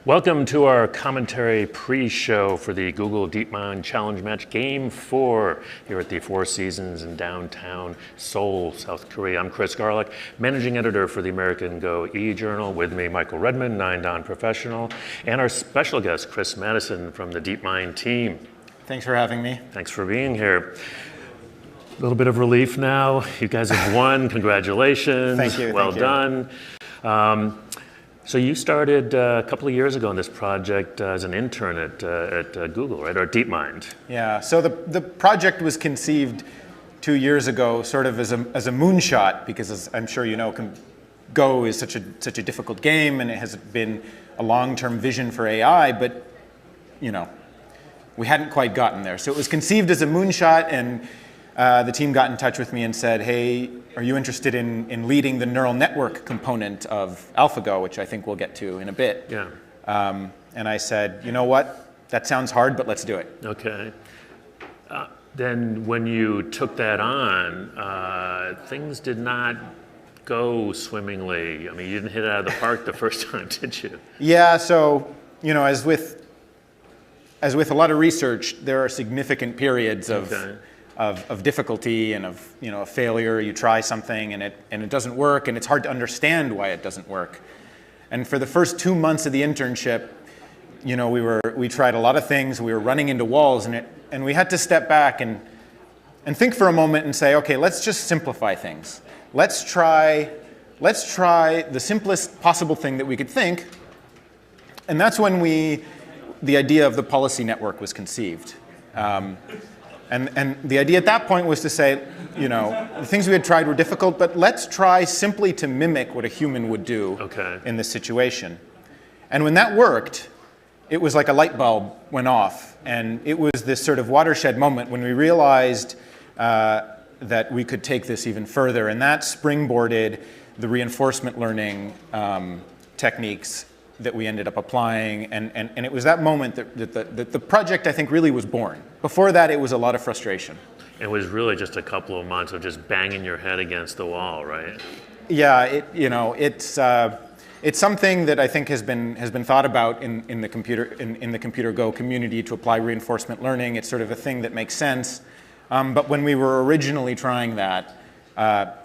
Welcome to our commentary pre-show for the Google DeepMind Challenge Match Game 4 here at the Four Seasons in downtown Seoul, South Korea. I'm Chris Garlock, managing editor for the American Go e-journal. With me, Michael Redmond, 9Dan professional, and our special guest, Chris Madison from the DeepMind team. Thanks for having me. Thanks for being here. A little bit of relief now. You guys have won. Congratulations. Thank you. Well done. So you started a couple of years ago on this project as an intern at Google, right, or at DeepMind? Yeah, so the project was conceived 2 years ago sort of as a moonshot, because as I'm sure you know, Go is such a difficult game, and it has been a long-term vision for AI, but you know, we hadn't quite gotten there. So it was conceived as a moonshot, and the team got in touch with me and said, hey, are you interested in leading the neural network component of AlphaGo, which I think we'll get to in a bit? Yeah. And I said, you know what? That sounds hard, but let's do it. Okay. Then when you took that on, things did not go swimmingly. I mean, you didn't hit it out of the park the first time, did you? Yeah, so, you know, as with a lot of research, there are significant periods of difficulty and of, you know, a failure. You try something and it doesn't work, and it's hard to understand why it doesn't work. And for the first 2 months of the internship, you know, we tried a lot of things. We were running into walls, and we had to step back and think for a moment and say, okay, let's just simplify things. Let's try the simplest possible thing that we could think. And that's when the idea of the policy network was conceived. And the idea at that point was to say, you know, the things we had tried were difficult, but let's try simply to mimic what a human would do in this situation. And when that worked, it was like a light bulb went off. And it was this sort of watershed moment when we realized that we could take this even further. And that springboarded the reinforcement learning techniques that we ended up applying, and it was that moment that the project, I think, really was born. Before that, it was a lot of frustration. It was really just a couple of months of just banging your head against the wall, right? Yeah, it's something that I think has been thought about in the computer Go community to apply reinforcement learning. It's sort of a thing that makes sense, but when we were originally trying that,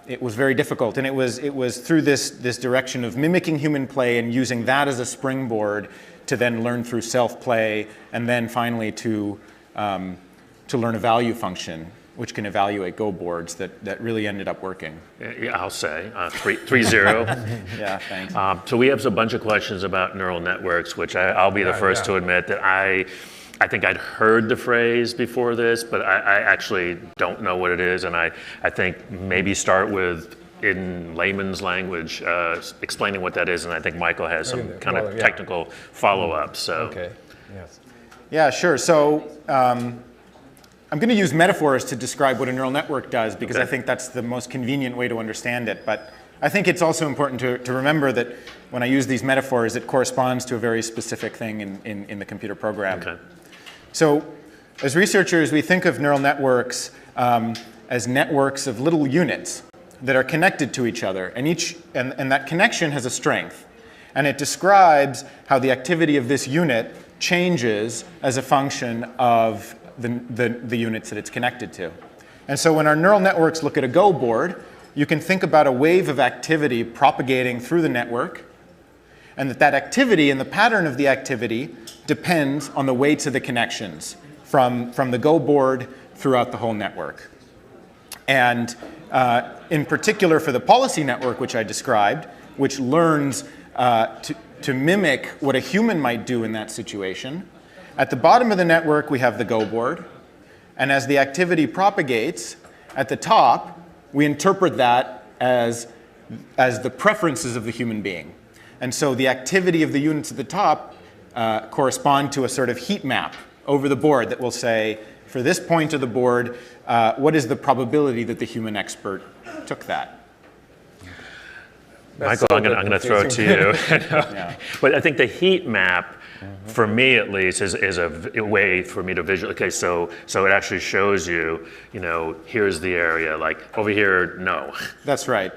it was very difficult, and it was through this direction of mimicking human play and using that as a springboard to then learn through self-play, and then finally to learn a value function, which can evaluate Go boards, that really ended up working. Yeah, I'll say 3-0. Yeah, thanks. So we have a bunch of questions about neural networks, which I'll be the first to admit that I think I'd heard the phrase before this, but I actually don't know what it is, and I think maybe start with, in layman's language, explaining what that is, and I think Michael has some kind of technical follow-up. So. Okay. Yes. Yeah, sure. So I'm going to use metaphors to describe what a neural network does, because I think that's the most convenient way to understand it. But I think it's also important to remember that when I use these metaphors, it corresponds to a very specific thing in the computer program. Okay. So as researchers, we think of neural networks as networks of little units that are connected to each other, and that connection has a strength. And it describes how the activity of this unit changes as a function of the units that it's connected to. And so when our neural networks look at a Go board, you can think about a wave of activity propagating through the network, and that activity and the pattern of the activity depends on the weights of the connections from the Go board throughout the whole network. And in particular for the policy network, which I described, which learns to mimic what a human might do in that situation, at the bottom of the network we have the Go board, and as the activity propagates, at the top we interpret that as the preferences of the human being. And so the activity of the units at the top correspond to a sort of heat map over the board that will say, for this point of the board, what is the probability that the human expert took that? Michael, I'm going to throw it to you. Yeah. But I think the heat map, for me at least, is a way for me to visualize. Okay, so it actually shows you, you know, here's the area, like over here, no. That's right.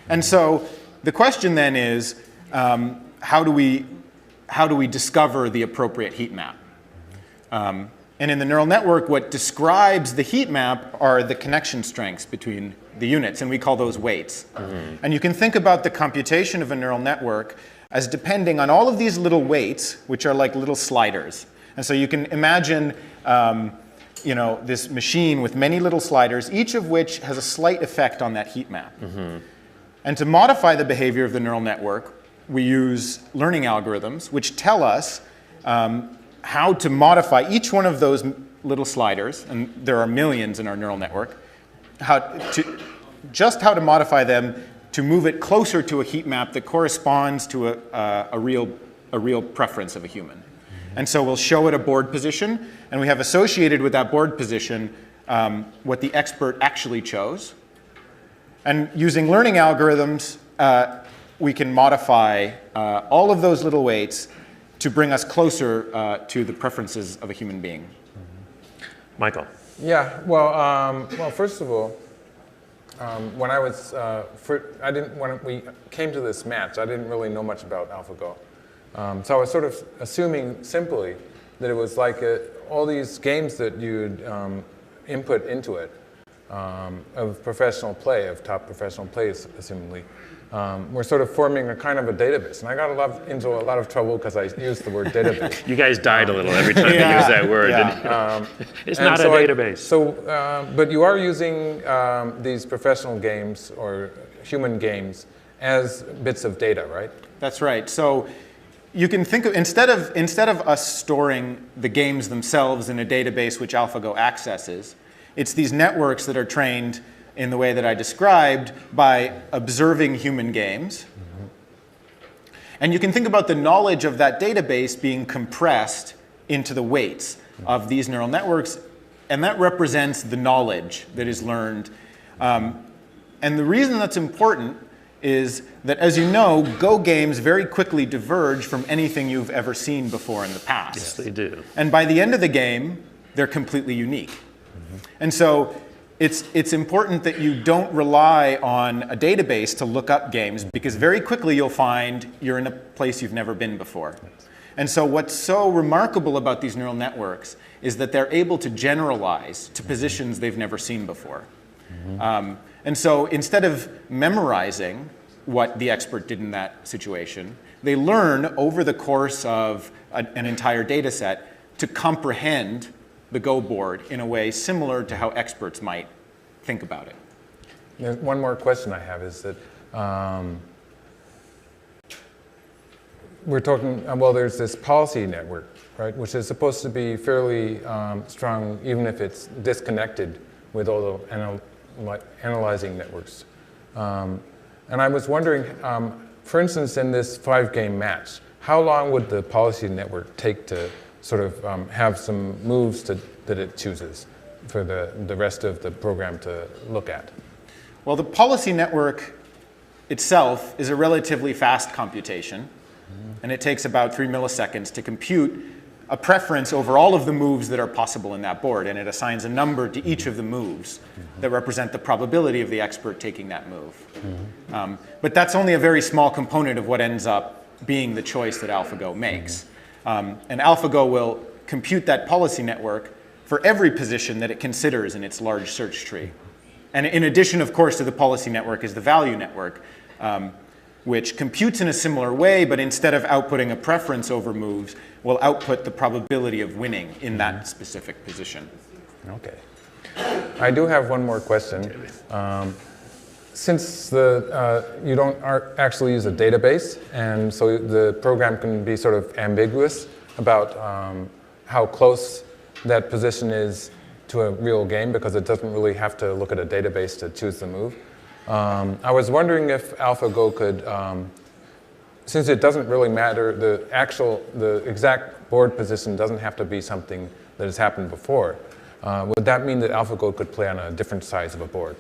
And so the question then is, how do we how do we discover the appropriate heat map? And in the neural network, what describes the heat map are the connection strengths between the units, and we call those weights. And you can think about the computation of a neural network as depending on all of these little weights, which are like little sliders. And so you can imagine this machine with many little sliders, each of which has a slight effect on that heat map. And to modify the behavior of the neural network, we use learning algorithms, which tell us how to modify each one of those little sliders, and there are millions in our neural network, how to modify them to move it closer to a heat map that corresponds to a real preference of a human. And so we'll show it a board position, and we have associated with that board position what the expert actually chose. And using learning algorithms, we can modify all of those little weights to bring us closer to the preferences of a human being. Michael. Yeah, well, first of all, when I was, when we came to this match, I didn't really know much about AlphaGo. So I was sort of assuming simply that it was like all these games that you'd input into it of professional play, of top professional plays, assumingly. We're sort of forming a kind of a database. And I got into a lot of trouble because I used the word database. You guys died a little every time you use that word. Yeah. It's not a database. But you are using these professional games or human games as bits of data, right? That's right. So you can think of, instead of us storing the games themselves in a database which AlphaGo accesses, it's these networks that are trained in the way that I described by observing human games. And you can think about the knowledge of that database being compressed into the weights of these neural networks, and that represents the knowledge that is learned. And the reason that's important is that, as you know, Go games very quickly diverge from anything you've ever seen before in the past. Yes, they do. And by the end of the game, they're completely unique. And so it's important that you don't rely on a database to look up games, because very quickly you'll find you're in a place you've never been before. And so what's so remarkable about these neural networks is that they're able to generalize to positions they've never seen before. And so instead of memorizing what the expert did in that situation, they learn over the course of an entire data set to comprehend the Go board in a way similar to how experts might think about it. There's one more question I have is that we're talking, well, there's this policy network, right, which is supposed to be fairly strong even if it's disconnected with all the analyzing networks. And I was wondering, for instance, in this 5-game match, how long would the policy network take to sort of have some moves that it chooses for the rest of the program to look at? Well, the policy network itself is a relatively fast computation, and it takes about 3 milliseconds to compute a preference over all of the moves that are possible in that board, and it assigns a number to each of the moves that represent the probability of the expert taking that move. But that's only a very small component of what ends up being the choice that AlphaGo makes. And AlphaGo will compute that policy network for every position that it considers in its large search tree. And in addition, of course, to the policy network is the value network, which computes in a similar way, but instead of outputting a preference over moves, will output the probability of winning in that specific position. Okay. I do have one more question. Since you don't actually use a database, and so the program can be sort of ambiguous about how close that position is to a real game, because it doesn't really have to look at a database to choose the move. I was wondering if AlphaGo could, since it doesn't really matter, the exact board position doesn't have to be something that has happened before. Would that mean that AlphaGo could play on a different size of a board?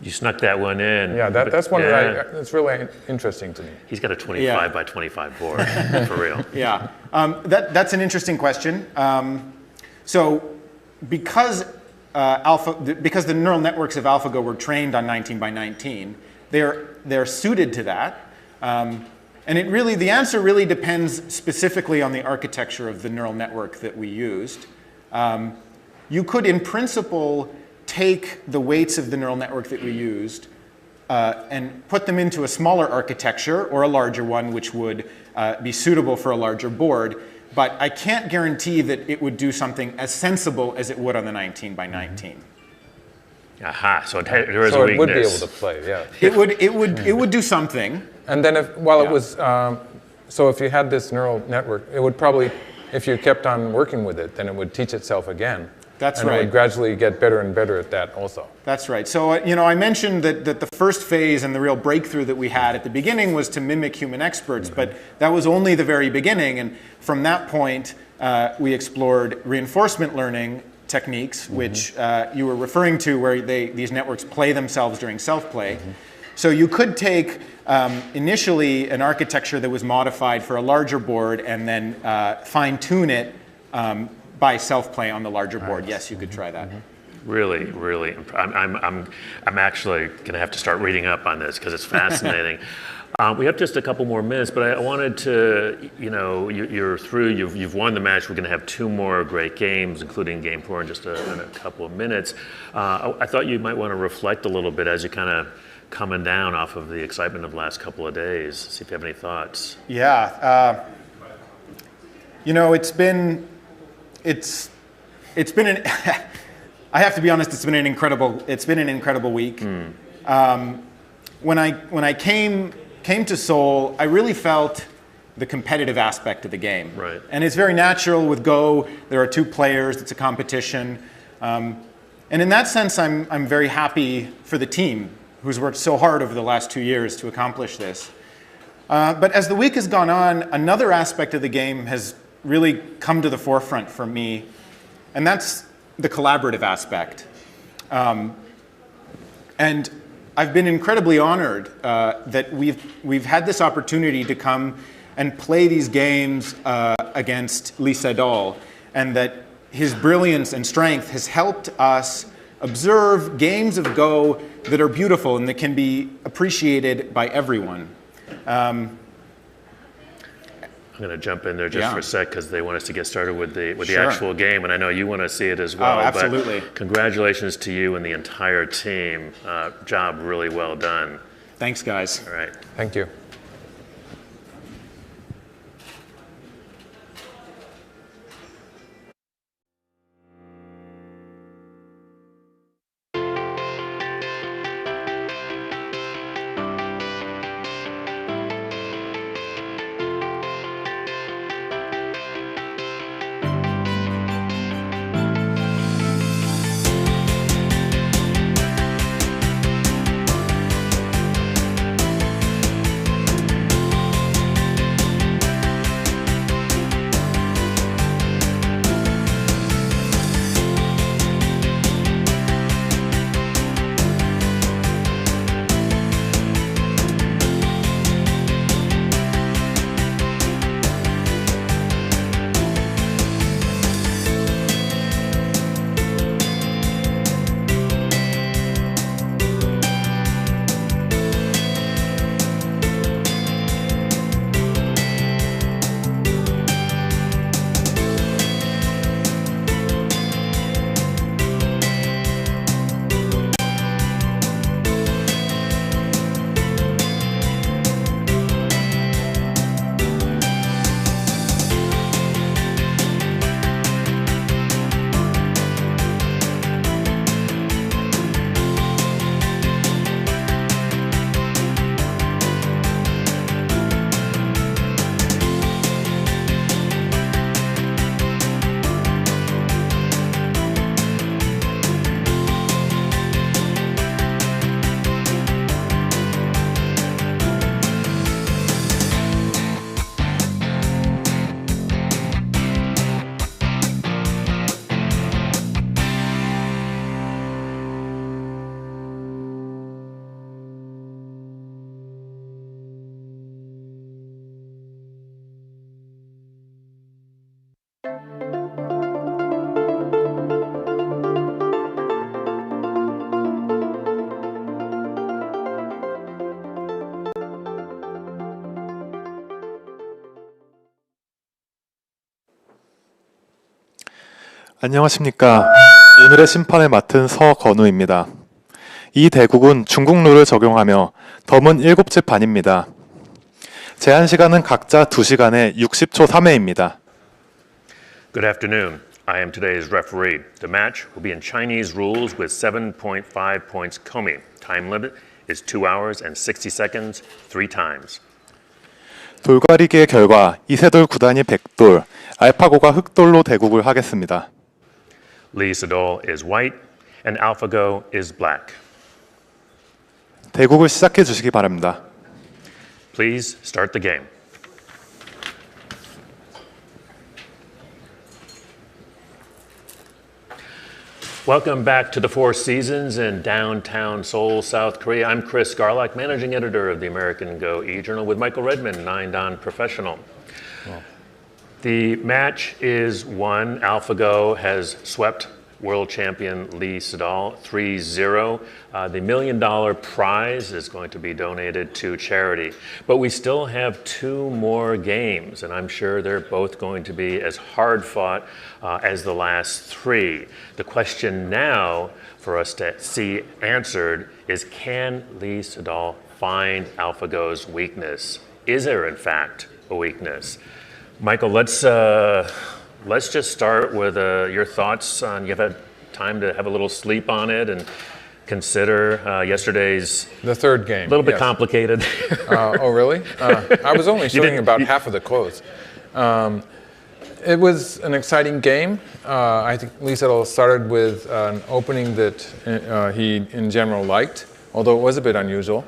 You snuck that one in. Yeah, that's one that's really interesting to me. He's got a 25 by 25 board, for real. Yeah, that's an interesting question. So because the neural networks of AlphaGo were trained on 19 by 19, they're suited to that. And the answer really depends specifically on the architecture of the neural network that we used. You could, in principle, take the weights of the neural network that we used and put them into a smaller architecture or a larger one, which would be suitable for a larger board. But I can't guarantee that it would do something as sensible as it would on the 19 by 19. Aha, so there is So a it would weakness. be able to play, yeah. It would do something. And then it was, so if you had this neural network, it would probably, if you kept on working with it, then it would teach itself again. That's and right. it would gradually get better and better at that also. That's right. So, I mentioned that the first phase and the real breakthrough that we had at the beginning was to mimic human experts, but that was only the very beginning. And from that point, we explored reinforcement learning techniques, which you were referring to, where these networks play themselves during self-play. So you could take initially an architecture that was modified for a larger board and then fine-tune it by self-play on the larger board. Yes, you could try that. Really, really. I'm actually going to have to start reading up on this because it's fascinating. We have just a couple more minutes, but I wanted to, you're through, you've won the match. We're going to have 2 more great games, including game 4 in just in a couple of minutes. I thought you might want to reflect a little bit as you kind of coming down off of the excitement of the last couple of days. See if you have any thoughts. Yeah. It's been an I have to be honest, it's been an incredible week. When I came to Seoul, I really felt the competitive aspect of the game. Right. And it's very natural with Go. There are 2 players, it's a competition. And in that sense, I'm very happy for the team who's worked so hard over the last 2 years to accomplish this. But as the week has gone on, another aspect of the game has really come to the forefront for me, and that's the collaborative aspect. And I've been incredibly honored that we've had this opportunity to come and play these games against Lee Sedol, and that his brilliance and strength has helped us observe games of Go that are beautiful and that can be appreciated by everyone. I'm going to jump in there just for a sec because they want us to get started with the Sure. actual game, and I know you want to see it as well. Oh, absolutely. But congratulations to you and the entire team. Job really well done. Thanks, guys. All right. Thank you. 안녕하십니까. 오늘의 심판을 맡은 서건우입니다. 이 대국은 중국 룰을 적용하며 덤은 7집 반입니다. 제한 시간은 각자 2시간에 60초 3회입니다. Good afternoon. I am today's referee. The match will be in Chinese rules with 7.5 points komi. Time limit is 2 hours and 60 seconds, 3 times. 돌가리기의 결과 이세돌 구단이 백돌, 알파고가 흑돌로 대국을 하겠습니다. Lee Sedol is white and AlphaGo is black. 대국을 시작해 주시기 바랍니다. Please start the game. Welcome back to the Four Seasons in downtown Seoul, South Korea. I'm Chris Garlock, managing editor of the American Go e-journal with Michael Redmond, 9Dan professional. Wow. The match is won. AlphaGo has swept world champion Lee Sedol 3-0. The $1 million prize is going to be donated to charity. But we still have 2 more games, and I'm sure they're both going to be as hard fought as the last 3. The question now for us to see answered is, can Lee Sedol find AlphaGo's weakness? Is there, in fact, a weakness? Michael, let's just start with your thoughts on, you've had time to have a little sleep on it and consider yesterday's The third game. a little bit complicated. Oh, really? I was only showing about half of the quotes. It was an exciting game. I think Lee Sedol started with an opening that he, in general, liked, although it was a bit unusual.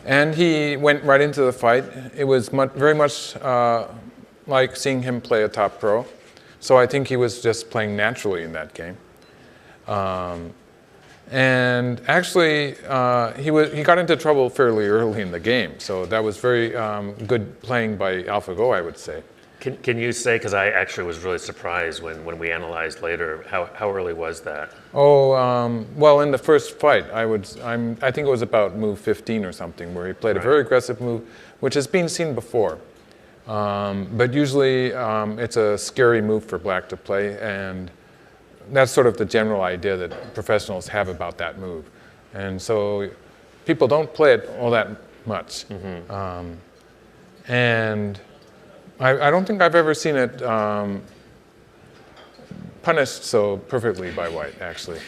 And he went right into the fight. It was very much like seeing him play a top pro. So I think he was just playing naturally in that game. And actually, he got into trouble fairly early in the game. So that was very good playing by AlphaGo, I would say. Can you say, because I actually was really surprised when we analyzed later, how early was that? Oh, well, in the first fight, I think it was about move 15 or something, where he played a very aggressive move, which has been seen before. But usually, it's a scary move for black to play, and that's sort of the general idea that professionals have about that move. And so people don't play it all that much. Mm-hmm. And I don't think I've ever seen it punished so perfectly by white, actually.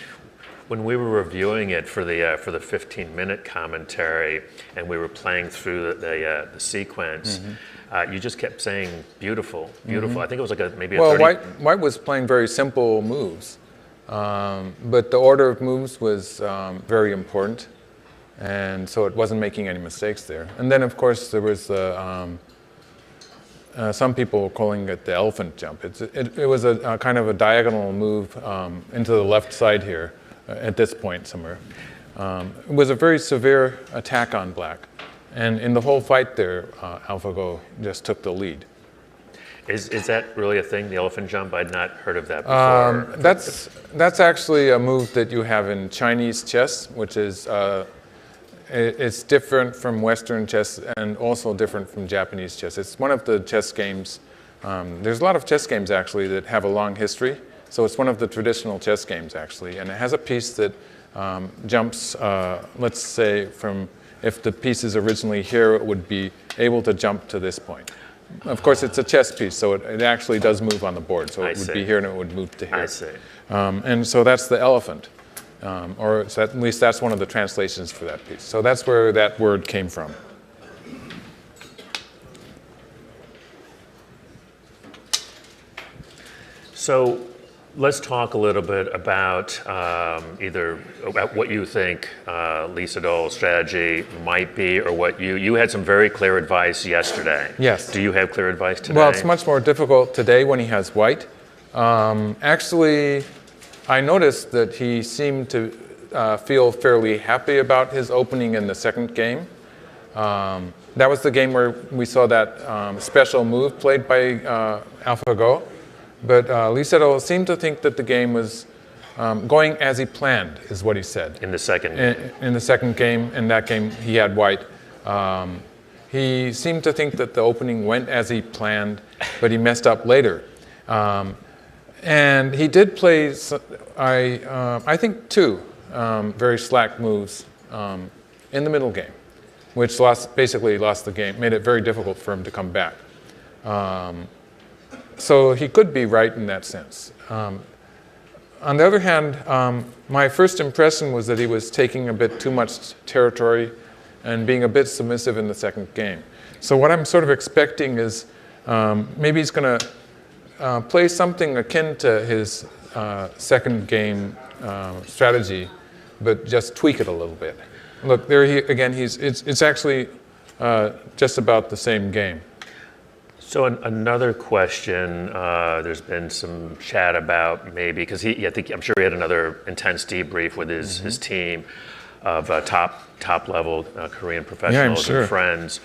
When we were reviewing it for the 15-minute commentary, and we were playing through the sequence, you just kept saying beautiful, beautiful. I think it was like maybe a 30. Well, white was playing very simple moves, but the order of moves was very important, and so it wasn't making any mistakes there. And then, of course, there was the some people calling it the elephant jump. It was a kind of a diagonal move into the left side here at this point somewhere. It was a very severe attack on black. And in the whole fight there, AlphaGo just took the lead. Is that really a thing, the elephant jump? I'd not heard of that before. That's actually a move that you have in Chinese chess, which is it's different from Western chess and also different from Japanese chess. It's one of the chess games. There's a lot of chess games actually that have a long history. So it's one of the traditional chess games actually, and it has a piece that jumps. Let's say from if the piece is originally here, it would be able to jump to this point. Of course, it's a chess piece, so it actually does move on the board. So it would be here and it would move to here. I see. And so that's the elephant. Or so at least that's one of the translations for that piece. So that's where that word came from. So let's talk a little bit about either about what you think Lee Sedol's strategy might be, or what you had some very clear advice yesterday. Yes. Do you have clear advice today? Well, it's much more difficult today when he has white. Actually, I noticed that he seemed to feel fairly happy about his opening in the second game. That was the game where we saw that special move played by AlphaGo. But Lee Sedol seemed to think that the game was going as he planned, is what he said. In the second game? In the second game, in that game, he had white. He seemed to think that the opening went as he planned, but he messed up later. And he did play, I think, two very slack moves in the middle game, which basically lost the game, made it very difficult for him to come back. So he could be right in that sense. On the other hand, my first impression was that he was taking a bit too much territory and being a bit submissive in the second game. So what I'm sort of expecting is maybe he's going to play something akin to his second game strategy, but just tweak it a little bit. Look, there again, it's actually just about the same game. So another question, there's been some chat about maybe, because I'm sure he had another intense debrief with his team of top level Korean professionals and friends.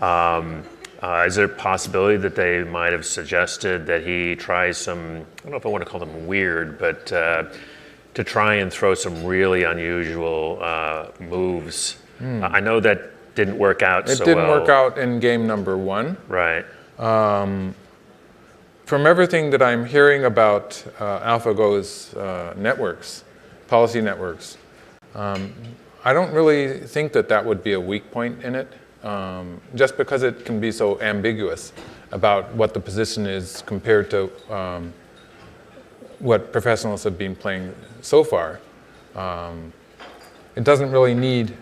Is there a possibility that they might have suggested that he tries some, I don't know if I want to call them weird, but to try and throw some really unusual moves? I know that didn't work out so well. It didn't work out in game number 1. Right. From everything that I'm hearing about AlphaGo's networks, policy networks, I don't really think that would be a weak point in it, just because it can be so ambiguous about what the position is compared to what professionals have been playing so far. It doesn't really need,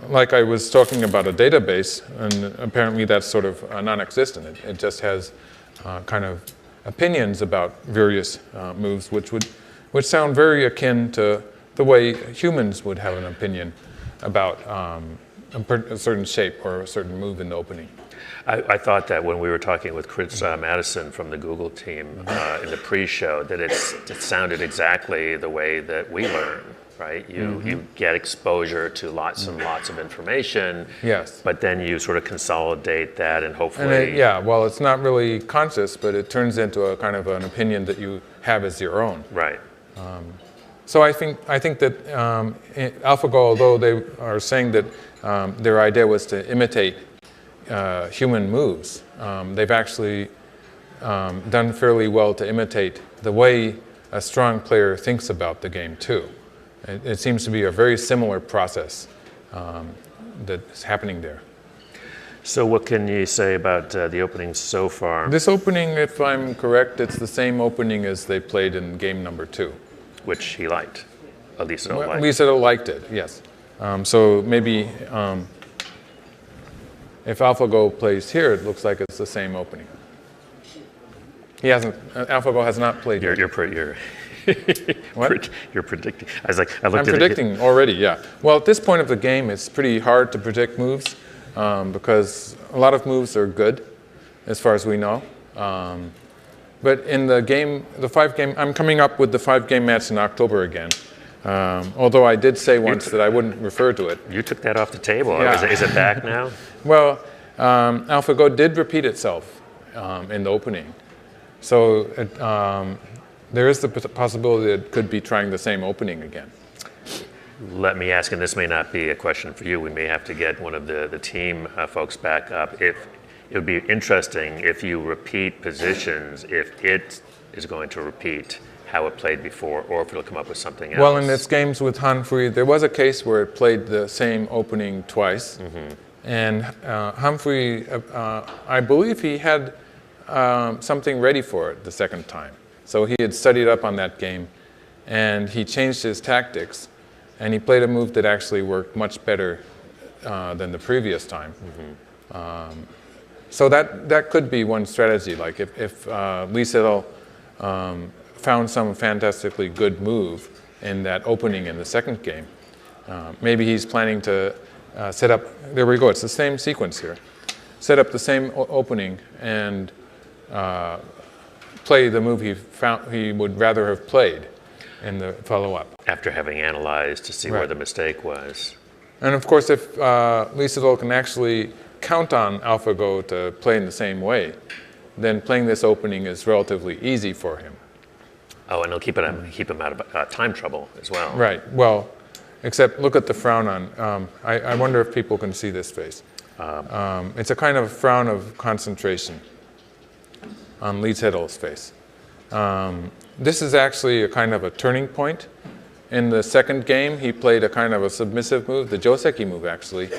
like I was talking about a database, and apparently that's sort of non-existent. It just has kind of opinions about various moves, which sound very akin to the way humans would have an opinion about a certain shape or a certain move in the opening. I thought that when we were talking with Chris Madison from the Google team in the pre-show, that it sounded exactly the way that we learn. Right, you get exposure to lots and lots of information. Yes. But then you sort of consolidate that and hopefully. And well, it's not really conscious, but it turns into a kind of an opinion that you have as your own. Right. So I think that AlphaGo, although they are saying that their idea was to imitate human moves, they've actually done fairly well to imitate the way a strong player thinks about the game too. It seems to be a very similar process that's happening there. So what can you say about the opening so far? This opening, if I'm correct, it's the same opening as they played in game number 2. Which he liked. Lee Sedol liked. Lee Sedol liked it, yes. So maybe if AlphaGo plays here, it looks like it's the same opening. He hasn't. AlphaGo has not played. What? You're predicting. I'm predicting already, yeah. Well, at this point of the game, it's pretty hard to predict moves because a lot of moves are good, as far as we know. But in the game, I'm coming up with the 5-game match in October again. Although I did say once that I wouldn't refer to it. You took that off the table. Yeah. Is it back now? Well, AlphaGo did repeat itself in the opening. So there is the possibility that it could be trying the same opening again. Let me ask, and this may not be a question for you, we may have to get one of the team folks back up. It would be interesting if you repeat positions, if it is going to repeat how it played before, or if it'll come up with something else. Well, in its games with Han Hui, there was a case where it played the same opening twice. And Han Hui, I believe he had something ready for it the second time. So he had studied up on that game, and he changed his tactics, and he played a move that actually worked much better than the previous time. So that could be one strategy. Like if Lee Sedol found some fantastically good move in that opening in the second game, maybe he's planning to set up. There we go. It's the same sequence here. Set up the same opening and play the move he would rather have played in the follow-up. After having analyzed to see where the mistake was. And of course, if Lee Sedol can actually count on AlphaGo to play in the same way, then playing this opening is relatively easy for him. Oh, and it'll keep him out of time trouble as well. Right. Well, except look at the frown on. I wonder if people can see this face. It's a kind of frown of concentration on Lee Sedol's face. this is actually a kind of a turning point. In the second game, he played a kind of a submissive move, the joseki move actually,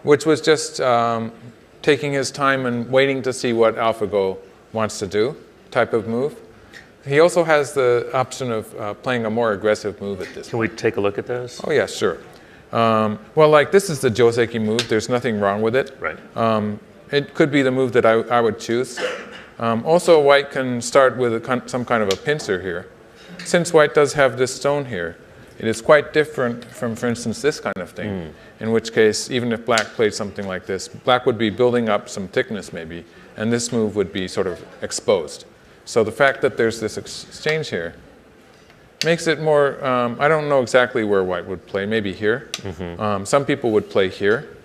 which was just taking his time and waiting to see what AlphaGo wants to do type of move. He also has the option of playing a more aggressive move at this. Can we take a look at those? Oh yeah, sure. Well, like this is the joseki move. There's nothing wrong with it. Right. It could be the move that I would choose. Also, white can start with some kind of a pincer here. Since white does have this stone here, it is quite different from, for instance, this kind of thing. In which case, even if black played something like this, black would be building up some thickness maybe, and this move would be sort of exposed. So the fact that there's this exchange here makes it more, I don't know exactly where white would play, maybe here. Some people would play here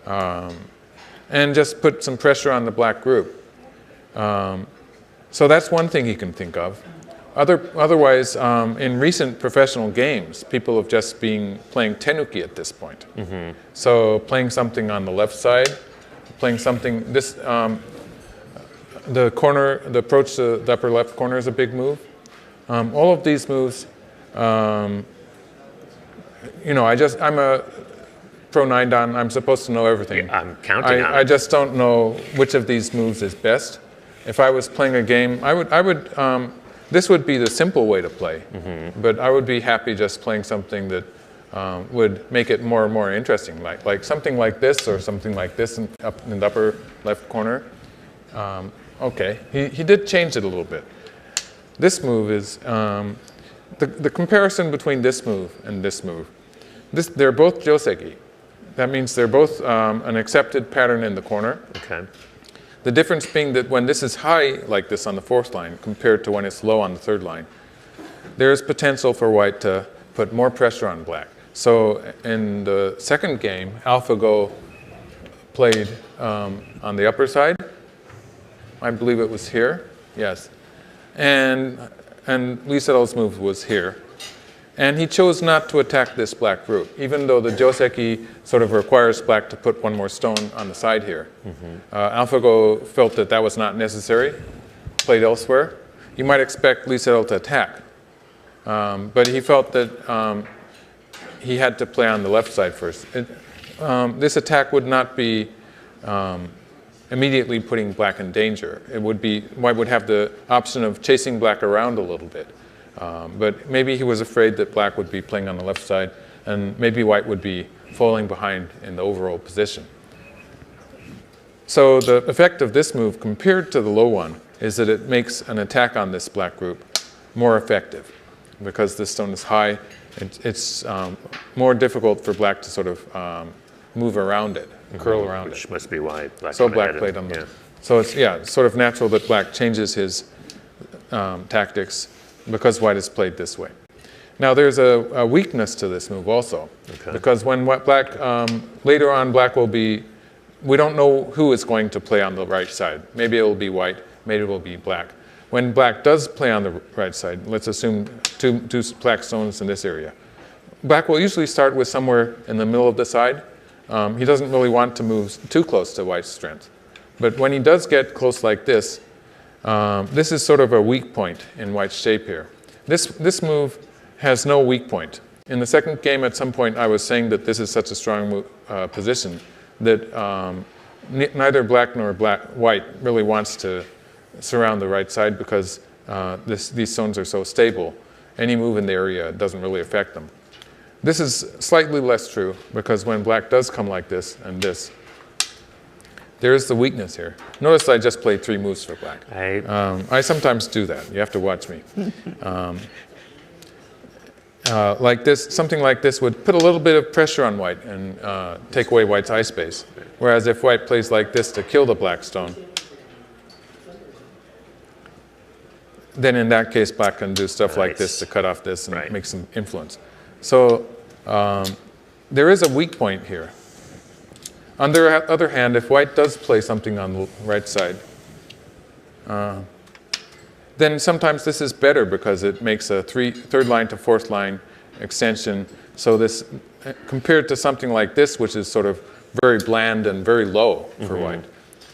and just put some pressure on the black group. So that's one thing he can think of. Otherwise, in recent professional games, people have just been playing tenuki at this point. So playing something on the left side, playing something, this, the corner, the approach to the upper left corner is a big move. All of these moves, you know, I'm a pro 9-dan, I'm supposed to know everything. Yeah, I'm counting on it. I just don't know which of these moves is best. If I was playing a game, this would be the simple way to play, but I would be happy just playing something that would make it more and more interesting, like something like this or something like this in the upper left corner. Okay, he did change it a little bit. This move is, the comparison between this move and this move, they're both joseki. That means they're both an accepted pattern in the corner. Okay. The difference being that when this is high like this on the fourth line compared to when it's low on the third line, there's potential for white to put more pressure on black. So in the second game, AlphaGo played on the upper side. I believe it was here, yes. And Lee Sedol's move was here. And he chose not to attack this black group, even though the joseki sort of requires black to put one more stone on the side here. AlphaGo felt that that was not necessary, played elsewhere. You might expect Lee Sedol to attack, but he felt that he had to play on the left side first. This attack would not be immediately putting black in danger. It would be, white would have the option of chasing black around a little bit. But maybe he was afraid that black would be playing on the left side, and maybe white would be falling behind in the overall position. So the effect of this move compared to the low one is that it makes an attack on this black group more effective. Because this stone is high, it's more difficult for black to sort of move around it, curl around it. Which must be why black So black played on the... So it's, yeah, it's sort of natural that black changes his tactics because white is played this way. Now there's a weakness to this move also, because when black, later on black will be, we don't know who is going to play on the right side. Maybe it will be white, maybe it will be black. When black does play on the right side, let's assume two black stones in this area. Black will usually start with somewhere in the middle of the side. He doesn't really want to move too close to white's strength. But when he does get close like this, this is sort of a weak point in white's shape here. This move has no weak point. In the second game, at some point, I was saying that this is such a strong position that neither black nor white really wants to surround the right side because these stones are so stable. Any move in the area doesn't really affect them. This is slightly less true because when black does come like this and this, there is the weakness here. Notice I just played 3 moves for black. I sometimes do that. You have to watch me. Like this, something like this would put a little bit of pressure on white and take away white's eye space. Whereas if white plays like this to kill the black stone, then in that case black can do stuff like this to cut off this and make some influence. So there is a weak point here. On the other hand, if white does play something on the right side, then sometimes this is better because it makes a third line to fourth line extension. So this, compared to something like this, which is sort of very bland and very low for white,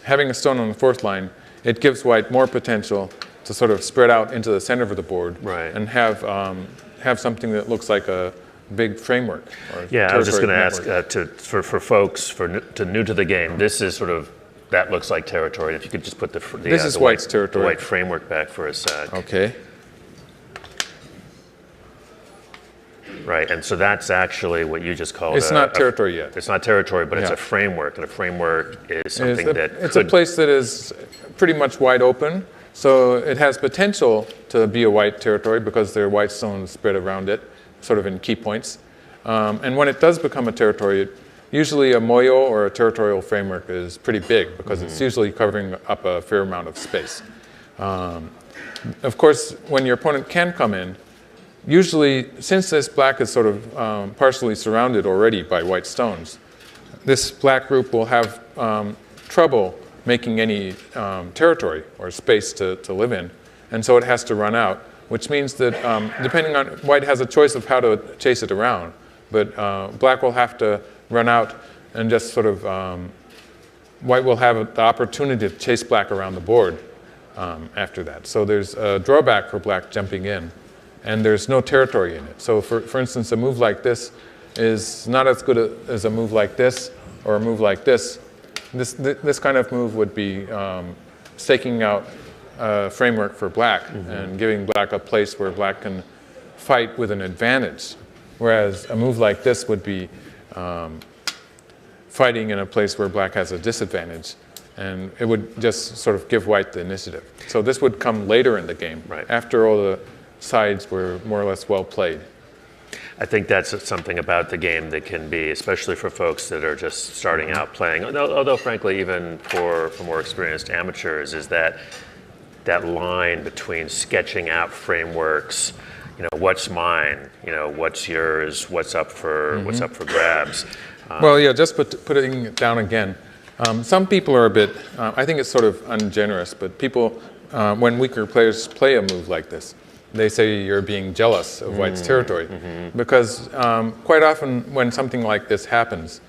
having a stone on the fourth line, it gives white more potential to sort of spread out into the center of the board Right. and have something that looks like a big framework. Or Yeah, I was just going to territory ask for folks new to the game. This is sort of that looks like territory. If you could just put the This is White's territory. the white framework back for a sec. Okay. Right, and so that's actually what you just called. It's not territory yet. It's not territory, but it's Yeah. a framework, and a framework is something It's a place that is pretty much wide open, so it has potential to be a white territory because there are white stones spread around it, sort of in key points. And when it does become a territory, usually a moyo or a territorial framework is pretty big because it's usually covering up a fair amount of space. Of course, when your opponent can come in, usually, since this black is sort of partially surrounded already by white stones, this black group will have trouble making any territory or space to live in, and so it has to run out, which means that depending on, white has a choice of how to chase it around, but black will have to run out and just sort of, white will have the opportunity to chase black around the board after that. So there's a drawback for black jumping in, and there's no territory in it. So for instance, a move like this is not as good as a move like this or a move like this. This kind of move would be staking out a framework for black and giving black a place where black can fight with an advantage. Whereas a move like this would be fighting in a place where black has a disadvantage. And it would just sort of give white the initiative. So this would come later in the game, Right. after all the sides were more or less well played. I think that's something about the game that can be, especially for folks that are just starting out playing, although frankly, even for more experienced amateurs, is that line between sketching out frameworks, what's mine, what's yours, what's up for grabs. Well, yeah, just putting it down again. Some people are a bit, I think it's sort of ungenerous, but people, when weaker players play a move like this, they say you're being jealous of white's territory. Because quite often when something like this happens,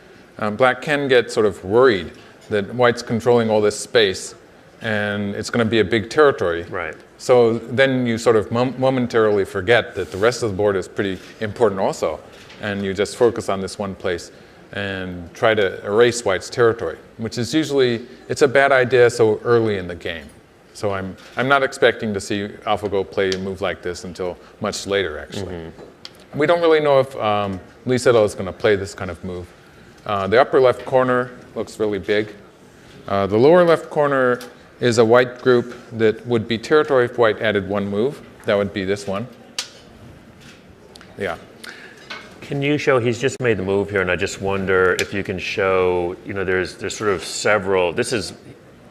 black can get sort of worried that white's controlling all this space and it's going to be a big territory. Right. So then you sort of momentarily forget that the rest of the board is pretty important also, and you just focus on this one place and try to erase white's territory, which is usually, it's a bad idea so early in the game. So I'm not expecting to see AlphaGo play a move like this until much later, actually. We don't really know if Lee Sedol is going to play this kind of move. The upper left corner looks really big. The lower left corner is a white group that would be territory if white added one move. That would be this one. Yeah. Can you show, he's just made the move here, and I just wonder if you can show, there's sort of several, this is,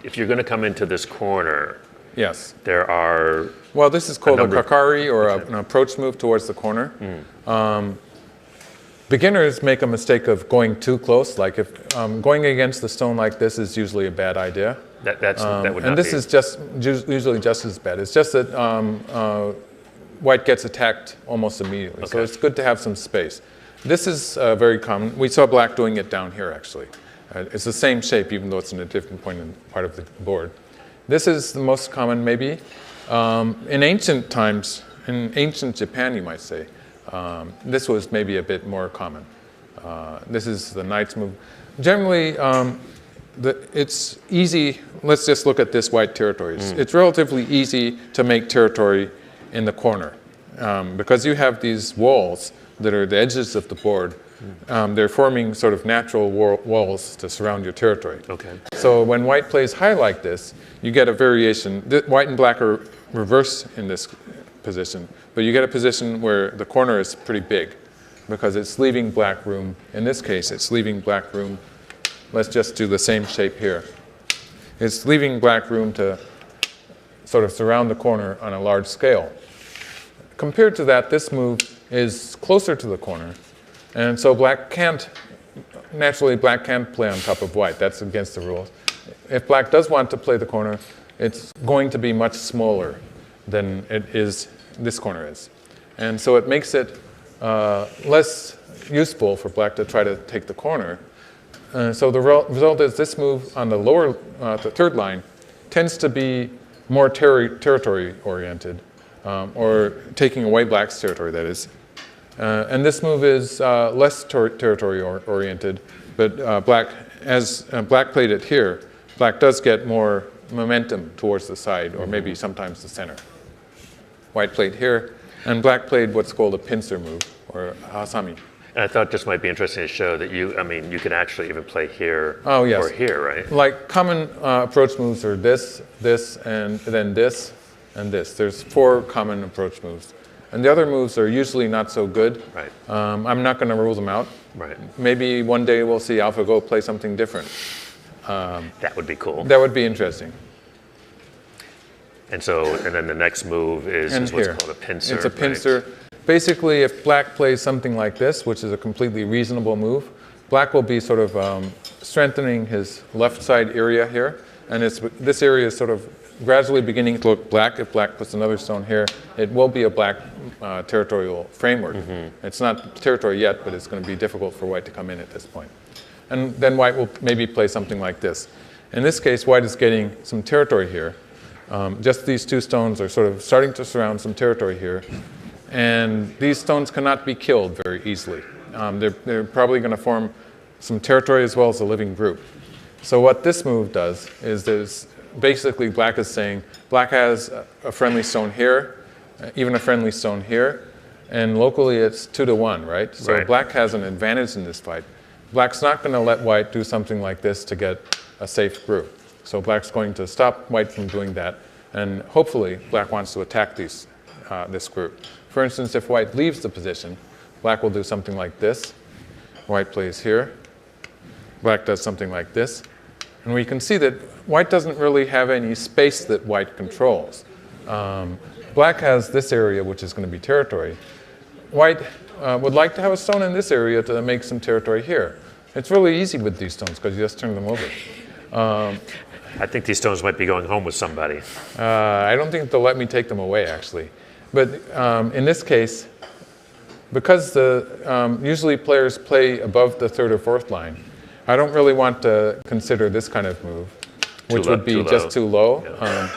if you're going to come into this corner, Yes. there are... Well, this is called a number- kakari, or an approach move towards the corner. Beginners make a mistake of going too close. Like if going against the stone like this is usually a bad idea. That would not And this be. is just usually just as bad. It's just that white gets attacked almost immediately. So Okay. it's good to have some space. This is very common. We saw black doing it down here, actually. It's the same shape, even though it's in a different part of the board. This is the most common, maybe. In ancient times, in ancient Japan, you might say, this was maybe a bit more common. This is the knight's move. Generally, it's easy. Let's just look at this white territory. It's relatively easy to make territory in the corner because you have these walls that are the edges of the board. They're forming sort of natural walls to surround your territory. Okay. So when white plays high like this, you get a variation. White and black are reverse in this position, but you get a position where the corner is pretty big because it's leaving black room. In this case, it's leaving black room. Let's just do the same shape here. It's leaving black room to sort of surround the corner on a large scale. Compared to that, this move is closer to the corner, and so naturally black can't play on top of white. That's against the rules. If black does want to play the corner, it's going to be much smaller than this corner is. And so it makes it less useful for black to try to take the corner. So the result is this move on the lower, the third line, tends to be more territory-oriented, or taking away black's territory, that is. And this move is less territory-oriented, but as black played it here, black does get more momentum towards the side, or maybe sometimes the center. White played here, and black played what's called a pincer move, or hasami. And I thought this might be interesting to show that you can actually even play here yes. or here, right? Like common approach moves are this, and then this, and this. There's 4 common approach moves. And the other moves are usually not so good. Right. I'm not going to rule them out. Right. Maybe one day we'll see AlphaGo play something different. That would be cool. That would be interesting. And then the next move is what's called a pincer. It's a pincer. Right? Basically, if black plays something like this, which is a completely reasonable move, black will be sort of strengthening his left side area here. And this area is sort of gradually beginning to look black. If black puts another stone here, it will be a black territorial framework. It's not territory yet, but it's going to be difficult for white to come in at this point. And then white will maybe play something like this. In this case, white is getting some territory here. Just these 2 stones are sort of starting to surround some territory here. And these stones cannot be killed very easily. They're probably going to form some territory as well as a living group. So what this move does is basically black is saying, black has a friendly stone here, even a friendly stone here, and locally it's 2 to 1, right? So right. Black has an advantage in this fight. Black's not going to let white do something like this to get a safe group. So black's going to stop white from doing that, and hopefully black wants to attack this group. For instance, if white leaves the position, black will do something like this. White plays here. Black does something like this. And we can see that white doesn't really have any space that white controls. Black has this area, which is going to be territory. White would like to have a stone in this area to make some territory here. It's really easy with these stones because you just turn them over. I think these stones might be going home with somebody. I don't think they'll let me take them away, actually. But in this case, because usually players play above the 3rd or 4th line, I don't really want to consider this kind of move, which would be just too low. Yeah.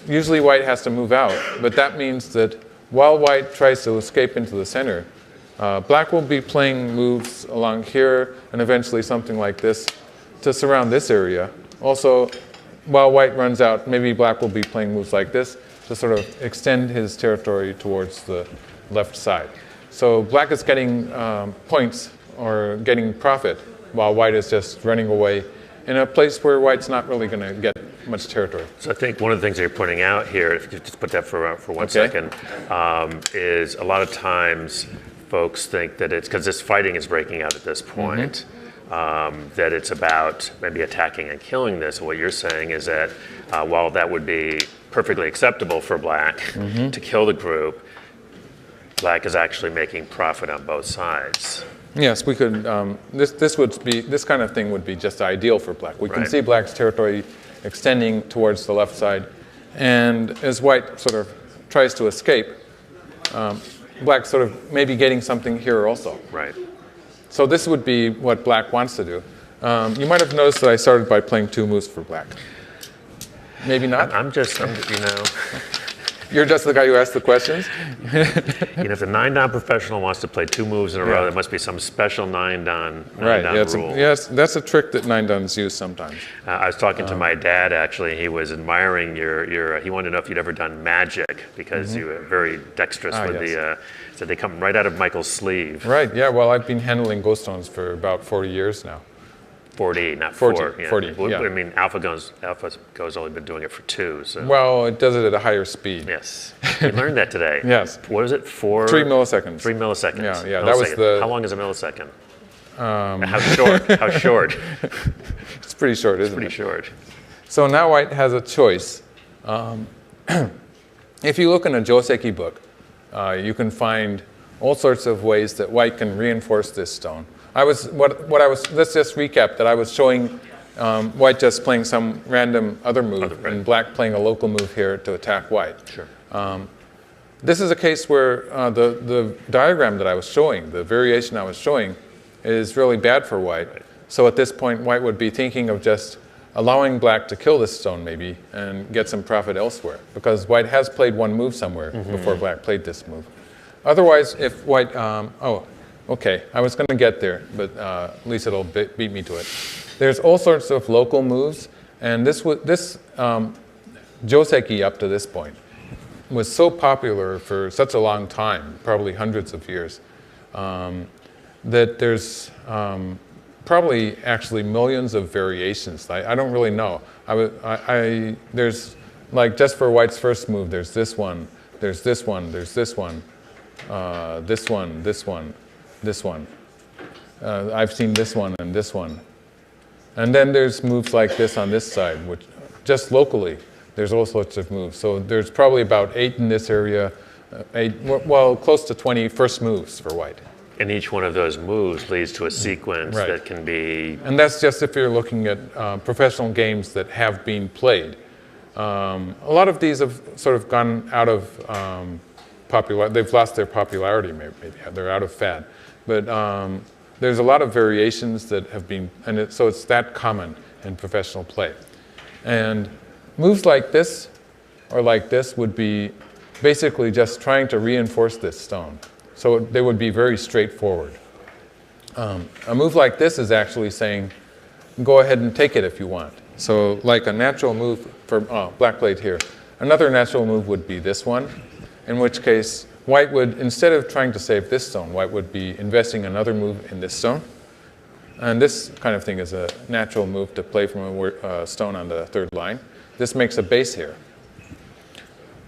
Usually white has to move out, but that means that while white tries to escape into the center, black will be playing moves along here and eventually something like this to surround this area. Also, while white runs out, maybe black will be playing moves like this to sort of extend his territory towards the left side. So black is getting points or getting profit while white is just running away in a place where white's not really going to get much territory. So I think one of the things that you're pointing out here, if you could just put that for 1 second, is a lot of times folks think that it's because this fighting is breaking out at this point, that it's about maybe attacking and killing this. What you're saying is that while that would be perfectly acceptable for black to kill the group, black is actually making profit on both sides. Yes, we could. This kind of thing would be just ideal for black. We can see black's territory extending towards the left side, and as white sort of tries to escape, black sort of maybe getting something here also. Right. So this would be what black wants to do. You might have noticed that I started by playing 2 moves for black. Maybe not. I'm you know. You're just the guy who asked the questions? If the 9-dan professional wants to play 2 moves in a row, there must be some special 9-dan rule. Yes, that's a trick that 9-dans use sometimes. I was talking to my dad, actually. He was admiring he wanted to know if you'd ever done magic, because you were very dexterous with so they come right out of Michael's sleeve. Right, yeah, well, I've been handling ghost stones for about 40 years now. 40, not 40, 4. 40, yeah. I mean, AlphaGo's only been doing it for 2. So. Well, it does it at a higher speed. Yes. We learned that today. Yes. What is it? 3 milliseconds. 3 milliseconds. Yeah. That was the. How long is a millisecond? How short? How short? It's pretty short, isn't it? Pretty short. So now white has a choice. If you look in a Joseki book, you can find all sorts of ways that white can reinforce this stone. Let's just recap that I was showing white just playing some random other move and black playing a local move here to attack white. Sure. This is a case where the diagram that I was showing, the variation I was showing, is really bad for white. So at this point, white would be thinking of just allowing black to kill this stone maybe and get some profit elsewhere, because white has played one move somewhere before black played this move. Otherwise, if white, okay, I was going to get there, but Lee Sedol beat me to it. There's all sorts of local moves, and this joseki up to this point was so popular for such a long time, probably hundreds of years, that there's probably actually millions of variations. I don't really know. There's, like, just for white's first move, there's this one, there's this one, there's this one, this one, this one, this one. I've seen this one and this one. And then there's moves like this on this side, which just locally, there's all sorts of moves. So there's probably about 8 in this area, close to 20 first moves for white. And each one of those moves leads to a sequence that can be... And that's just if you're looking at professional games that have been played. A lot of these have sort of gone out of popularity. They've lost their popularity, maybe. They're out of fad. But there's a lot of variations that have been, and so it's that common in professional play. And moves like this or like this would be basically just trying to reinforce this stone. So they would be very straightforward. A move like this is actually saying, go ahead and take it if you want. So like a natural move for black played here. Another natural move would be this one, in which case white would, instead of trying to save this stone, white would be investing another move in this stone. And this kind of thing is a natural move to play from a stone on the third line. This makes a base here.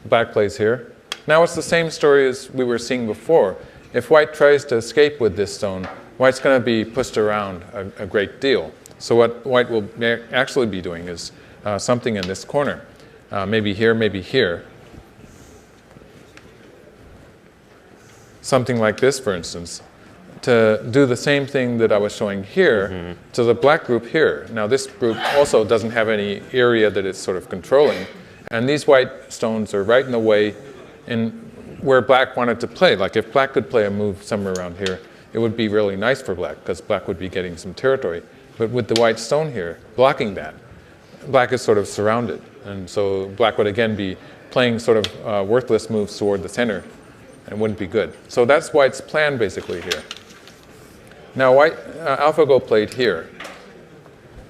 Black plays here. Now it's the same story as we were seeing before. If white tries to escape with this stone, white's going to be pushed around a great deal. So what white will actually be doing is something in this corner. Maybe here, maybe here. Something like this, for instance, to do the same thing that I was showing here to the black group here. Now this group also doesn't have any area that it's sort of controlling. And these white stones are right in the way in where black wanted to play. Like if black could play a move somewhere around here, it would be really nice for black, because black would be getting some territory. But with the white stone here, blocking that, black is sort of surrounded. And so black would again be playing sort of worthless moves toward the center, and it wouldn't be good. So that's white's plan basically here. Now white, AlphaGo played here.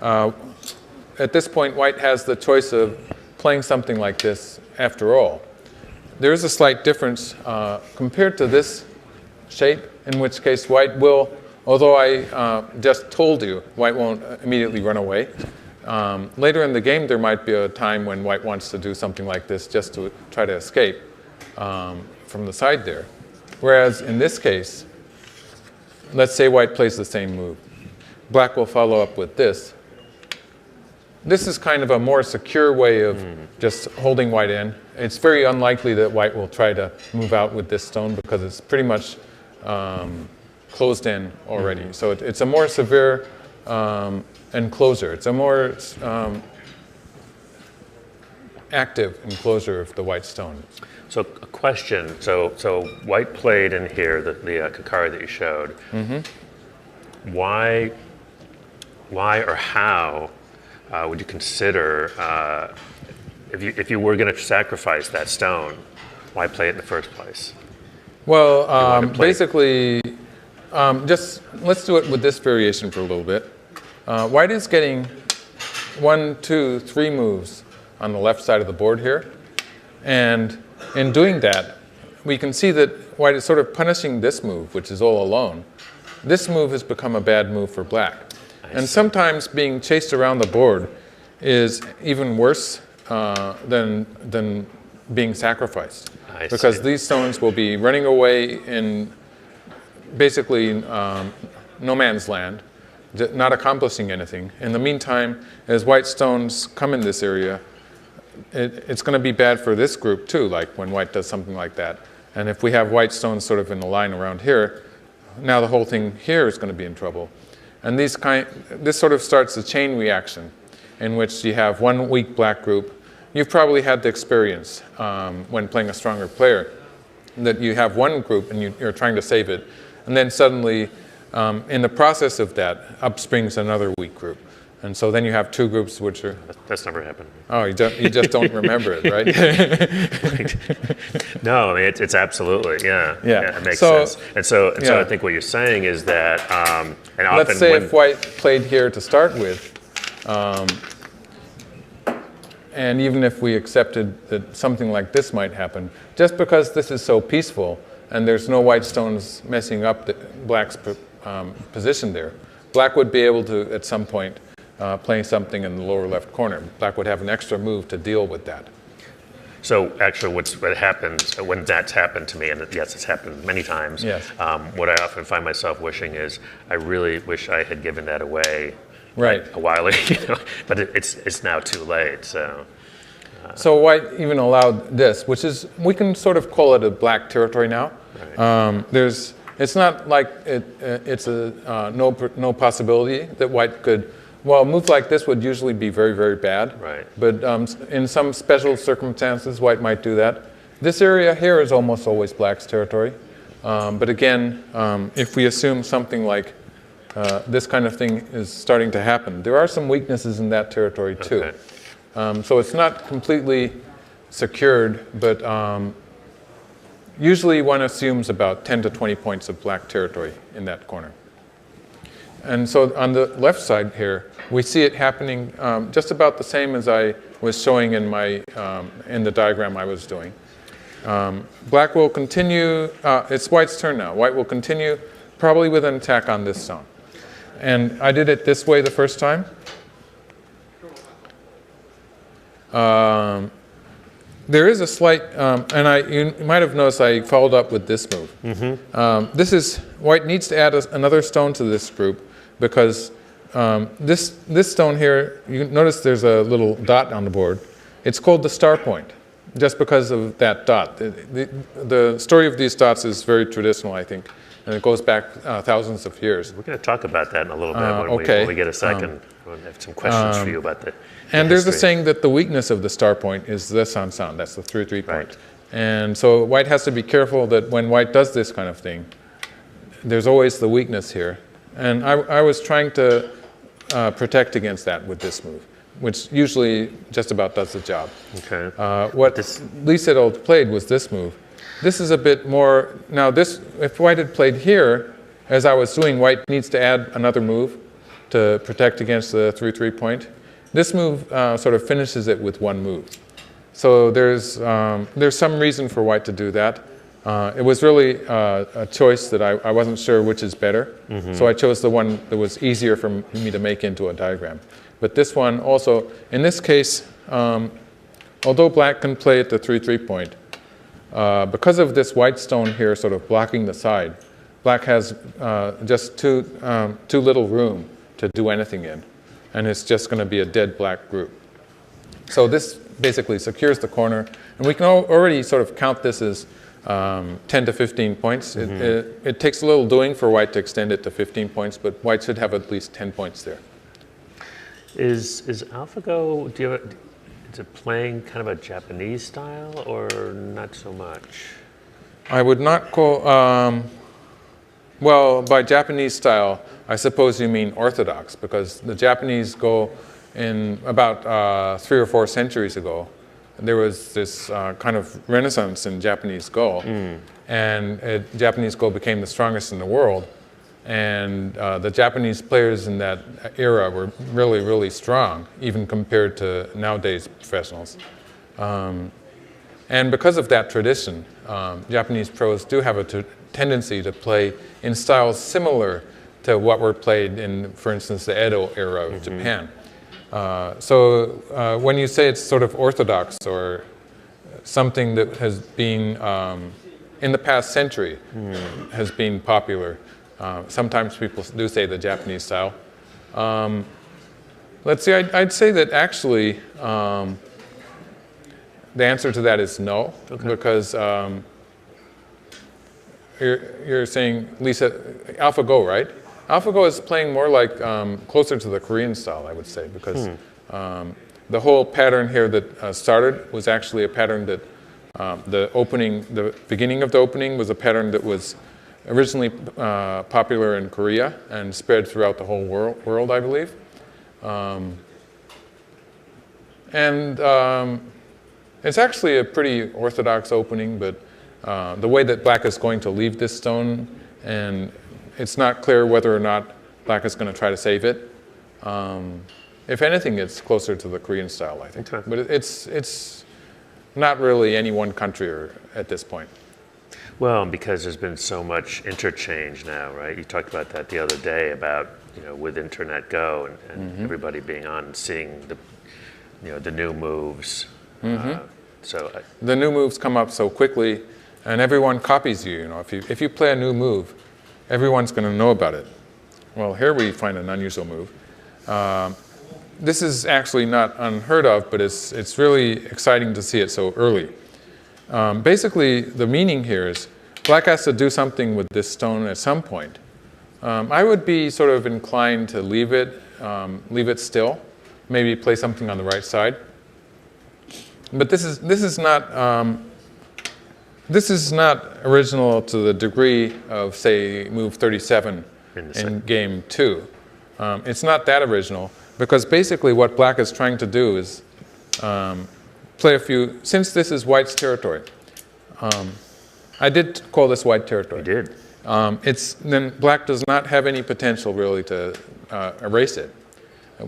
At this point, white has the choice of playing something like this after all. There is a slight difference compared to this shape, in which case white will, although I just told you, white won't immediately run away. Later in the game, there might be a time when white wants to do something like this just to try to escape from the side there. Whereas in this case, let's say white plays the same move. Black will follow up with this. This is kind of a more secure way of just holding white in. It's very unlikely that white will try to move out with this stone because it's pretty much closed in already. So it's a more severe enclosure. It's a more active enclosure of the white stone. So a question, so white played in here, the Kakari that you showed. Why or how would you consider, if you were going to sacrifice that stone, why play it in the first place? Well, basically, just let's do it with this variation for a little bit. White is getting 1, 2, 3 moves on the left side of the board here. And in doing that, we can see that white is sort of punishing this move, which is all alone. This move has become a bad move for black. And sometimes being chased around the board is even worse than being sacrificed. Because these stones will be running away in basically no man's land, not accomplishing anything. In the meantime, as white stones come in this area, it's going to be bad for this group too, like when white does something like that. And if we have white stones sort of in the line around here, now the whole thing here is going to be in trouble. And this sort of starts a chain reaction in which you have one weak black group. You've probably had the experience when playing a stronger player that you have one group and you're trying to save it. And then suddenly, in the process of that, up springs another weak group. And so then you have two groups which are... That's never happened. Oh, you just don't remember it, right? No, I mean, it's absolutely, yeah. Yeah. It makes So- sense. And so yeah. I think what you're saying is that, and often Let's say when, if white played here to start with, and even if we accepted that something like this might happen, just because this is so peaceful and there's no white stones messing up black's position there, black would be able to, at some point, play something in the lower left corner. Black would have an extra move to deal with that. so actually what happens when that's happened to me, and yes, it's happened many times, Yes. What I often find myself wishing is, I really wish I had given that away Right. a while ago, but it's now too late, so. So white even allowed this, which is, we can sort of call it a black territory now. Right. It's not like it's a no possibility that white could, well, a move like this would usually be very, very bad. Right. But in some special circumstances, white might do that. This area here is almost always black's territory. But again, if we assume something like this kind of thing is starting to happen, there are some weaknesses in that territory too. Okay. So it's not completely secured, but usually one assumes about 10 to 20 points of black territory in that corner. And so on the left side here, we see it happening just about the same as I was showing in in the diagram I was doing. Black will continue, it's white's turn now. White will continue probably with an attack on this zone. And I did it this way the first time. There is a slight, and you might have noticed I followed up with this move. This is, white needs to add another stone to this group because this stone here, you notice there's a little dot on the board. It's called the star point, just because of that dot. The story of these dots is very traditional, I think, and it goes back thousands of years. We're going to talk about that in a little bit okay. when we get a second. I have some questions for you about the And there's a history. saying that the weakness of the star point is the san san, that's the 3-3 point. Right. And so white has to be careful that when white does this kind of thing, there's always the weakness here. And I was trying to protect against that with this move, which usually just about does the job. Okay. What Lee Sedol played was this move. This is a bit more, now this, if white had played here, as I was doing, white needs to add another move to protect against the 3-3 point. This move sort of finishes it with one move. So there's some reason for white to do that. It was really a choice that I wasn't sure which is better. So I chose the one that was easier for me to make into a diagram. But this one also, in this case, although black can play at the 3-3 point, because of this white stone here sort of blocking the side, black has just too little room to do anything in. And it's just going to be a dead black group. So this basically secures the corner. And we can already sort of count this as 10 to 15 points. It takes a little doing for white to extend it to 15 points, but white should have at least 10 points there. Is AlphaGo, is it playing kind of a Japanese style or not so much? I would not call, well, by Japanese style, I suppose you mean orthodox, because the Japanese Go in about 3 or 4 centuries ago, there was this kind of renaissance in Japanese Go, and Japanese Go became the strongest in the world. And the Japanese players in that era were really, really strong, even compared to nowadays professionals. And because of that tradition, Japanese pros do have a tendency to play in styles similar to what were played in, for instance, the Edo era of Japan. So when you say it's sort of orthodox or something that has been, in the past century, has been popular, sometimes people do say the Japanese style. Let's see, I'd say that actually the answer to that is no, because you're saying, Lisa, AlphaGo, right? AlphaGo is playing more like closer to the Korean style, I would say, because the whole pattern here that started was actually a pattern that the beginning of the opening was a pattern that was originally popular in Korea and spread throughout the whole world, I believe. It's actually a pretty orthodox opening, but the way that black is going to leave this stone, and it's not clear whether or not black is going to try to save it. If anything, it's closer to the Korean style, I think. Okay. But it's not really any one country at this point. Well, because there's been so much interchange now, right? You talked about that the other day about, with Internet Go and everybody being on and seeing the new moves. The new moves come up so quickly, and everyone copies you. If you play a new move, everyone's going to know about it. Well, here we find an unusual move. This is actually not unheard of, but it's really exciting to see it so early. Basically, the meaning here is black has to do something with this stone at some point. I would be sort of inclined to leave it still, maybe play something on the right side. But this is not original to the degree of, say, move 37 in game 2. It's not that original, because basically what black is trying to do is play a few, since this is white's territory. I did call this white territory. You did. Then black does not have any potential really to erase it.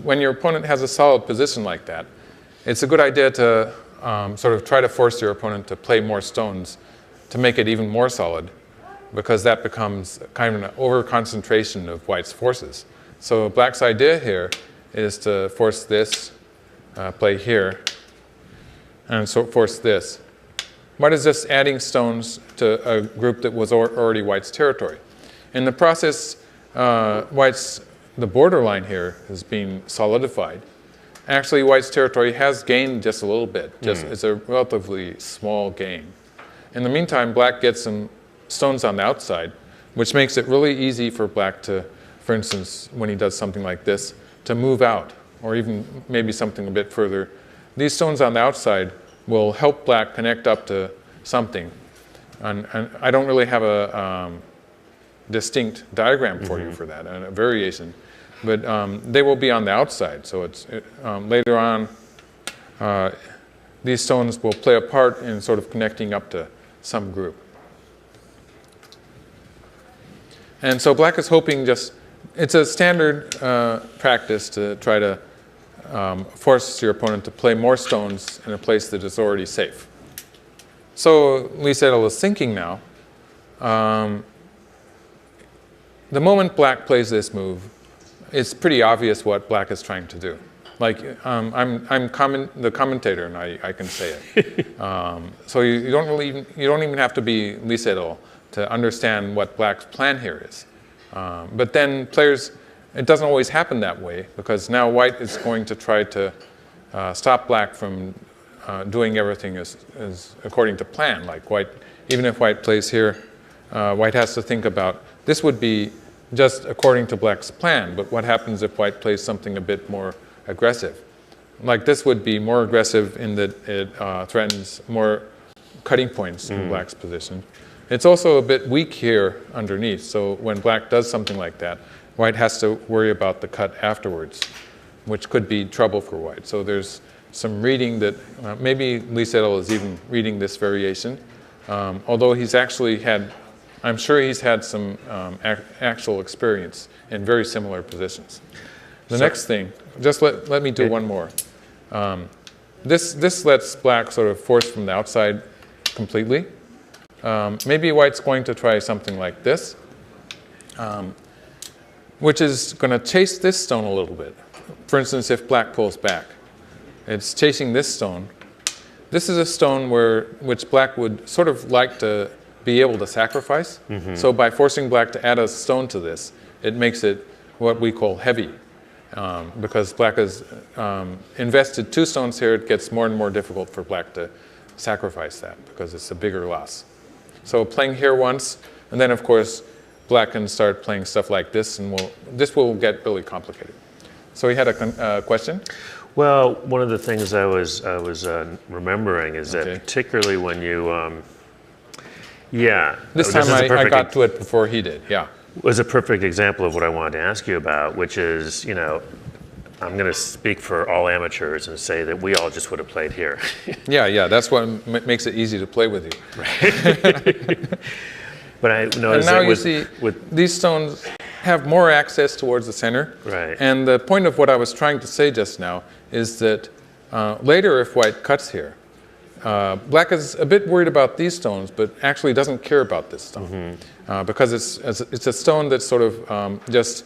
When your opponent has a solid position like that, it's a good idea to sort of try to force your opponent to play more stones to make it even more solid, because that becomes kind of an over-concentration of white's forces. So black's idea here is to force this, play here, and so force this. White is just adding stones to a group that was already white's territory. In the process, the borderline here is being solidified. Actually, white's territory has gained just a little bit. It's a relatively small gain. In the meantime, black gets some stones on the outside, which makes it really easy for black to, for instance, when he does something like this, to move out, or even maybe something a bit further. These stones on the outside will help black connect up to something. And I don't really have a distinct diagram for you for that, and a variation. But they will be on the outside. So later on, these stones will play a part in sort of connecting up to some group. And so black is hoping it's a standard practice to try to force your opponent to play more stones in a place that is already safe. So Lee Sedol is thinking now, the moment black plays this move, it's pretty obvious what black is trying to do. Like, I'm the commentator, and I can say it. So you don't even have to be Lee Sedol to understand what black's plan here is. But then players, it doesn't always happen that way, because now white is going to try to stop black from doing everything as according to plan. Like white, even if white plays here, white has to think about, this would be just according to black's plan, but what happens if white plays something a bit more aggressive? Like this would be more aggressive in that it threatens more cutting points in black's position. It's also a bit weak here underneath, so when black does something like that, white has to worry about the cut afterwards, which could be trouble for white. So there's some reading that, maybe Lee Sedol is even reading this variation, although he's actually had, I'm sure he's had some actual experience in very similar positions. The next thing, just let me do one more. This lets black sort of force from the outside completely. Maybe white's going to try something like this, which is going to chase this stone a little bit. For instance, if black pulls back, it's chasing this stone. This is a stone which black would sort of like to be able to sacrifice. So by forcing black to add a stone to this, it makes it what we call heavy. Because black has invested 2 stones here, it gets more and more difficult for black to sacrifice that because it's a bigger loss. So playing here once, and then of course black can start playing stuff like this, and this will get really complicated. So he had a question? Well, one of the things I was remembering is that particularly when you, This time I got to it before he did, yeah. Was a perfect example of what I wanted to ask you about, which is, I'm going to speak for all amateurs and say that we all just would have played here. Yeah, that's what makes it easy to play with you. But I noticed and now that you see these stones have more access towards the center. Right. And the point of what I was trying to say just now is that later, if white cuts here, black is a bit worried about these stones, but actually doesn't care about this stone because it's a stone that's sort of just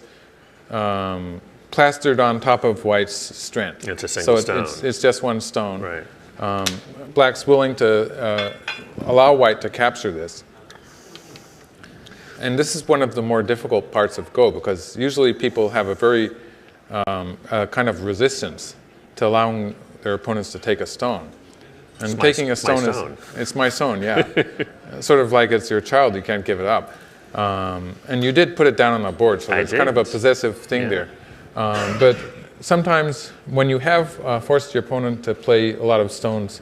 plastered on top of white's strength. It's a single stone. So it's just one stone. Right. Black's willing to allow white to capture this. And this is one of the more difficult parts of Go because usually people have a very kind of resistance to allowing their opponents to take a stone. And taking a stone it's my stone, yeah. Sort of like it's your child, you can't give it up. And you did put it down on the board, so it's kind of a possessive thing there. But sometimes when you have forced your opponent to play a lot of stones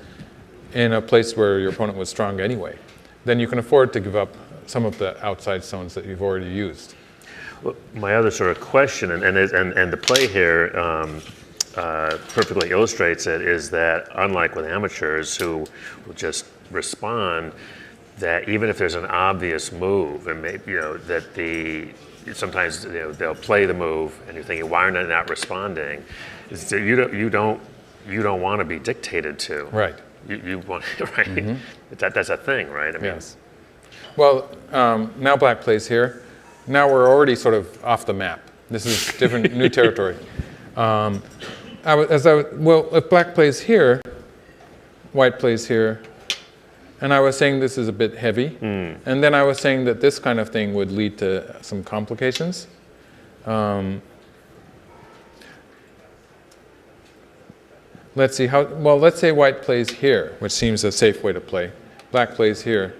in a place where your opponent was strong anyway, then you can afford to give up some of the outside stones that you've already used. Well, my other sort of question, and the play here perfectly illustrates it, is that unlike with amateurs who will just respond, that even if there's an obvious move, and maybe, sometimes they'll play the move, and you're thinking, why are they not responding? Is that you don't want to be dictated to. Right. You want right. Mm-hmm. That's a thing, right? I mean, yes. Well, now black plays here. Now we're already sort of off the map. This is different, new territory. If black plays here, white plays here, and I was saying this is a bit heavy, and then I was saying that this kind of thing would lead to some complications. Let's see how, well, let's say white plays here, which seems a safe way to play. Black plays here,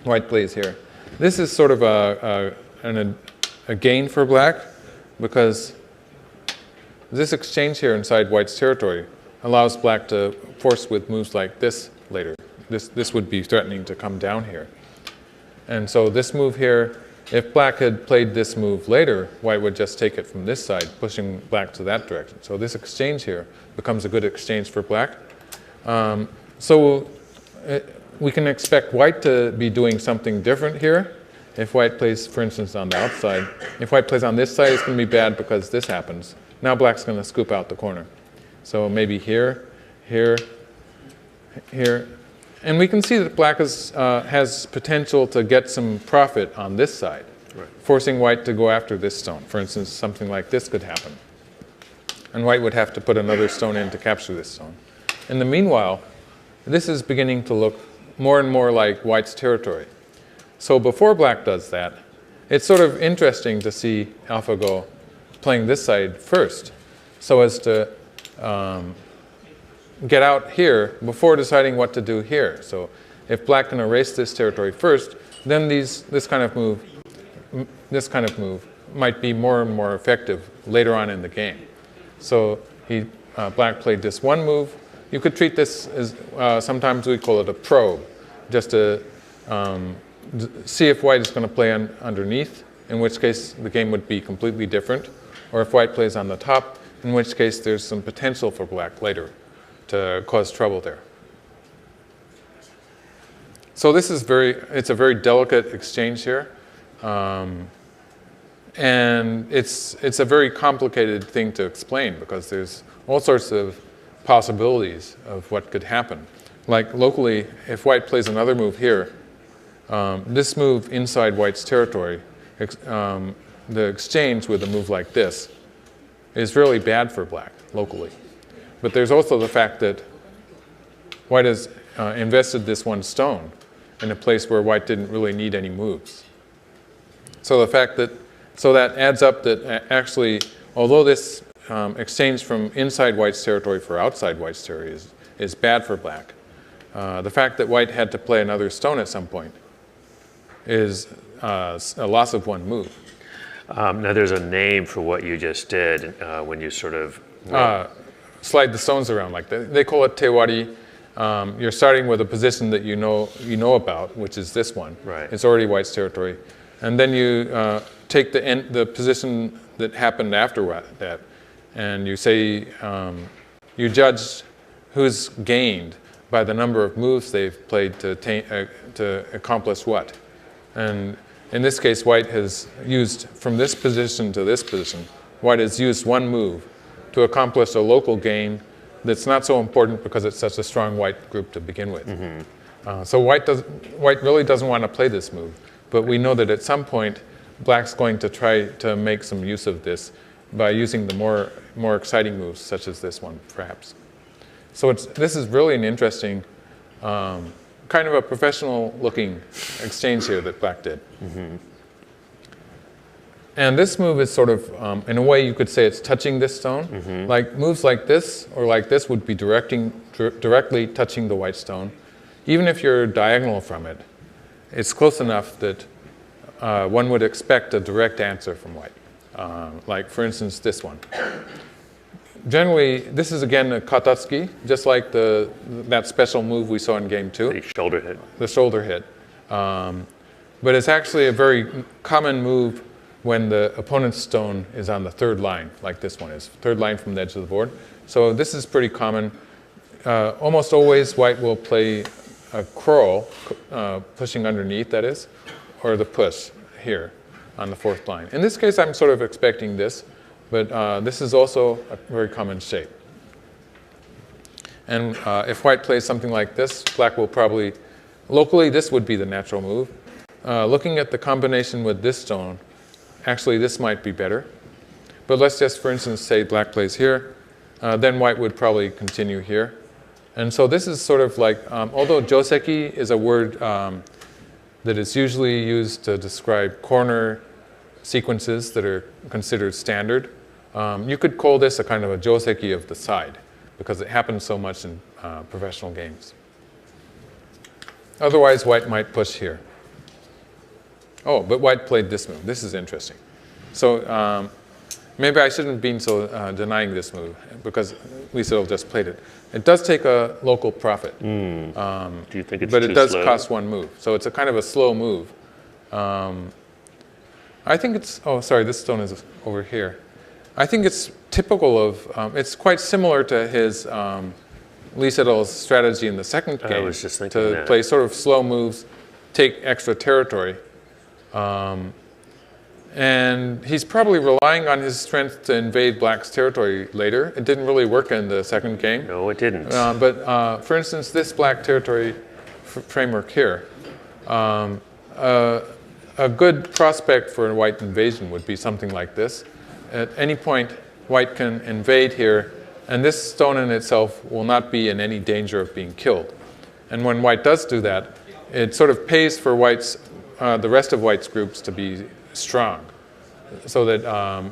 white plays here. This is sort of a gain for black because this exchange here inside white's territory allows black to force with moves like this later. This would be threatening to come down here. And so this move here, if black had played this move later, white would just take it from this side, pushing black to that direction. So this exchange here becomes a good exchange for black. We can expect white to be doing something different here. If white plays, for instance, on the outside, if white plays on this side, it's going to be bad because this happens. Now black's going to scoop out the corner. So maybe here, here, here. And we can see that black has potential to get some profit on this side, right, forcing white to go after this stone. For instance, something like this could happen. And white would have to put another stone in to capture this stone. In the meanwhile, this is beginning to look more and more like white's territory. So before black does that, it's sort of interesting to see AlphaGo playing this side first, so as to get out here before deciding what to do here. So if black can erase this territory first, then this kind of move might be more and more effective later on in the game. So black played this one move. You could treat this as, sometimes we call it a probe, just to see if white is going to play underneath, in which case the game would be completely different, or if white plays on the top, in which case there's some potential for black later to cause trouble there. So this is it's a very delicate exchange here. And it's a very complicated thing to explain because there's all sorts of possibilities of what could happen. Like locally, if white plays another move here, this move inside white's territory, the exchange with a move like this, is really bad for black locally. But there's also the fact that white has invested this one stone in a place where white didn't really need any moves. So that adds up that actually, although this exchange from inside white's territory for outside white's territory is bad for black, the fact that white had to play another stone at some point is a loss of one move. Now there's a name for what you just did when you sort of slide the stones around like that. They call it tewari. You're starting with a position that you know about, which is this one. Right. It's already white's territory, and then you take the position that happened after that, and you say, you judge who's gained by the number of moves they've played to accomplish what. And in this case, white has used from this position to this position, white has used one move to accomplish a local gain that's not so important because it's such a strong white group to begin with. So white really doesn't want to play this move, but we know that at some point, black's going to try to make some use of this by using the more exciting moves, such as this one, perhaps. So this is really an interesting, kind of a professional-looking exchange here that black did. And this move is sort of, in a way, you could say it's touching this stone. Like moves like this or like this would be directly touching the white stone. Even if you're diagonal from it, it's close enough that one would expect a direct answer from white. Like, for instance, this one. Generally, this is again a katatsuki, just like that special move we saw in game 2. The shoulder hit. The shoulder hit. But it's actually a very common move when the opponent's stone is on the third line, like this one is. Third line from the edge of the board. So this is pretty common. Almost always white will play a crawl, pushing underneath, that is, or the push here on the fourth line. In this case, I'm sort of expecting this, but this is also a very common shape. And if white plays something like this, black will probably, locally, this would be the natural move. Looking at the combination with this stone, actually this might be better. But let's just, for instance, say black plays here, then white would probably continue here. And so this is sort of like, although joseki is a word that is usually used to describe corner sequences that are considered standard, you could call this a kind of a joseki of the side, because it happens so much in professional games. Otherwise, white might push here. Oh, but white played this move. This is interesting. So maybe I shouldn't have been so denying this move, because Lee Sedol just played it. It does take a local profit. Do you think it's but too it does slow? cost one move. So it's a kind of a slow move. I think it's, oh, sorry, this stone is over here. I think it's typical of, it's quite similar to his Lee Sedol's strategy in the second game. I was just thinking to that. play sort of slow moves, take extra territory. And he's probably relying on his strength to invade black's territory later. It didn't really work in the second game. No, it didn't. But for instance, this black territory framework here, a good prospect for a white invasion would be something like this. At any point, white can invade here, and this stone in itself will not be in any danger of being killed. And when white does do that, it sort of pays for white's, the rest of white's groups to be strong, so that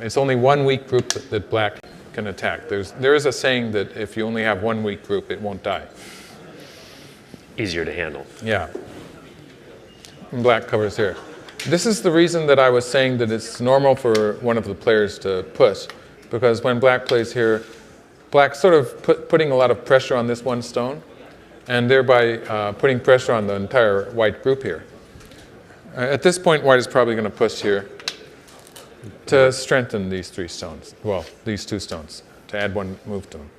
it's only one weak group that black can attack. There is a saying that if you only have one weak group, it won't die. Easier to handle. Yeah. And black covers here. This is the reason that I was saying that it's normal for one of the players to push, because when black plays here, black's sort of putting a lot of pressure on this one stone, and thereby putting pressure on the entire white group here. At this point, white is probably going to push here to strengthen these three stones. Well, these two stones, to add one move to them.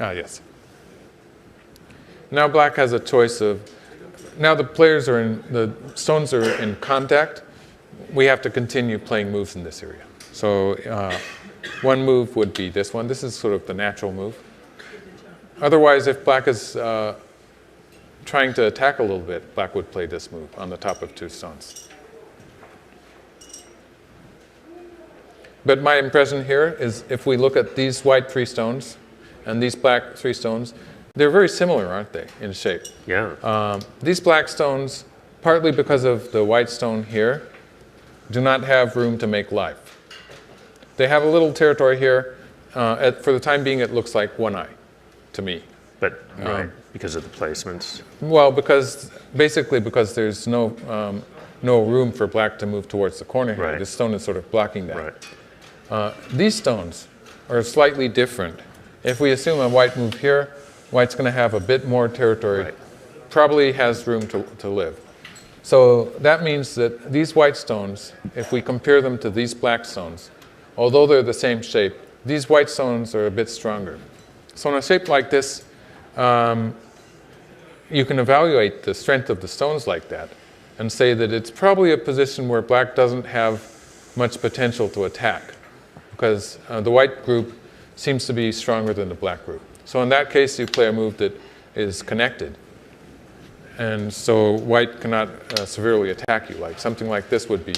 Ah, yes. Now black has a choice of, now the players are in, the stones are in contact. We have to continue playing moves in this area. So one move would be this one. This is sort of the natural move. Otherwise, if black is trying to attack a little bit, black would play this move on the top of two stones. But my impression here is if we look at these white three stones and these black three stones, they're very similar, aren't they, in shape? Yeah. These black stones, partly because of the white stone here, do not have room to make life. They have a little territory here. For the time being, it looks like one eye to me. But right, because of the placements. Well, basically because there's no room for black to move towards the corner here. Right. This stone is sort of blocking that. Right. These stones are slightly different. If we assume a white move here, white's going to have a bit more territory, Right. probably has room to live. So that means that these white stones, if we compare them to these black stones, although they're the same shape, these white stones are a bit stronger. So in a shape like this, you can evaluate the strength of the stones like that and say that it's probably a position where black doesn't have much potential to attack, because the white group seems to be stronger than the black group. So in that case, you play a move that is connected. And so white cannot severely attack you. Like something like this would be,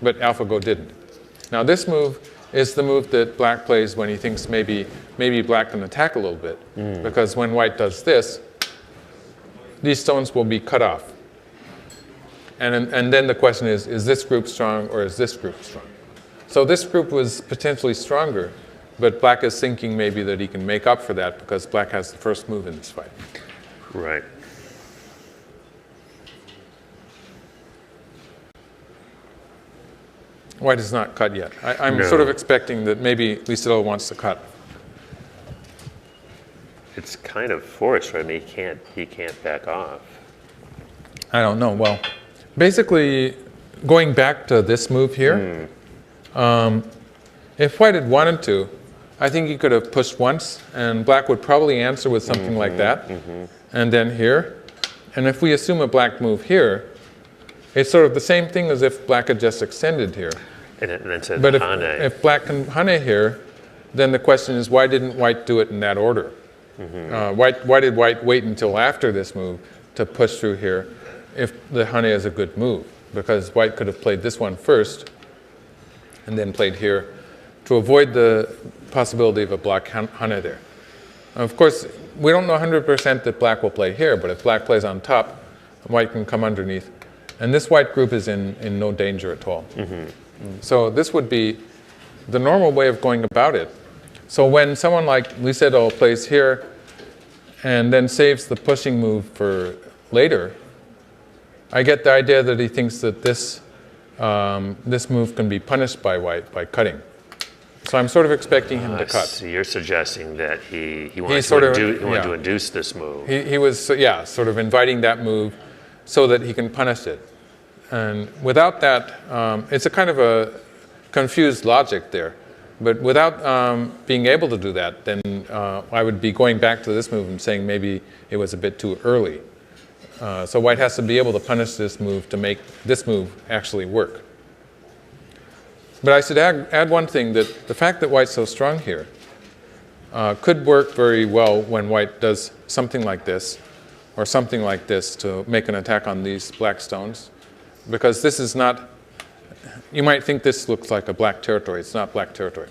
but AlphaGo didn't. Now this move is the move that black plays when he thinks maybe black can attack a little bit. Because when white does this, these stones will be cut off. And then the question is this group strong or is this group strong? So this group was potentially stronger, but black is thinking maybe that he can make up for that because black has the first move in this fight. Right. White is not cut yet. I'm No. sort of expecting that maybe Lee Sedol wants to cut. It's kind of forced, right? I mean, he can't back off. I don't know. Well, basically, going back to this move here, if white had wanted to, I think he could have pushed once, and black would probably answer with something like that, and then here. And if we assume a black move here, it's sort of the same thing as if black had just extended here. And then said But Hane. if black can Hane here, then the question is, why didn't white do it in that order? Why did white wait until after this move to push through here if the Hane is a good move? Because white could have played this one first and then played here to avoid the possibility of a black Hane there. Of course, we don't know 100% that black will play here, but if black plays on top, white can come underneath. And this white group is in no danger at all. So this would be the normal way of going about it. So when someone like Lee Sedol plays here and then saves the pushing move for later, I get the idea that he thinks that this move can be punished by white by cutting. So I'm sort of expecting him to cut. So you're suggesting that he wanted to induce this move. He was, sort of inviting that move so that he can punish it. And without that, it's a kind of a confused logic there. But without being able to do that, then I would be going back to this move and saying maybe it was a bit too early. So white has to be able to punish this move to make this move actually work. But I should add one thing, that the fact that white's so strong here could work very well when white does something like this or something like this to make an attack on these black stones. Because this is not, you might think this looks like a black territory. It's not black territory.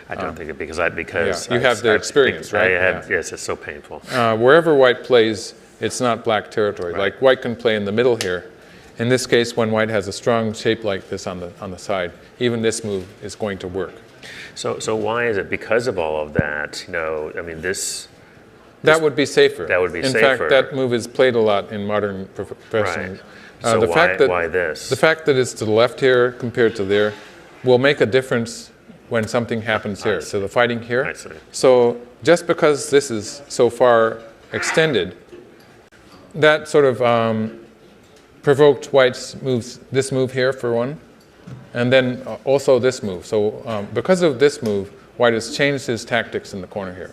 I don't think it because you have the experience, right? Yes, it's so painful. Wherever white plays, it's not black territory. Right. Like white can play in the middle here. In this case, when white has a strong shape like this on the side, even this move is going to work. So why is it? Because of all of that, I mean, that would be safer. That would be in safer. fact, that move is played a lot in modern professional. Right. So why this? The fact that it's to the left here compared to there will make a difference when something happens here. So the fighting here. I see. So just because this is so far extended, that sort of provoked white's moves, this move here for one, and then also this move. So because of this move, white has changed his tactics in the corner here.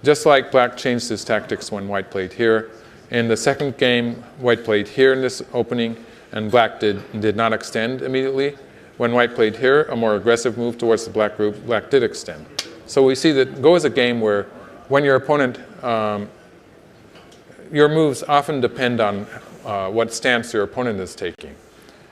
Just like black changed his tactics when white played here. In the second game, white played here in this opening, and black did not extend immediately. When white played here, a more aggressive move towards the black group, black did extend. So we see that Go is a game where when your opponent, your moves often depend on what stance your opponent is taking.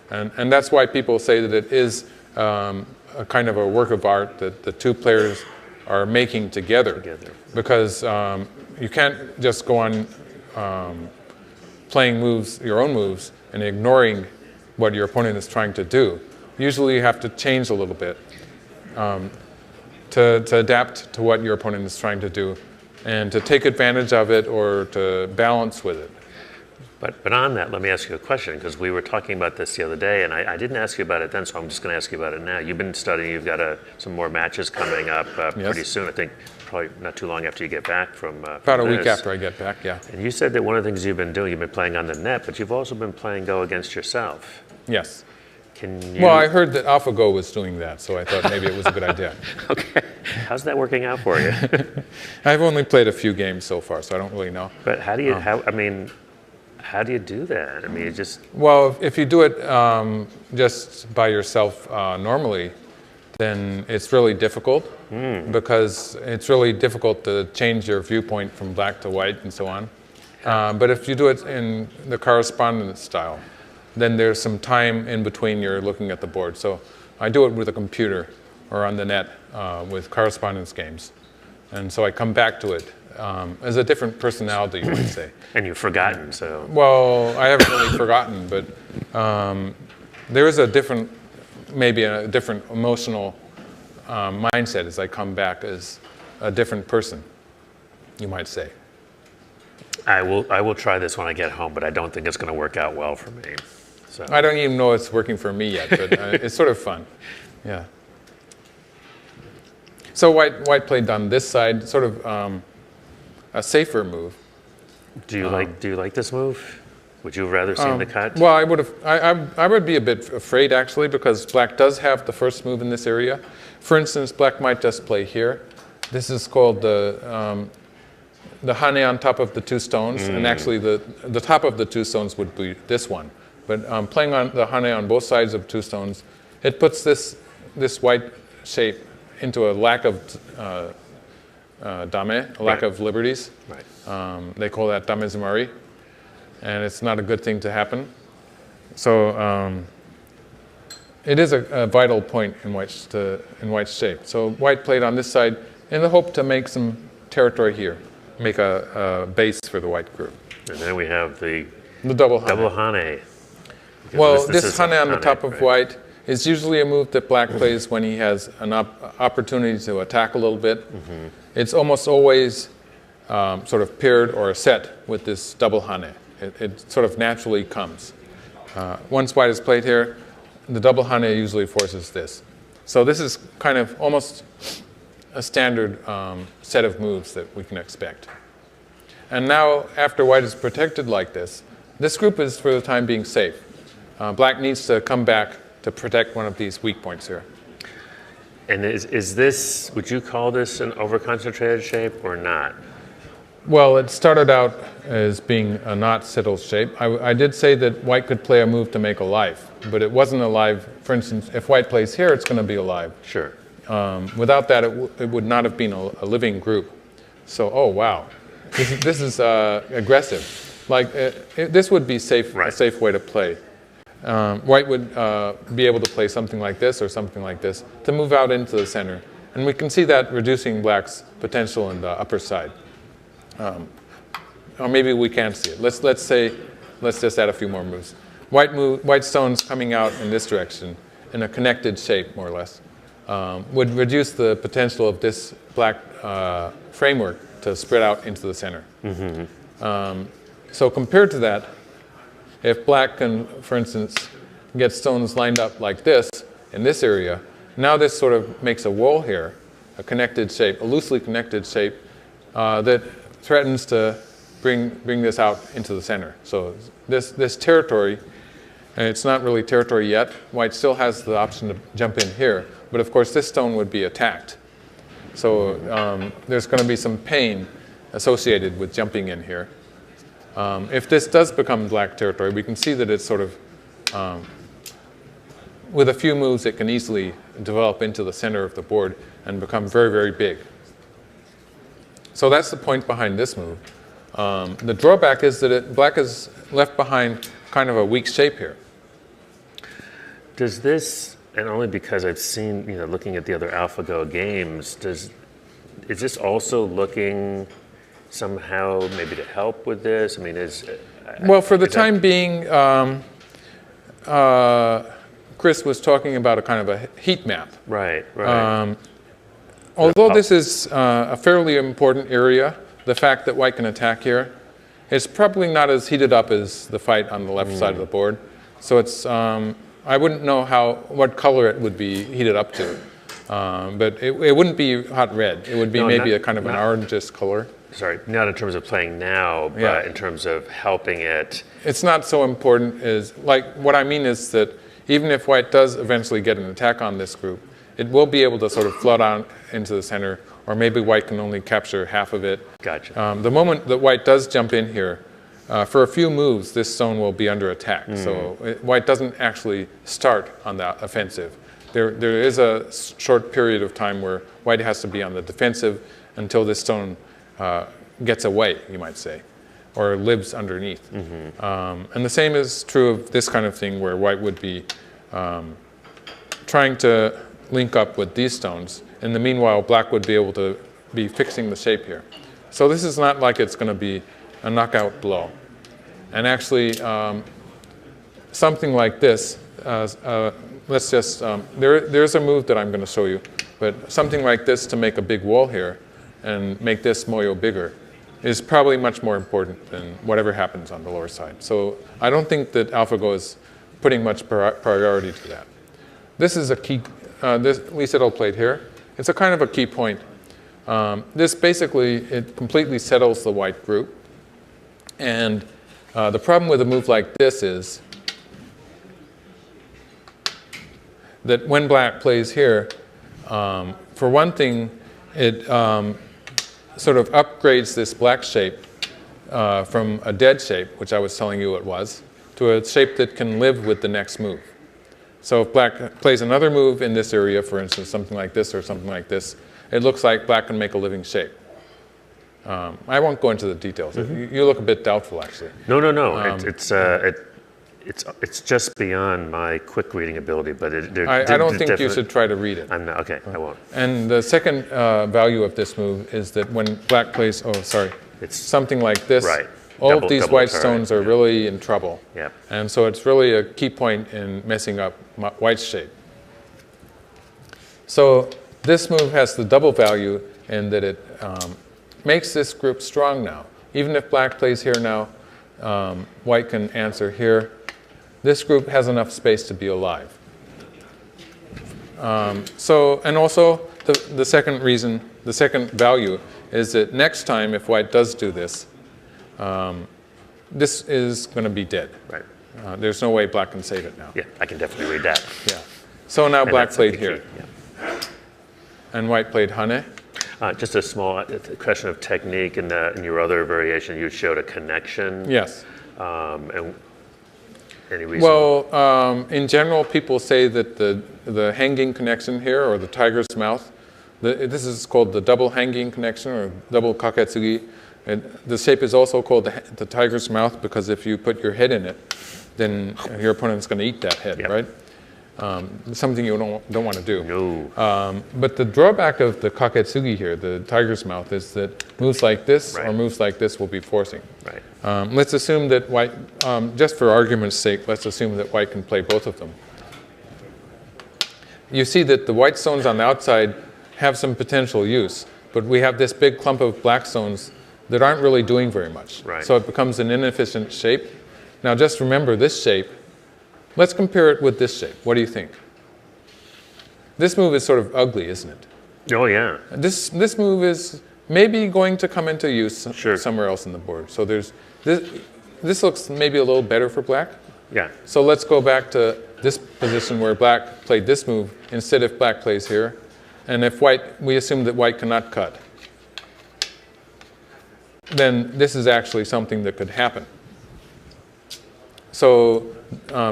And that's why people say that it is a kind of a work of art that the two players are making together. Because you can't just go on playing moves, your own moves, and ignoring what your opponent is trying to do. Usually you have to change a little bit to adapt to what your opponent is trying to do and to take advantage of it or to balance with it. But on that, let me ask you a question, because we were talking about this the other day, and I didn't ask you about it then, so I'm just going to ask you about it now. You've been studying, you've got some more matches coming up pretty soon, I think probably not too long after you get back from About a week after I get back, yeah. And you said that one of the things you've been doing, you've been playing on the net, but you've also been playing Go against yourself. Yes. Can you? Well, I heard that AlphaGo was doing that, so I thought maybe it was a good idea. Okay. How's that working out for you? I've only played a few games so far, so I don't really know. But how do you? How do you do that? I mean, it just. Well, if you do it just by yourself normally, then it's really difficult because it's really difficult to change your viewpoint from black to white and so on. But if you do it in the correspondence style, then there's some time in between you're looking at the board. So I do it with a computer or on the net with correspondence games. And so I come back to it as a different personality, you might say. And you've forgotten, so. Well, I haven't really forgotten, but there is maybe a different emotional mindset as I come back as a different person, you might say. I will try this when I get home, but I don't think it's going to work out well for me. So. I don't even know it's working for me yet, but it's sort of fun. Yeah. So white played on this side, sort of a safer move. Do you like this move? Would you have rather seen the cut? Well, I would be a bit afraid actually, because black does have the first move in this area. For instance, black might just play here. This is called the hane on top of the two stones, and actually the top of the two stones would be this one. But playing on the hane on both sides of two stones, it puts this white shape into a lack of dame, a lack of liberties. Right. They call that damezumari, and it's not a good thing to happen. So it is a vital point in white's shape. So white played on this side in the hope to make some territory here, make a base for the white group. And then we have the double hane. Double hane. Well, this hane on the top of white is usually a move that black plays when he has an opportunity to attack a little bit. It's almost always sort of paired or set with this double hane. It sort of naturally comes. Once white is played here, the double hane usually forces this. So this is kind of almost a standard set of moves that we can expect. And now, after white is protected like this group is for the time being safe. Black needs to come back to protect one of these weak points here. And is this, would you call this an over-concentrated shape or not? Well, it started out as being a not Sedol shape. I did say that white could play a move to make a life, but it wasn't alive. For instance, if white plays here, it's going to be alive. Sure. Without that, it would not have been a living group. So, oh wow, this is aggressive. Like this would be safe, a safe way to play. White would be able to play something like this or something like this to move out into the center, and we can see that reducing black's potential in the upper side. Or maybe we can't see it. Let's just add a few more moves. White stones coming out in this direction in a connected shape, more or less, would reduce the potential of this black framework to spread out into the center. So compared to that, if black can, for instance, get stones lined up like this in this area, now this sort of makes a wall here, a connected shape, a loosely connected shape that threatens to bring this out into the center. So this territory, and it's not really territory yet. White still has the option to jump in here, but of course this stone would be attacked. So there's going to be some pain associated with jumping in here. If this does become black territory, we can see that it's sort of, with a few moves, it can easily develop into the center of the board and become very, very big. So that's the point behind this move. The drawback is that black is left behind kind of a weak shape here. Does this, and only because I've seen, looking at the other AlphaGo games, is this also looking somehow maybe to help with this? I mean, well, for the time being, Chris was talking about a kind of a heat map. Right. Although this is a fairly important area, the fact that white can attack here, it's probably not as heated up as the fight on the left side of the board. So it's, I wouldn't know what color it would be heated up to, but it wouldn't be hot red. It would be maybe a kind of an orangish color. Sorry, not in terms of playing now, but in terms of helping it. It's not so important as, like, what I mean is that even if white does eventually get an attack on this group, it will be able to sort of flood on into the center, or maybe white can only capture half of it. Gotcha. The moment that white does jump in here, for a few moves, this zone will be under attack. So white doesn't actually start on the offensive. There is a short period of time where white has to be on the defensive until this stone gets away, you might say, or lives underneath. And the same is true of this kind of thing, where white would be trying to link up with these stones. In the meanwhile, black would be able to be fixing the shape here. So this is not like it's going to be a knockout blow. And actually, something like this, let's just, there's a move that I'm going to show you, but something like this to make a big wall here and make this moyo bigger is probably much more important than whatever happens on the lower side. So I don't think that AlphaGo is putting much priority to that. This is a key, this Lee Sedol played here. It's a kind of a key point. This basically, it completely settles the white group. And the problem with a move like this is that when black plays here, for one thing, it sort of upgrades this black shape from a dead shape, which I was telling you it was, to a shape that can live with the next move. So if black plays another move in this area, for instance, something like this or something like this, it looks like black can make a living shape. I won't go into the details. You look a bit doubtful, actually. No. It's just beyond my quick reading ability, but I don't think you should try to read it. I'm not, okay, I won't. And the second value of this move is that when black plays, it's something like this, right. all of these white stones are really in trouble. Yep. And so it's really a key point in messing up white's shape. So this move has the double value in that it makes this group strong now. Even if black plays here now, white can answer here. This group has enough space to be alive. And also the second reason, the second value is that next time if white does do this, this is going to be dead. Right. There's no way black can save it now. Yeah, I can definitely read that. Yeah. So now And black that's played the key. here. Yeah. And white played hane. Just a small question of technique. In your other variation, you showed a connection. Yes. And any reason? Well, in general, people say that the hanging connection here, or the tiger's mouth, this is called the double hanging connection, or double kaketsugi. The shape is also called the tiger's mouth because if you put your head in it, then your opponent's going to eat that head, Yep. right? Something you don't want to do. No. But the drawback of the kaketsugi here, the tiger's mouth, is that moves like this or Right. moves like this will be forcing. Right. Let's assume that white, just for argument's sake, let's assume that white can play both of them. You see that the white stones on the outside have some potential use, but we have this big clump of black stones that aren't really doing very much. Right. So it becomes an inefficient shape. Now just remember this shape. Let's compare it with this shape. What do you think? This move is sort of ugly, isn't it? Oh, yeah. This move is maybe going to come into use Sure. somewhere else in the board. So there's this looks maybe a little better for black. Yeah. So let's go back to this position where black played this move instead if black plays here. And if white, we assume that white cannot cut. Then this is actually something that could happen. So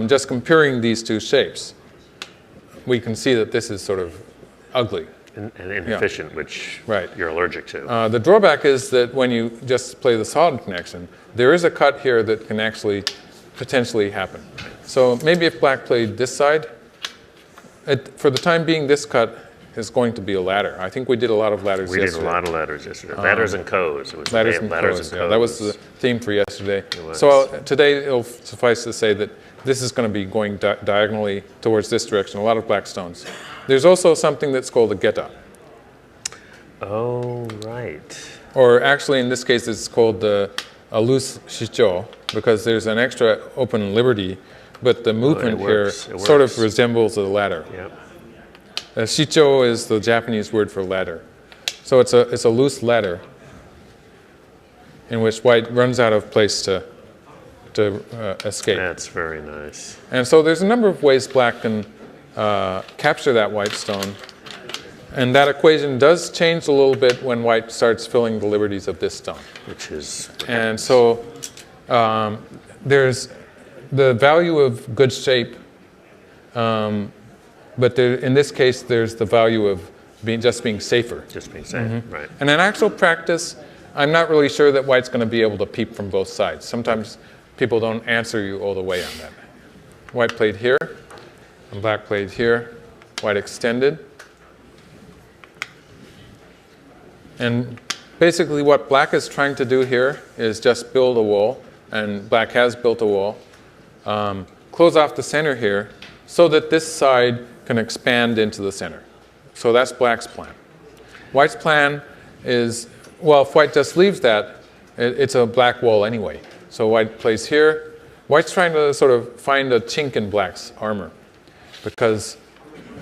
just comparing these two shapes, we can see that this is sort of ugly. And inefficient, which Right. you're allergic to. The drawback is that when you just play the solid connection, there is a cut here that can actually potentially happen. So maybe if black played this side, for the time being, this cut is going to be a ladder. I think we did a lot of ladders We yesterday. did a lot of ladders yesterday. Ladders and codes. It was Ladders the and ladders codes, and yeah. codes. That was the theme for yesterday. was. So today it'll suffice to say that this is going to be going diagonally towards this direction, a lot of black stones. There's also something that's called a geta. Oh, right. Or actually in this case it's called a loose shicho because there's an extra open liberty, but the movement here works. It sort of works. resembles a ladder. Yep. Shicho is the Japanese word for ladder. So it's a loose ladder in which white runs out of place to to escape. That's very nice. And so there's a number of ways black can capture that white stone. And that equation does change a little bit when white starts filling the liberties of this stone. Which is... And so there's the value of good shape, but there, in this case, there's the value of just being safer. Just being safe, right. And in actual practice, I'm not really sure that white's going to be able to peep from both sides. Sometimes people don't answer you all the way on that. White played here, and black played here. White extended. And basically what black is trying to do here is just build a wall, and black has built a wall. Close off the center here so that this side can expand into the center. So that's black's plan. White's plan is, well, if white just leaves that, it's a black wall anyway. So white plays here. White's trying to sort of find a chink in black's armor. Because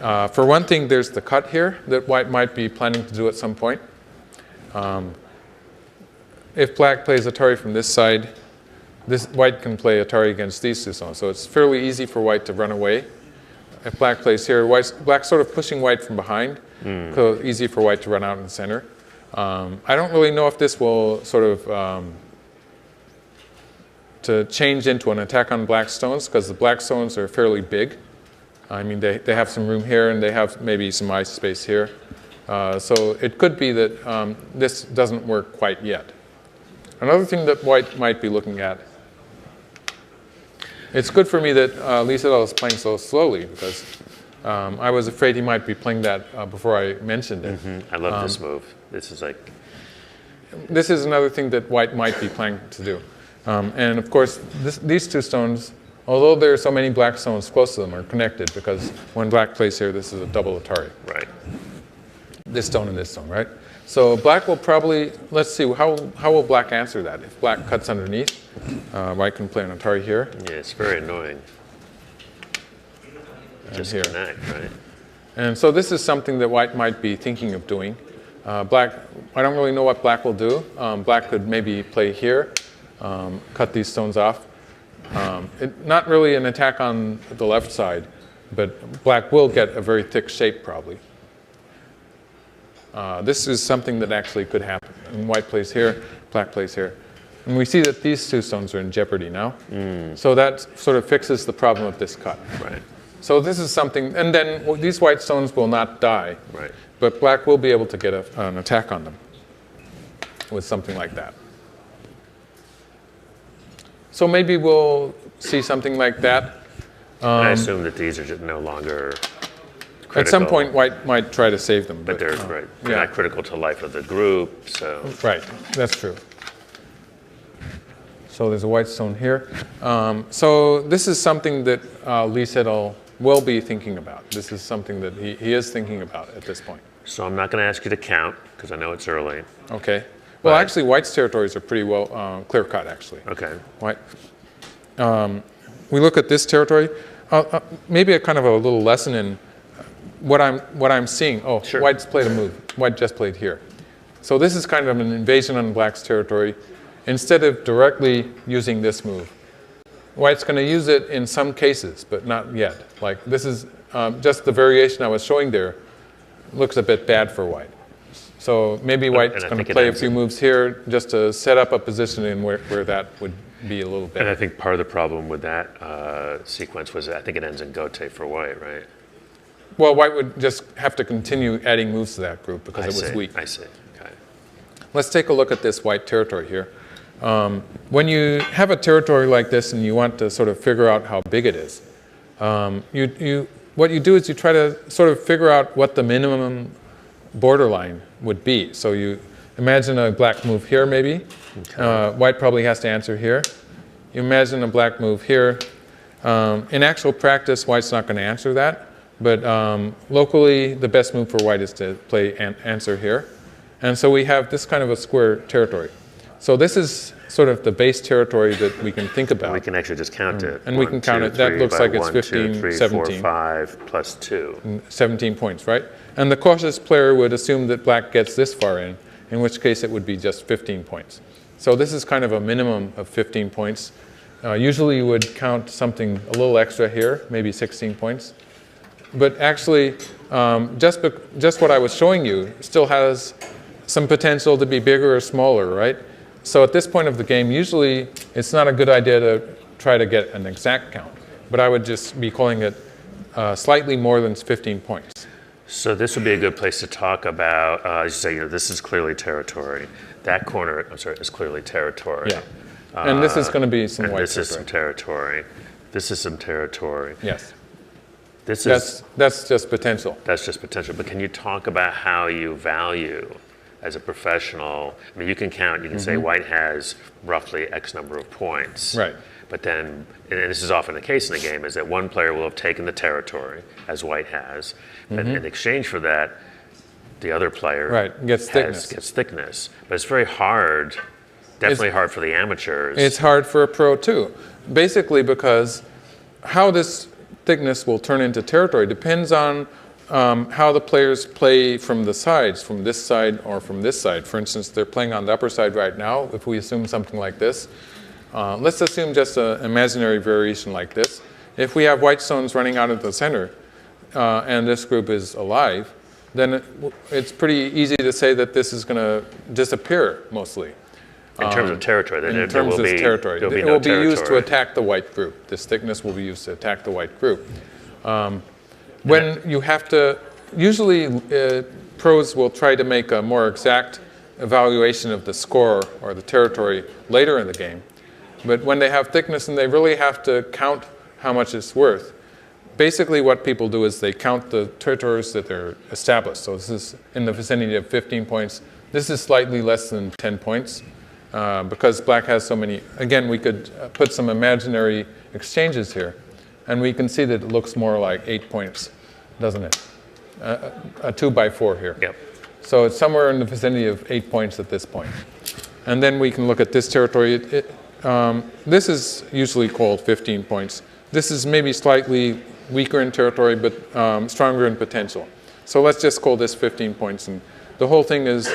for one thing, there's the cut here that white might be planning to do at some point. If black plays Atari from this side, white can play Atari against these two stones. So it's fairly easy for white to run away. If black plays here, black's sort of pushing white from behind, so easy for white to run out in the center. I don't really know if this will sort of to change into an attack on black stones, because the black stones are fairly big. I mean, they have some room here, and they have maybe some ice space here. So it could be that this doesn't work quite yet. Another thing that white might be looking at, it's good for me that Lee Sedol is playing so slowly, because I was afraid he might be playing that before I mentioned it. I love this move. This is like... This is another thing that white might be planning to do. And of course, these two stones, although there are so many black stones close to them, are connected, because when black plays here, this is a double Atari. Right. This stone and this stone, right? So black will probably, let's see, how will black answer that? If black cuts underneath, white can play an Atari here. Yeah, it's very annoying. Just here. connect, right? And so this is something that white might be thinking of doing. Black, I don't really know what black will do. Black could maybe play here, cut these stones off. Not really an attack on the left side, but black will get a very thick shape probably. This is something that actually could happen. And white plays here, black plays here. And we see that these two stones are in jeopardy now. So that sort of fixes the problem of this cut. Right. So this is something, and then these white stones will not die. Right. But black will be able to get an attack on them with something like that. So maybe we'll see something like that. I assume that these are just no longer critical. At some point, white might try to save them. But they're, they're not critical to life of the group, so... Right, that's true. So there's a white stone here. So this is something that Lee Sedol will be thinking about. This is something that he is thinking about at this point. So I'm not going to ask you to count, because I know it's early. Okay. Well, actually, white's territories are pretty well clear-cut, actually. Okay. White. We look at this territory. Maybe a kind of a little lesson in what I'm seeing. Oh, sure. White's played a move. White just played here. So this is kind of an invasion on black's territory. Instead of directly using this move, white's going to use it in some cases, but not yet. Like this is just the variation I was showing there looks a bit bad for white. So maybe white's going to play a few moves here just to set up a position in where that would be a little better. And I think part of the problem with that sequence was I think it ends in gote for white, right? Well, white would just have to continue adding moves to that group because it was weak. I see. Okay. Let's take a look at this white territory here. When you have a territory like this and you want to sort of figure out how big it is, what you do is you try to sort of figure out what the minimum borderline would be. So you imagine a black move here maybe. Okay. White probably has to answer here. You imagine a black move here. In actual practice, white's not going to answer that. But locally, the best move for white is to play answer here. And so we have this kind of a square territory. So this is sort of the base territory that we can think about. We can actually just count it. And we can count it. That looks like it's 15, 2, 3, 17. 4, 5 plus 2. 17 points, right? And the cautious player would assume that black gets this far in which case it would be just 15 points. So this is kind of a minimum of 15 points. Usually you would count something a little extra here, maybe 16 points. But actually, just what I was showing you still has some potential to be bigger or smaller, right? So at this point of the game, usually it's not a good idea to try to get an exact count. But I would just be calling it slightly more than 15 points. So this would be a good place to talk about, as you say, you know, this is clearly territory. That corner, I'm sorry, is clearly territory. Yeah. And this is going to be some white this territory. is some territory. This is some territory. Yes. That's just potential. That's just potential. But can you talk about how you value, as a professional, I mean, you can count, you can say white has roughly X number of points. Right. But then, and this is often the case in the game, is that one player will have taken the territory, as white has, and in exchange for that, the other player gets thickness. gets thickness. But it's very hard, definitely hard for the amateurs. It's hard for a pro too. Basically because how this thickness will turn into territory depends on how the players play from the sides, from this side or from this side. For instance, they're playing on the upper side right now. If we assume something like this, let's assume just an imaginary variation like this. If we have white stones running out of the center and this group is alive, then it's pretty easy to say that this is going to disappear mostly. In terms of territory, then in terms of territory. It will be used to attack the white group. This thickness will be used to attack the white group. When you have to, usually pros will try to make a more exact evaluation of the score or the territory later in the game. But when they have thickness and they really have to count how much it's worth, basically what people do is they count the territories that they're established. So this is in the vicinity of 15 points. This is slightly less than 10 points. Because black has so many, again, we could put some imaginary exchanges here, and we can see that it looks more like 8 points, doesn't it? A 2x4 here. Yep. So it's somewhere in the vicinity of 8 points at this point. And then we can look at this territory. This is usually called 15 points. This is maybe slightly weaker in territory, but stronger in potential. So let's just call this 15 points. And the whole thing is,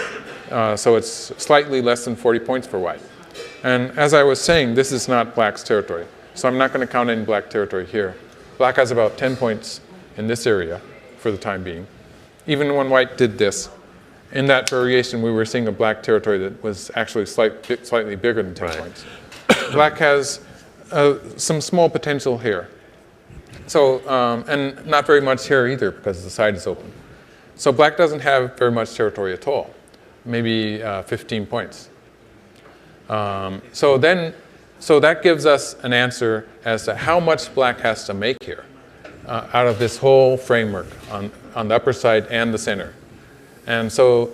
so it's slightly less than 40 points for white. And as I was saying, this is not black's territory. So I'm not going to count any black territory here. Black has about 10 points in this area for the time being. Even when white did this, in that variation, we were seeing a black territory that was actually slightly bigger than 10 points. Black has some small potential here. So, and not very much here either because the side is open. So black doesn't have very much territory at all, maybe 15 points. So that gives us an answer as to how much black has to make here out of this whole framework on the upper side and the center. And so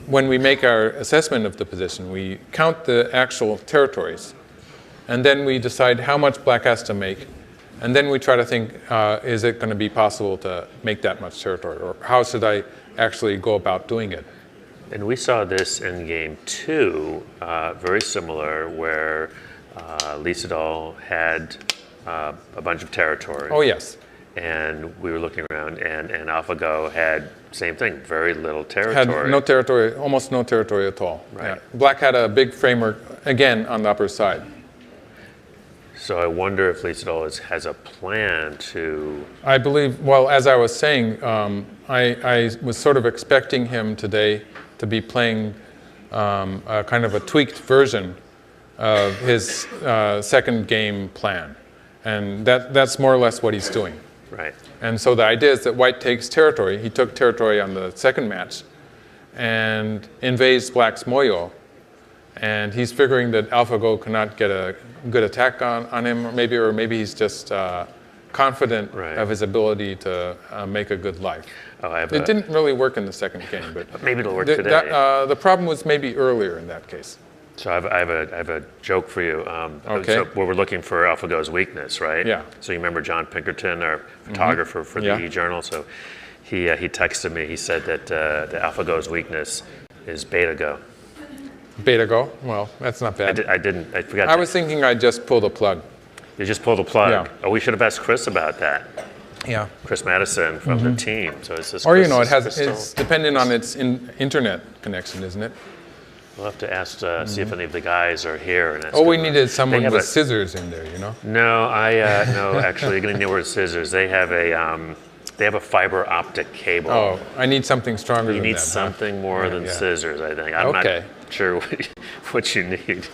when we make our assessment of the position, we count the actual territories, and then we decide how much black has to make. And then we try to think, is it going to be possible to make that much territory? Or how should I actually go about doing it? And we saw this in game 2, very similar, where Lee Sedol had a bunch of territory. Oh, yes. And we were looking around, and AlphaGo had same thing, very little territory. Had no territory, almost no territory at all. Right. Yeah. Black had a big framework, again, on the upper side. So I wonder if Lee Sedol has a plan to... I believe, well, as I was saying, I was sort of expecting him today to be playing a kind of a tweaked version of his second game plan. And that's more or less what he's doing. Right. And so the idea is that white takes territory. He took territory on the second match and invades black's moyo. And he's figuring that AlphaGo cannot get a good attack on him, or maybe he's just confident of his ability to make a good life. Oh, it didn't really work in the second game, but maybe it'll work today. The problem was maybe earlier in that case. So I have a joke for you. Okay. So we're looking for AlphaGo's weakness, right? Yeah. So you remember John Pinkerton, our photographer for the E-Journal? So he texted me. He said that the AlphaGo's weakness is BetaGo. BetaGo? Well, that's not bad. I forgot. I was thinking I'd just pull the plug. You just pulled the plug? Yeah. Oh, we should have asked Chris about that. Yeah. Chris Madison from the team. So it's just or, it's dependent on its internet connection, isn't it? We'll have to ask, see if any of the guys are here. And ask Oh, we them. needed someone have with a- scissors in there, you know? No, no. Actually, you're gonna need word scissors. They have a fiber optic cable. Oh, I need something stronger You than need that. something more than yeah. scissors, I think. I'm Okay. not sure what you need.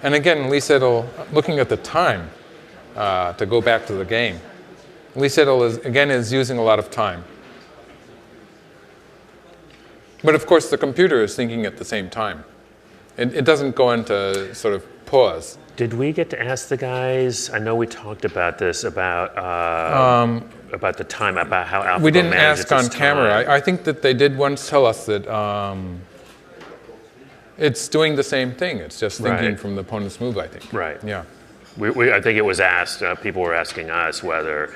And again, Lee Sedol, looking at the time to go back to the game, Lee Sedol is using a lot of time. But of course, the computer is thinking at the same time. It doesn't go into sort of pause. Did we get to ask the guys? I know we talked about this about the time, about how AlphaGo We didn't manages ask on its camera. time. I think that they did once tell us that it's doing the same thing. It's just thinking Right. from the opponent's move, I think. Right. Yeah. I think it was asked. People were asking us whether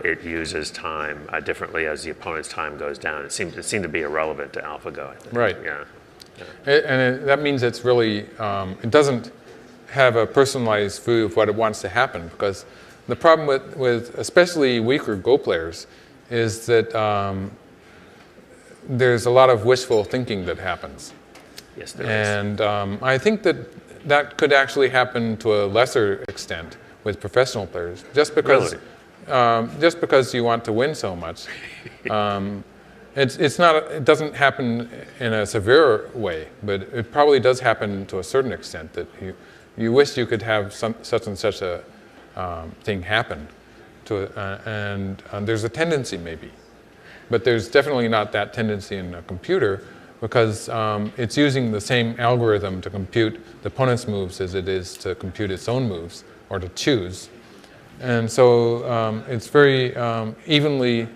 it uses time differently as the opponent's time goes down. It seemed to be irrelevant to AlphaGo, I think. Right. Yeah. That means it's really, it doesn't have a personalized view of what it wants to happen, because the problem with especially weaker Go players is that there's a lot of wishful thinking that happens. Yes, there is. And I think that could actually happen to a lesser extent with professional players, just because you want to win so much. It doesn't happen in a severe way, but it probably does happen to a certain extent that you wish you could have such and such a thing happen, and there's a tendency maybe, but there's definitely not that tendency in a computer, because it's using the same algorithm to compute the opponent's moves as it is to compute its own moves, or to choose. And so it's very evenly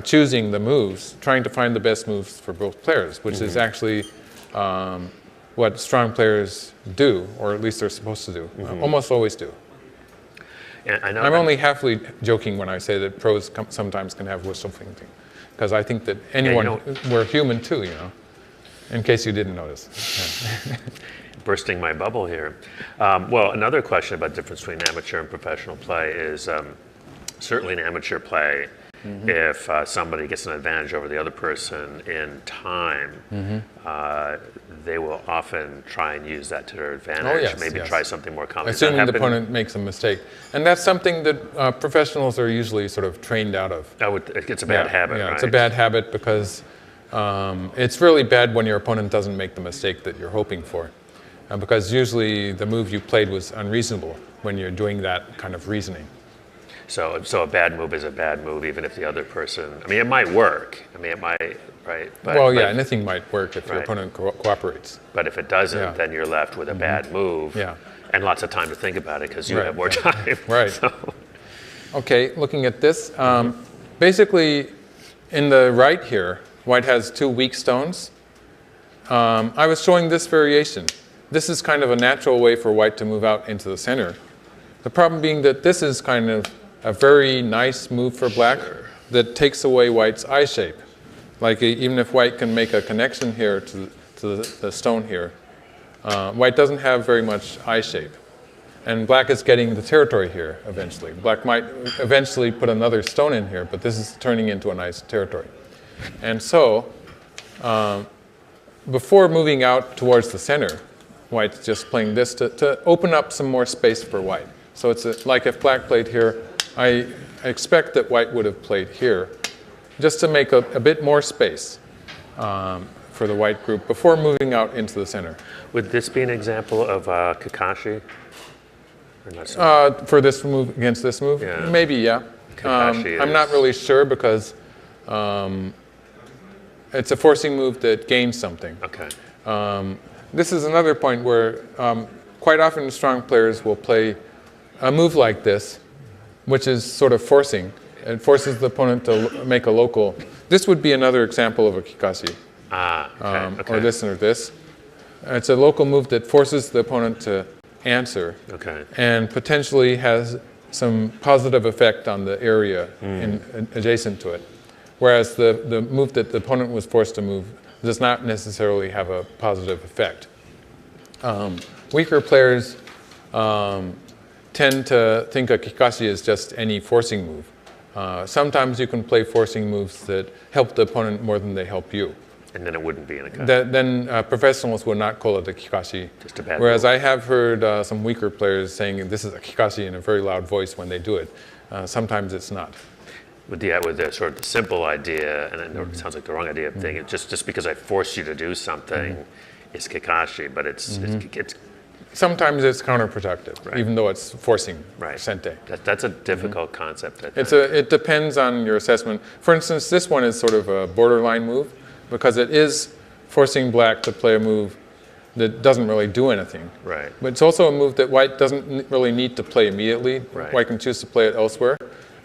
choosing the moves, trying to find the best moves for both players, which is actually what strong players do, or at least they're supposed to do, almost always do. Yeah, I know I'm only halfly joking when I say that pros sometimes can have wishful thinking, because I think that anyone, we're human too, you know, in case you didn't notice. Yeah. Bursting my bubble here. Well, another question about the difference between amateur and professional play is certainly in amateur play, if somebody gets an advantage over the other person in time, they will often try and use that to their advantage, maybe try something more complicated. Assuming the opponent makes a mistake. And that's something that professionals are usually sort of trained out of. It's a bad habit, yeah, right? It's a bad habit, because it's really bad when your opponent doesn't make the mistake that you're hoping for. Because usually the move you played was unreasonable when you're doing that kind of reasoning. So a bad move is a bad move, even if the other person, I mean, it might work. I mean, it might, right? But, well, yeah, anything might work if your opponent cooperates. But if it doesn't, then you're left with a bad move. Yeah. And lots of time to think about it, because you have more time. Right. So. Okay, looking at this, basically in the right here, white has two weak stones. I was showing this variation. This is kind of a natural way for white to move out into the center. The problem being that this is kind of a very nice move for black that takes away white's eye shape. Like even if white can make a connection here to the stone here, white doesn't have very much eye shape. And black is getting the territory here eventually. Black might eventually put another stone in here, but this is turning into a nice territory. And so, before moving out towards the center, white's just playing this to open up some more space for white. So it's like if black played here, I expect that white would have played here, just to make a bit more space for the white group before moving out into the center. Would this be an example of Kakashi? Or not so For this move against this move? Yeah. Maybe, yeah. I'm not really sure, because it's a forcing move that gains something. Okay. This is another point where quite often strong players will play a move like this, which is sort of forcing. It forces the opponent to make a local. This would be another example of a kikashi. Or this or this. It's a local move that forces the opponent to answer, and potentially has some positive effect on the area adjacent to it. Whereas the move that the opponent was forced to move does not necessarily have a positive effect. Weaker players tend to think a kikashi is just any forcing move. Sometimes you can play forcing moves that help the opponent more than they help you. And then it wouldn't be in a cut. Then professionals would not call it a kikashi. Just a bad Whereas rule. I have heard some weaker players saying this is a kikashi in a very loud voice when they do it. Sometimes it's not. With the sort of the simple idea, and it sounds like the wrong idea of thinking, just because I force you to do something, it's kikashi, but it's Sometimes it's counterproductive, Right. even though it's forcing right. sente. That's a difficult concept. I think. It depends on your assessment. For instance, this one is sort of a borderline move because it is forcing black to play a move that doesn't really do anything. Right. But it's also a move that white doesn't really need to play immediately. Right. White can choose to play it elsewhere.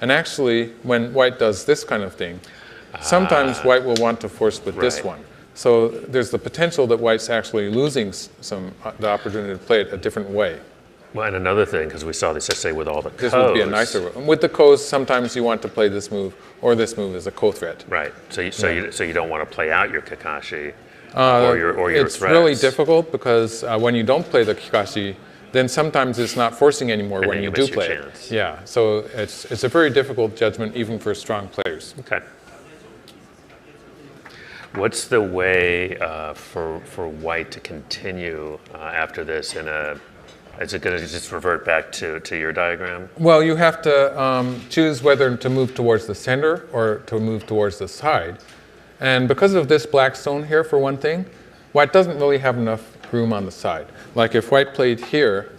And actually, when white does this kind of thing, sometimes white will want to force with this Right. one. So there's the potential that white's actually losing the opportunity to play it a different way. Well, and another thing, because we saw this essay with all the This codes. would be a nicer way. With the codes, sometimes you want to play this move or this move as a co-threat. Right. So you don't want to play out your kakashi or your It's threats. really difficult because when you don't play the kikashi, then sometimes it's not forcing anymore And when then you you do miss your play chance. it. Yeah, so it's a very difficult judgment even for strong players. Okay. What's the way for white to continue after this is it going to just revert back to your diagram? Well, you have to choose whether to move towards the center or to move towards the side. And because of this black stone here, for one thing, white doesn't really have enough room on the side. Like if white played here,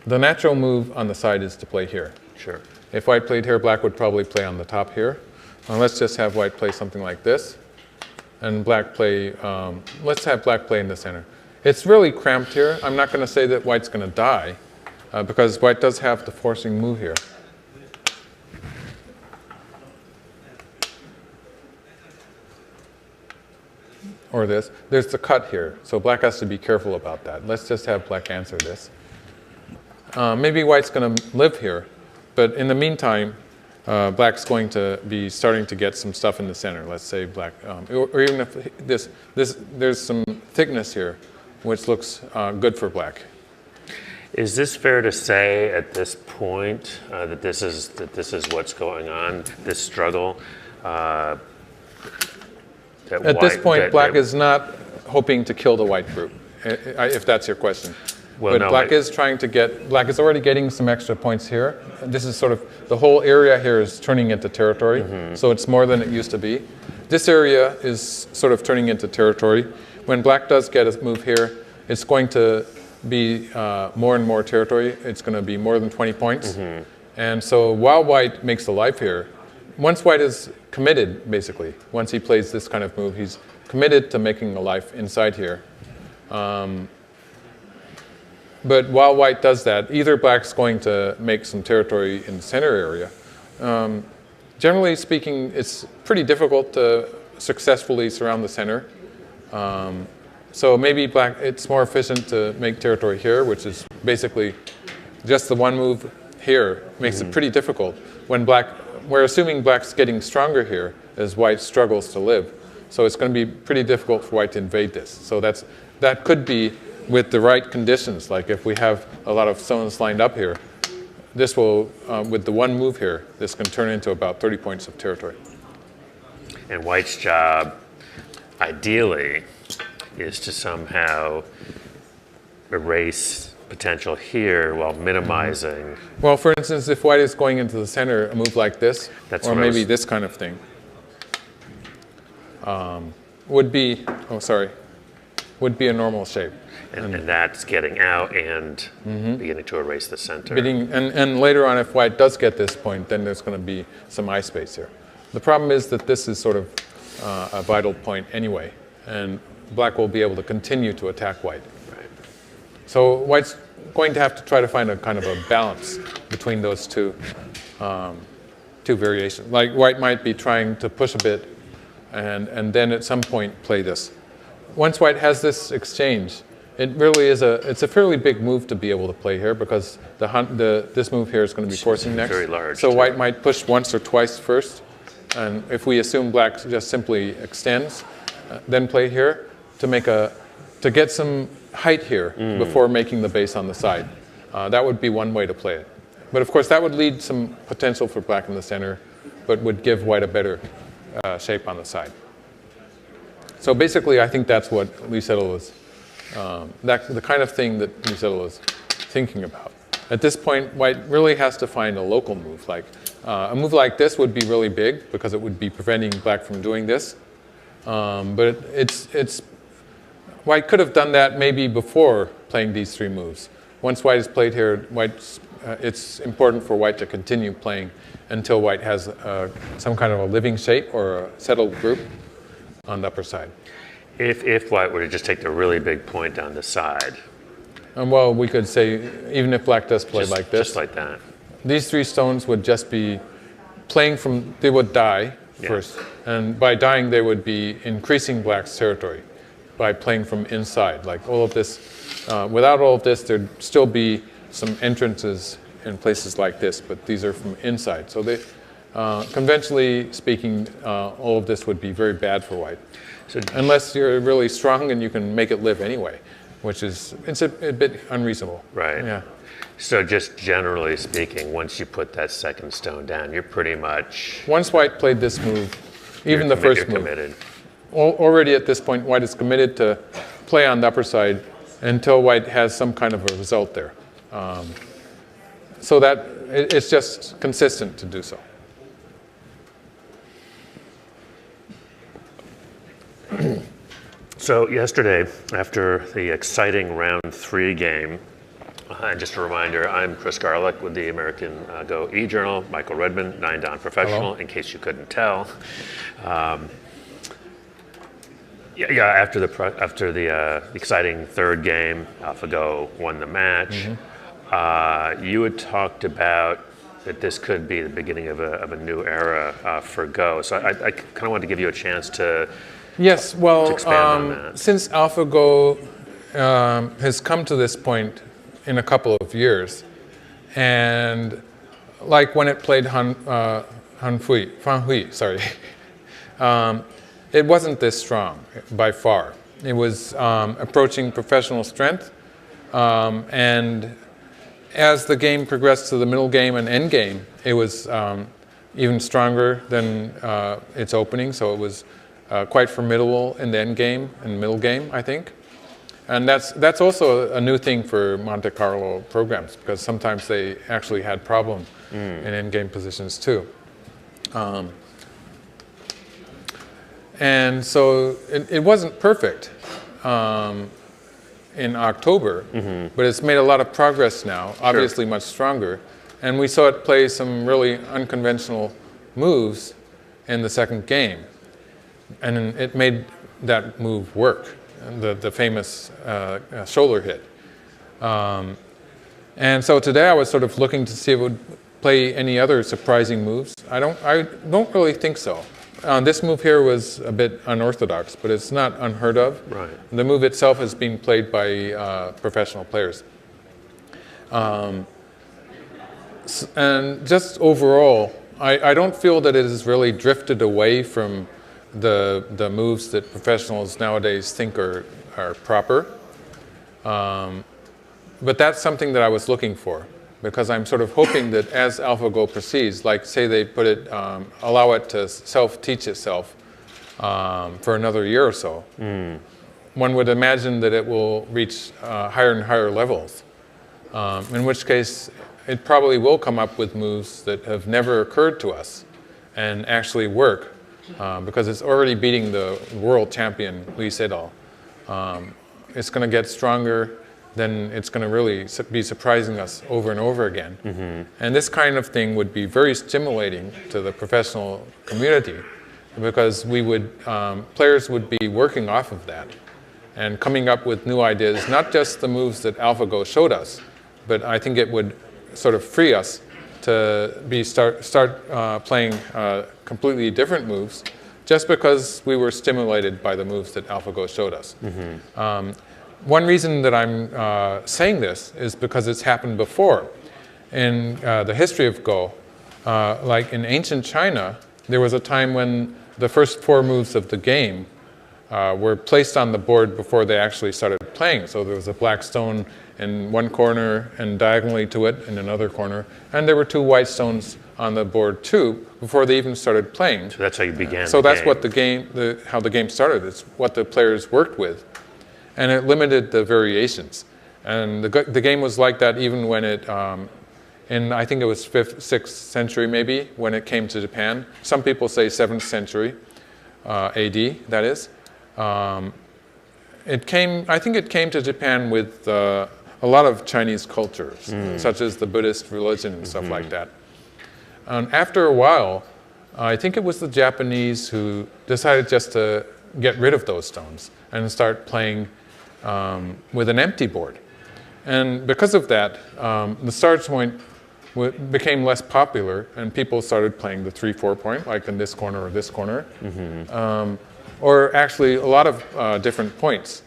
the natural move on the side is to play here. Sure. If white played here, black would probably play on the top here. Let's just have white play something like this. And black play, let's have black play in the center. It's really cramped here. I'm not going to say that white's going to die, because white does have the forcing move here. Or this. There's the cut here, so black has to be careful about that. Let's just have black answer this. Maybe white's going to live here, but in the meantime, black's going to be starting to get some stuff in the center. Let's say black, or even if there's some thickness here, which looks good for black. Is this fair to say at this point that this is what's going on, this struggle? At this point, black is not hoping to kill the white group, if that's your question. Well, but no, black is trying to black is already getting some extra points here. This is sort of, the whole area here is turning into territory, so it's more than it used to be. This area is sort of turning into territory. When black does get a move here, it's going to be more and more territory. It's going to be more than 20 points. And so while white makes a life here, once white is committed, basically, once he plays this kind of move, he's committed to making a life inside here. But while white does that, either black's going to make some territory in the center area. Generally speaking, it's pretty difficult to successfully surround the center. So maybe black, it's more efficient to make territory here, which is basically just the one move here makes it pretty difficult. When we're assuming black's getting stronger here as white struggles to live. So it's going to be pretty difficult for white to invade this. So that could be with the right conditions, like if we have a lot of stones lined up here, this will, with the one move here, this can turn into about 30 points of territory. And white's job, ideally, is to somehow erase potential here while minimizing. Well, for instance, if white is going into the center, a move like this, That's or what I maybe was- this kind of thing, would be, would be a normal shape. And that's getting out and beginning to erase the center. And later on, if white does get this point, then there's going to be some eye space here. The problem is that this is sort of a vital point anyway, and black will be able to continue to attack white. Right. So white's going to have to try to find a kind of a balance between those two variations. Like white might be trying to push a bit, and then at some point play this. Once white has this exchange, it really is it's a fairly big move to be able to play here because this move here is going to be forcing next. Very large, so too. white might push once or twice first, and if we assume black just simply extends, then play here to get some height here before making the base on the side. That would be one way to play it. But of course, that would lead some potential for black in the center, but would give white a better shape on the side. So basically, I think that's what Lee Sedol was, the kind of thing that Lee Sedol was thinking about. At this point, white really has to find a local move. Like a move like this would be really big because it would be preventing black from doing this. But white could have done that maybe before playing these three moves. Once white is played here, it's important for white to continue playing until white has some kind of a living shape or a settled group on the upper side. If white were to just take the really big point down the side. Well, we could say, even if black does play like this. Just like that. These three stones would just be playing from, they would die first. And by dying, they would be increasing black's territory by playing from inside. Like all of this, without all of this, there'd still be some entrances in places like this, but these are from inside. So they, conventionally speaking, all of this would be very bad for white. So, unless you're really strong and you can make it live anyway, which is, it's a bit unreasonable. Right. Yeah. So just generally speaking, once you put that second stone down, you're pretty much... Once white played this move, even the first move, committed. Already at this point, white is committed to play on the upper side until white has some kind of a result there. So that it's just consistent to do so. So yesterday, after the exciting round 3 game, and just a reminder, I'm Chris Garlock with the American Go e-Journal, Michael Redmond, 9-down professional, in case you couldn't tell. After the exciting third game, AlphaGo won the match. You had talked about that this could be the beginning of a new era for Go. So I kind of wanted to give you a chance to Yes, well, to expand on that. Since AlphaGo has come to this point in a couple of years, and like when it played Fan Hui, sorry, it wasn't this strong by far. It was approaching professional strength, and as the game progressed to the middle game and end game, it was even stronger than its opening, so it was quite formidable in the end game and middle game, I think. And that's also a new thing for Monte Carlo programs, because sometimes they actually had problems in end game positions too. And so it wasn't perfect in October, but it's made a lot of progress now, obviously much stronger. And we saw it play some really unconventional moves in the second game. And it made that move work, the famous shoulder hit. And so today I was sort of looking to see if it would play any other surprising moves. I don't really think so. This move here was a bit unorthodox, but it's not unheard of. Right. The move itself is being played by professional players. And just overall, I don't feel that it has really drifted away from the moves that professionals nowadays think are proper. But that's something that I was looking for, because I'm sort of hoping that as AlphaGo proceeds, like say they put it, allow it to self-teach itself for another year or so, one would imagine that it will reach higher and higher levels, in which case it probably will come up with moves that have never occurred to us and actually work, because it's already beating the world champion, Lee Sedol. It's going to get stronger, then it's going to really be surprising us over and over again. And this kind of thing would be very stimulating to the professional community, because we would, players would be working off of that and coming up with new ideas, not just the moves that AlphaGo showed us, but I think it would sort of free us to start playing completely different moves, just because we were stimulated by the moves that AlphaGo showed us. One reason that I'm saying this is because it's happened before. In the history of Go, like in ancient China, there was a time when the first 4 moves of the game were placed on the board before they actually started playing. So there was a black stone in one corner and diagonally to it in another corner. And there were 2 white stones on the board too before they even started playing. So that's how you began. So that's what how the game started. It's what the players worked with. And it limited the variations. And the game was like that even when it, I think it was 5th, 6th century maybe, when it came to Japan. Some people say 7th century AD, that is. I think it came to Japan with a lot of Chinese cultures, such as the Buddhist religion and stuff like that. And after a while, I think it was the Japanese who decided just to get rid of those stones and start playing with an empty board. And because of that, the start point became less popular, and people started playing the 3-4 point, like in this corner or this corner, or actually a lot of different points.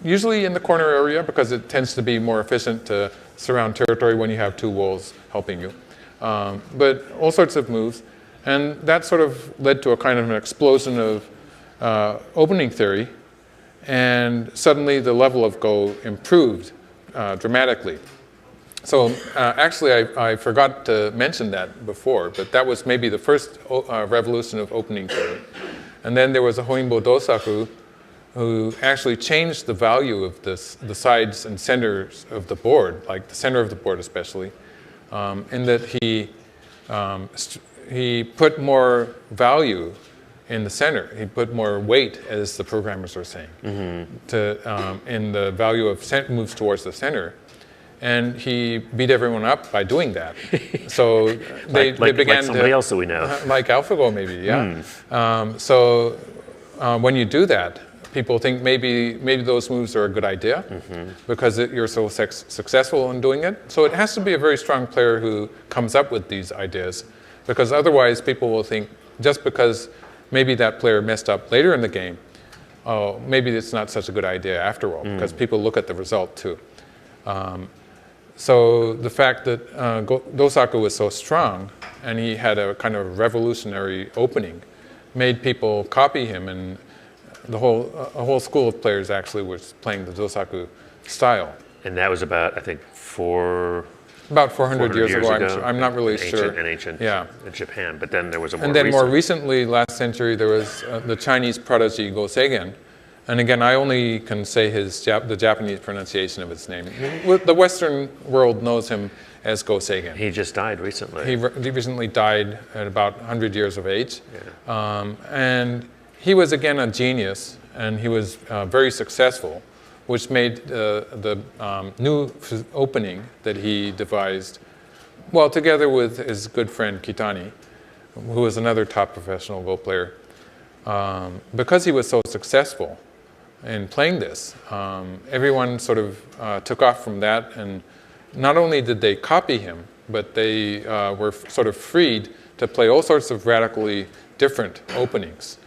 Usually in the corner area, because it tends to be more efficient to surround territory when you have 2 walls helping you. But all sorts of moves, and that sort of led to a kind of an explosion of opening theory, and suddenly the level of Go improved dramatically. So actually I forgot to mention that before, but that was maybe the first revolution of opening theory. And then there was a Hoinbo Dosaku who actually changed the value of the sides and centers of the board, like the center of the board especially, in that he put more value in the center. He put more weight, as the programmers are saying, in the value of moves towards the center. And he beat everyone up by doing that. So they began like somebody else that we know. Like AlphaGo maybe, yeah. So when you do that, people think maybe those moves are a good idea because you're so successful in doing it. So it has to be a very strong player who comes up with these ideas, because otherwise people will think just because maybe that player messed up later in the game, oh, maybe it's not such a good idea after all, because people look at the result too. So the fact that Dosaku was so strong and he had a kind of revolutionary opening made people copy him, and a whole school of players actually was playing the Dosaku style. And that was about, I think, about 400 years ago. I'm not really sure. In ancient Japan, but then there was a more And then recent. more recently, last century, there was the Chinese prodigy Go Seigen. And again, I only can say the Japanese pronunciation of his name. The Western world knows him as Go Seigen. He just died recently. He recently died at about 100 years of age. Yeah. And he was, again, a genius, and he was very successful, which made the new opening that he devised, well, together with his good friend Kitani, who was another top professional Go player. Because he was so successful in playing this, everyone sort of took off from that, and not only did they copy him, but they were sort of freed to play all sorts of radically different openings.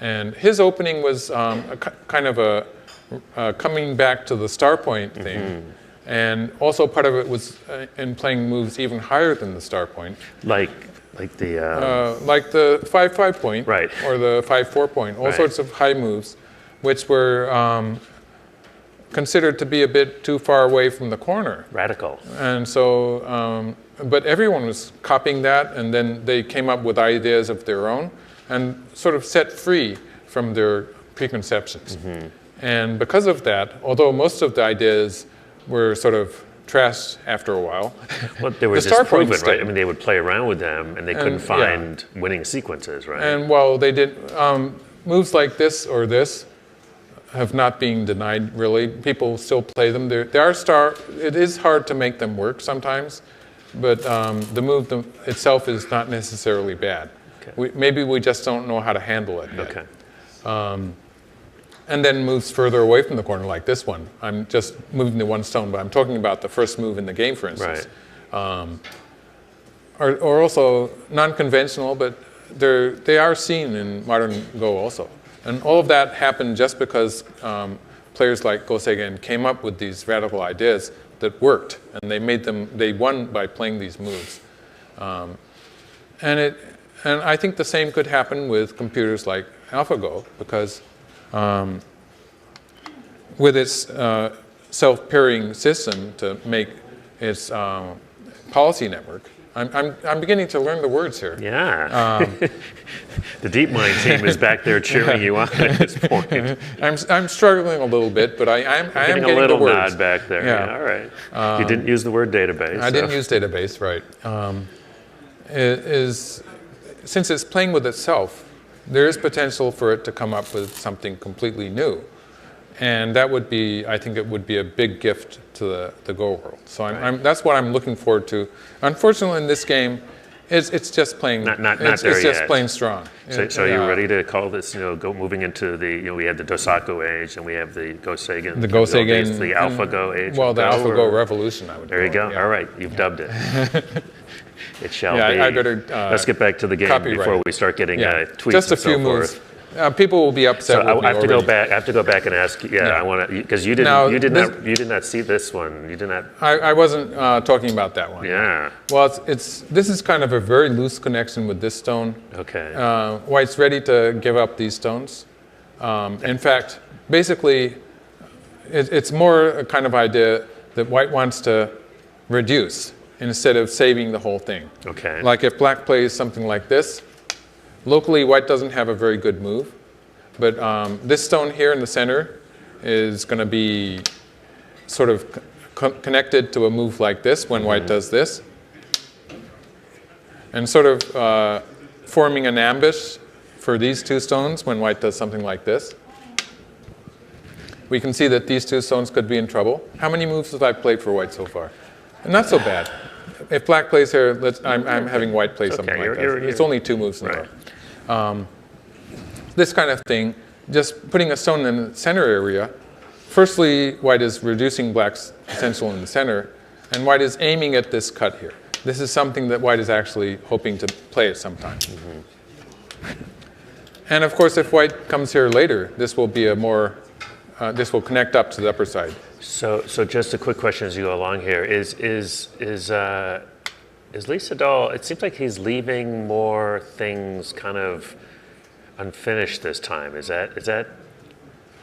And his opening was kind of a coming back to the star point thing, and also part of it was in playing moves even higher than the star point. Like the 5-5 point, right, or the 5-4 point, all sorts of high moves, which were considered to be a bit too far away from the corner. Radical. And so, but everyone was copying that, and then they came up with ideas of their own, and sort of set free from their preconceptions. And because of that, although most of the ideas were sort of trashed after a while, well, they were just proven, right? I mean, they would play around with them, and they couldn't find winning sequences, right? And while they did moves like this or this have not been denied, really. People still play them. It is hard to make them work sometimes, but the move itself is not necessarily bad. Okay. Maybe we just don't know how to handle it yet. Okay. And then moves further away from the corner, like this one. I'm just moving the one stone, but I'm talking about the first move in the game, for instance. Right. Or also non-conventional, but they are seen in modern Go also. And all of that happened just because players like Go Seigen came up with these radical ideas that worked, and they won by playing these moves. And I think the same could happen with computers like AlphaGo, because with its self-pairing system to make its policy network. I'm beginning to learn the words here. Yeah. The DeepMind team is back there cheering you on at this point. I'm struggling a little bit, but I am getting a little the words. nod back there. Yeah. All right. You didn't use the word database. I didn't use database, right. Since it's playing with itself, there is potential for it to come up with something completely new. And that would be, I think it would be a big gift to the Go world. So that's what I'm looking forward to. Unfortunately, in this game, it's just playing. It's just yet. Playing strong. So are you ready to call this? Go moving into the. We had the Dosaku age, and we have the Go Seigen. The Go Seigen. The AlphaGo age. Well, the AlphaGo revolution, I would. There you go. Yeah. All right, you've dubbed it. It shall be. I better. Let's get back to the game before we start getting tweets just a and so few moves. forth. People will be upset. So with I have me to already. go back. I have to go back and ask. Yeah, I want to because you did not see this one. You did not. I wasn't talking about that one. Yeah. Well, this is kind of a very loose connection with this stone. Okay. White's ready to give up these stones. In fact, basically, it's more a kind of idea that White wants to reduce instead of saving the whole thing. Okay. Like if Black plays something like this. Locally, White doesn't have a very good move, but this stone here in the center is going to be sort of connected to a move like this when White does this, and sort of forming an ambush for these two stones when White does something like this. We can see that these two stones could be in trouble. How many moves have I played for White so far? Not so bad. If Black plays here, I'm having White play something like that. It's only 2 moves in a row. This kind of thing, just putting a stone in the center area, firstly, White is reducing Black's potential in the center, and White is aiming at this cut here. This is something that White is actually hoping to play at some time. And of course, if White comes here later, this will be this will connect up to the upper side. So just a quick question as you go along here. Is Lee Sedol, it seems like he's leaving more things kind of unfinished this time. Is that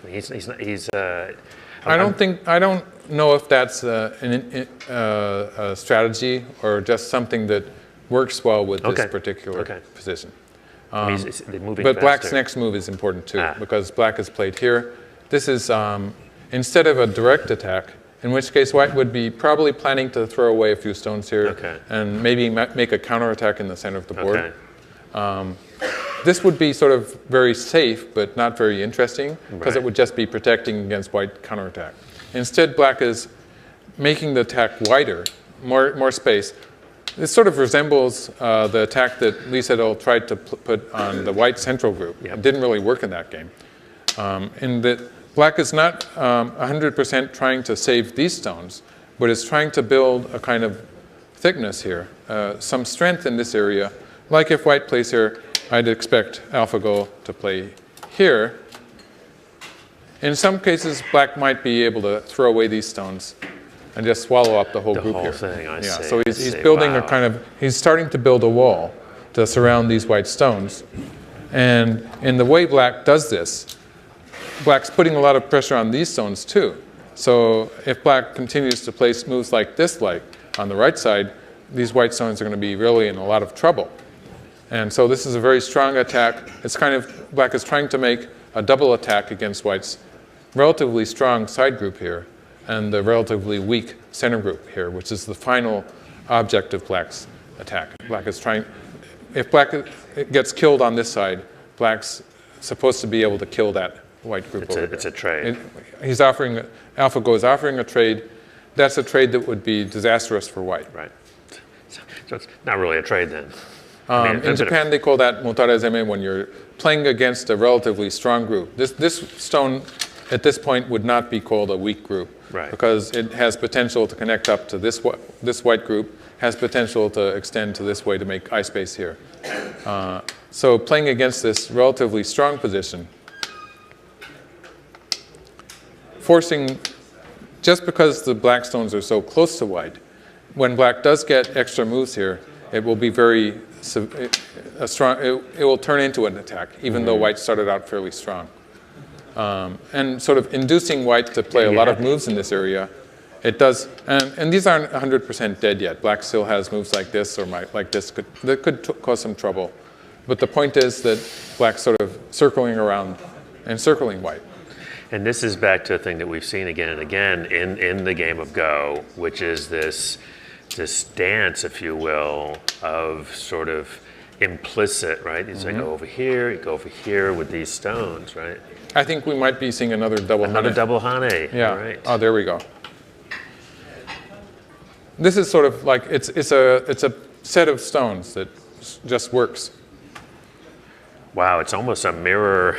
he's I don't know if that's a strategy or just something that works well with this particular position. But Black's next move is important too, because Black has played here. This is instead of a direct attack, in which case White would be probably planning to throw away a few stones here and maybe make a counterattack in the center of the board. This would be sort of very safe, but not very interesting, because it would just be protecting against White counterattack. Instead, Black is making the attack wider, more space. This sort of resembles the attack that Lee Sedol tried to put on the White central group. It didn't really work in that game. In that Black is not 100% trying to save these stones, but is trying to build a kind of thickness here, some strength in this area. Like if White plays here, I'd expect AlphaGo to play here. In some cases, Black might be able to throw away these stones and just swallow up the whole group here. I see. So he's building a kind of, he's starting to build a wall to surround these White stones. And in the way Black does this, Black's putting a lot of pressure on these stones too. So if Black continues to place moves like this, like on the right side, these White stones are going to be really in a lot of trouble. And so this is a very strong attack. It's kind of, Black is trying to make a double attack against White's relatively strong side group here and the relatively weak center group here, which is the final object of Black's attack. Black is trying, if Black gets killed on this side, Black's supposed to be able to kill that White group over there. It's a trade. He's offering, AlphaGo is offering a trade. That's a trade that would be disastrous for White. Right. So it's not really a trade then. In Japan, they call that motarezeme when you're playing against a relatively strong group. This stone, at this point, would not be called a weak group, because it has potential to connect up to this White group, has potential to extend to this way to make eye space here. So playing against this relatively strong position, forcing, just because the Black stones are so close to White, when Black does get extra moves here, it will be very strong. It will turn into an attack, even though White started out fairly strong. and sort of inducing white to play a lot of moves in this area. It does, and these aren't 100% dead yet. Black still has moves like this or like this that could cause some trouble. But the point is that black's sort of circling around and circling white. And this is back to a thing that we've seen again and again in the game of Go, which is this dance, if you will, of sort of implicit, right? It's like, go over here, you go over here with these stones, right? I think we might be seeing another double hane. Another double hane. Yeah. Right. Oh, there we go. This is sort of like it's a set of stones that just works. Wow, it's almost a mirror.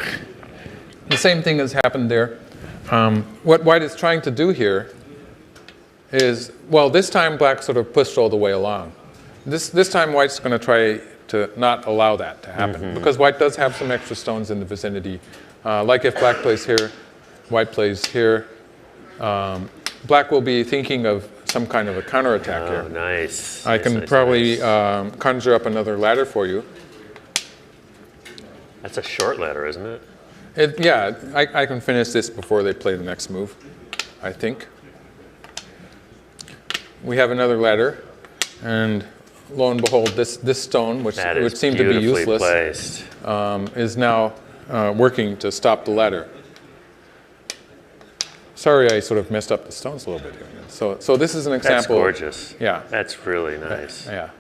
The same thing has happened there. What white is trying to do here is, well, this time black sort of pushed all the way along. This time white's going to try to not allow that to happen because white does have some extra stones in the vicinity. Like if black plays here, white plays here. Black will be thinking of some kind of a counterattack here. Nice. I can probably conjure up another ladder for you. That's a short ladder, isn't it? Yeah, I can finish this before they play the next move, I think. We have another ladder, and lo and behold, this stone, which seemed to be useless, is now working to stop the ladder. Sorry, I sort of messed up the stones a little bit here. So this is an example. That's gorgeous. Yeah. That's really nice. Yeah.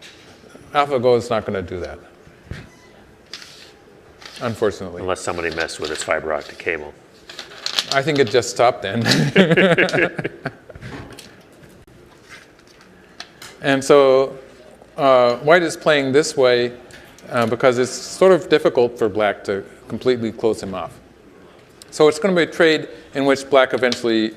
AlphaGo is not going to do that, unfortunately. Unless somebody messed with its fiber optic cable. I think it just stopped then. And so white is playing this way because it's sort of difficult for black to completely close him off. So it's going to be a trade in which black eventually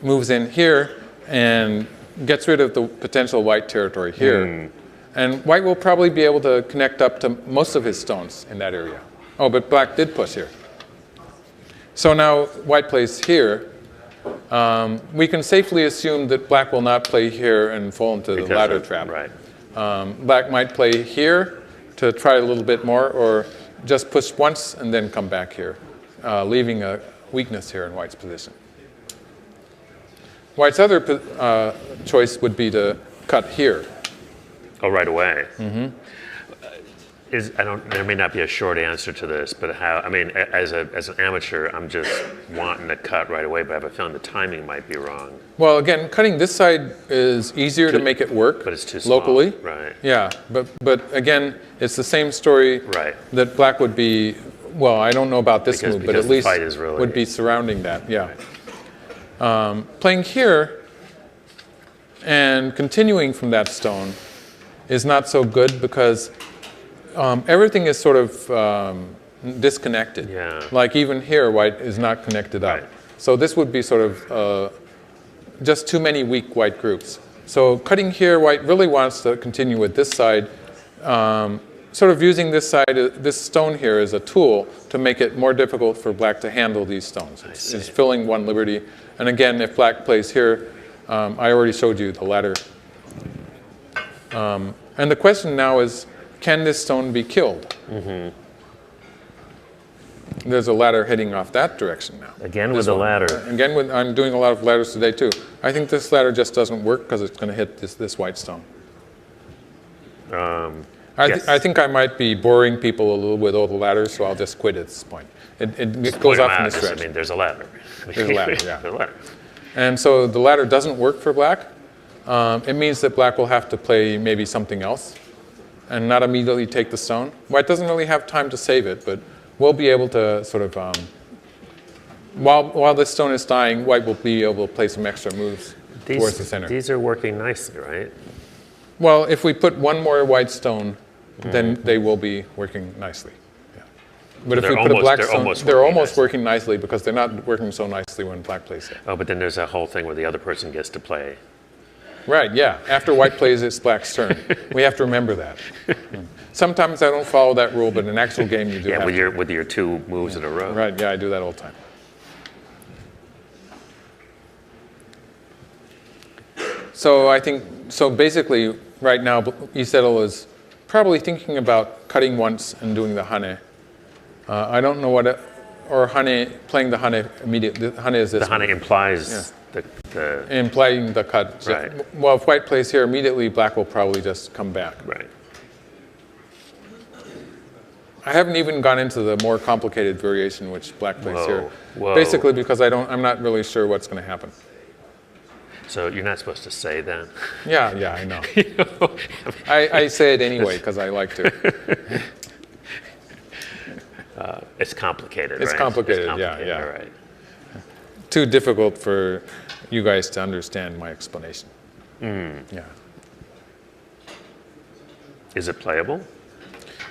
moves in here and gets rid of the potential white territory here. And white will probably be able to connect up to most of his stones in that area. Oh, but black did push here. So now white plays here. We can safely assume that black will not play here and fall into the ladder trap. Right. Black might play here to try a little bit more, or just push once and then come back here, leaving a weakness here in white's position. White's other choice would be to cut here. Oh, right away. There may not be a short answer to this, but how? I mean, as an amateur, I'm just wanting to cut right away, but I have a feeling the timing might be wrong. Well, again, cutting this side is easier to make it work. But it's too small. Locally. Right. Yeah, but again, it's the same story. Right. That black would be. Well, I don't know about this move, but at least the fight is really would be surrounding that. Yeah. Playing here and continuing from that stone is not so good because everything is sort of disconnected. Yeah. Like even here, white is not connected up. Right. So this would be sort of just too many weak white groups. So cutting here, white really wants to continue with this side, sort of using this side, this stone here as a tool to make it more difficult for black to handle these stones. It's filling one liberty. And again, if black plays here, I already showed you the ladder. And the question now is, can this stone be killed? There's a ladder heading off that direction now. Again with the ladder. Again, I'm doing a lot of ladders today too. I think this ladder just doesn't work because it's going to hit this white stone. I think I might be boring people a little with all the ladders, so I'll just quit at this point. It goes off in the stretch. I mean, there's a ladder. There's a ladder, yeah. There's a ladder. And so the ladder doesn't work for black. It means that black will have to play maybe something else and not immediately take the stone. White doesn't really have time to save it, but we'll be able to sort of, while this stone is dying, white will be able to play some extra moves towards the center. These are working nicely, right? Well, if we put one more white stone, then they will be working nicely. Yeah. But if we put a black stone, they're almost working nicely because they're not working so nicely when black plays it. Oh, but then there's a whole thing where the other person gets to play. Right, yeah. After white plays, it's black's turn. We have to remember that. Sometimes I don't follow that rule, but in an actual game you do have to. With your two moves in a row. Right, yeah, I do that all the time. So I think, so basically, right now, Lee Sedol is probably thinking about cutting once and doing the hane. I don't know or Hane, playing the Hane immediately. The Hane is this. The Hane implies the implying the cut. Right. Well, if white plays here immediately, black will probably just come back. Right. I haven't even gone into the more complicated variation which black plays here. Whoa. Basically because I'm not really sure what's going to happen. So you're not supposed to say that. Yeah, I know. I say it anyway because I like to. It's complicated, It's right? complicated, It's complicated, yeah. Right. Too difficult for you guys to understand my explanation. Yeah. Is it playable?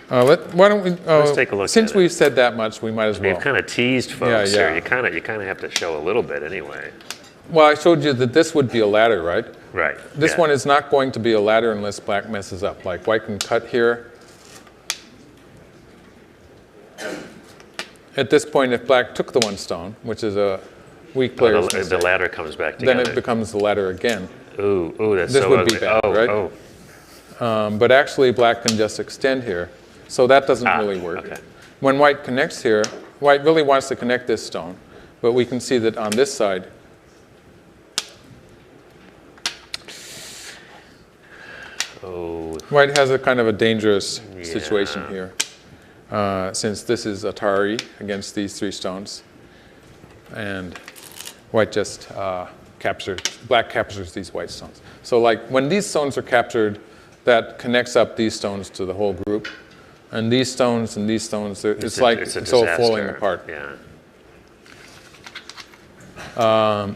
Why don't we? Let's take a look Since at it. we've said that much, we might as well. You've kind of teased folks Yeah. here. You kind of have to show a little bit anyway. Well, I showed you that this would be a ladder, right? Right. This yeah. one is not going to be a ladder unless black messes up. Like white can cut here. At this point, if black took the one stone, which is a weak player's the mistake, ladder comes back together. then it becomes the ladder again. Ooh, that's This so would ugly. be bad, right? But actually, black can just extend here. So that doesn't really work. Okay. When white connects here, white really wants to connect this stone. But we can see that on this side, white has a kind of a dangerous situation here. Since this is Atari against these three stones. And white just black captures these white stones. So like when these stones are captured, that connects up these stones to the whole group. And these stones, it's all falling apart. Yeah.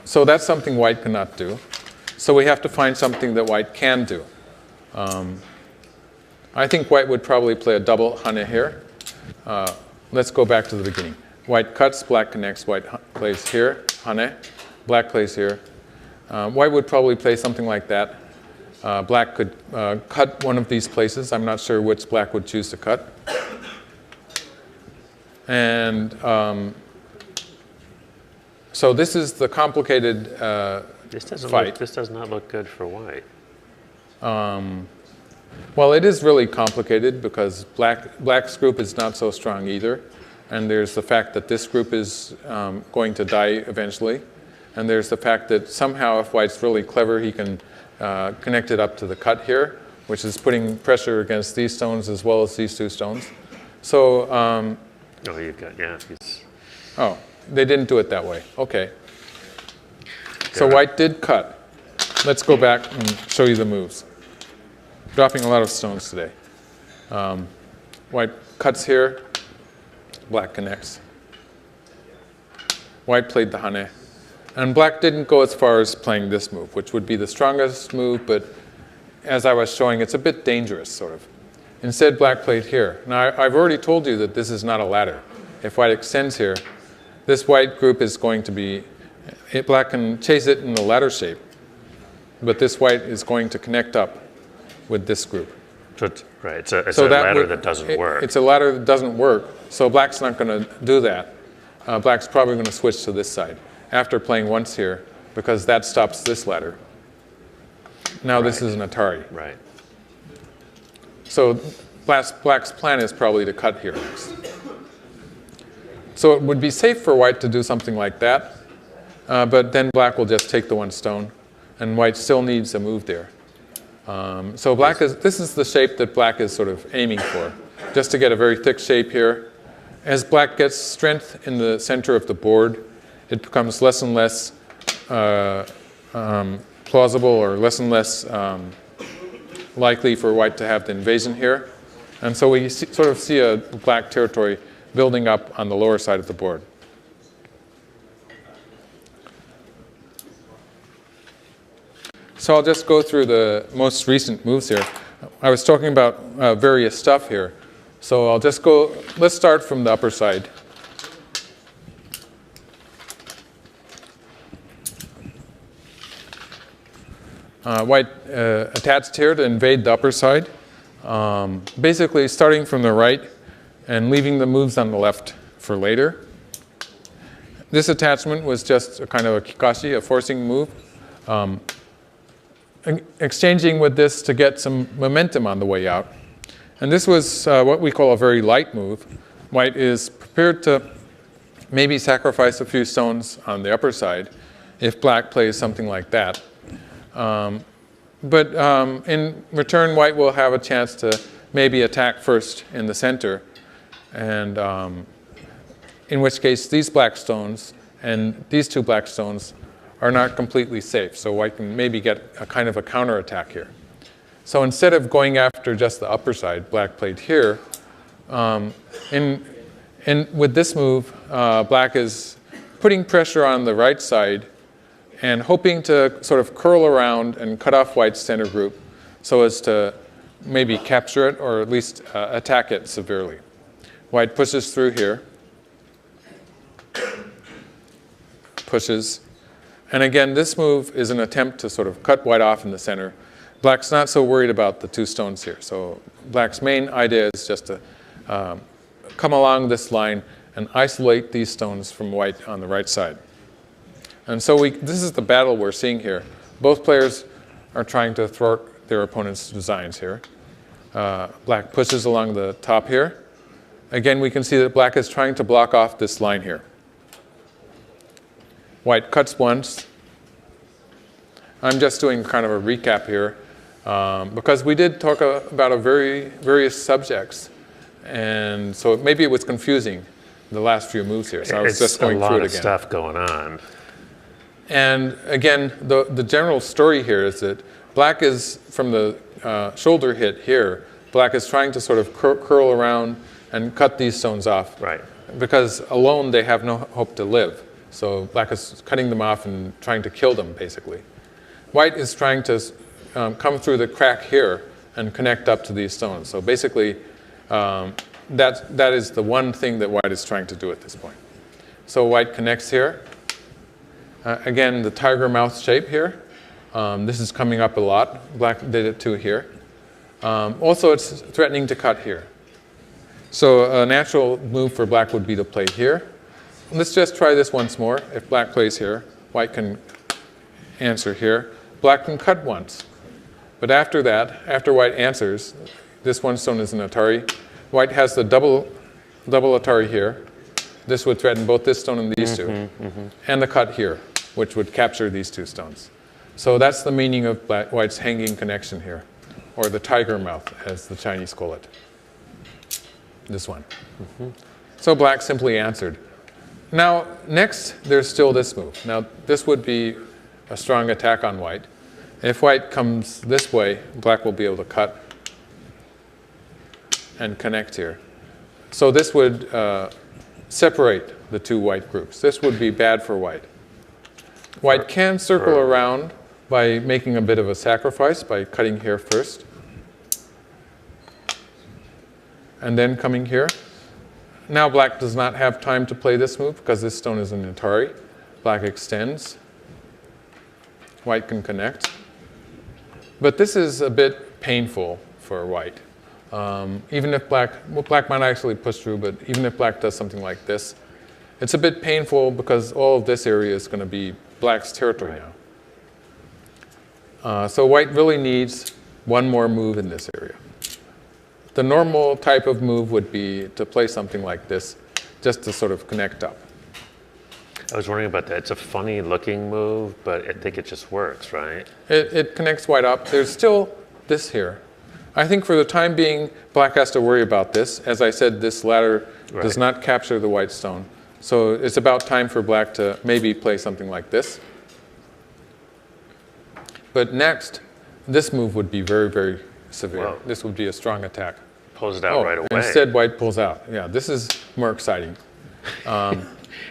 So that's something white cannot do. So we have to find something that white can do. I think white would probably play a double Hane here. Let's go back to the beginning. White cuts, black connects, white plays here, Hane, black plays here. White would probably play something like that. Black could cut one of these places. I'm not sure which black would choose to cut. And so this is the complicated fight. This does not look good for white. Well, it is really complicated because black's group is not so strong either. And there's the fact that this group is going to die eventually. And there's the fact that somehow if white's really clever, he can connect it up to the cut here, which is putting pressure against these stones as well as these two stones. So, You've got, oh, they didn't do it that way. Okay. So white did cut. Let's go back and show you the moves. Dropping a lot of stones today. White cuts here, black connects. White played the Hane. And black didn't go as far as playing this move, which would be the strongest move, but as I was showing, it's a bit dangerous, sort of. Instead, black played here. Now, I've already told you that this is not a ladder. If white extends here, this white group is going to be, black can chase it in the ladder shape, but this white is going to connect up with this group. Right, it's a ladder that doesn't work. It's a ladder that doesn't work, so black's not going to do that. Black's probably going to switch to this side after playing once here, because that stops this ladder. Now this is an Atari. Right. So black's plan is probably to cut here next. So it would be safe for white to do something like that, but then black will just take the one stone, and white still needs a move there. So this is the shape that black is sort of aiming for, just to get a very thick shape here. As black gets strength in the center of the board, it becomes less and less plausible or less and less likely for white to have the invasion here. And so we sort of see a black territory building up on the lower side of the board. So I'll just go through the most recent moves here. I was talking about various stuff here. So I'll just go, let's start from the upper side. White attached here to invade the upper side. Basically starting from the right and leaving the moves on the left for later. This attachment was just a kind of a kikashi, a forcing move. Exchanging with this to get some momentum on the way out. And this was what we call a very light move. White is prepared to maybe sacrifice a few stones on the upper side if black plays something like that. But in return, white will have a chance to maybe attack first in the center, and in which case these black stones and these two black stones are not completely safe. So white can maybe get a kind of a counterattack here. So instead of going after just the upper side, black played here. With this move, black is putting pressure on the right side and hoping to sort of curl around and cut off white's center group so as to maybe capture it or at least attack it severely. White pushes through here, pushes, and again this move is an attempt to sort of cut white off in the center. Black's not so worried about the two stones here, so black's main idea is just to come along this line and isolate these stones from white on the right side. And so this is the battle we're seeing here. Both players are trying to thwart their opponent's designs here. Black pushes along the top here. Again, we can see that black is trying to block off this line here. White cuts once. I'm just doing kind of a recap here because we did talk about various subjects, and so maybe it was confusing the last few moves here. So I was just going through it again. It's a lot of stuff going on. And again, the general story here is that black is, from the shoulder hit here, black is trying to sort of curl around and cut these stones off. Right. Because alone they have no hope to live. So black is cutting them off and trying to kill them, basically. White is trying to come through the crack here and connect up to these stones. So basically, that is the one thing that white is trying to do at this point. So white connects here. Again, the tiger mouth shape here. This is coming up a lot. Black did it too here. Also, it's threatening to cut here. So a natural move for black would be to play here. Let's just try this once more. If black plays here, white can answer here. Black can cut once. But after that, after white answers, this one stone is an Atari. White has the double Atari here. This would threaten both this stone and these two. And the cut here, which would capture these two stones. So that's the meaning of white's hanging connection here, or the tiger mouth, as the Chinese call it. This one. So black simply answered. Now, next, there's still this move. Now, this would be a strong attack on white. If white comes this way, black will be able to cut and connect here. So this would separate the two white groups. This would be bad for white. White can circle around by making a bit of a sacrifice by cutting here first and then coming here. Now black does not have time to play this move because this stone is an Atari. Black extends. White can connect. But this is a bit painful for white. Even if black might actually push through, but even if black does something like this, it's a bit painful because all of this area is going to be black's territory now. So white really needs one more move in this area. The normal type of move would be to play something like this, just to sort of connect up. I was wondering about that. It's a funny looking move, but I think it just works, right? It connects white up. There's still this here. I think for the time being, black has to worry about this. As I said, this ladder does not capture the white stone. So it's about time for black to maybe play something like this. But next, this move would be very, very severe. Wow. This would be a strong attack. Pulls it out right away. Instead, white pulls out. Yeah, this is more exciting.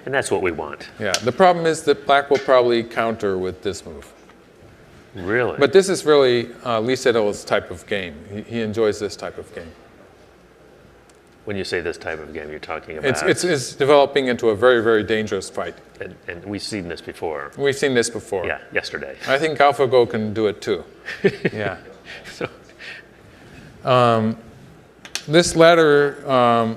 And that's what we want. Yeah, the problem is that black will probably counter with this move. Really? But this is really Lee Sedol's type of game. He enjoys this type of game. When you say this type of game, you're talking about... It's developing into a very, very dangerous fight. And we've seen this before. We've seen this before. Yeah, yesterday. I think AlphaGo can do it too. Yeah. This ladder,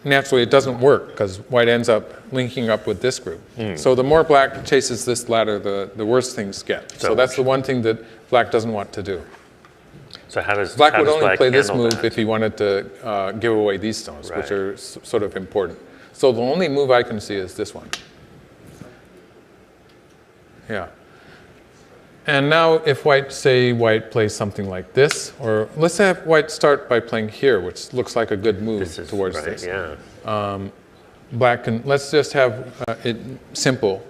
naturally, it doesn't work because white ends up linking up with this group. So the more black chases this ladder, the worse things get. So that's the one thing that black doesn't want to do. So how does Black would only play this handle move that? if he wanted to give away these stones, which are sort of important. So the only move I can see is this one. Yeah. And now if white plays something like this, or let's have white start by playing here, which looks like a good move towards right, this. Yeah. Black can, let's just have it simple.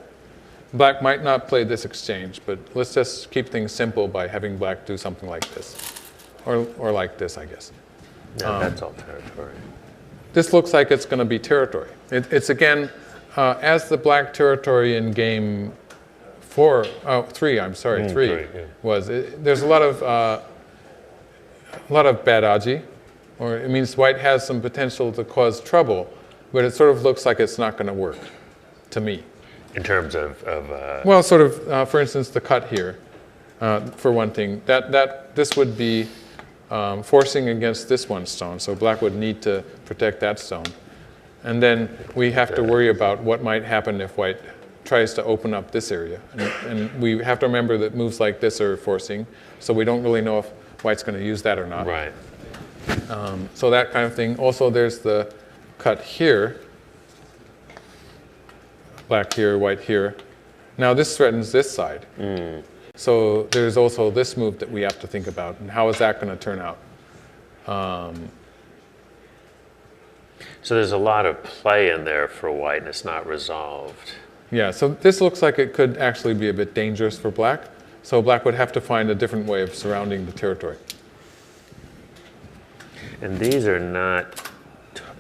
Black might not play this exchange, but let's just keep things simple by having black do something like this. Or like this, I guess. No, that's all territory. This looks like it's going to be territory. It's again, as the black territory in game 3, I'm sorry, 3 yeah. was. There's a lot of bad aji, or it means white has some potential to cause trouble, but it sort of looks like it's not going to work, to me. In terms of Well, sort of, for instance, the cut here, for one thing, this would be forcing against this one stone, so black would need to protect that stone. And then we have to worry about what might happen if white tries to open up this area. And we have to remember that moves like this are forcing, so we don't really know if white's going to use that or not. right. So that kind of thing. Also, there's the cut here. Black here, white here. Now this threatens this side. So there's also this move that we have to think about, and how is that going to turn out? So there's a lot of play in there for white, and it's not resolved. Yeah, so this looks like it could actually be a bit dangerous for black. So black would have to find a different way of surrounding the territory. And these are not,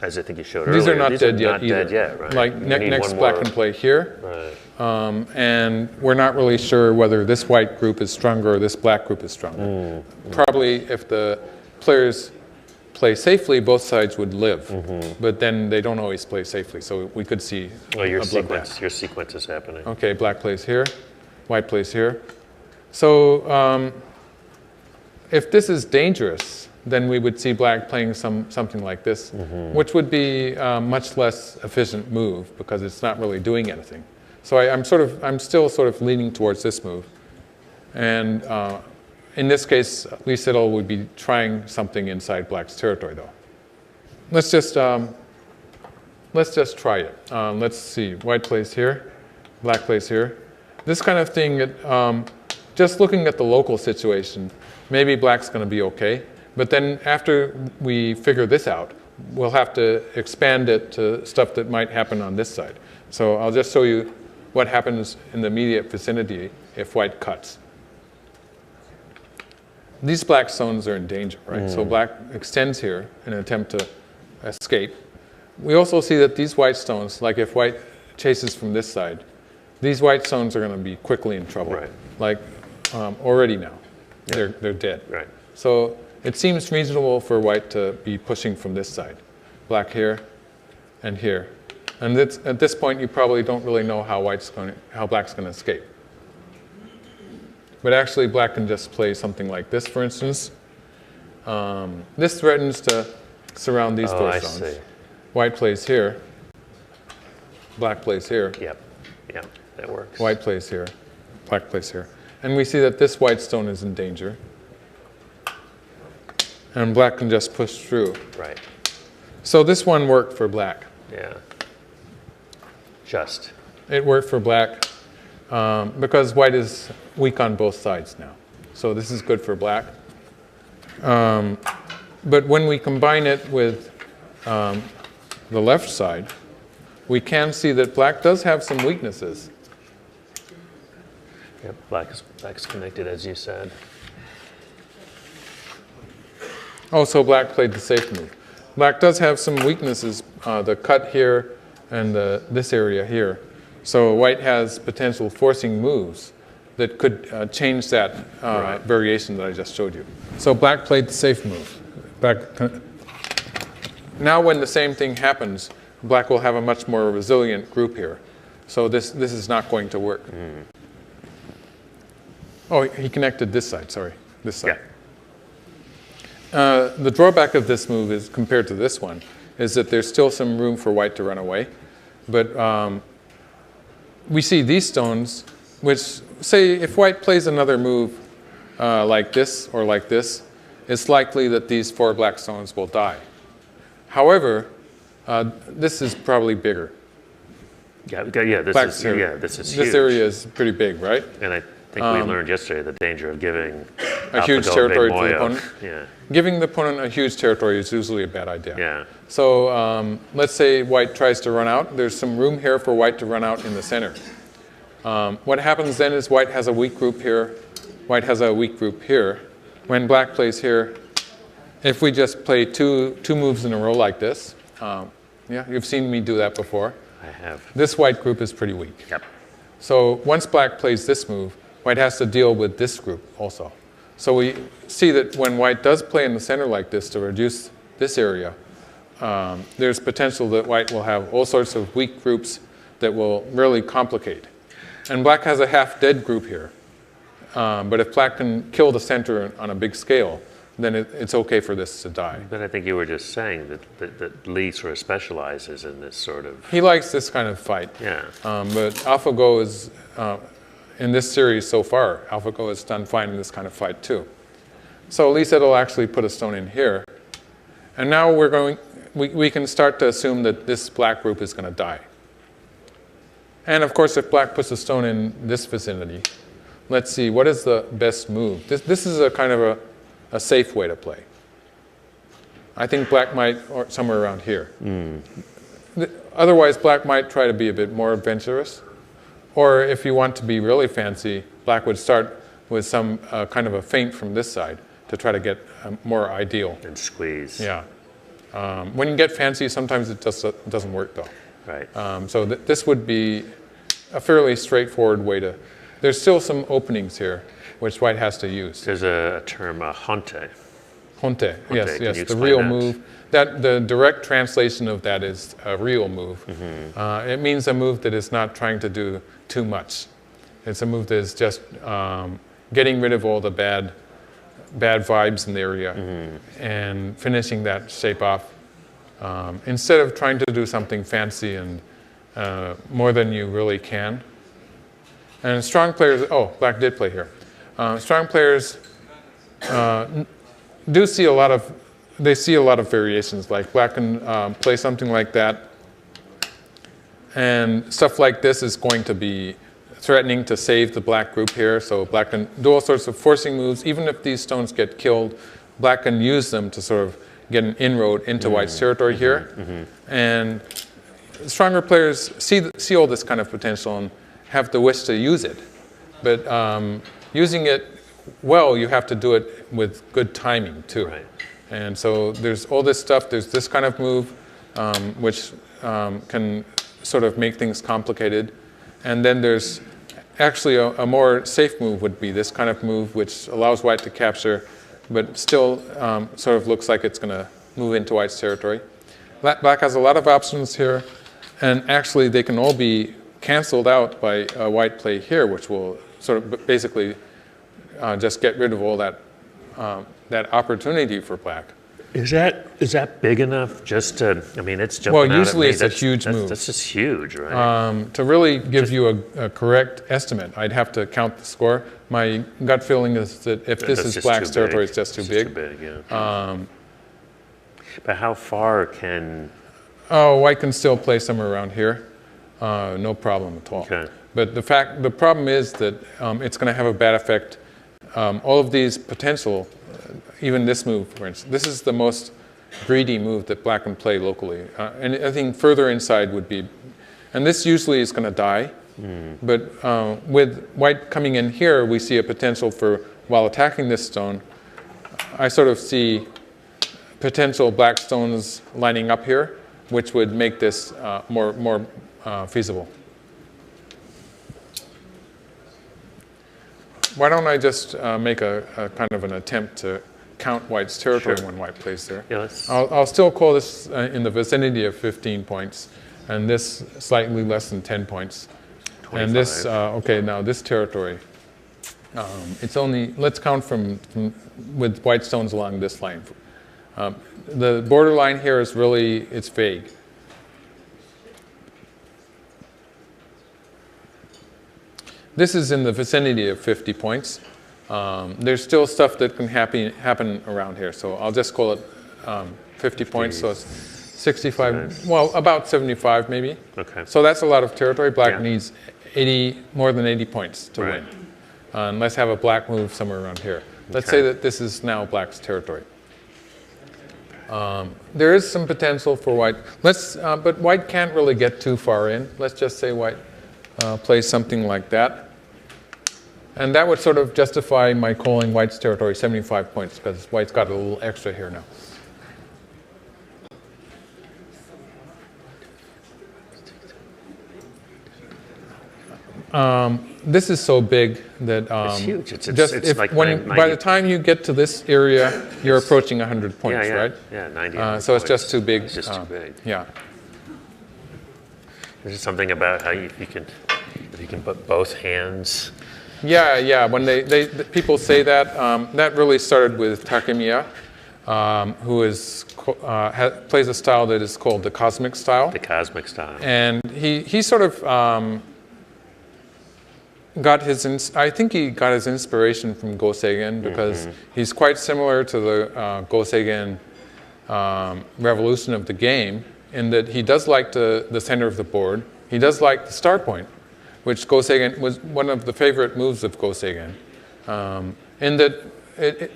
as I think you showed These earlier, are not dead yet not either. dead yet, right? Like You need next one black more. can play here. Right. And we're not really sure whether this white group is stronger or this black group is stronger. Probably if the players play safely, both sides would live. But then they don't always play safely, so we could see Well, your a bloodbath. sequence is happening. Okay, black plays here, white plays here. So if this is dangerous, then we would see black playing something like this, which would be a much less efficient move because it's not really doing anything. So I'm still sort of leaning towards this move. And in this case, Lee Sedol would be trying something inside black's territory, though. Let's just try it. Let's see. White plays here, black plays here. This kind of thing, just looking at the local situation, maybe black's going to be okay. But then after we figure this out, we'll have to expand it to stuff that might happen on this side. So I'll just show you what happens in the immediate vicinity if white cuts. These black stones are in danger, right? So black extends here in an attempt to escape. We also see that these white stones, like if white chases from this side, these white stones are going to be quickly in trouble. Right. Like already now, they're dead. Right. So it seems reasonable for white to be pushing from this side. Black here and here. And at this point, you probably don't really know how black's going to escape. But actually, black can just play something like this, for instance. This threatens to surround these four I stones. see. White plays here. Black plays here. Yep. That works. White plays here. Black plays here. And we see that this white stone is in danger. And black can just push through. Right. So this one worked for black. Yeah. Just. It worked for black because white is weak on both sides now. So this is good for black. But when we combine it with the left side, we can see that black does have some weaknesses. Yep. Black's connected, as you said. Oh, so black played the safe move. Black does have some weaknesses, the cut here and this area here. So white has potential forcing moves that could change that variation that I just showed you. So black played the safe move. Now when the same thing happens, black will have a much more resilient group here. So this is not going to work. Oh, he connected this side, sorry, this side. Yeah. The drawback of this move is, compared to this one, is that there's still some room for white to run away. But we see these stones, which say if white plays another move like this or like this, it's likely that these four black stones will die. However, This is probably bigger. Yeah, Black's area. this is huge. This area is pretty big, right? And I think we learned yesterday the danger of giving A huge territory to the Moyo. opponent. Yeah. Giving the opponent a huge territory is usually a bad idea. Yeah. So let's say white tries to run out. There's some room here for white to run out in the center. What happens then is white has a weak group here. White has a weak group here. When black plays here, if we just play two moves in a row like this, yeah, you've seen me do that before. I have. This white group is pretty weak. Yep. So once black plays this move, white has to deal with this group also. So we see that when white does play in the center like this to reduce this area, there's potential that white will have all sorts of weak groups that will really complicate. And black has a half-dead group here. But if black can kill the center on a big scale, then it's okay for this to die. But I think you were just saying that Lee sort of specializes in this sort of... He likes this kind of fight. Yeah. But AlphaGo is, in this series so far, AlphaGo has done fine in this kind of fight too. So Lee Sedol actually put a stone in here. And now we can start to assume that this black group is going to die. And of course, if black puts a stone in this vicinity, let's see, what is the best move? This is a kind of a safe way to play. I think black might, or somewhere around here. Otherwise, black might try to be a bit more adventurous. Or if you want to be really fancy, black would start with some kind of a feint from this side to try to get more ideal. And squeeze. Yeah. When you get fancy, sometimes it just doesn't work though. Right. So this would be a fairly straightforward way to... There's still some openings here, which white has to use. There's a term, honte. Honte, yes, Can you the explain real that? move. The direct translation of that is a real move. It means a move that is not trying to do too much. It's a move that is just getting rid of all the bad vibes in the area and finishing that shape off. Instead of trying to do something fancy and more than you really can. And strong players, oh, black did play here. Strong players do see a lot of, they see a lot of variations. Like black can play something like that. And stuff like this is going to be threatening to save the black group here. So black can do all sorts of forcing moves. Even if these stones get killed, black can use them to sort of get an inroad into white's territory here. And stronger players see all this kind of potential and have the wish to use it. But using it well, you have to do it with good timing too. Right. And so there's all this stuff. There's this kind of move, which can sort of make things complicated. And then there's actually a more safe move would be this kind of move, which allows white to capture, but still sort of looks like it's going to move into white's territory. Black has a lot of options here, and actually they can all be canceled out by a white play here, which will sort of basically just get rid of all that opportunity for black. Is that big enough just to, I mean, it's jumping Well, out at usually me. it's a huge move. That's just huge, right? To really give you a correct estimate, I'd have to count the score. My gut feeling is that if this is black's territory, it's just too big. Yeah. But how far can... Oh, white can still play somewhere around here. No problem at all. Okay. But the problem is that it's going to have a bad effect. All of these potential, even this move, for instance, this is the most greedy move that black can play locally. And I think further inside would be, and this usually is going to die. But with white coming in here, we see a potential for, while attacking this stone, I sort of see potential black stones lining up here, which would make this more feasible. Why don't I just make a kind of an attempt to count white's territory when white plays there. Yeah, I'll still call this in the vicinity of 15 points, and this slightly less than 10 points. 25. And this, okay, now this territory, it's only, let's count from with white stones along this line. The borderline here is really, it's vague. This is in the vicinity of 50 points. There's still stuff that can happen around here, so I'll just call it 50 points. So it's 65, well, about 75 maybe. Okay. So that's a lot of territory. Black Yeah. needs more than 80 points to win. And let's have a black move somewhere around here. Let's say that this is now black's territory. There is some potential for white. But white can't really get too far in. Let's just say white plays something like that. And that would sort of justify my calling white's territory 75 points, because white's got a little extra here now. This is so big that It's huge. It's like by the time you get to this area, you're approaching 100 points, right? Yeah, 90. So it's just too big. It's just too big. Yeah. There's something about how if you can put both hands. Yeah. When people say that, that really started with Takemiya, who plays a style that is called the cosmic style. The cosmic style. And he sort of I think he got his inspiration from Go Seigen, because he's quite similar to the Go Seigen revolution of the game, in that he does like the center of the board. He does like the start point, which Go Seigen was one of the favorite moves of Go Seigen. In that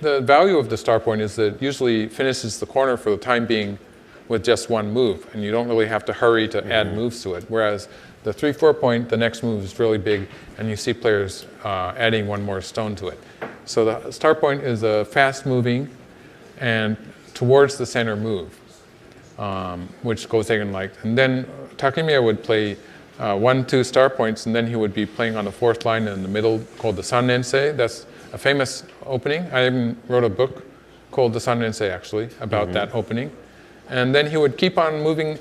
the value of the start point is that it usually finishes the corner for the time being with just one move, and you don't really have to hurry to add moves to it. Whereas the 3-4 point, the next move is really big, and you see players adding one more stone to it. So the start point is a fast moving and towards the center move, which Go Seigen liked. And then Takemiya would play 1-2 start points, and then he would be playing on the fourth line in the middle called the Sannensei. That's a famous opening. I even wrote a book called the Sannensei, actually, about that opening. And then he would keep on moving.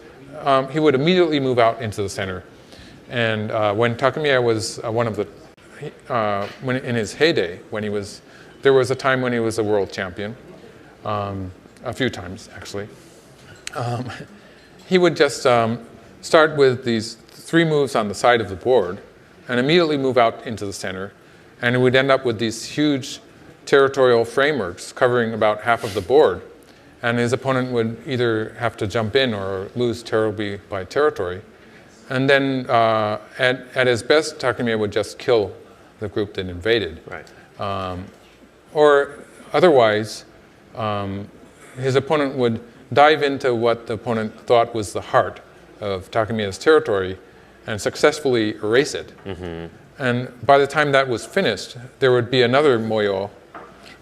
He would immediately move out into the center. And when Takemiya was in his heyday, there was a time when he was a world champion, a few times actually. He would just start with these 3 moves on the side of the board, and immediately move out into the center, and it would end up with these huge territorial frameworks covering about half of the board, and his opponent would either have to jump in or lose terribly by territory. And then at his best, Takemiya would just kill the group that invaded. Right. Or otherwise, his opponent would dive into what the opponent thought was the heart of Takemiya's territory and successfully erase it. And by the time that was finished, there would be another moyo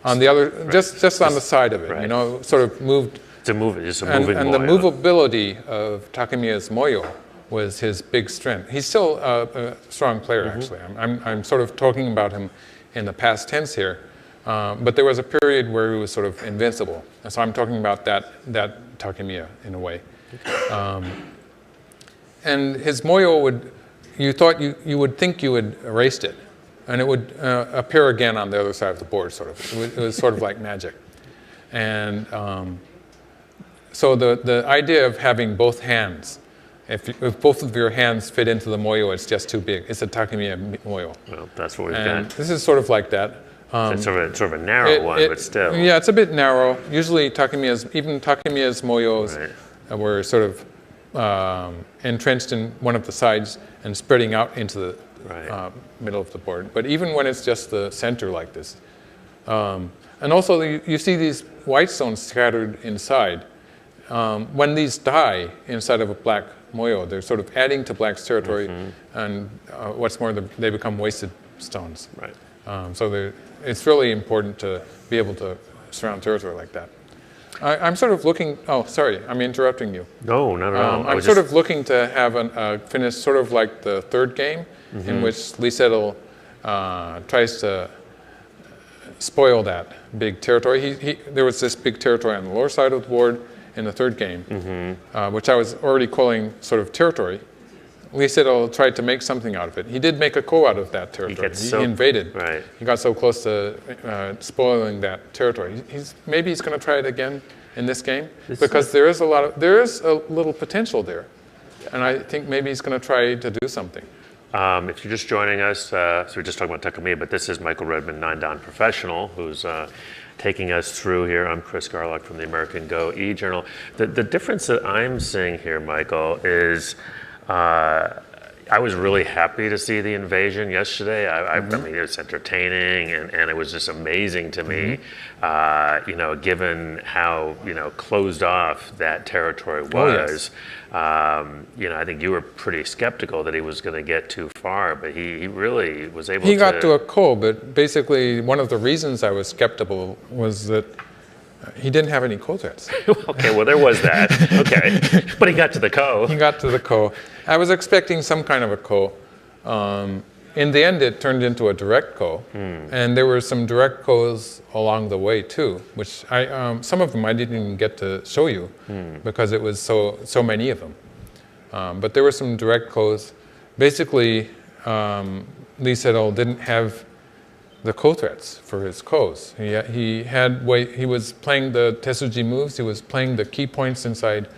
on the other, just on the side of it, sort of moved. It's a moving moyo. And the movability of Takemiya's moyo was his big strength. He's still a strong player, actually. I'm sort of talking about him in the past tense here, but there was a period where he was sort of invincible. And so I'm talking about that Takemiya in a way. And his moyo you would think you had erased it, and it would appear again on the other side of the board, sort of. It was sort of like magic. And so the idea of having both hands, if both of your hands fit into the moyo, it's just too big. It's a Takemiya moyo. Well, that's what we've and got. This is sort of like that. It's sort of a narrow one, but still. Yeah, it's a bit narrow. Usually Takemiya's moyos were sort of entrenched in one of the sides and spreading out into the middle of the board. But even when it's just the center like this. And also you see these white stones scattered inside. When these die inside of a black moyo, they're sort of adding to black's territory, and what's more, they become wasted stones. Right. So it's really important to be able to surround territory like that. I'm sort of looking, oh, sorry, I'm interrupting you. No, not at all. I'm sort of looking to have a finish sort of like the third game, in which Lee Sedol tries to spoil that big territory. There was this big territory on the lower side of the board in the third game, which I was already calling sort of territory. Lee Sedol tried to make something out of it. He did make a ko out of that territory. He invaded. Right. He got so close to spoiling that territory. Maybe he's going to try it again in this game, because there is a little potential there, and I think maybe he's going to try to do something. If you're just joining us, so we're just talking about Takemiya, but this is Michael Redmond, 9-Dan professional, who's taking us through here. I'm Chris Garlock from the American Go e-Journal. The difference that I'm seeing here, Michael, is I was really happy to see the invasion yesterday. I mean, it was entertaining, and it was just amazing to me, you know, given how, you know, closed off that territory was. You know, I think you were pretty skeptical that he was going to get too far, but he really was able to. He got to a ko, but basically one of the reasons I was skeptical was that he didn't have any ko threats. Okay, well, there was that. Okay, but he got to the ko. He got to the ko. I was expecting some kind of a ko. In the end, it turned into a direct ko, and there were some direct kos along the way too, which some of them I didn't even get to show you because it was so many of them. But there were some direct kos. Basically, Lee Sedol didn't have the ko threats for his kos. He was playing the tesuji moves. He was playing the key points inside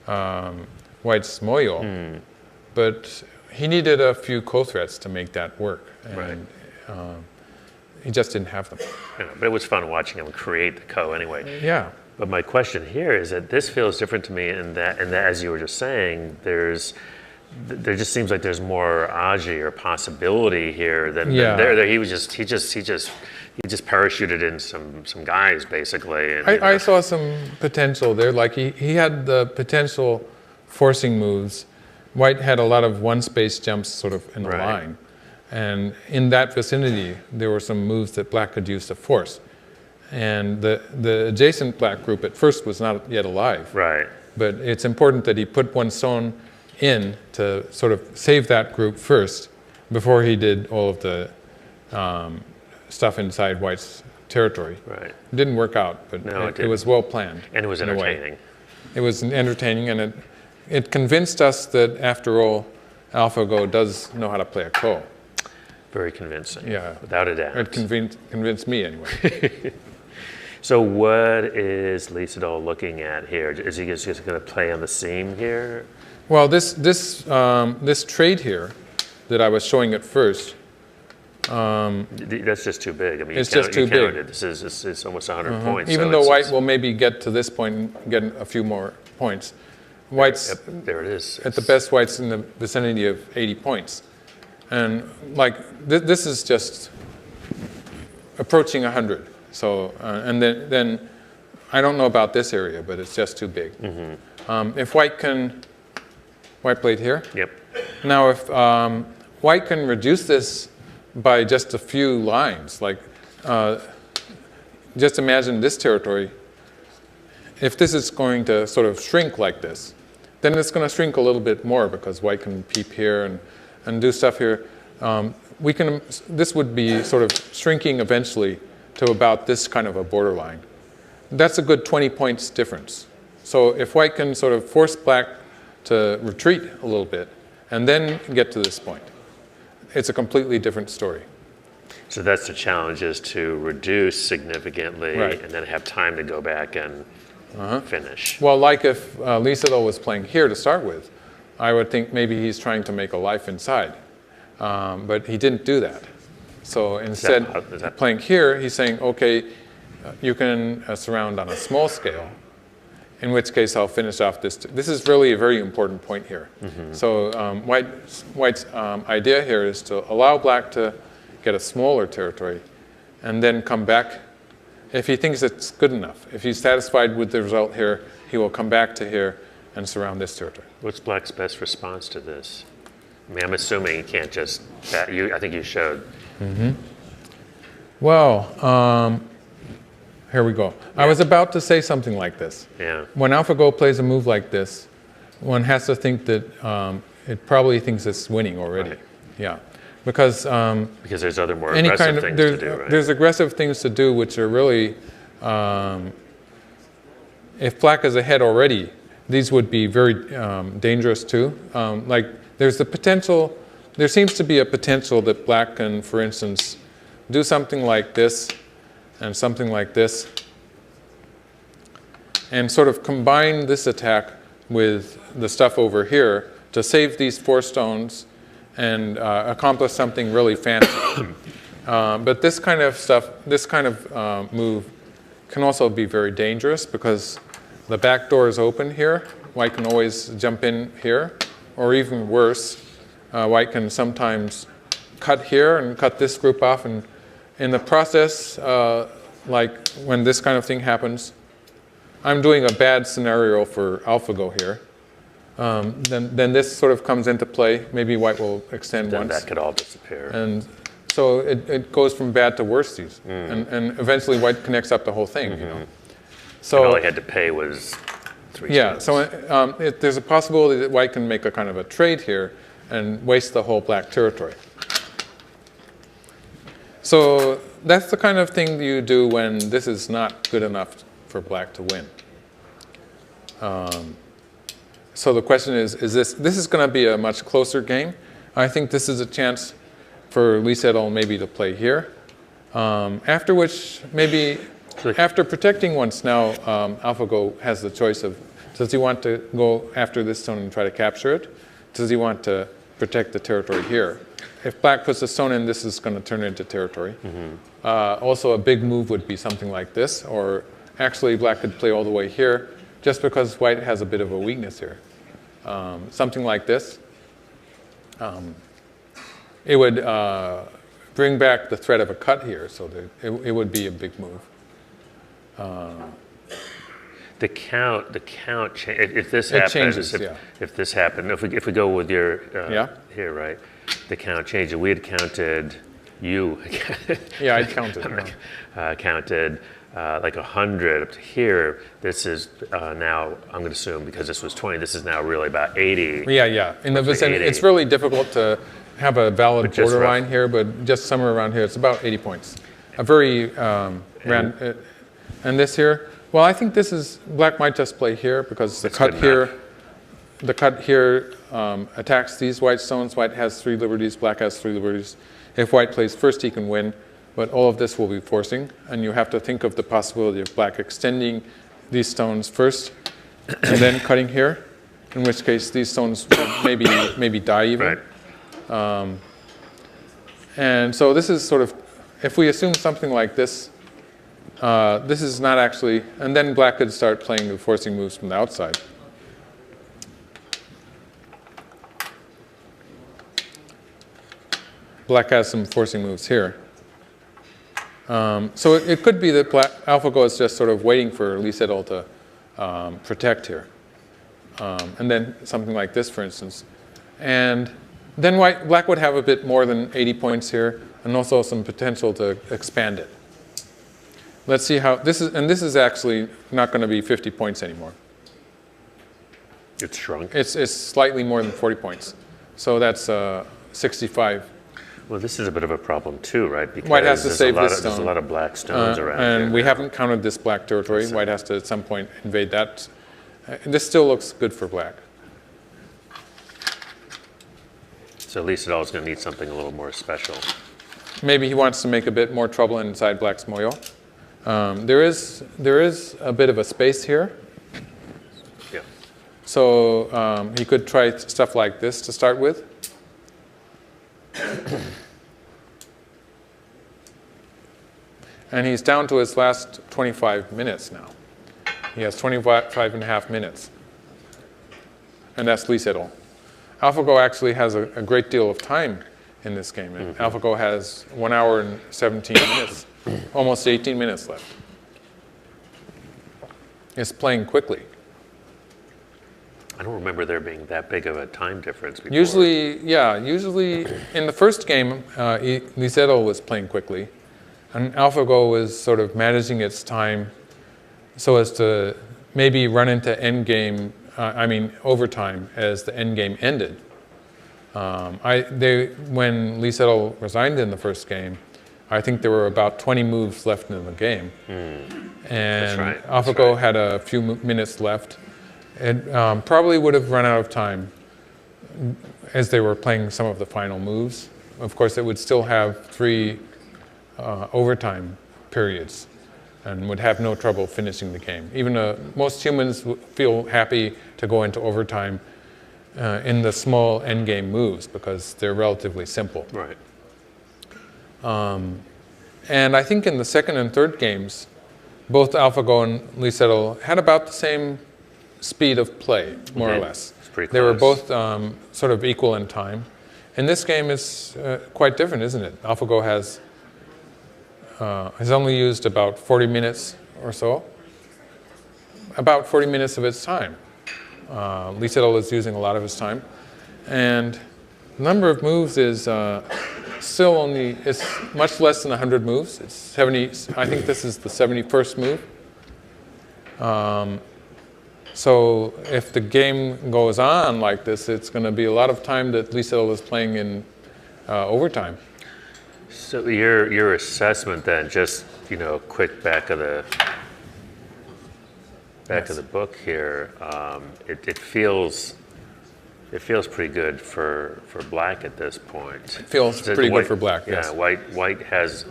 White's moyo, but he needed a few ko threats to make that work, and he just didn't have them. Yeah, but it was fun watching him create the ko anyway. Yeah. But my question here is that this feels different to me in that as you were just saying, there just seems like there's more aji or possibility here than there. He just parachuted in some guys basically. And, I saw some potential there. Like he had the potential forcing moves. White had a lot of one-space jumps sort of in a line. And in that vicinity, there were some moves that Black could use to force. And the adjacent Black group at first was not yet alive. Right. But it's important that he put one stone in to sort of save that group first before he did all of the stuff inside White's territory. Right. It didn't work out, but it was well planned. And it was entertaining. It was entertaining, and it convinced us that, after all, AlphaGo does know how to play a ko. Very convincing. Yeah. Without a doubt. It convinced me, anyway. So what is Lee Sedol looking at here? Is he just going to play on the seam here? Well, this trade here that I was showing at first. That's just too big. I mean, it's just too big. This is almost 100 points. Even though White will maybe get to this point and get a few more points. White's, there it is. At the best, White's in the vicinity of 80 points. And like, this is just approaching 100. So, and then, I don't know about this area, but it's just too big. If White played here. Yep. Now, if White can reduce this by just a few lines, like, just imagine this territory. If this is going to sort of shrink like this, then it's going to shrink a little bit more because White can peep here and do stuff here. This would be sort of shrinking eventually to about this kind of a borderline. That's a good 20 points difference. So if White can sort of force Black to retreat a little bit and then get to this point, it's a completely different story. So that's the challenge, is to reduce significantly and then have time to go back and finish. Well, like if Lee Sedol was playing here to start with, I would think maybe he's trying to make a life inside. But he didn't do that. So instead, playing here, he's saying, okay, you can surround on a small scale, in which case I'll finish off this. This is really a very important point here. So White's idea here is to allow Black to get a smaller territory and then come back. If he thinks it's good enough, if he's satisfied with the result here, he will come back to here and surround this territory. What's Black's best response to this? I mean, I'm assuming you can't just, I think you showed. Well, here we go. I was about to say something like this. When AlphaGo plays a move like this, one has to think that it probably thinks it's winning already. Because there's other more aggressive things to do, right? There's aggressive things to do which are really, if Black is ahead already, these would be very dangerous too. Like there's the potential, there seems to be a potential that Black can, for instance, do something like this and something like this, and sort of combine this attack with the stuff over here to save these 4 stones and accomplish something really fancy. But this kind of stuff, this kind of move can also be very dangerous because the back door is open here. White can always jump in here, or even worse, white can sometimes cut here and cut this group off, and in the process, like when this kind of thing happens, I'm doing a bad scenario for AlphaGo here. Then this sort of comes into play. Maybe white will extend Then once. that could all disappear. And so it goes from bad to worse. And eventually white connects up the whole thing. You know. So all I had to pay was 3 stones. so there's a possibility that white can make a kind of a trade here and waste the whole black territory. So that's the kind of thing you do when this is not good enough for black to win. So the question is this is going to be a much closer game. I think this is a chance for Lee Sedol maybe to play here. After which, maybe after protecting once now, AlphaGo has the choice of, does he want to go after this stone and try to capture it? Does he want to protect the territory here? If black puts a stone in, this is going to turn into territory. Also, a big move would be something like this, or actually black could play all the way here, just because white has a bit of a weakness here. Something like this. It would bring back the threat of a cut here, so that it would be a big move. The count. If this happens, changes, if this happened, if we go with your Yeah. here, right? The count changes. We had counted you. Yeah, I counted. Counted like 100 up to here. This is now, I'm going to assume, because this was 20, this is now really about 80. Yeah. In the vicinity, it's really difficult to have a valid borderline here, but just somewhere around here, it's about 80 points. A very and this here. Well, I think this is, black might just play here because the cut here attacks these white stones. White has 3 liberties, black has 3 liberties. If white plays first, he can win, but all of this will be forcing, and you have to think of the possibility of black extending these stones first and then cutting here, in which case these stones will maybe die even. Right. And so this is sort of, if we assume something like this, this is not actually, and then black could start playing the forcing moves from the outside. Black has some forcing moves here. So it could be that AlphaGo is just sort of waiting for Lee Sedol to protect here. And then something like this, for instance. And then black would have a bit more than 80 points here, and also some potential to expand it. Let's see how this is, and this is actually not going to be 50 points anymore. It's shrunk. It's slightly more than 40 points. So that's 65. Well, this is a bit of a problem too, right? Because white has to save this stone. There's a lot of black stones around and here. We haven't counted this black territory. White has to at some point invade that. This still looks good for black. So Lee Sedol is going to need something a little more special. Maybe he wants to make a bit more trouble inside black's moyo. There is a bit of a space here. Yeah. So he could try stuff like this to start with. And he's down to his last 25 minutes now. He has 25 and a half minutes. And that's Lee Sedol. AlphaGo actually has a great deal of time in this game. And AlphaGo has 1 hour and 17 minutes, almost 18 minutes left. It's playing quickly. I don't remember there being that big of a time difference before. Usually in the first game, Lee Sedol was playing quickly. And AlphaGo was sort of managing its time so as to maybe run into endgame, overtime as the endgame ended. When Lee Sedol resigned in the first game, I think there were about 20 moves left in the game. And AlphaGo had a few minutes left. It probably would have run out of time as they were playing some of the final moves. Of course, it would still have 3 overtime periods and would have no trouble finishing the game. Even most humans feel happy to go into overtime in the small endgame moves because they're relatively simple. Right. And I think in the second and third games, both AlphaGo and Lee Sedol had about the same speed of play, more or less. It's pretty They were close. both sort of equal in time. And this game is quite different, isn't it? AlphaGo has only used about 40 minutes or so. About 40 minutes of its time. Lee Sedol is using a lot of his time. And the number of moves is still only, it's much less than 100 moves. It's 70, I think this is the 71st move. So if the game goes on like this, it's going to be a lot of time that Lee Sedol is playing in overtime. So your assessment then, just quick back of the book here, it feels pretty good for black at this point. It feels pretty good for black. Yes. Yeah, white has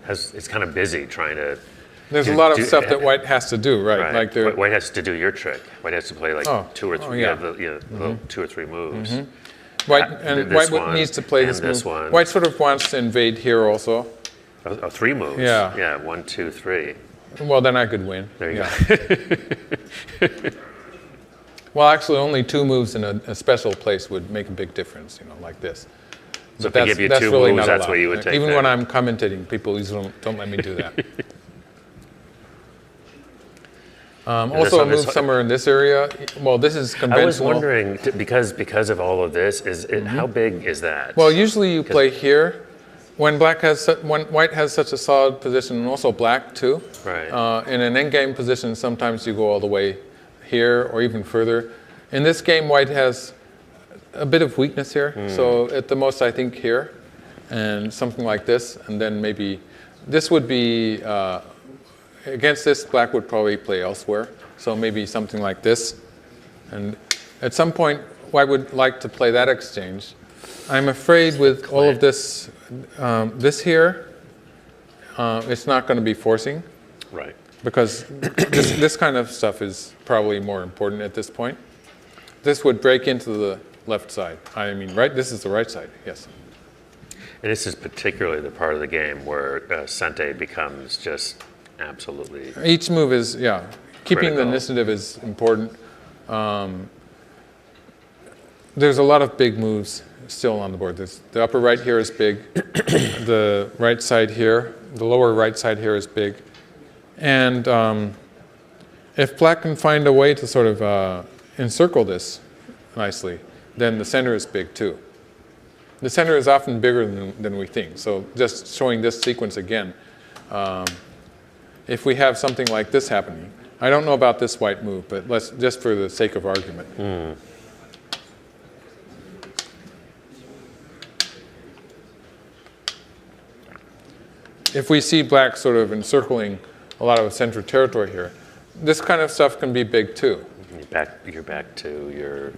it's kind of busy trying to. There's a lot of stuff that white has to do, right? Right. Like white has to do your trick. White has to play like two or three, little 2 or 3 moves. White needs to play this move. White sort of wants to invade here also. Oh, 3 moves. Yeah. Yeah. 1, 2, 3. Well, then I could win. There you go. Well, actually, only 2 moves in a special place would make a big difference, like this. So if they give you 2 really moves, that's allowed. what you would take. Even there. when I'm commentating, people usually don't let me do that. Also, a move somewhere in this area. Well, this is conventional. I was wondering, because of all of this, how big is that? Well, usually you play here. When white has such a solid position, and also black too. Right. In an endgame position, sometimes you go all the way here or even further. In this game, white has a bit of weakness here. So at the most, I think here, and something like this, and then maybe this would be. Against this, black would probably play elsewhere, so maybe something like this. And at some point, white would like to play that exchange. I'm afraid with all of this, this here, it's not going to be forcing. Right. Because this kind of stuff is probably more important at this point. This would break into the left side. I mean, right? This is the right side, yes. And this is particularly the part of the game where Sente becomes just absolutely. Each move is, keeping critical. the initiative is important. There's a lot of big moves still on the board. The upper right here is big. The right side here, the lower right side here is big. And if black can find a way to sort of encircle this nicely, then the center is big too. The center is often bigger than we think. So just showing this sequence again, if we have something like this happening, I don't know about this white move, but let's just for the sake of argument. If we see black sort of encircling a lot of central territory here, this kind of stuff can be big too. You're back to your.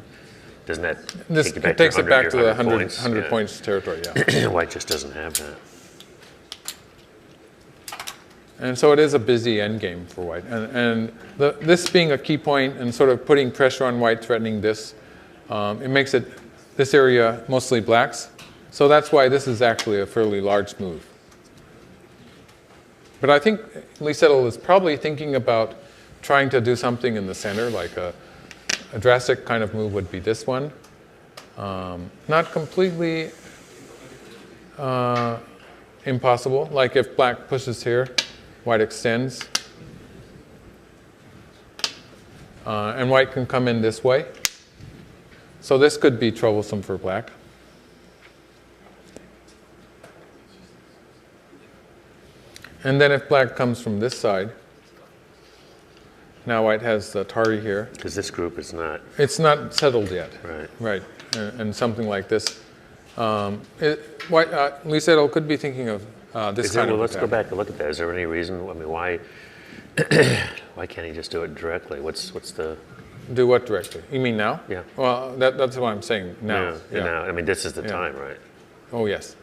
Doesn't that this take you back takes to it back to the 100 points territory, yeah. White just doesn't have that. And so it is a busy endgame for white. And this being a key point and sort of putting pressure on white, threatening this, it makes this area mostly blacks. So that's why this is actually a fairly large move. But I think Lee Sedol is probably thinking about trying to do something in the center, like a drastic kind of move would be this one. Not completely impossible, like if black pushes here, white extends. And white can come in this way. So this could be troublesome for black. And then if black comes from this side, now white has the Tari here. Because this group is not. It's not settled yet. Right. Right. And something like this. Lee Sedol could be thinking of this kind of let's attack. go back and look at that. Is there any reason? I mean, why can't he just do it directly? What's the? Do what directly? You mean now? Yeah. Well, that's what I'm saying now. Yeah. Now, I mean, this is the time, right? Oh yes.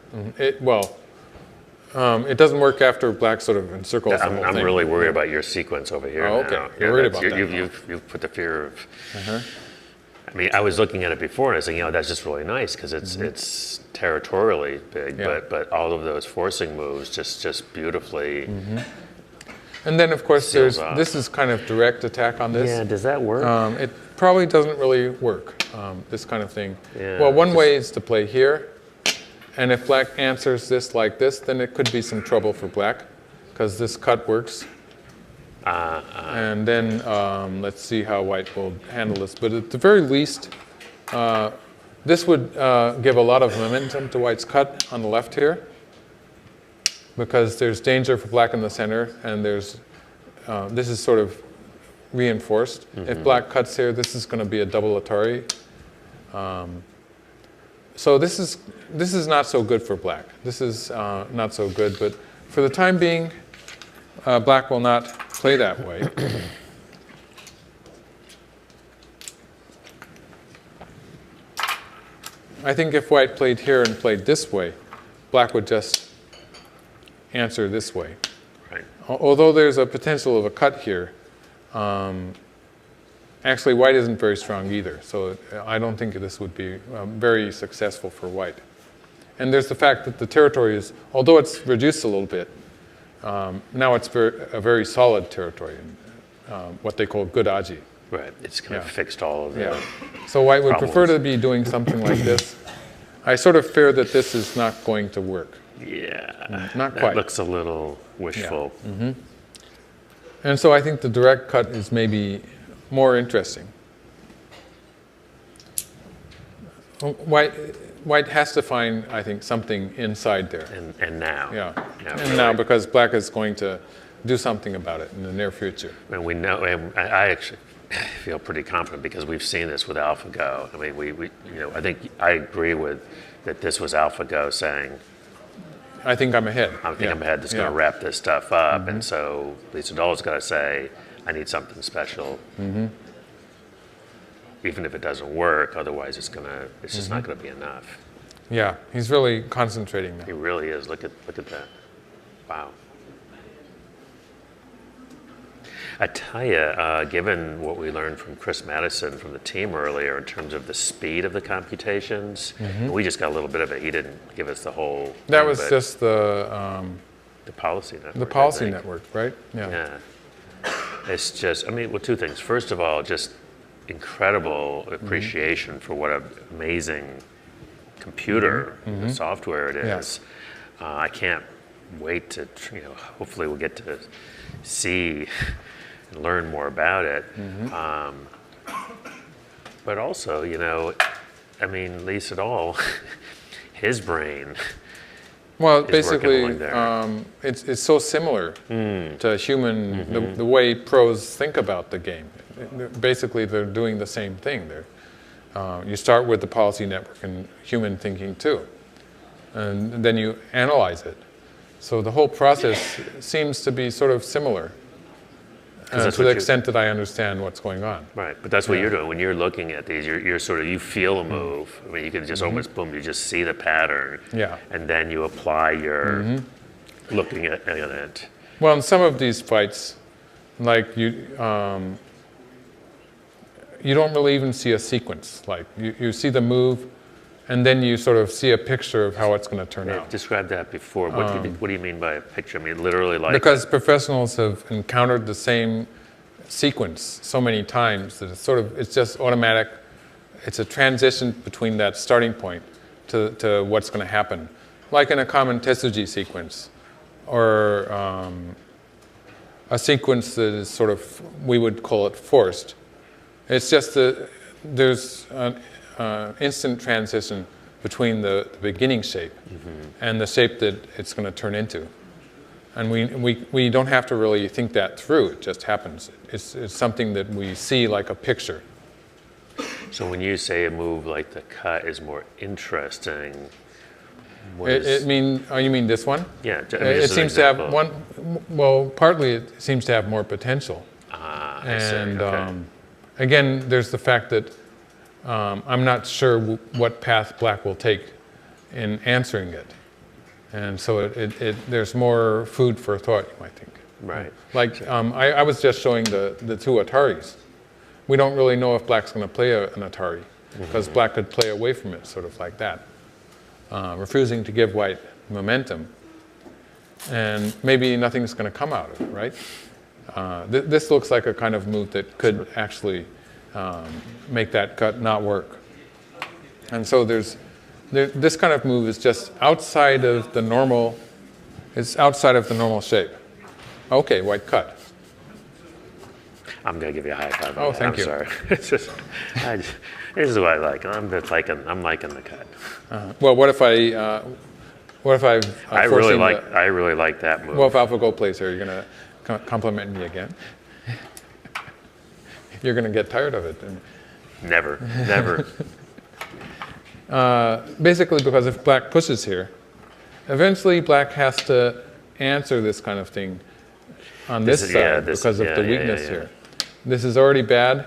It doesn't work after black sort of encircles the whole I'm thing. really worried about your sequence over here. Oh, okay. Now. You're worried about that. You've put the fear of. I mean, I was looking at it before and I was thinking, that's just really nice because it's territorially big, but all of those forcing moves just beautifully. And then, of course, Seals off. this is kind of direct attack on this. Yeah, does that work? It probably doesn't really work, this kind of thing. Yeah, well, one way is to play here. And if black answers this like this, then it could be some trouble for black, because this cut works. And then let's see how white will handle this. But at the very least, this would give a lot of momentum to white's cut on the left here, because there's danger for black in the center, and there's this is sort of reinforced. If black cuts here, this is going to be a double Atari. So this is not so good for black. This is not so good, but for the time being, black will not play that way. I think if white played here and played this way, black would just answer this way. Right. Although there's a potential of a cut here, actually white isn't very strong either, so I don't think this would be very successful for white. And there's the fact that the territory is, although it's reduced a little bit, now it's a very solid territory, what they call good aji. Right, it's kind of fixed all of the So white would problems. prefer to be doing something like this. I sort of fear that this is not going to work. Yeah, Not that quite. looks a little wishful. And so I think the direct cut is maybe more interesting. White has to find, I think, something inside there. And now. Yeah. Yeah, And really. now, because black is going to do something about it in the near future. And we know, and I actually feel pretty confident because we've seen this with AlphaGo. I mean, we I think I agree with that this was AlphaGo saying, I think I'm ahead. I think I'm ahead that's going to wrap this stuff up. And so Lee Sedol's got to say, I need something special. Even if it doesn't work, otherwise it's just not going to be enough. Yeah, he's really concentrating now. He really is. Look at that. Wow. I tell you, given what we learned from Chris Madison from the team earlier in terms of the speed of the computations, we just got a little bit of it. He didn't give us the whole. That thing, was but just the policy network. the policy I think. network, right? Yeah. It's just, I mean, well, two things. First of all, just incredible appreciation for what an amazing computer, the software it is. I can't wait to, hopefully we'll get to see and learn more about it. But also, I mean, Lee Sedol, his brain. Well, is basically, working along there. it's so similar to human, the way pros think about the game. Basically, they're doing the same thing. You start with the policy network and human thinking too, and then you analyze it. So the whole process seems to be sort of similar to the extent that I understand what's going on. Right, but that's what you're doing. When you're looking at these, you're sort of, you feel a move. I mean, you can just almost, boom, you just see the pattern. Yeah. And then you apply your looking at it. Well, in some of these fights, like you don't really even see a sequence. Like you see the move, and then you sort of see a picture of how it's going to turn out. Described that before. What do you mean by a picture? I mean, literally like... Because professionals have encountered the same sequence so many times that it's just automatic. It's a transition between that starting point to what's going to happen. Like in a common Tetsuji sequence, or a sequence that is sort of, we would call it forced. It's just that there's an instant transition between the beginning shape and the shape that it's going to turn into. And we don't have to really think that through. It just happens. It's something that we see like a picture. So when you say a move like the cut is more interesting, You mean this one? Yeah, I mean, It just an seems to have example. well, partly it seems to have more potential. I see. And Okay. again, there's the fact that I'm not sure what path black will take in answering it. And so there's more food for thought, you might think. Right. Like, I was just showing the two Ataris. We don't really know if black's going to play an Atari, because black could play away from it, sort of like that, refusing to give white momentum. And maybe nothing's going to come out of it, right? This looks like a kind of move that could actually make that cut not work. And so this kind of move is just outside of the normal. It's outside of the normal shape. Okay, white cut. I'm gonna give you a high five. Oh, thank you. I'm sorry. It's just, this is what I like. I'm liking the cut. Well, what if I I really like that move. Well, if AlphaGo plays here, you're gonna compliment me again. You're gonna get tired of it. Never. Basically, because if black pushes here, eventually black has to answer this kind of thing on this side because of the weakness here. This is already bad.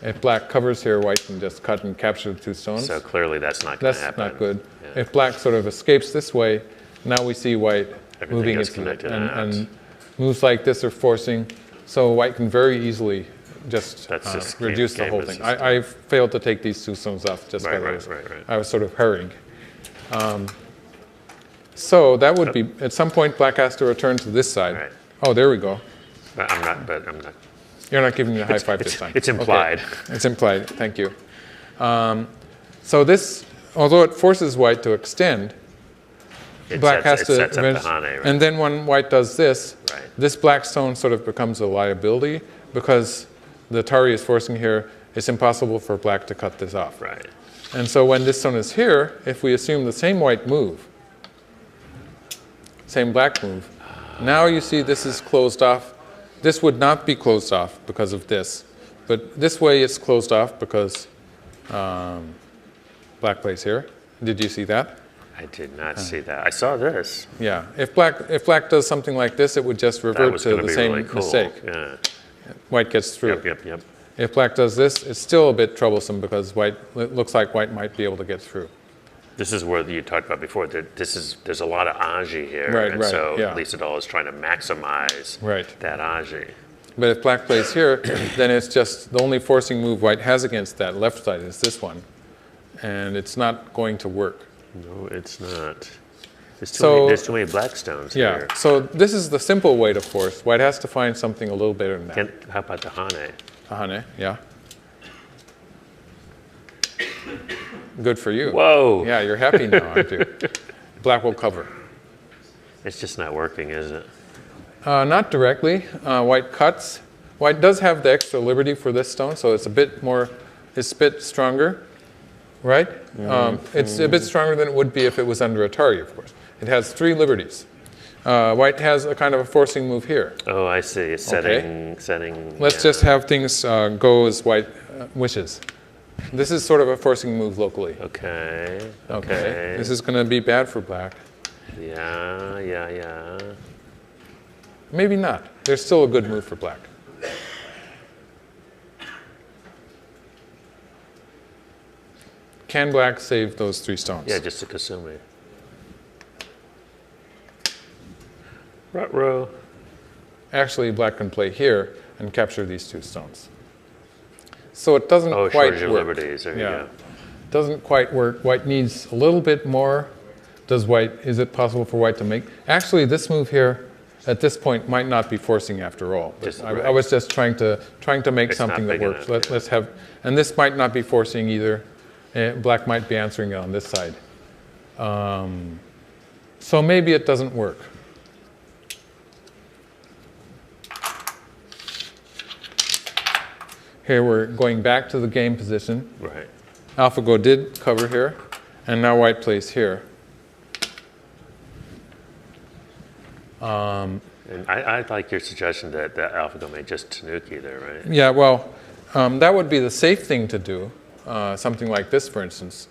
If black covers here, white can just cut and capture the 2 stones. So clearly that's not going to happen. That's not good. Yeah. If black sort of escapes this way, now we see white Everything moving gets into it. connected And moves like this are forcing, so white can very easily just reduce the whole thing. I failed to take these 2 stones off just because I was sort of hurrying. So that would be, at some point, black has to return to this side. Right. Oh, there we go. But I'm not. You're not giving me a high five this time. It's implied. Okay. It's implied. Thank you. So this, although it forces white to extend, black has to sets up the Hane, right? And then when white does this, Right. this black stone sort of becomes a liability because the Tari is forcing here. It's impossible for black to cut this off. Right. And so when this stone is here, if we assume the same white move, same black move, now you see this is closed off. This would not be closed off because of this, but this way it's closed off because black plays here. Did you see that? I did not see that. I saw this. Yeah. If black does something like this, it would just revert to the same really cool. mistake. Yeah. White gets through. Yep. If black does this, it's still a bit troublesome because it looks like white might be able to get through. This is where you talked about before. There's a lot of aji here, Right, so yeah. Lee Sedol is trying to maximize that aji. But if black plays here, then it's just the only forcing move white has against that left side is this one, and it's not going to work. No, it's not. There's too many black stones here. Yeah. So this is the simple way to force. White has to find something a little better than that. How about the Hane? Hane, yeah. Good for you. Whoa. Yeah, you're happy now, aren't you? Black will cover. It's just not working, is it? Not directly. White cuts. White does have the extra liberty for this stone, so it's a bit more, it's a bit stronger, right? It's a bit stronger than it would be if it was under Atari, of course. It has 3 liberties. White has a kind of a forcing move here. Oh, I see. It's setting. Let's just have things go as white wishes. This is sort of a forcing move locally. Okay. This is going to be bad for black. Yeah. Maybe not. There's still a good move for black. Can black save those 3 stones? Yeah, just a Kasumi. Ruh-roh. Actually, black can play here and capture these 2 stones. So it doesn't quite work. Liberties. There you go. Doesn't quite work. White needs a little bit more. Is it possible for white to make? Actually, this move here at this point might not be forcing after all. I was just trying to make something that works. Let's have, and this might not be forcing either. Black might be answering it on this side. So maybe it doesn't work. Here we're going back to the game position. Right. AlphaGo did cover here, and now white plays here. And I like your suggestion that AlphaGo may just tanuki there, right? Yeah, well, that would be the safe thing to do, something like this, for instance.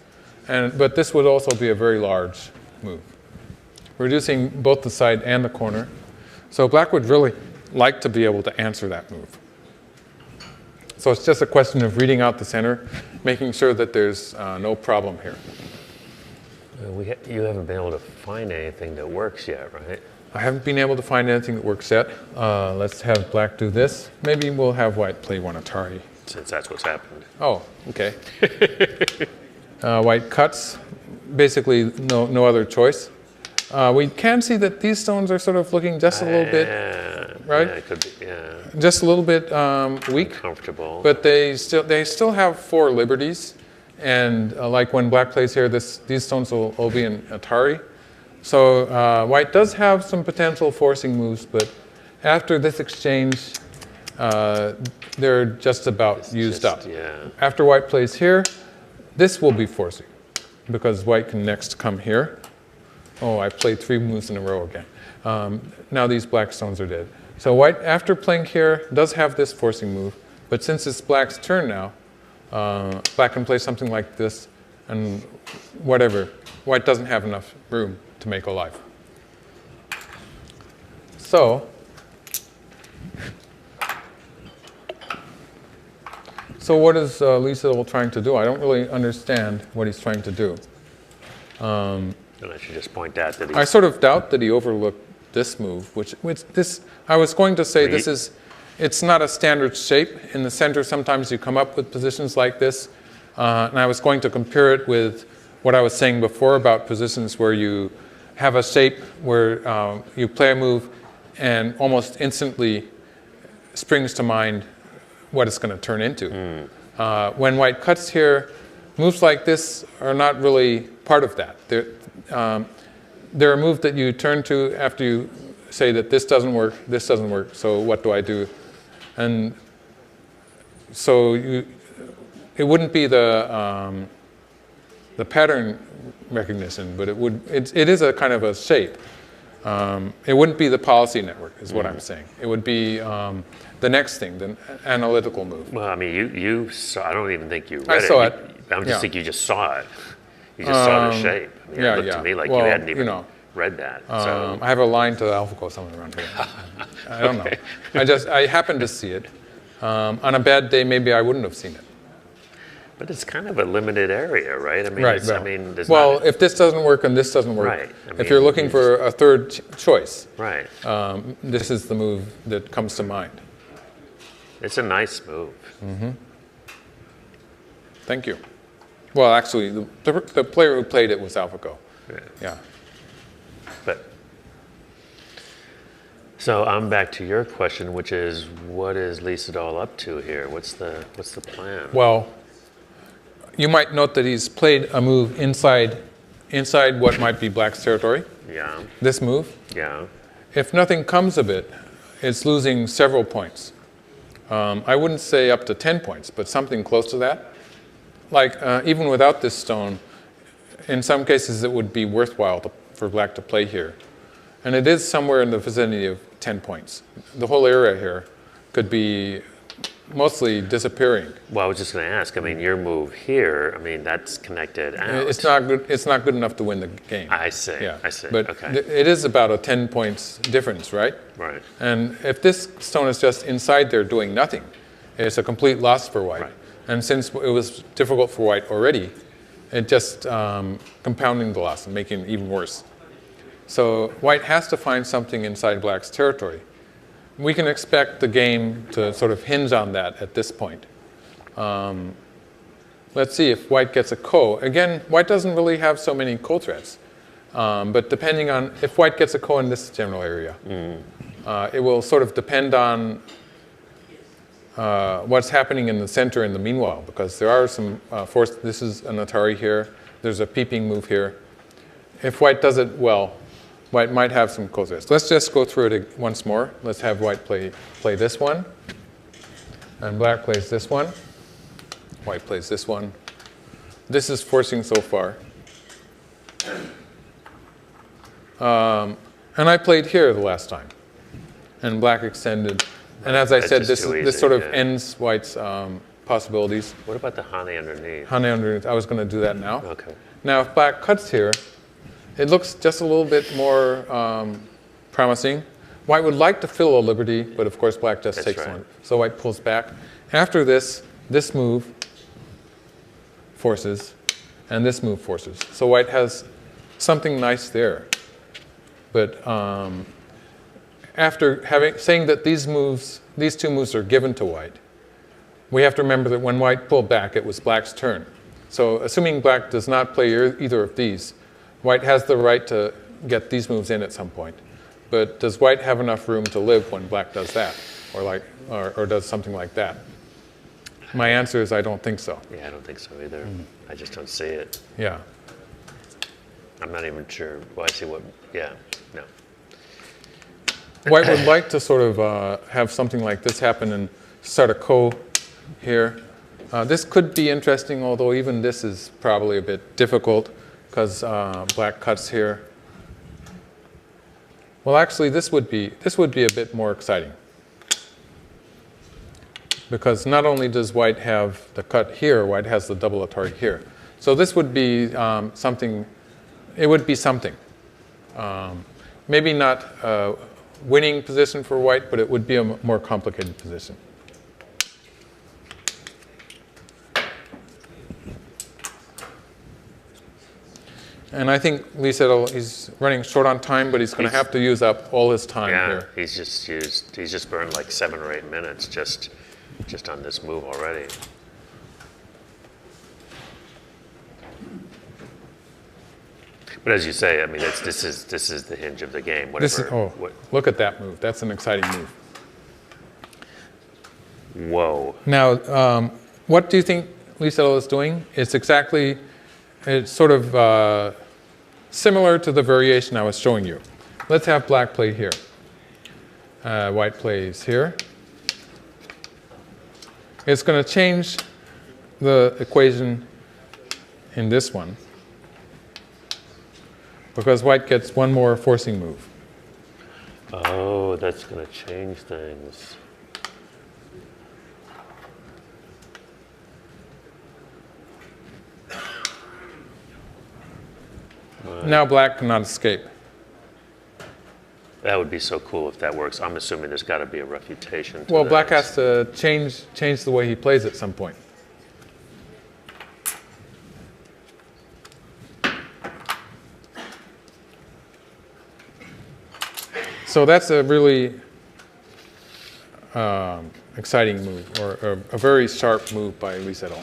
But this would also be a very large move, reducing both the side and the corner. So black would really like to be able to answer that move. So it's just a question of reading out the center, making sure that there's no problem here. You haven't been able to find anything that works yet, right? I haven't been able to find anything that works yet. Let's have black do this. Maybe we'll have white play one Atari. Since that's what's happened. Oh, okay. White cuts. Basically, no other choice. We can see that these stones are sort of looking just a little bit, right? Yeah, it could be, just a little bit weak. Comfortable. But they still have 4 liberties, and like when black plays here, these stones will be an Atari. So white does have some potential forcing moves, but after this exchange, they're just about used up. Yeah. After white plays here, this will be forcing, because white can next come here. Oh, I played 3 moves in a row again. Now these black stones are dead. So white, after playing here, does have this forcing move, but since it's black's turn now, black can play something like this, and whatever. White doesn't have enough room to make a life. So what is Lee Sedol trying to do? I don't really understand what he's trying to do. And I should just point out that I sort of doubt that he overlooked this move, which this, I was going to say it's not a standard shape. In the center, sometimes you come up with positions like this. And I was going to compare it with what I was saying before about positions where you have a shape where you play a move and almost instantly springs to mind what it's going to turn into. When white cuts here, moves like this are not really part of that. They're a move that you turn to after you say that this doesn't work, so what do I do? And so it wouldn't be the pattern recognition, but it is a kind of a shape. It wouldn't be the policy network, is what I'm saying. It would be the next thing, the analytical move. Well, I mean, you saw, I don't even think you read I saw it. I don't just think you just saw it. You just saw the shape. I mean, it looked to me like you hadn't even read that. So. I have a line to AlphaGo somewhere around here. I don't know. I happened to see it. On a bad day, maybe I wouldn't have seen it. But it's kind of a limited area, right? I mean, right. If this doesn't work and this doesn't work, right. If you're looking for a third choice, right. This is the move that comes to mind. It's a nice move. Mm-hmm. Thank you. Well, actually, the player who played it was AlphaGo. Yeah. So I'm back to your question, which is, what is Lee Sedol up to here? What's the plan? Well, you might note that he's played a move inside what might be black's territory. Yeah. This move. Yeah. If nothing comes of it, it's losing several points. I wouldn't say up to 10 points, but something close to that. Like, even without this stone, in some cases it would be worthwhile for black to play here. And it is somewhere in the vicinity of 10 points. The whole area here could be mostly disappearing. Well, I was just going to ask, I mean, your move here, I mean, that's connected out. It's not good enough to win the game. I see, yeah. I see, but okay. It is about a 10 points difference, right? Right. And if this stone is just inside there doing nothing, it's a complete loss for white. Right. And since it was difficult for white already, it just compounding the loss and making it even worse. So white has to find something inside black's territory. We can expect the game to sort of hinge on that at this point. Let's see if white gets a ko. Again, white doesn't really have so many ko threats. But depending on, if white gets a ko in this general area, it will sort of depend on what's happening in the center in the meanwhile, because there are some force. This is an Atari here. There's a peeping move here. If white does it well, white might have some ko threats. Let's just go through it once more. Let's have white play this one. And black plays this one. White plays this one. This is forcing so far. And I played here the last time. And black extended. And as I said, this sort of ends white's possibilities. What about the hane underneath? Hane underneath. I was going to do that now. Okay. Now, if black cuts here, it looks just a little bit more promising. White would like to fill a liberty, but of course black just takes one. So white pulls back. After this move forces, and this move forces. So white has something nice there. But after saying that these two moves are given to white, we have to remember that when white pulled back, it was black's turn. So assuming black does not play either of these, white has the right to get these moves in at some point. But does white have enough room to live when black does that, or does something like that? My answer is I don't think so. Yeah, I don't think so either. I just don't see it. Yeah. I'm not even sure. Well, I see what. Yeah, no. White would like to sort of have something like this happen and start a ko here. This could be interesting, although even this is probably a bit difficult because black cuts here. Well, actually, this would be a bit more exciting because not only does white have the cut here, white has the double atari here. So this would be something. It would be something. Maybe not a winning position for white, but it would be a more complicated position. And I think Lee Sedol, he's running short on time, but he's going to have to use up all his time here. He's just burned like 7 or 8 minutes just on this move already. But as you say, I mean, this is the hinge of the game. Look at that move. That's an exciting move. Whoa. Now, what do you think Lee Sedol is doing? It's sort of similar to the variation I was showing you. Let's have black play here. White plays here. It's going to change the equation in this one because white gets one more forcing move. Oh, that's going to change things. Now black cannot escape. That would be so cool if that works. I'm assuming there's got to be a refutation to Well, this. black has to change the way he plays at some point. So that's a really exciting move, or a very sharp move by Lee Sedol.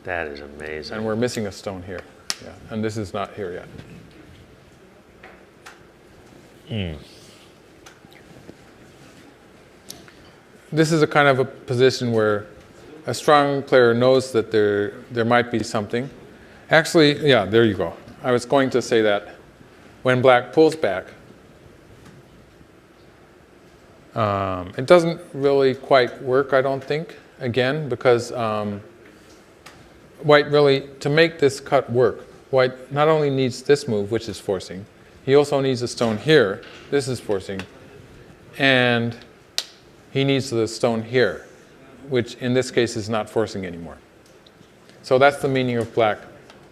That is amazing. And we're missing a stone here. Yeah, and this is not here yet. This is a kind of a position where a strong player knows that there might be something. Actually, yeah, there you go. I was going to say that when black pulls back, it doesn't really quite work, I don't think, again, because white really, to make this cut work, white not only needs this move, which is forcing, he also needs a stone here, this is forcing, and he needs the stone here, which in this case is not forcing anymore. So that's the meaning of black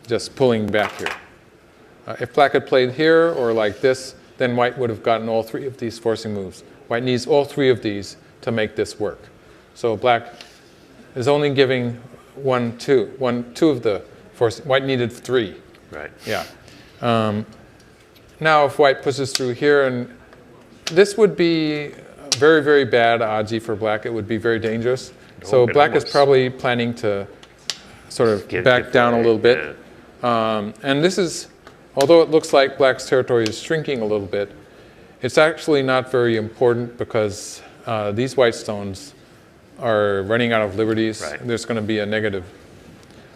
just pulling back here. If black had played here or like this, then white would have gotten all 3 of these forcing moves. White needs all 3 of these to make this work. So black is only giving 1, 2 of the forcing. White needed 3. Right. Yeah. Now if white pushes through here, and this would be very, very bad aji for black. It would be very dangerous. So black is probably planning to sort of back down a little bit. Yeah. And this is, although it looks like black's territory is shrinking a little bit, it's actually not very important because these white stones are running out of liberties. Right. There's going to be a negative.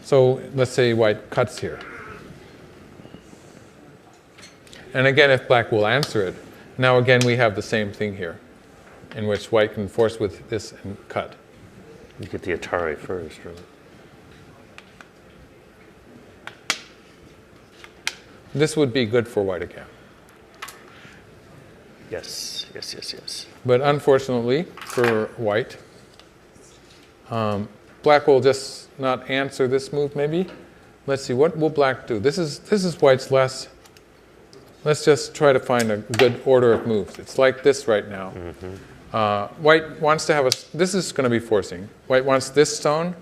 So let's say white cuts here. And again, if black will answer it, now again we have the same thing here, in which white can force with this and cut. You get the atari first, right? This would be good for white again. Yes, yes, yes, yes. But unfortunately for white, black will just not answer this move maybe. Let's see, what will black do? This is white's last. Let's just try to find a good order of moves. It's like this right now. Mm-hmm. White wants to have this is going to be forcing. White wants this stone,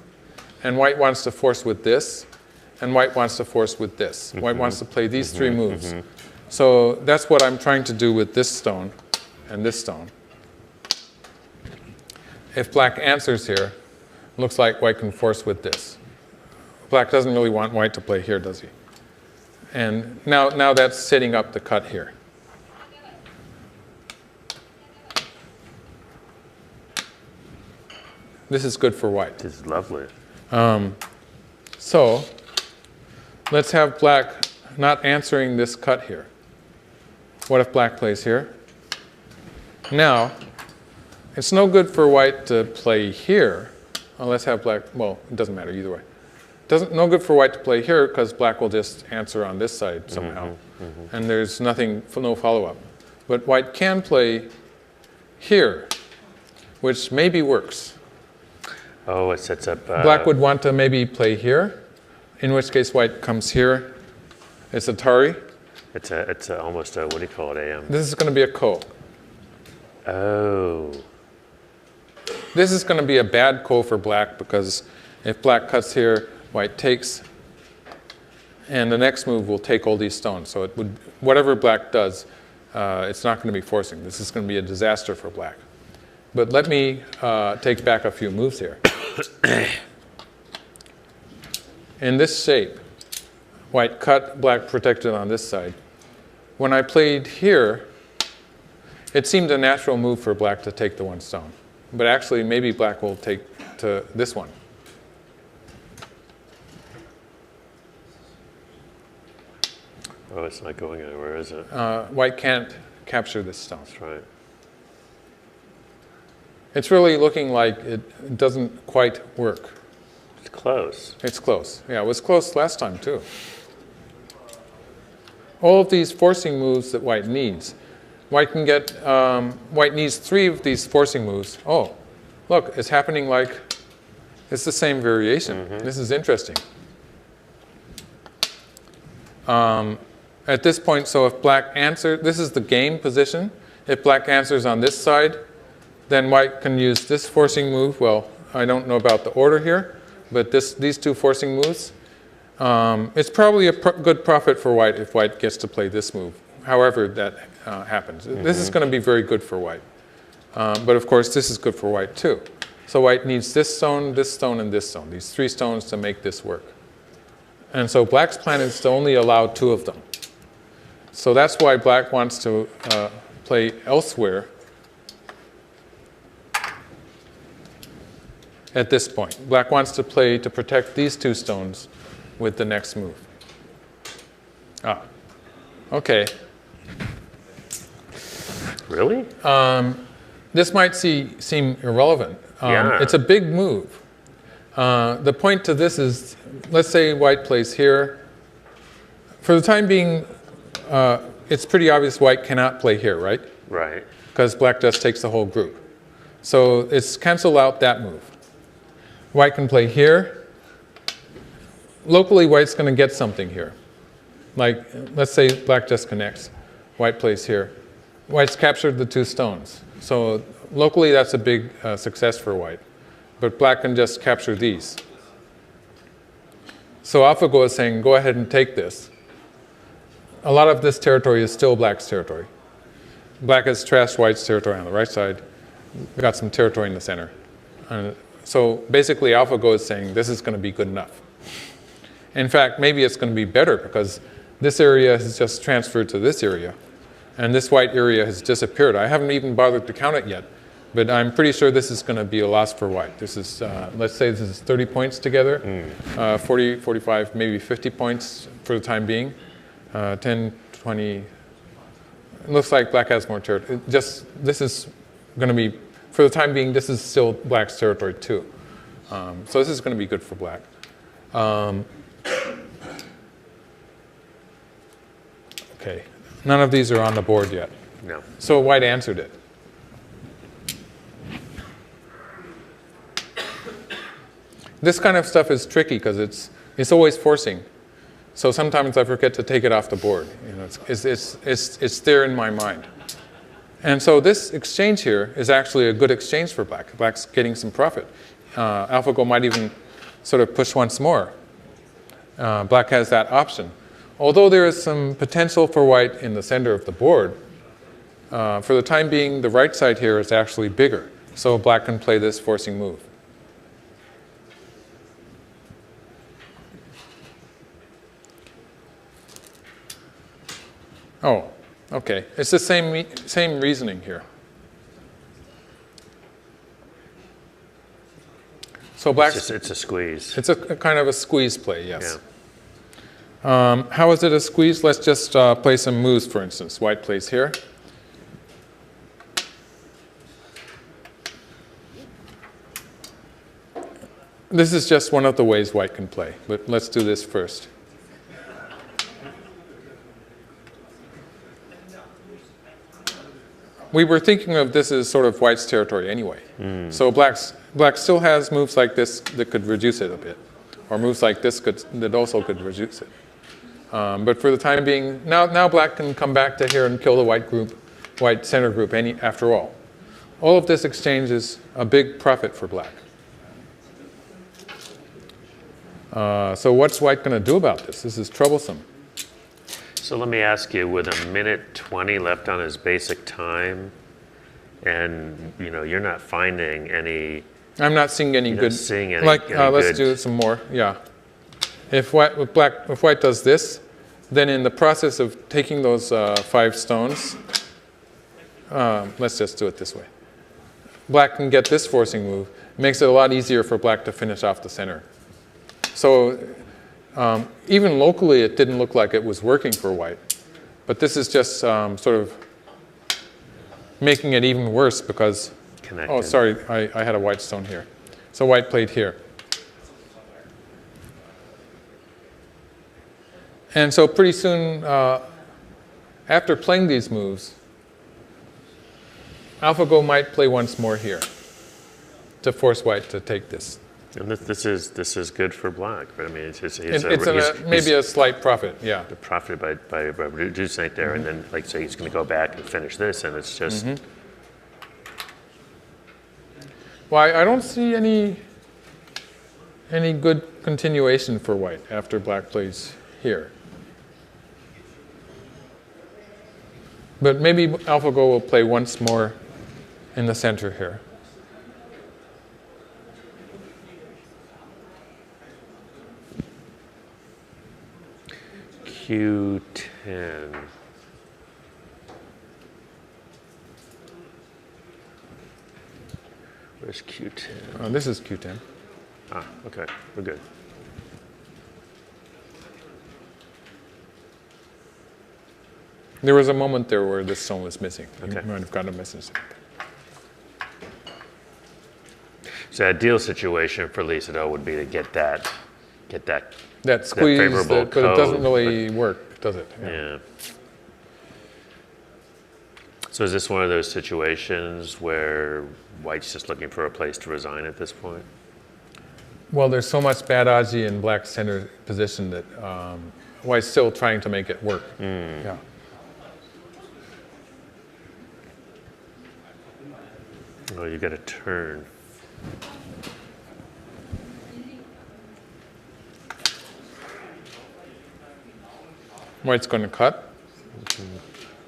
and white wants to force with this, and white wants to force with this. Mm-hmm. White wants to play these 3 moves. Mm-hmm. So that's what I'm trying to do with this stone and this stone. If black answers here, it looks like white can force with this. Black doesn't really want white to play here, does he? And now that's setting up the cut here. This is good for white. This is lovely. So let's have black not answering this cut here. What if black plays here? Now, it's no good for white to play here. Oh, let's have black, well, it doesn't matter either way. No good for white to play here because black will just answer on this side somehow. And there's no follow-up. But white can play here, which maybe works. Oh, it sets up... Black would want to maybe play here, in which case white comes here. It's Atari. It's almost a, what do you call it, AM? This is going to be a ko. Oh. This is going to be a bad ko for black because if black cuts here, white takes, and the next move will take all these stones. So it would, whatever black does, it's not going to be forcing. This is going to be a disaster for black. But let me take back a few moves here. In this shape, white cut, black protected on this side. When I played here, it seemed a natural move for black to take the one stone. But actually, maybe black will take to this one. Oh, it's not going anywhere, is it? White can't capture this stone. That's right. It's really looking like it doesn't quite work. It's close. It's close. Yeah, it was close last time, too. All of these forcing moves that white needs. White can get, white needs 3 of these forcing moves. Oh, look, it's happening like, it's the same variation. This is interesting. At this point, so if black answers, this is the game position. If black answers on this side, then white can use this forcing move. Well, I don't know about the order here, but these 2 forcing moves. It's probably a good profit for white if white gets to play this move, however that happens. This is going to be very good for white. But of course, this is good for white too. So white needs this stone, and this stone, these 3 stones to make this work. And so black's plan is to only allow 2 of them. So that's why black wants to play elsewhere at this point. Black wants to play to protect these 2 stones with the next move. Ah, okay. Really? This might seem irrelevant. Yeah. It's a big move. The point to this is, let's say white plays here. For the time being, it's pretty obvious white cannot play here, right? Right. Because black just takes the whole group. So it's cancel out that move. White can play here. Locally, white's going to get something here. Like, let's say black just connects. White plays here. White's captured the 2 stones. So locally, that's a big success for white. But black can just capture these. So AlphaGo is saying, go ahead and take this. A lot of this territory is still black's territory. Black has trashed white's territory on the right side. We got some territory in the center. So basically, AlphaGo is saying this is going to be good enough. In fact, maybe it's going to be better because this area has just transferred to this area. And this white area has disappeared. I haven't even bothered to count it yet. But I'm pretty sure this is going to be a loss for white. This is, let's say this is 30 points together. 40, 45, maybe 50 points for the time being. 10, 20. It looks like black has more territory. This is going to be, for the time being, this is still black's territory too. So this is going to be good for black. Okay, none of these are on the board yet. No. So white answered it. This kind of stuff is tricky because it's always forcing. So sometimes I forget to take it off the board. You know, it's there in my mind. And so this exchange here is actually a good exchange for black. Black's getting some profit. AlphaGo might even sort of push once more. Black has that option. Although there is some potential for white in the center of the board, for the time being, the right side here is actually bigger. So black can play this forcing move. Oh, okay. It's the same reasoning here. So black's, It's a squeeze. it's a kind of a squeeze play, yes. Yeah. How is it a squeeze? Let's just play some moves, for instance. White plays here. This is just one of the ways white can play, but let's do this first. We were thinking of this as sort of white's territory anyway. So black still has moves like this that could reduce it a bit, or moves like this that also could reduce it. But for the time being, now black can come back to here and kill the white center group after all. All of this exchange is a big profit for black. So what's white going to do about this? This is troublesome. So let me ask you, with a minute 20 left on his basic time, and you're not finding any. I'm not seeing any good. Seeing any, like any let's good. do some more. Yeah. If white does this, then in the process of taking those 5 stones, let's just do it this way. Black can get this forcing move. It makes it a lot easier for black to finish off the center. So even locally, it didn't look like it was working for white. But this is just sort of making it even worse because, Connected. oh, sorry, I had a white stone here. So white played here. And so pretty soon, after playing these moves, AlphaGo might play once more here to force white to take this. And this is good for black, but I mean, it's maybe a slight profit, yeah. The profit by reducing it there, and then, like say, he's going to go back and finish this, and it's just. Well, I don't see any good continuation for white after black plays here. But maybe AlphaGo will play once more in the center here. Q10. Where's Q10? This is Q10. Ah, okay, we're good. There was a moment there where this stone was missing. Okay. You might have gotten a message. So ideal situation for Lee Sedol would be to get that That squeeze, favorable but it doesn't code, really work, does it? Yeah. So is this one of those situations where white's just looking for a place to resign at this point? Well, there's so much bad aji in black center position that white's still trying to make it work. Yeah. Oh, you got to turn. White's going to cut.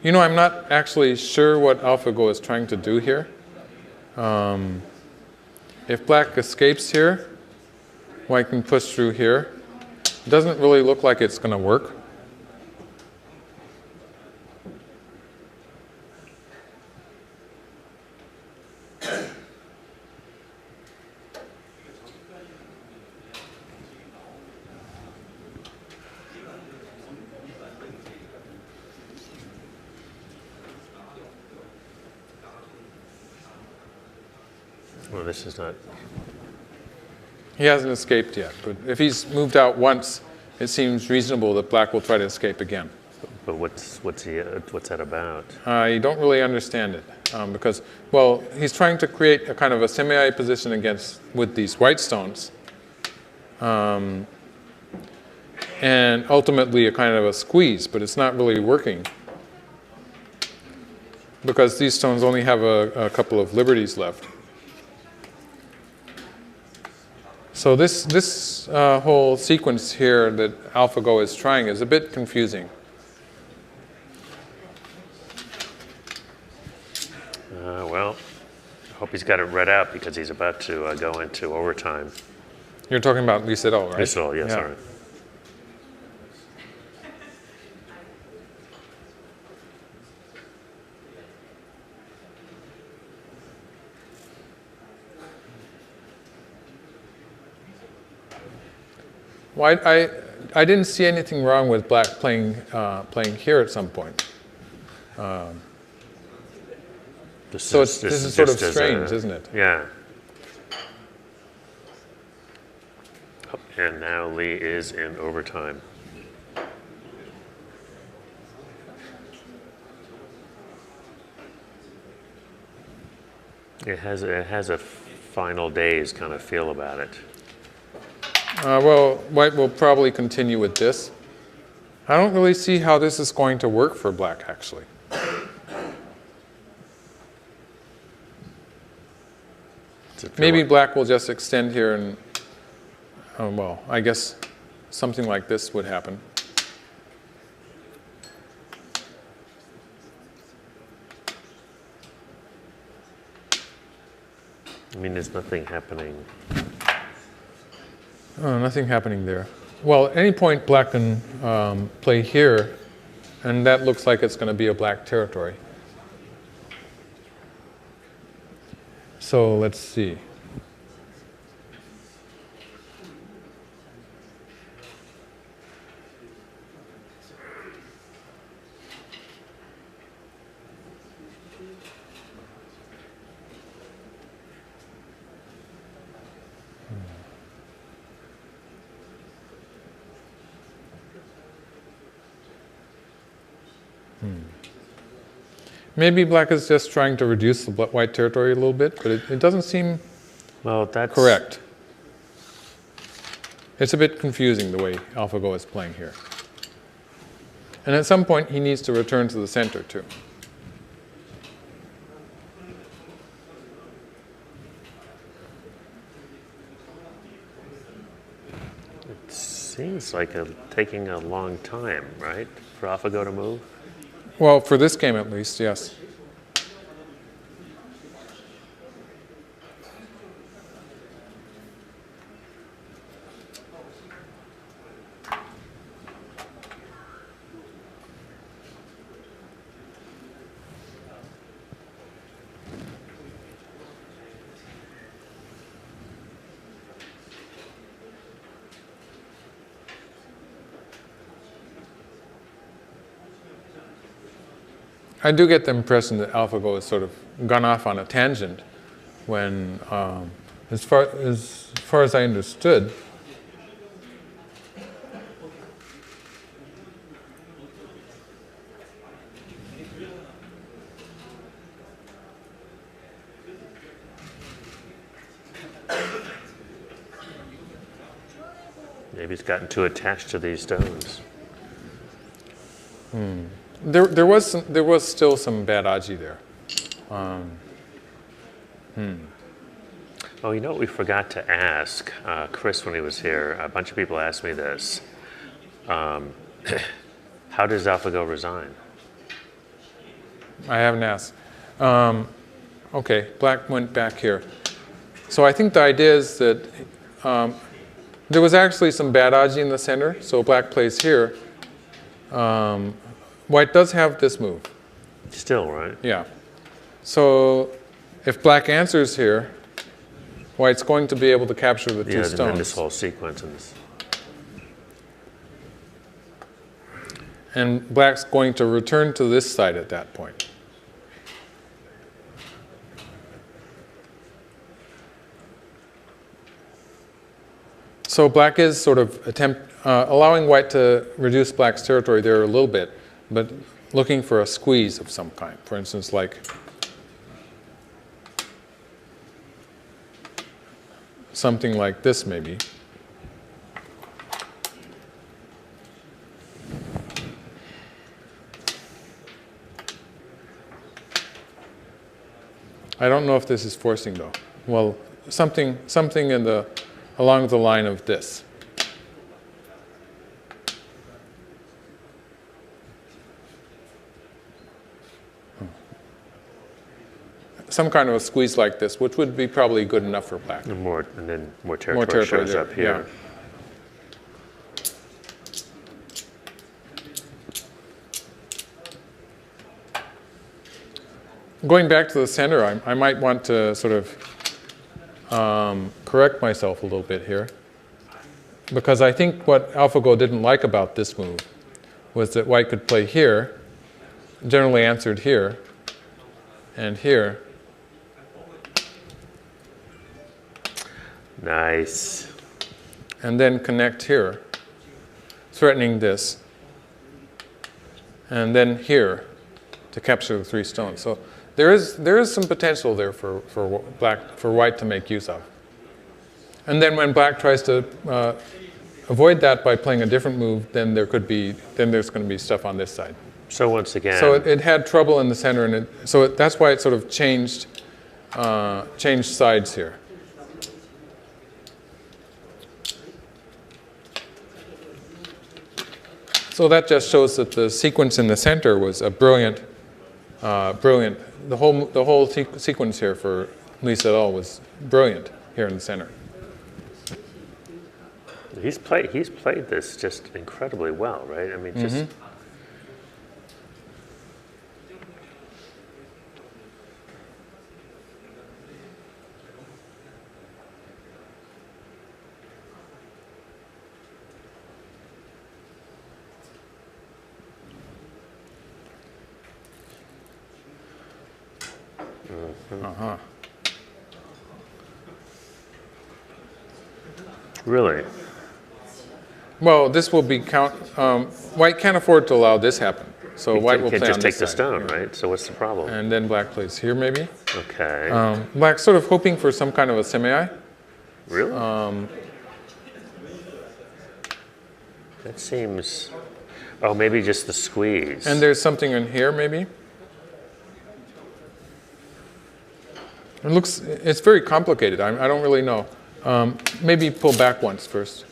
You know, I'm not actually sure what AlphaGo is trying to do here. If black escapes here, white can push through here. It doesn't really look like it's going to work. Well, this is not. He hasn't escaped yet, but if he's moved out once, it seems reasonable that black will try to escape again. But what's that about? I don't really understand it because, well, he's trying to create a kind of a semi position with these white stones, and ultimately a kind of a squeeze, but it's not really working because these stones only have a couple of liberties left. So this whole sequence here that AlphaGo is trying is a bit confusing. Well, I hope he's got it read out because he's about to go into overtime. You're talking about Lee Sedol, right? Lee Sedol, yes, Yeah. sorry. I didn't see anything wrong with black playing here at some point. This is sort of strange, isn't it? Yeah. Oh, and now Lee is in overtime. It has a final days kind of feel about it. Well, white will probably continue with this. I don't really see how this is going to work for black, actually. Maybe black will just extend here and, well, I guess something like this would happen. I mean, there's nothing happening. Oh, nothing happening there. Well, at any point, black can play here, and that looks like it's going to be a black territory. So let's see. Maybe black is just trying to reduce the white territory a little bit, but it doesn't seem correct. It's a bit confusing the way AlphaGo is playing here. And at some point, he needs to return to the center, too. It seems like taking a long time, right, for AlphaGo to move? Well, for this game at least, yes. I do get the impression that AlphaGo has sort of gone off on a tangent when, as far as I understood, Maybe he's gotten too attached to these stones. there was still some bad aji there. Oh, you know what we forgot to ask Chris when he was here? A bunch of people asked me this. How does AlphaGo resign? I haven't asked. Okay, black went back here. So I think the idea is that there was actually some bad aji in the center, so black plays here. White does have this move. Still, right? Yeah. So if black answers here, white's going to be able to capture the two stones. And this whole sequence. And black's going to return to this side at that point. So black is sort of allowing white to reduce black's territory there a little bit, but looking for a squeeze of some kind. For instance, like something like this maybe. I don't know if this is forcing though. Well, something along the line of this. Some kind of a squeeze like this, which would be probably good enough for black. And then more territory shows there, up here. Yeah. Going back to the center, I might want to sort of correct myself a little bit here. because I think what AlphaGo didn't like about this move was that white could play here, generally answered here, and here. Nice. And then connect here, threatening this. And then here to capture the 3 stones. So there is some potential there for white to make use of. And then when black tries to avoid that by playing a different move, then there's going to be stuff on this side. So once again, so it had trouble in the center, and that's why it sort of changed sides here. So that just shows that the sequence in the center was a brilliant. The whole sequence here for Lee Sedol was brilliant here in the center. he's played this just incredibly well, right? I mean, just. Really? Well, this will be white can't afford to allow this happen, so white will play on just this take the side. stone, right? So what's the problem? And then black plays here, maybe. Okay. Black's sort of hoping for some kind of a semi-eye. Really? That seems. Oh, maybe just the squeeze. And there's something in here, maybe. It's very complicated. I don't really know. Maybe pull back once first.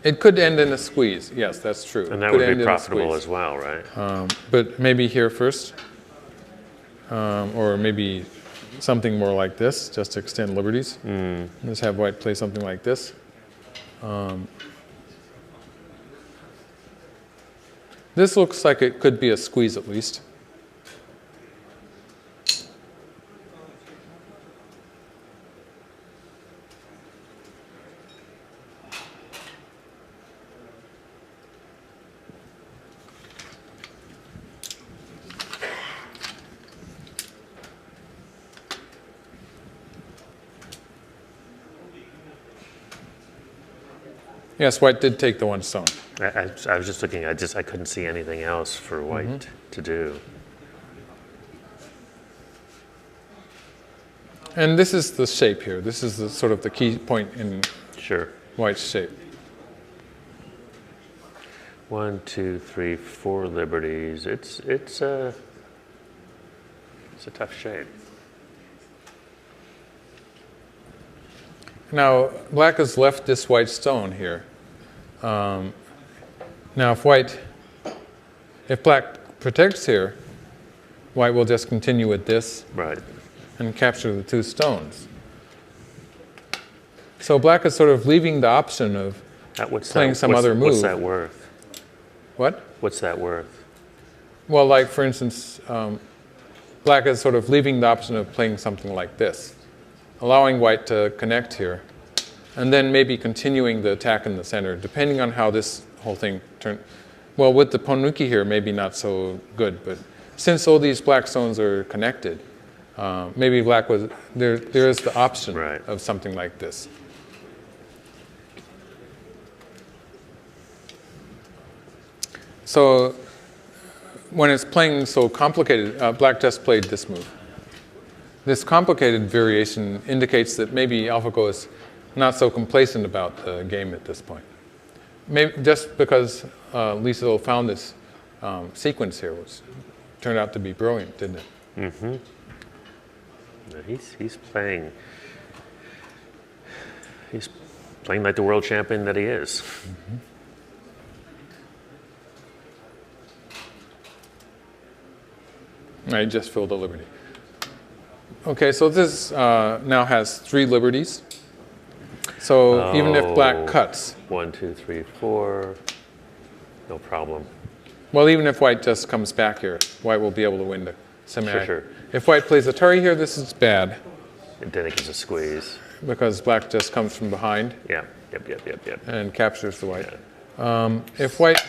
It could end in a squeeze. Yes, that's true. And that could would be profitable as well, right? But maybe here first. Or maybe something more like this, just to extend liberties. Let's have white play something like this. This looks like it could be a squeeze at least. Yes, white did take the 1 stone. I was just looking. I couldn't see anything else for white to do. And this is the shape here. This is sort of the key point in white's shape. 1, 2, 3, 4 liberties. It's a tough shape. Now, black has left this white stone here. Now, if black protects here, white will just continue with this and capture the 2 stones. So black is sort of leaving the option of playing some other move. What's that worth? What? What's that worth? Well, like for instance, black is sort of leaving the option of playing something like this, allowing white to connect here, and then maybe continuing the attack in the center, depending on how this whole thing turns. Well, with the Ponnuki here, maybe not so good, but since all these black stones are connected, maybe black was there is the option of something like this. So when it's playing so complicated, black just played this move. This complicated variation indicates that maybe AlphaGo is not so complacent about the game at this point. Maybe just because Lee Sedol found this sequence here, which turned out to be brilliant, didn't it? Mm-hmm. He's playing. He's playing like the world champion that he is. I just filled a liberty. Okay, so this now has 3 liberties. So even if black cuts. 1, 2, 3, 4. No problem. Well, even if white just comes back here, white will be able to win the semi. Sure. If white plays Atari here, this is bad. And then it gets a squeeze. because black just comes from behind Yeah. Yep. and captures the white. If white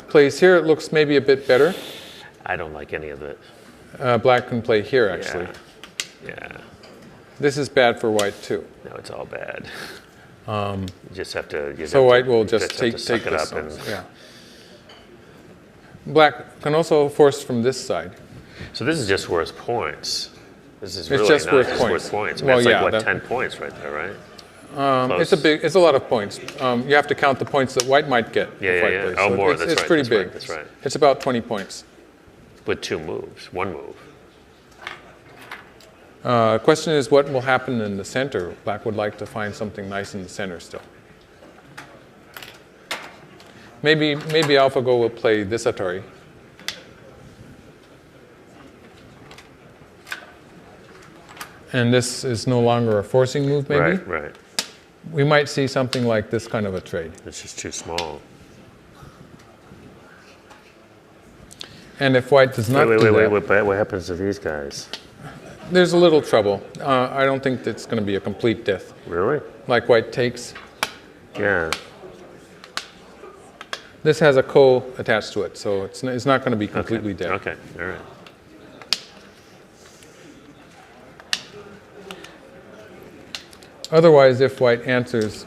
plays here, it looks maybe a bit better. I don't like any of it. Black can play here, actually. Yeah. This is bad for white, too. No, it's all bad. You just have to. So white will just take it this. up and. Yeah. Black can also force from this side. So this is just worth points. This is It's really just not worth just points. worth points. I mean, Well, it's like, yeah, what, that- 10 points right there, right? It's a lot of points. You have to count the points that white get. if white plays. Oh, So more. It's, That's it's right. pretty That's big. right. That's right. It's about 20 points. With 2 moves, 1 move. Question is, what will happen in the center? Black would like to find something nice in the center still. Maybe AlphaGo will play this Atari. And this is no longer a forcing move, maybe? Right. We might see something like this kind of a trade. It's just too small. And if white does not Wait. do that, What happens to these guys? there's a little trouble. I don't think it's going to be a complete death. Really? Like white takes. Yeah. This has a ko attached to it, so it's not going to be completely dead. Okay. All right. Otherwise, if white answers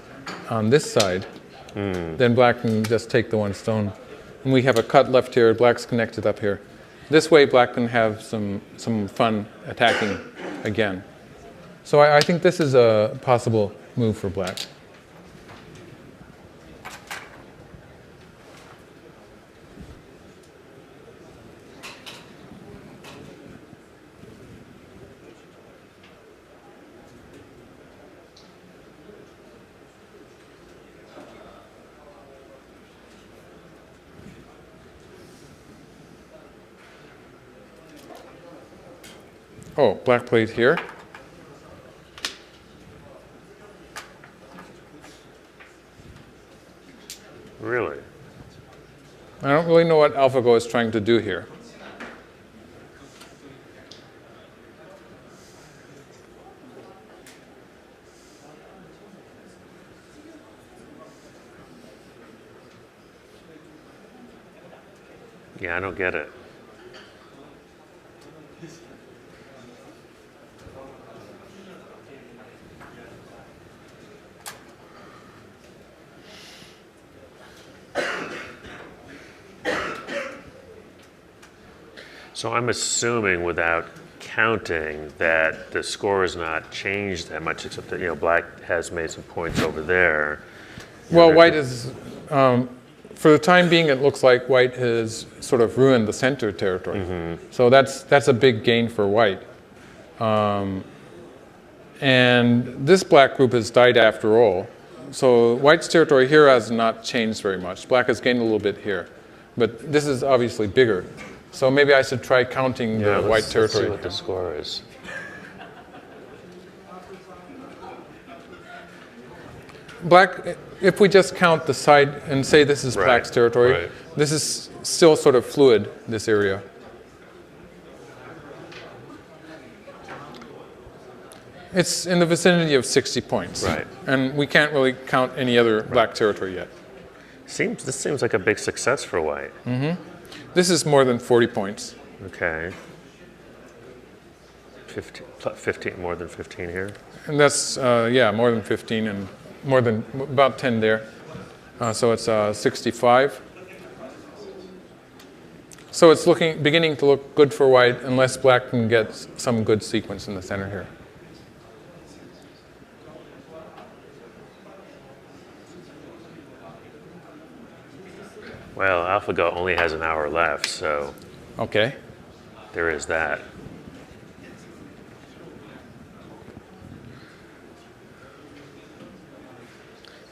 on this side, then black can just take the 1 stone. And we have a cut left here, black's connected up here. This way, black can have some fun attacking again. So I think this is a possible move for black. Oh, black played here. Really? I don't really know what AlphaGo is trying to do here. Yeah, I don't get it. So I'm assuming, without counting, that the score has not changed that much, except that black has made some points over there. Well, white is, for the time being, it looks like white has sort of ruined the center territory. So that's a big gain for white. And this black group has died after all. So white's territory here has not changed very much. Black has gained a little bit here. But this is obviously bigger. So maybe I should try counting the white territory. Let's see what the score is. Black, if we just count the side and say this is black's territory, right. this is still sort of fluid, this area. It's in the vicinity of 60 points. Right. And we can't really count any other black territory yet. This seems like a big success for white. This is more than 40 points. Okay. 15, more than 15 here. And that's, yeah, more than 15 and more than about 10 there. So it's 65. So it's beginning to look good for white unless black can get some good sequence in the center here. Well, AlphaGo only has an hour left, so Okay. there is that.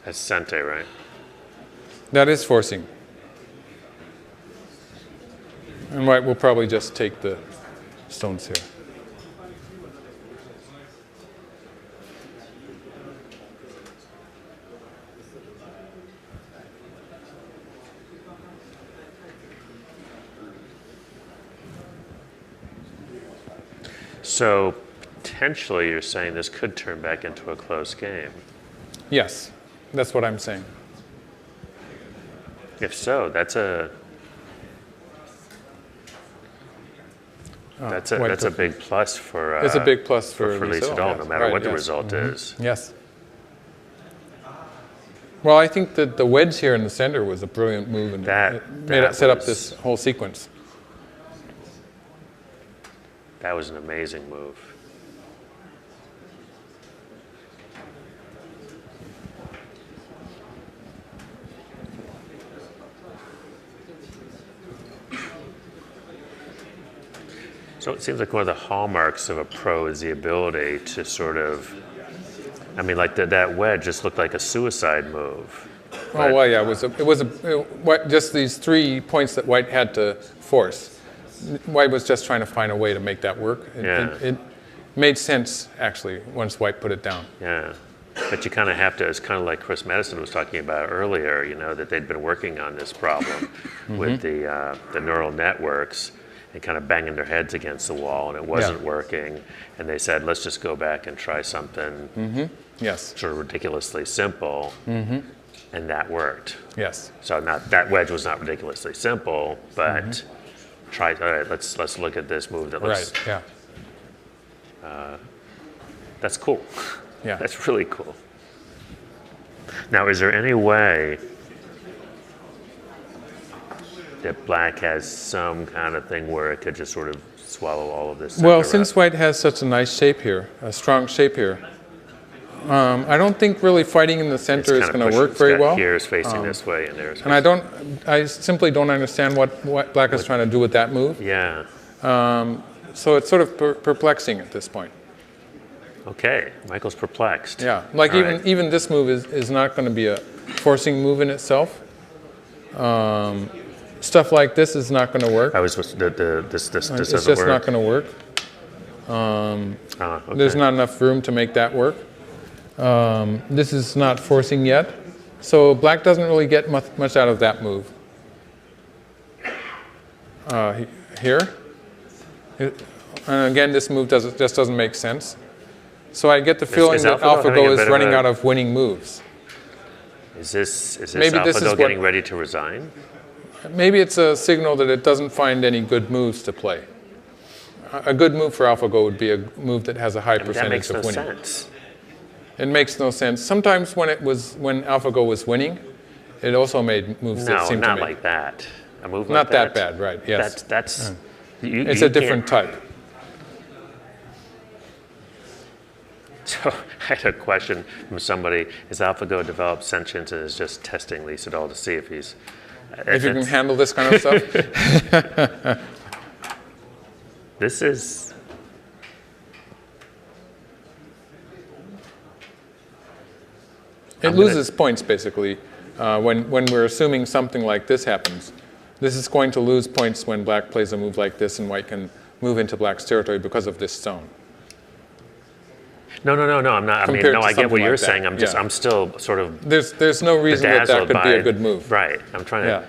That's Sente, right? That is forcing. And white will probably just take the stones here. So potentially you're saying this could turn back into a close game. Yes, that's what I'm saying. If so, that's a big plus for. It's a big plus for Lee Sedol, no matter what the result is. Yes. Well, I think that the wedge here in the center was a brilliant move, and it set up this whole sequence. That was an amazing move. So it seems like one of the hallmarks of a pro is the ability to sort of, I mean, like that wedge just looked like a suicide move. Oh well, yeah, just these 3 points that White had to force. White was just trying to find a way to make that work. It made sense actually once White put it down. Yeah, but you kind of have to. It's kind of like Chris Madison was talking about earlier. You know that they'd been working on this problem with the neural networks. And kind of banging their heads against the wall, and it wasn't working. And they said, let's just go back and try something sort of ridiculously simple. And that worked. Yes. So that wedge was not ridiculously simple, but all right, let's look at this move that looks. Right, yeah. That's cool. Yeah. That's really cool. Now, is there any way that Black has some kind of thing where it could just sort of swallow all of this? Well, since White has such a nice shape here, a strong shape here, I don't think really fighting in the center is going to work very well. Here is facing this way, and there's. And I simply don't understand what Black is trying to do with that move. Yeah. So it's sort of perplexing at this point. Okay, Michael's perplexed. Yeah, like even this move is not going to be a forcing move in itself. Stuff like this is not going to work. This doesn't it's just work. not going to work. Okay. There's not enough room to make that work. This is not forcing yet. So Black doesn't really get much out of that move. Here. And again, this move just doesn't make sense. So I get the feeling that AlphaGo is running out of winning moves. Is this AlphaGo getting ready to resign? Maybe it's a signal that it doesn't find any good moves to play. A good move for AlphaGo would be a move that has a high percentage of winning. That makes no sense. It makes no sense. Sometimes when AlphaGo was winning, it also made moves that seemed to make. No, not like that. A move like not that. Not that bad, right? Yes. It's a different type. So I had a question from somebody: is AlphaGo developed sentience and is just testing Lee Sedol to see if he's if you can handle this kind of stuff? This is. It loses points basically when we're assuming something like this happens. This is going to lose points when Black plays a move like this and White can move into Black's territory because of this zone. No, I'm not. I mean, no, I get what you're saying. I'm still sort of. There's no reason that could be a good move. Right. I'm trying to. Yeah.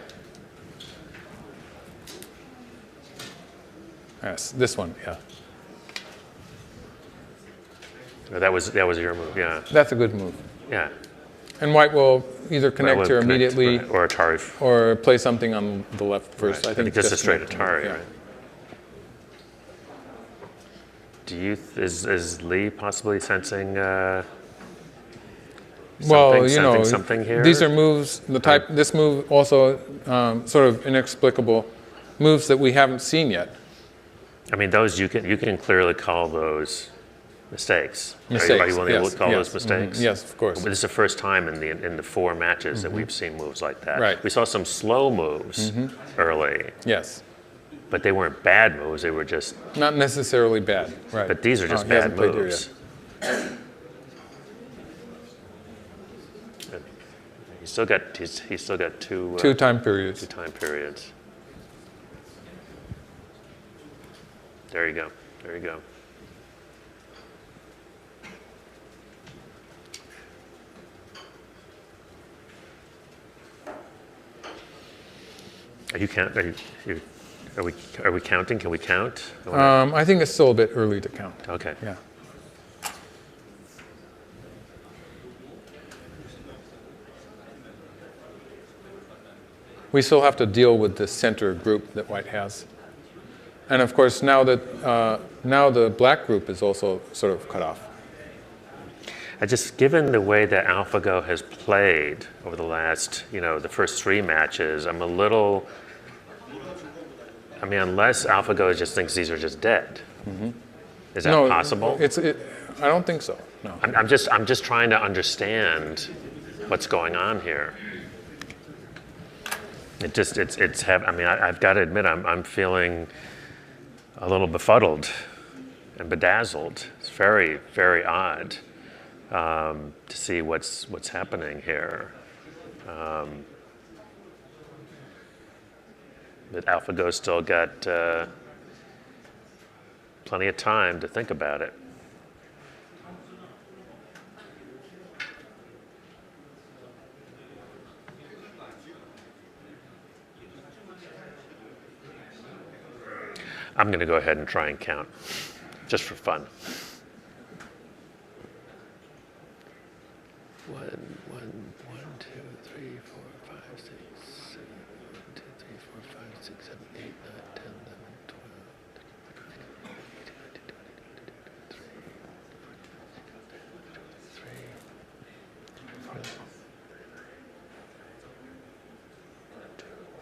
Yes, this one. Yeah. That was your move. Yeah. That's a good move. Yeah. And White will either connect here immediately, or Atari, or play something on the left first. Right. I think just a straight Atari. Yeah. Right? Is Lee possibly sensing something here? These are moves. This move also sort of inexplicable moves that we haven't seen yet. I mean, those you can clearly call those mistakes. Mistakes. Are you willing to call those mistakes? Yes, of course. This is the first time in the 4 matches that we've seen moves like that. Right. We saw some slow moves early. Yes. But they weren't bad moves. They were just not necessarily bad. Right. But these are just bad moves. He's still got two time periods. 2 time periods. There you go. There you go. Are we counting? Can we count? I think it's still a bit early to count. Okay. Yeah. we still have to deal with this center group that white has. And of course, now that now the black group is also sort of cut off. Given the way that AlphaGo has played over the last, the first 3 matches, I'm a little. I mean, unless AlphaGo just thinks these are just dead. Is that possible? I don't think so. No. I'm just trying to understand what's going on here. I mean, I've got to admit, I'm feeling a little befuddled and bedazzled. It's very, very odd to see what's happening here. But AlphaGo's still got plenty of time to think about it. I'm going to go ahead and try and count, just for fun. 1, 2, 3, 4, 5, 6, 7, 1, 2, 3, 4, 5, 6, 7, 8, 9, 10, 11, 12,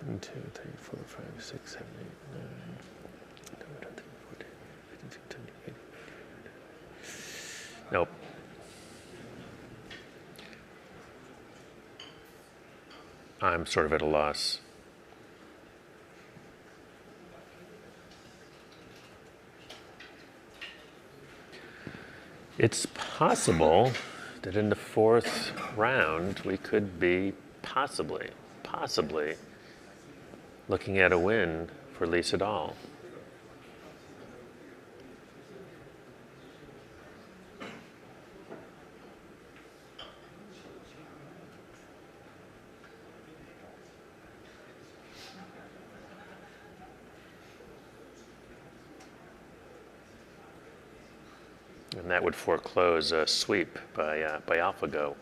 1, 2, 3, 4, 5, 6, 7, 8, 9. Nope. I'm sort of at a loss. It's possible that in the 4th round we could be possibly looking at a win for Lee Sedol. And that would foreclose a sweep by AlphaGo.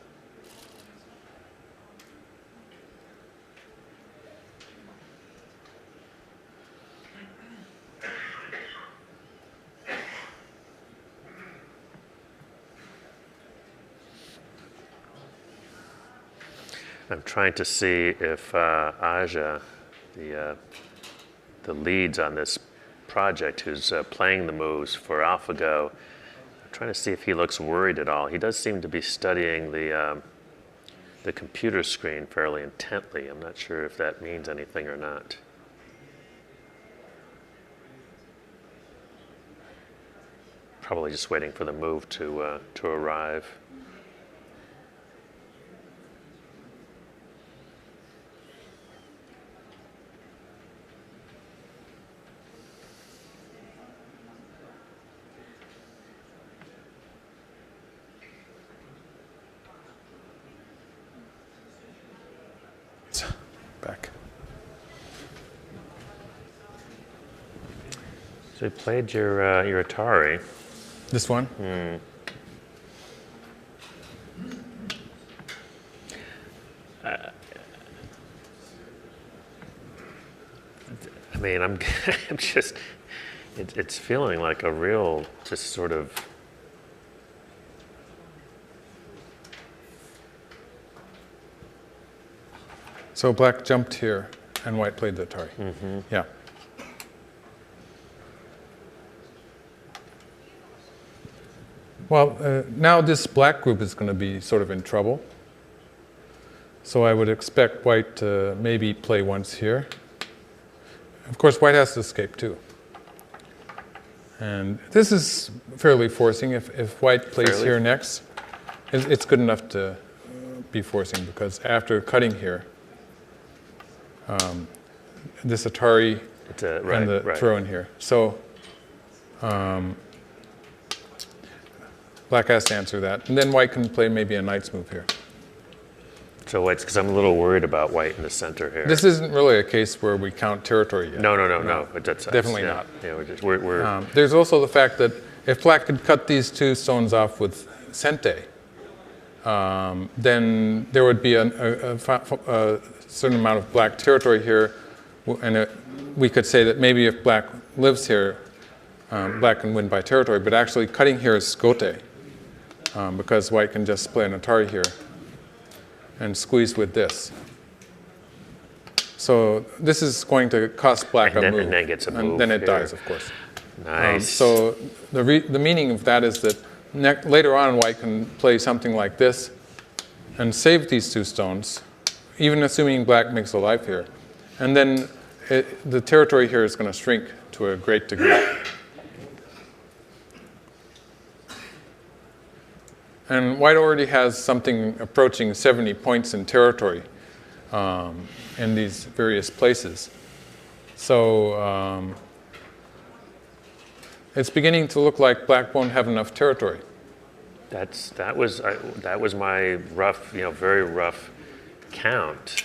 I'm trying to see if Aja, the leads on this project, who's playing the moves for AlphaGo, trying to see if he looks worried at all. He does seem to be studying the computer screen fairly intently. I'm not sure if that means anything or not. Probably just waiting for the move to arrive. Back. So you played your Atari. This one? I mean, I'm just, it's feeling like a real, just sort of. So black jumped here, and white played the Atari. Yeah. Well, now this black group is going to be sort of in trouble. So I would expect white to maybe play once here. Of course, white has to escape too. And this is fairly forcing. If white plays here next, it's good enough to be forcing, because after cutting here, this Atari and the throw in here. So black has to answer that. And then white can play maybe a knight's move here. So white's, because I'm a little worried about white in the center here. This isn't really a case where we count territory yet. No. That's definitely not. Yeah, we're there's also the fact that if black could cut these two stones off with Sente, then there would be a certain amount of black territory here, and we could say that maybe if black lives here, black can win by territory, but actually cutting here is gote, because white can just play an Atari here and squeeze with this. So this is going to cost black a move. And then gets a move. And then it here. dies, of course. Nice. So the meaning of that is that later on white can play something like this and save these 2 stones, even assuming black makes a life here. And then the territory here is going to shrink to a great degree. And white already has something approaching 70 points in territory in these various places. So it's beginning to look like black won't have enough territory. That was my rough, very rough count.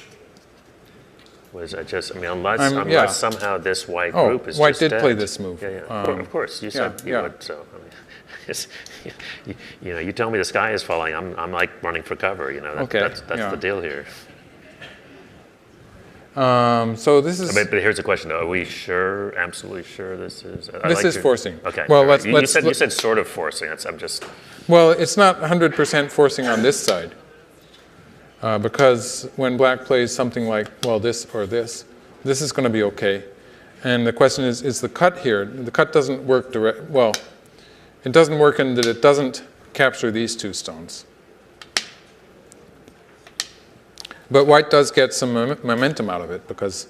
Unless somehow this white group is white just did dead. play this move. Yeah, of course. You said you would. So you tell me the sky is falling. I'm like running for cover. That's the deal here. So this is. But here's the question: are we sure, absolutely sure this is? This is forcing. Okay. Well, right. you said sort of forcing. I'm just. Well, it's not 100% forcing on this side, because when black plays something like this or this is going to be okay. And the question is the cut here? The cut doesn't work direct. Well, it doesn't work in that it doesn't capture these 2 stones. But white does get some momentum out of it because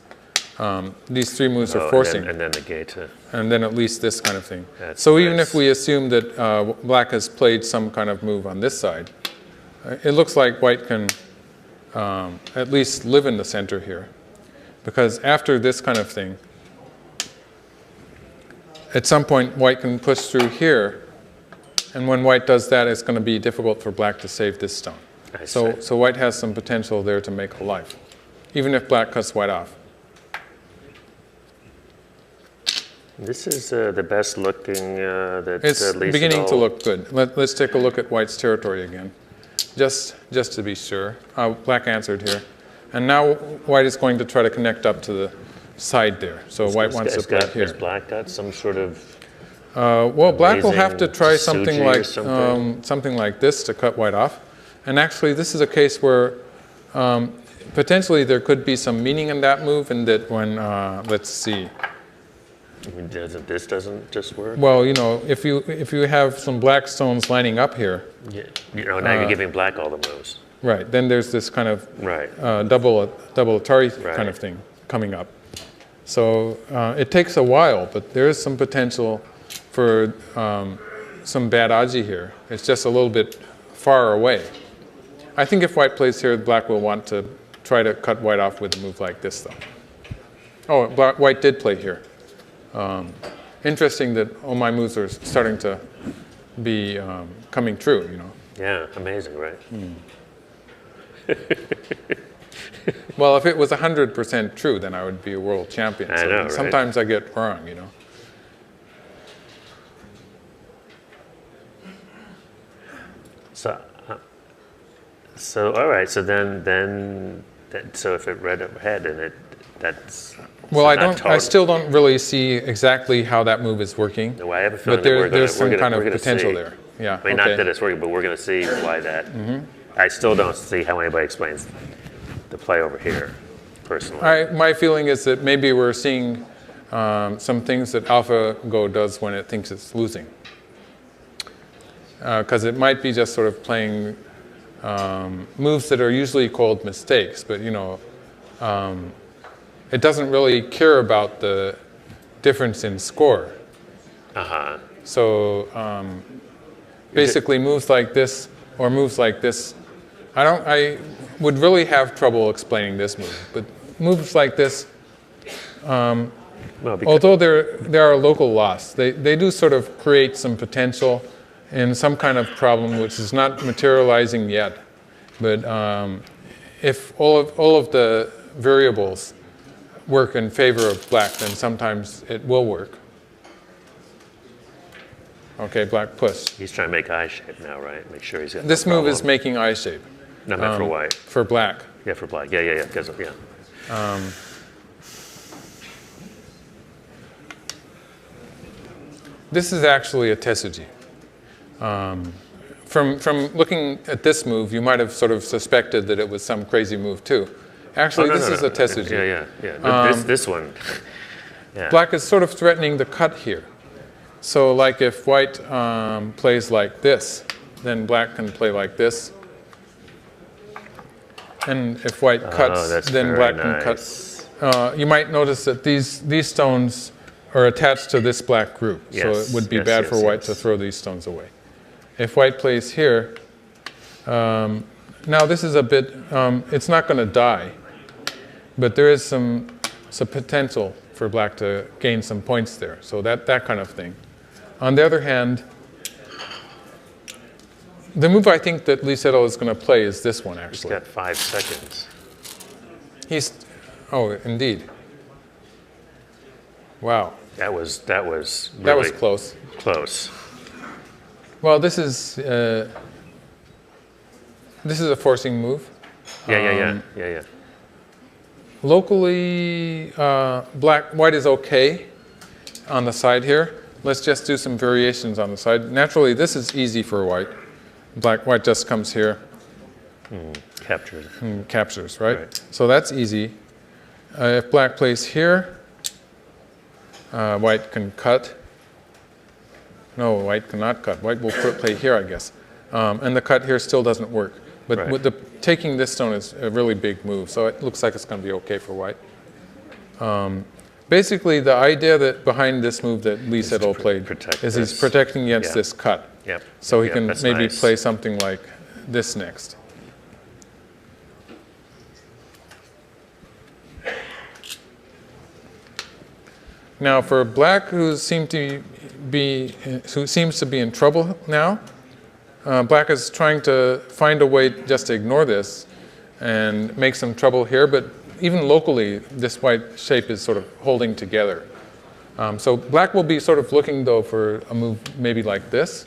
these 3 moves are forcing. And then negate it. And then at least this kind of thing. That's even if we assume that black has played some kind of move on this side, it looks like white can at least live in the center here. Because after this kind of thing, at some point white can push through here. And when white does that, it's going to be difficult for black to save this stone. So white has some potential there to make a life, even if black cuts white off. This is the best looking that It's Lee beginning Sedol. to look good. Let's take a look at white's territory again, just to be sure. Black answered here. And now white is going to try to connect up to the side there. So white wants to play here. Has black got some sort of well, black will have to try suji something like this to cut white off. And actually, this is a case where potentially there could be some meaning in that move, and that when let's see. This doesn't just work? Well, if you have some black stones lining up here. Yeah. Now you're giving black all the moves. Right. Then there's this kind of right. double Atari kind of thing coming up. So it takes a while, but there is some potential for some bad aji here. It's just a little bit far away. I think if white plays here, black will want to try to cut white off with a move like this, though. Oh, white did play here. Interesting that all my moves are starting to be coming true, Yeah, amazing, right? Well, if it was 100% true, then I would be a world champion. I know, right? Sometimes I get wrong, So all right. So so if it read ahead and that's. Well, I still don't really see exactly how that move is working. No, I have a feeling but there's some kind of potential there. Yeah. I mean, not that it's working, but we're going to see why that. I still don't see how anybody explains the play over here, personally. My feeling is that maybe we're seeing some things that AlphaGo does when it thinks it's losing. Because it might be just sort of playing moves that are usually called mistakes, but it doesn't really care about the difference in score. So basically, moves like this or moves like this, I would really have trouble explaining this move. But moves like this, although there are local loss, they do sort of create some potential in some kind of problem which is not materializing yet. But if all of the variables work in favor of black, then sometimes it will work. Okay, black push. He's trying to make eye shape now, right? Make sure he's got This no move is problem. making eye shape. No, not for white. For black. Yeah, for black. Yeah. Because yeah. This is actually a tesuji. From looking at this move, you might have sort of suspected that it was some crazy move too. Actually, this is a tesuji. Yeah. This one. Yeah. Black is sort of threatening the cut here. So like if white plays like this, then black can play like this. And if white cuts, then black can cut. You might notice that these stones are attached to this black group. So it would be bad for white to throw these stones away. If white plays here, now this is a bit, it's not going to die, but there is some potential for black to gain some points there. So that kind of thing. On the other hand, the move I think that Lee Sedol is going to play is this one, actually. He's got 5 seconds. Oh, indeed. Wow. That was really That was close. Close. Well, this is a forcing move. Yeah. Locally, white is okay on the side here. Let's just do some variations on the side. Naturally, this is easy for white. White just comes here. Captures. Captures, right? So that's easy. If black plays here, white can cut. No, white cannot cut. White will play here, I guess. And the cut here still doesn't work. But with taking this stone is a really big move, so it looks like it's going to be okay for white. Basically, the idea behind this move that Lee Sedol played is he's protecting against this cut. Yep. So he can maybe play something like this next. Now, for black, who seems to be in trouble now, black is trying to find a way just to ignore this and make some trouble here. But even locally, this white shape is sort of holding together. So black will be sort of looking, though, for a move maybe like this.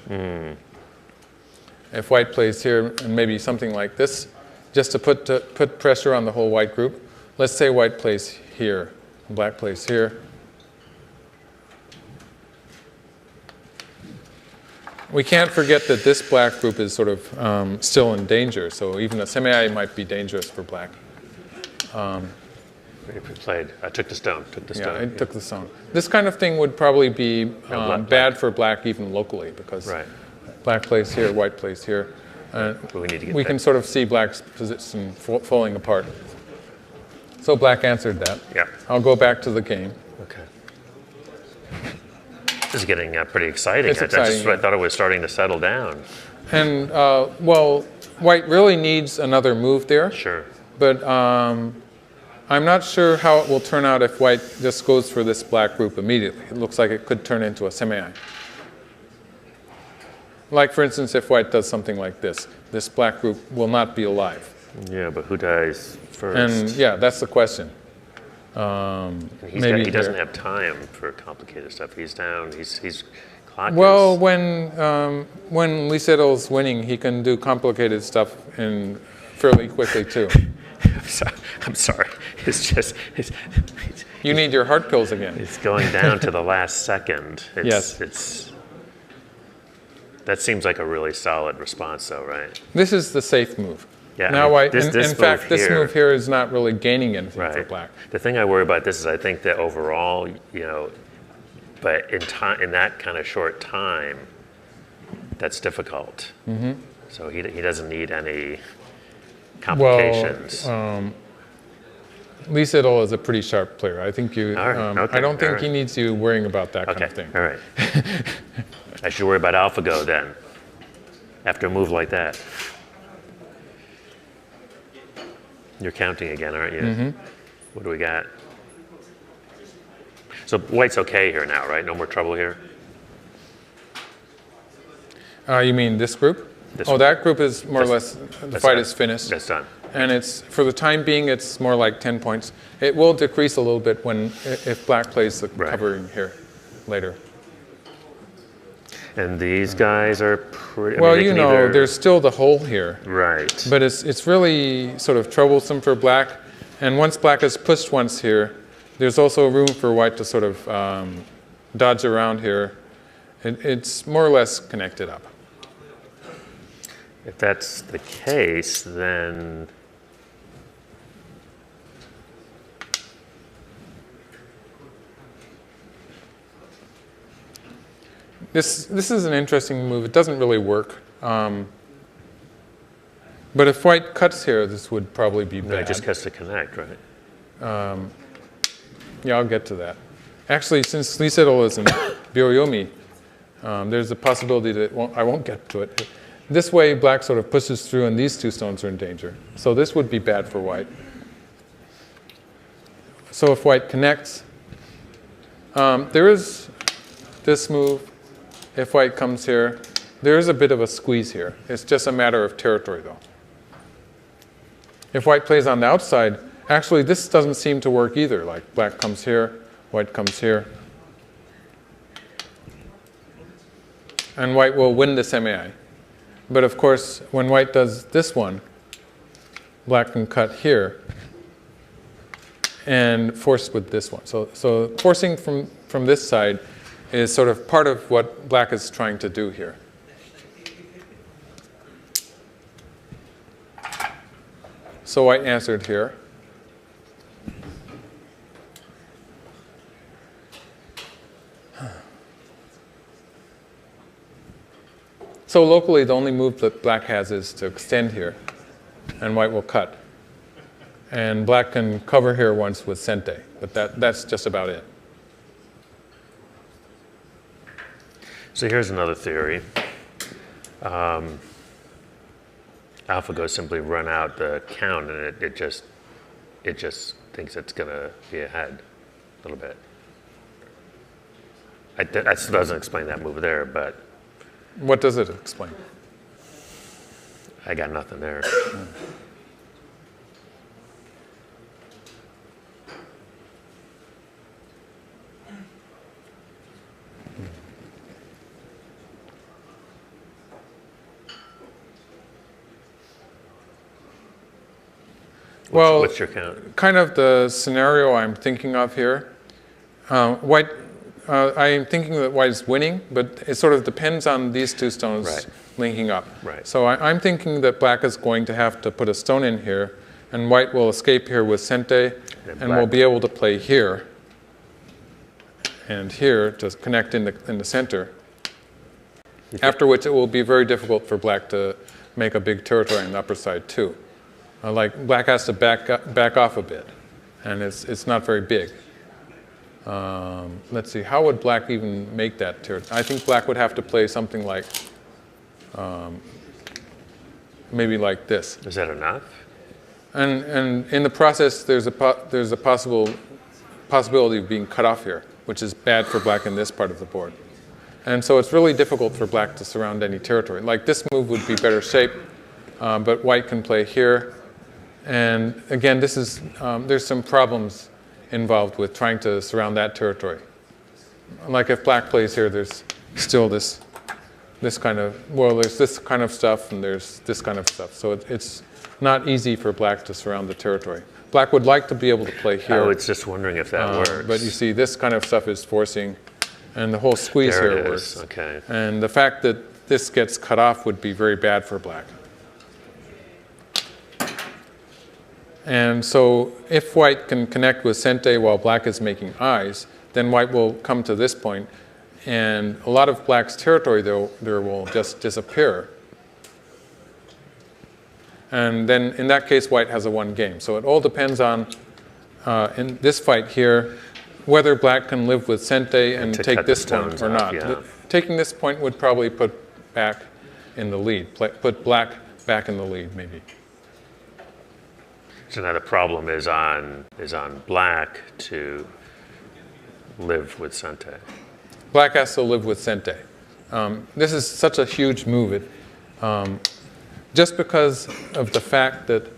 If white plays here, and maybe something like this, just to put pressure on the whole white group. Let's say white plays here, and black plays here. We can't forget that this black group is sort of still in danger, so even a semi-eye might be dangerous for black. I took the stone. Yeah, I took the stone. This kind of thing would probably be bad for black even locally, because black plays here, white plays here. We can sort of see black's position falling apart. So black answered that. Yeah. I'll go back to the game. Okay. This is getting pretty exciting. It's exciting. I thought it was starting to settle down. And, well, white really needs another move there. Sure. But I'm not sure how it will turn out if white just goes for this black group immediately. It looks like it could turn into a semi-eye. Like, for instance, if white does something like this, this black group will not be alive. Yeah, but who dies first? And, yeah, that's the question. He doesn't have time for complicated stuff. He's down. He's clock. Well, when Lee Sedol's winning, he can do complicated stuff fairly quickly too. I'm sorry. It's just you need your heart pills again. It's going down to the last second. Yes. That seems like a really solid response, though, right? This is the safe move. Yeah. Now, I mean, in fact, this move here is not really gaining anything for black. The thing I worry about this is I think that overall, but in that kind of short time, that's difficult. Mm-hmm. So he doesn't need any complications. Well, Lee Sedol is a pretty sharp player. I think I don't think he needs you worrying about that kind of thing. All right. I should worry about AlphaGo then, after a move like that. You're counting again, aren't you? Mm-hmm. What do we got? So white's okay here now, right? No more trouble here? You mean this group? That group is more or less, the fight is finished. That's done. And for the time being, it's more like 10 points. It will decrease a little bit if black plays the covering here later. And these guys are pretty... Well, they you can know, either- there's still the hole here. Right. But it's really sort of troublesome for black. And once black is pushed once here, there's also room for white to sort of dodge around here. It's more or less connected up. If that's the case, then... This is an interesting move. It doesn't really work. But if white cuts here, this would probably be No, bad. it just has to connect, right? Yeah, I'll get to that. Actually, since Lee Sedol is in Byoyomi, there's a possibility that I won't get to it. This way, black sort of pushes through, and these two stones are in danger. So this would be bad for white. So if white connects, there is this move. If white comes here, there is a bit of a squeeze here. It's just a matter of territory, though. If white plays on the outside, actually this doesn't seem to work either. Like black comes here, white comes here. And white will win this MAI. But of course, when white does this one, black can cut here and force with this one. So forcing from this side is sort of part of what black is trying to do here. So white answered here. So locally, the only move that black has is to extend here, and white will cut. And black can cover here once with sente, but that's just about it. So here's another theory. AlphaGo simply run out the count, and it just thinks it's going to be ahead a little bit. That still doesn't explain that move there, but What does it explain? I got nothing there. Well, What's your count? kind of the scenario I'm thinking of here. White, I am thinking that white is winning, but it sort of depends on these two stones Right. linking up. Right. So I'm thinking that black is going to have to put a stone in here, and white will escape here with sente, and will be able to play here and here to connect in the center. After which it will be very difficult for black to make a big territory on the upper side too. Like black has to back off a bit, and it's not very big. Let's see, how would black even make that territory? I think black would have to play something like, maybe like this. Is that enough? And in the process, there's a possibility of being cut off here, which is bad for black in this part of the board. And so it's really difficult for black to surround any territory. Like this move would be better shape, but white can play here. And again, this is there's some problems involved with trying to surround that territory. Like if black plays here, there's still this kind of, well, there's this kind of stuff and there's this kind of stuff. So it's not easy for black to surround the territory. Black would like to be able to play here. I was just wondering if that works. But you see, this kind of stuff is forcing, and the whole squeeze There here it works. is. Okay. And the fact that this gets cut off would be very bad for black. And so if white can connect with sente while black is making eyes, then white will come to this point, and a lot of black's territory there will just disappear. And then in that case, white has a one game. So it all depends on, in this fight here, whether black can live with sente and to take cut the this point stones or off, not. yeah. Taking this point would probably put back in the lead, put black back in the lead maybe. So now the problem is on black to live with sente. Black has to live with sente. This is such a huge move. Just because of the fact that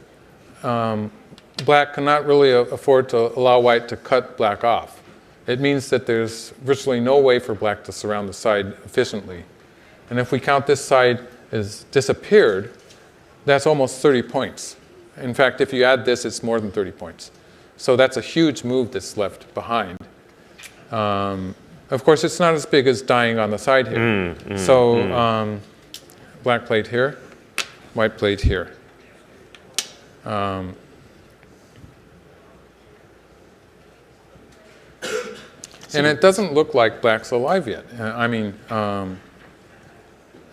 black cannot really afford to allow white to cut black off. It means that there's virtually no way for black to surround the side efficiently And if we count this side as disappeared, that's almost 30 points. In fact, if you add this, it's more than 30 points. So that's a huge move that's left behind. Of course, it's not as big as dying on the side here. Black played here, white played here. And it doesn't look like black's alive yet. I mean,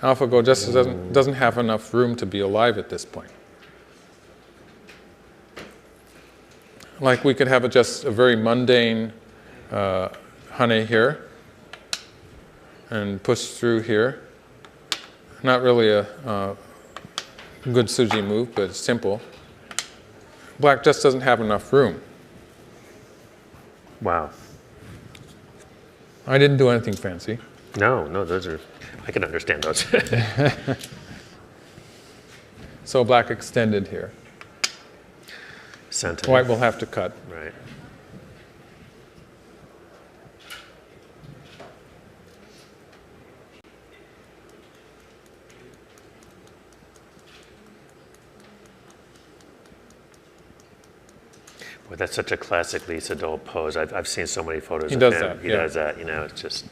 AlphaGo just doesn't have enough room to be alive at this point. Like we could have just a very mundane Hane here and push through here. Not really a good Suji move, but it's simple. Black just doesn't have enough room. Wow. I didn't do anything fancy. No, those are, I can understand those. So black extended here. Sentinel. White will have to cut. Right. Boy, that's such a classic Lee Sedol pose. I've seen so many photos of him. That, he yeah. does that, you know, it's just...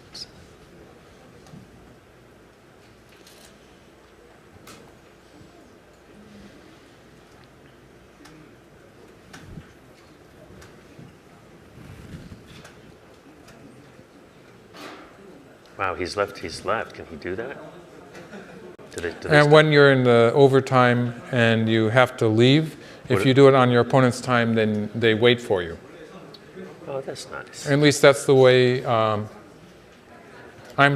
Wow, he's left. Can he do that? And when you're in the overtime and you have to leave, if you do it on your opponent's time, then they wait for you. Oh, that's nice. At least that's the way. I'm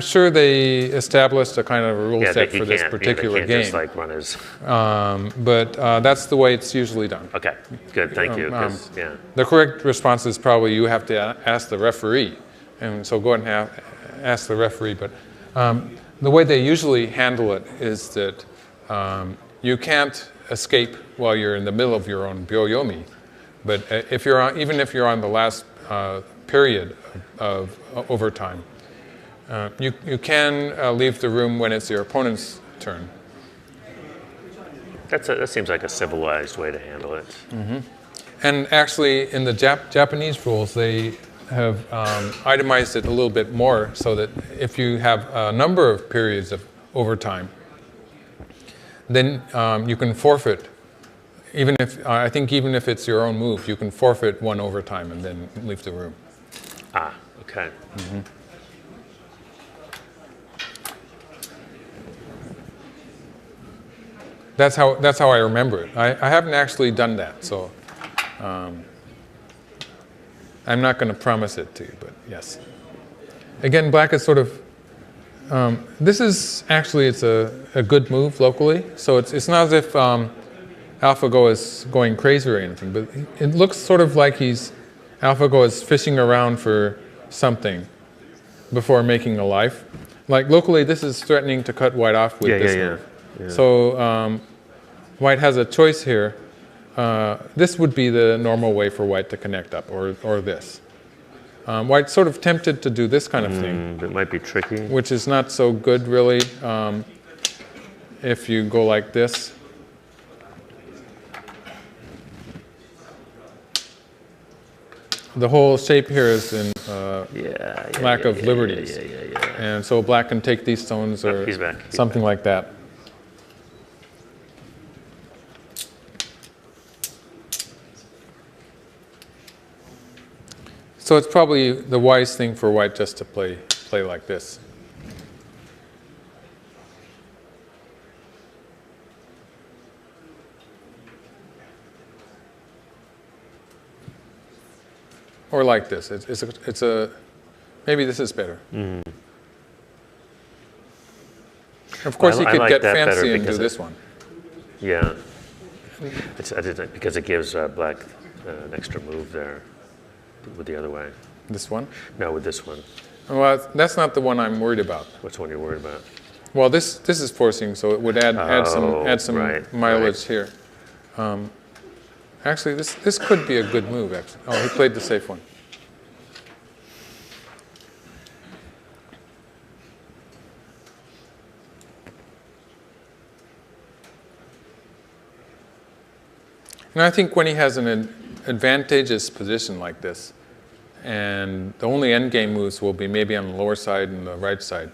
sure they established a kind of a rule set for this particular game. Just like run his... but that's the way it's usually done. Okay, good. Thank you. Yeah. The correct response is probably you have to ask the referee, and so go ahead and ask the referee. But the way they usually handle it is that you can't escape while you're in the middle of your own byoyomi. But even if you're on the last period of overtime, you can leave the room when it's your opponent's turn. That seems like a civilized way to handle it. Mm-hmm. And actually, in the Japanese rules, they have itemized it a little bit more so that if you have a number of periods of overtime, then you can forfeit. I think even if it's your own move, you can forfeit one overtime and then leave the room. Ah, okay. Mm-hmm. That's how I remember it. I haven't actually done that, so I'm not going to promise it to you, but yes. Again, black is sort of, this is actually, it's a good move locally, so it's not as if AlphaGo is going crazy or anything, but it looks sort of like AlphaGo is fishing around for something before making a life. Like locally, this is threatening to cut white off with this move. Yeah. So white has a choice here. This would be the normal way for white to connect up, or this. White's sort of tempted to do this kind of thing. That might be tricky. Which is not so good, really, if you go like this. The whole shape here is in lack of liberties. And so black can take these stones or something like that. So it's probably the wise thing for white just to play like this. Or like this. Maybe this is better. Mm. Of course, you could get fancy and do this one. Yeah, because it gives black an extra move there with the other way. This one? No, with this one. Well, that's not the one I'm worried about. Which one are you worried about? Well, this is forcing, so it would add some mileage here. Actually, this could be a good move, actually. Oh, he played the safe one. And I think when he has an advantageous position like this, and the only endgame moves will be maybe on the lower side and the right side,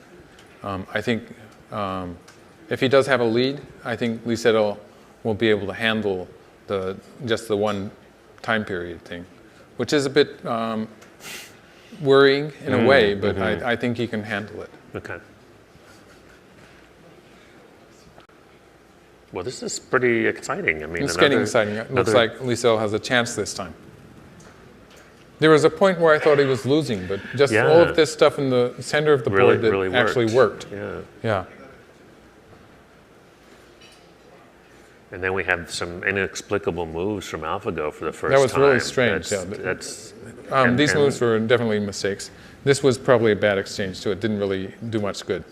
I think if he does have a lead, I think Lee Sedol will be able to handle just the one time period thing, which is a bit worrying in a way, but I think he can handle it. Okay. Well, this is pretty exciting. I mean, It's getting exciting. It looks like Lee Sedol has a chance this time. There was a point where I thought he was losing, but just all of this stuff in the center of the board that actually worked. Yeah. And then we have some inexplicable moves from AlphaGo for the first time. That was really strange. These moves were definitely mistakes. This was probably a bad exchange too. It didn't really do much good.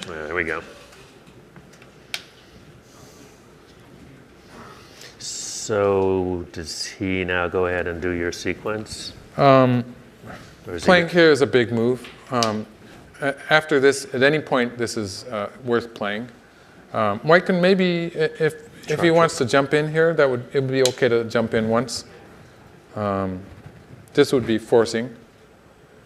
There we go. So does he now go ahead and do your sequence? Playing here is a big move. After this, at any point, this is worth playing. White can maybe, if he wants to jump in here, it would be okay to jump in once. This would be forcing.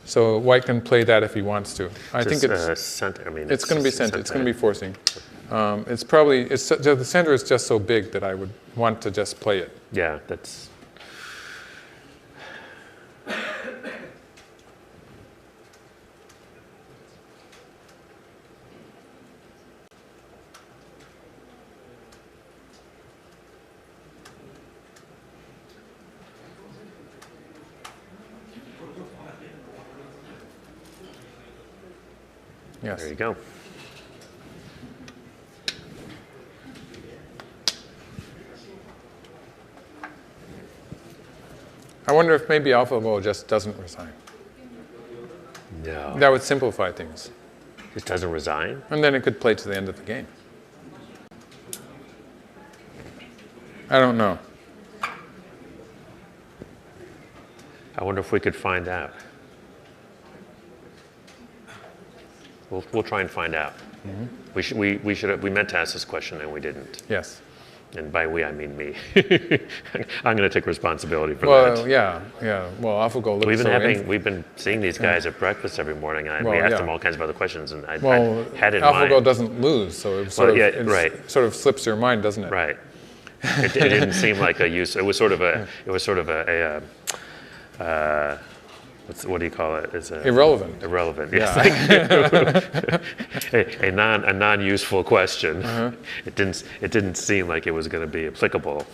So White can play that if he wants to. I think it's center. I mean, it's going to be center. It's going to be forcing. It's probably the center is just so big that I would want to just play it. Yeah, that's. Yes. There you go. I wonder if maybe AlphaGo just doesn't resign. No. That would simplify things. Just doesn't resign? And then it could play to the end of the game. I don't know. I wonder if we could find out. We'll try and find out. We meant to ask this question and we didn't. Yes. And by we, I mean me. I'm going to take responsibility for that. Well, yeah. Well, AlphaGo looks we've been seeing these guys at breakfast every morning, and we asked them all kinds of other questions, and I had in mind. AlphaGo doesn't lose, so it sort of slips your mind, doesn't it? Right. It didn't seem like a use. It was sort of a what do you call it? Irrelevant. Irrelevant. Yes. A non-useful question. It didn't seem like it was going to be applicable.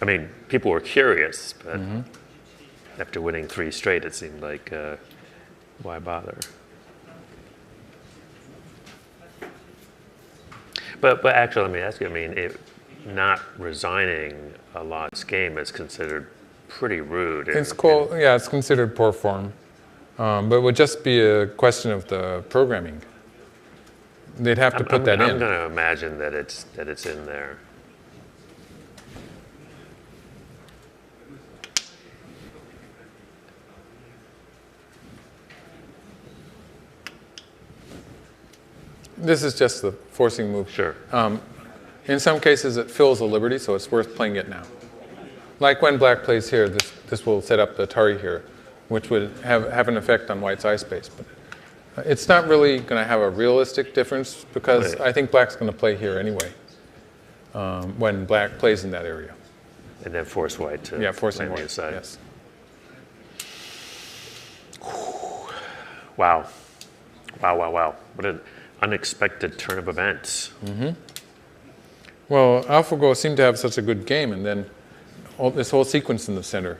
I mean, people were curious, but after winning 3 straight, it seemed like why bother? But actually, let me ask you. I mean, not resigning a lot's game is considered pretty rude. It's called, it's considered poor form, but it would just be a question of the programming. They'd have to put that in. I'm going to imagine that it's in there. This is just the forcing move. Sure. In some cases, it fills a liberty, so it's worth playing it now. Like when black plays here, this will set up the Atari here, which would have an effect on white's eye space. But it's not really going to have a realistic difference because I think black's going to play here anyway when black plays in that area. And then force white to forcing white. Aside. Yes. Wow. What an unexpected turn of events. Well, AlphaGo seemed to have such a good game, and then this whole sequence in the center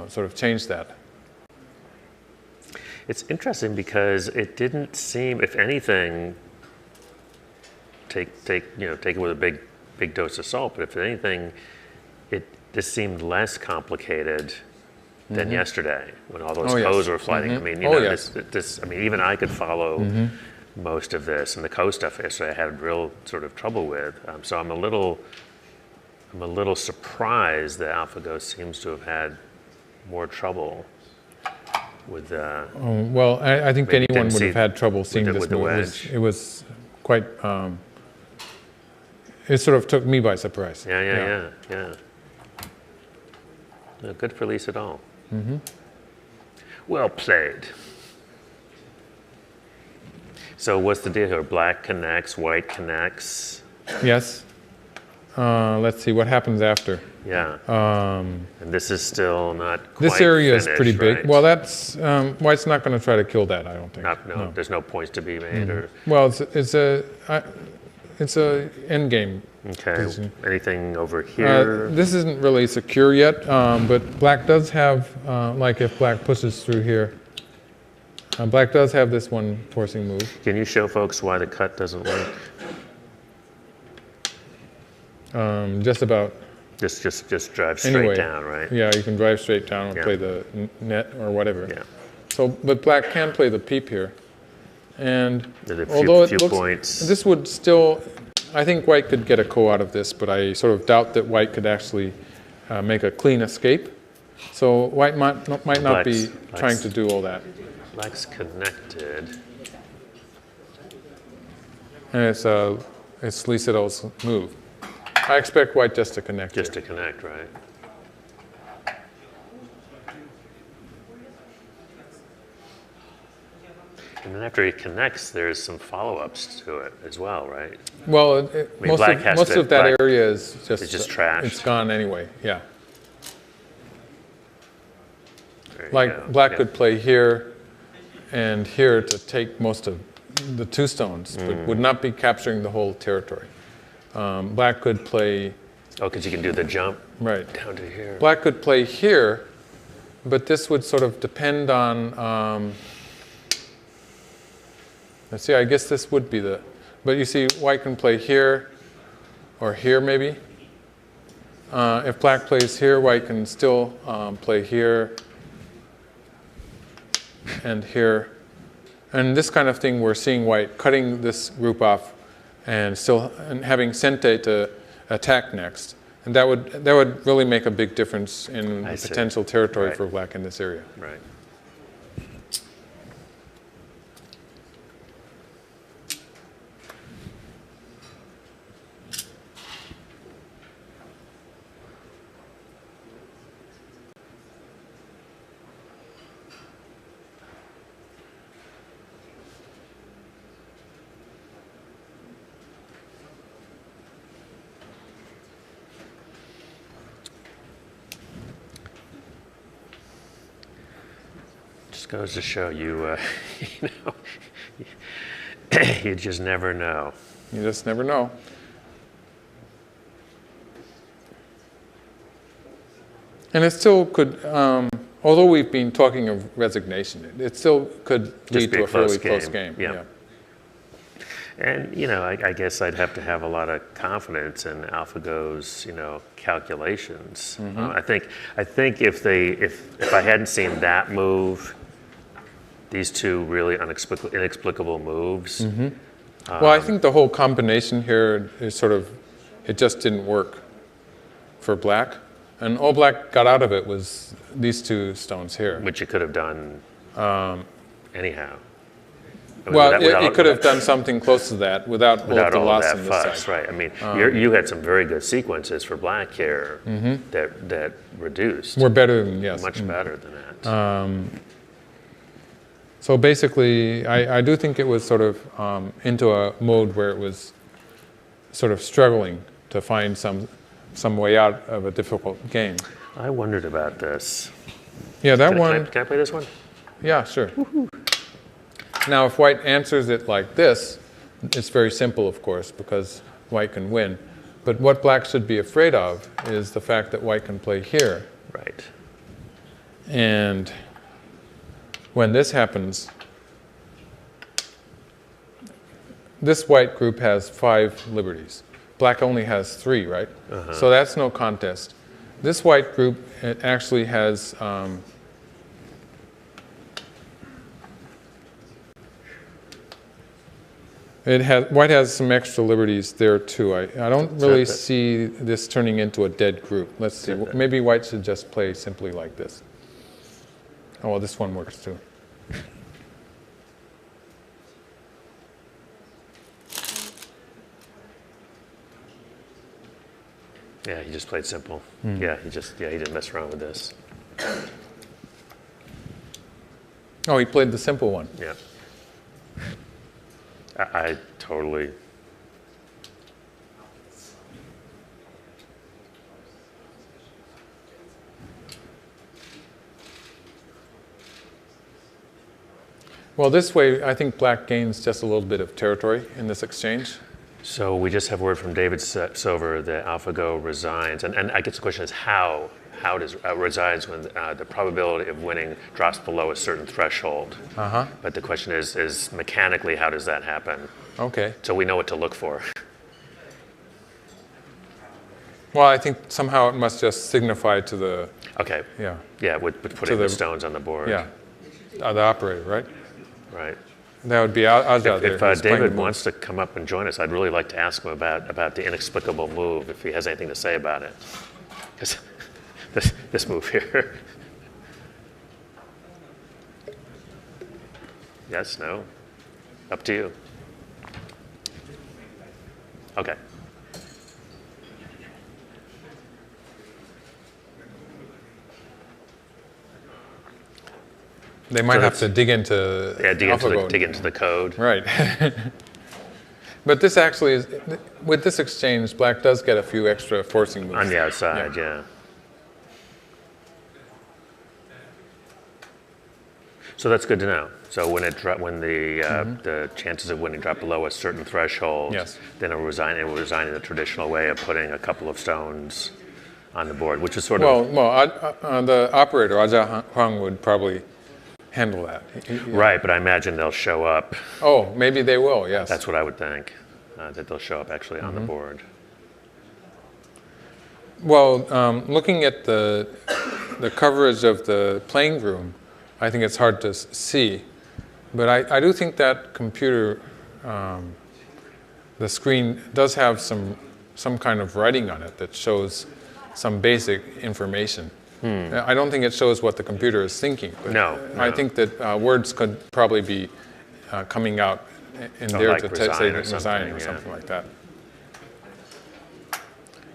sort of changed that. It's interesting because it didn't seem, if anything, take it with a big dose of salt. But if anything, this seemed less complicated than yesterday when all those Oh, yes. Ko's were flying. I mean, you Oh, know, yes. I mean, even I could follow most of this, and the Ko stuff yesterday I had real sort of trouble with. So I'm a little surprised that AlphaGo seems to have had more trouble with. Well, I think Maybe anyone didn't would see have had trouble seeing with this the move. wedge. It was quite. It sort of took me by surprise. Yeah. No, good for Lee Sedol. Well played. So what's the deal here? Black connects, white connects. Yes. Let's see what happens after. Yeah. And this is still not quite This area finished, is pretty big. right? Well, that's White's not going to try to kill that. I don't think. No, there's no points to be made, or Well, it's a end game. okay. position. Anything over here? This isn't really secure yet, but Black does have, like if Black pushes through here, Black does have this one forcing move. Can you show folks why the cut doesn't work? Just about. Just drive straight Anyway, down, right? Yeah, you can drive straight down and Yeah. play the net or whatever. Yeah. So, but Black can play the peep here, and There's a although few it looks, points. this would still, I think White could get a Ko out of this, but I sort of doubt that White could actually make a clean escape. So White might not be Black's- trying to do all that, Black's connected. and it's Lee Sedol's move. I expect White just to connect. Just here. to connect, right? And then after he connects, there's some follow-ups to it as well, right? Well, mean, Black has most to- of that Black- area is just It's just trashed. It's gone anyway. Yeah. There you Like go. Black Yeah. could play here and here to take most of the two stones, but would not be capturing the whole territory. Black could play, Oh, because you can do the jump right. down to here. Black could play here, but this would sort of depend on, let's see, I guess this would be but you see White can play here or here maybe. If Black plays here, White can still play here and here. And this kind of thing, we're seeing White cutting this group off and having Sente to attack next. And that would really make a big difference in I see. potential territory Right. for Black in this area. Right. Just goes to show you, you know, you just never know. You just never know. And it still could, although we've been talking of resignation, it still could lead be to a a fairly close close game. game. Yeah. And you know, I guess I'd have to have a lot of confidence in AlphaGo's, you know, calculations. I think if I hadn't seen that move, these two really inexplicable moves. Well, I think the whole combination here is sort of, it just didn't work for Black. And all Black got out of it was these two stones here. Which you could have done anyhow. I mean, Well, without- it could have done something close to that without all of without the all of loss that on this fuss, side. right? I mean, you had some very good sequences for Black here that reduced We're better than, yes. much better than that. So basically, I do think it was sort of into a mode where it was sort of struggling to find some way out of a difficult game. I wondered about this. Yeah, that Can one, I play this one? yeah, sure. Now, if White answers it like this, it's very simple, of course, because White can win. But what Black should be afraid of is the fact that White can play here. Right. And when this happens, this White group has 5 liberties. Black only has 3, right? So that's no contest. This White group, it actually has White has some extra liberties there too. I don't really see this turning into a dead group. Let's see. Maybe White should just play simply like this. Oh, well, this one works too. Yeah, he just played simple. Yeah, he didn't mess around with this. Oh, he played the simple one. Yeah. I totally. Well, this way, I think Black gains just a little bit of territory in this exchange. So we just have word from David Silver that AlphaGo resigns, and I guess the question is how does resigns when the probability of winning drops below a certain threshold. But the question is mechanically how does that happen? Okay. So we know what to look for. Well, I think somehow it must just signify to the with putting the stones on the board. Yeah, the operator, right? Right. That would be Aja there. If David wants to come up and join us, I'd really like to ask him about the inexplicable move, if he has anything to say about it. Because this move here. Yes, no? Up to you. Okay. They might have to dig into dig into the code. Right. But this actually is, with this exchange, Black does get a few extra forcing moves. On the outside, yeah. So that's good to know. So when the chances of winning drop below a certain threshold, then it will resign in the traditional way of putting a couple of stones on the board, which is sort of... Well, the operator, Aja Huang, would probably handle that. Right, but I imagine they'll show up. Oh, maybe they will, yes. That's what I would think, that they'll show up actually on the board. Well, looking at the coverage of the playing room, I think it's hard to see. But I do think that computer, the screen does have some kind of writing on it that shows some basic information. I don't think it shows what the computer is thinking. But no. I think that words could probably be coming out in there like to say resign or something like that.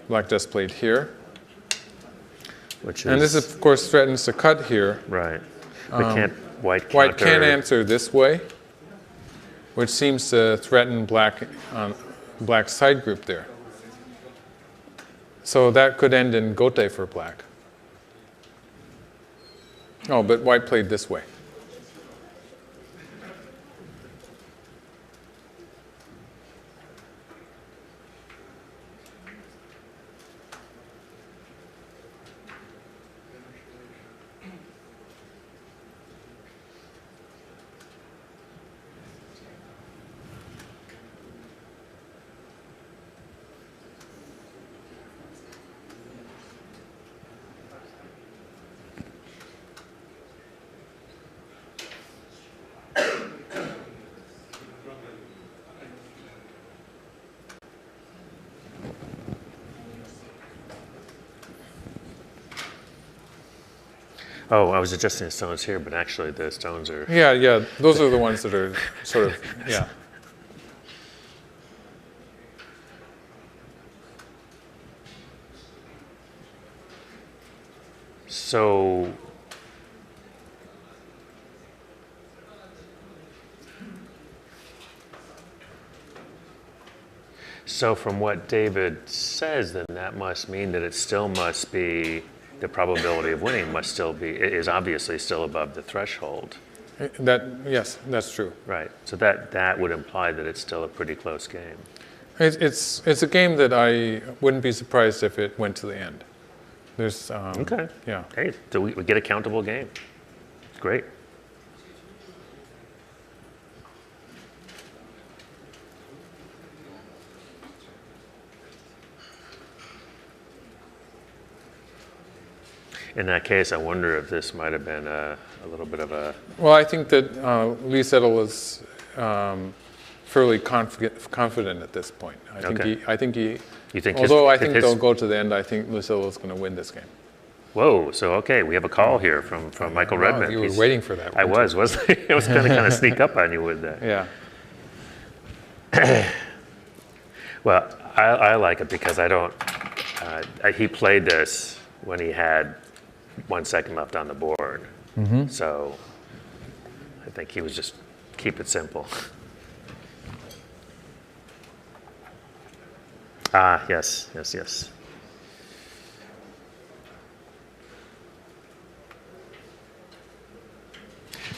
Black just played here. And this, of course, threatens to cut here. Right. But White can't answer this way, which seems to threaten Black's side group there. So that could end in Gote for Black. Oh, but White played this way. Oh, I was adjusting the stones here, but actually the stones are... Yeah, those are the ones that are sort of, yeah. So from what David says, then that must mean that it still must be, the probability of winning is obviously still above the threshold. Yes, that's true. Right. So that would imply that it's still a pretty close game. It's a game that I wouldn't be surprised if it went to the end. There's okay. Yeah. Hey, so we get a countable game. It's great. In that case, I wonder if this might have been a little bit of a... Well, I think that Lee Sedol was fairly confident at this point. I think he. You think although I think they'll go to the end, I think Lee Sedol is going to win this game. Whoa! So okay, we have a call here from Michael Redmond. You were waiting for that. I was, wasn't I? I was going to kind of sneak up on you with that. Yeah. Well, I like it because I don't. He played this when he had 1 second left on the board, so I think he was just keep it simple. Ah, yes.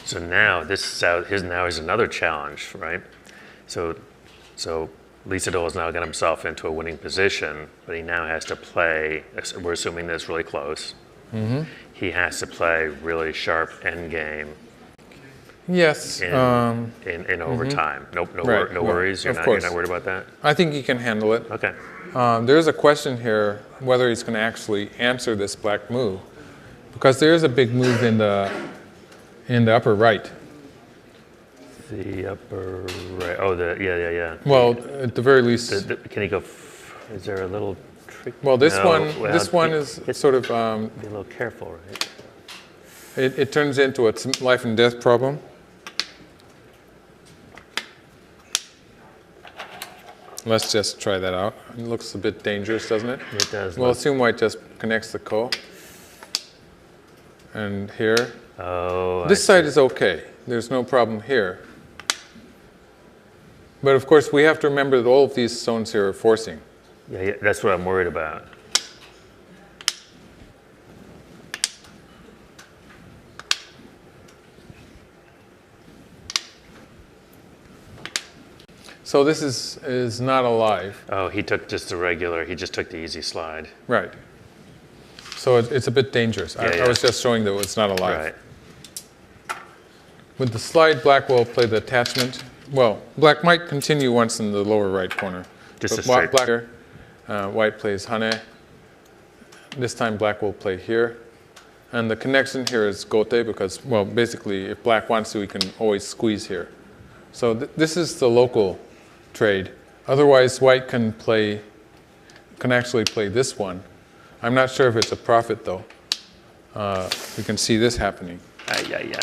So now now is another challenge, right? So Lee Sedol has now got himself into a winning position, but he now has to play. We're assuming this really close. He has to play really sharp end game. Yes. In overtime. No worries. You're not worried about that. I think he can handle it. Okay. There is a question here whether he's going to actually answer this black move, because there is a big move in the upper right. The upper right. Oh, yeah. Well, at the very least. Can he go? Is there a little trick? Well, this one is sort of. Be a little careful, right? It turns into a life and death problem. Let's just try that out. It looks a bit dangerous, doesn't it? It does. We'll assume white just connects the ko. And here. Oh. This side is okay. There's no problem here. But of course, we have to remember that all of these stones here are forcing. Yeah, that's what I'm worried about. So this is not alive. Oh, he took just the regular. He just took the easy slide. Right. So it's a bit dangerous. I was just showing that it's not alive. Right. With the slide, black will play the attachment. Well, black might continue once in the lower right corner. Just a black straight. here, white plays hane. This time black will play here. And the connection here is gote because, well, basically if black wants to, he can always squeeze here. So this is the local trade. Otherwise, white can actually play this one. I'm not sure if it's a profit though. We can see this happening. Ay.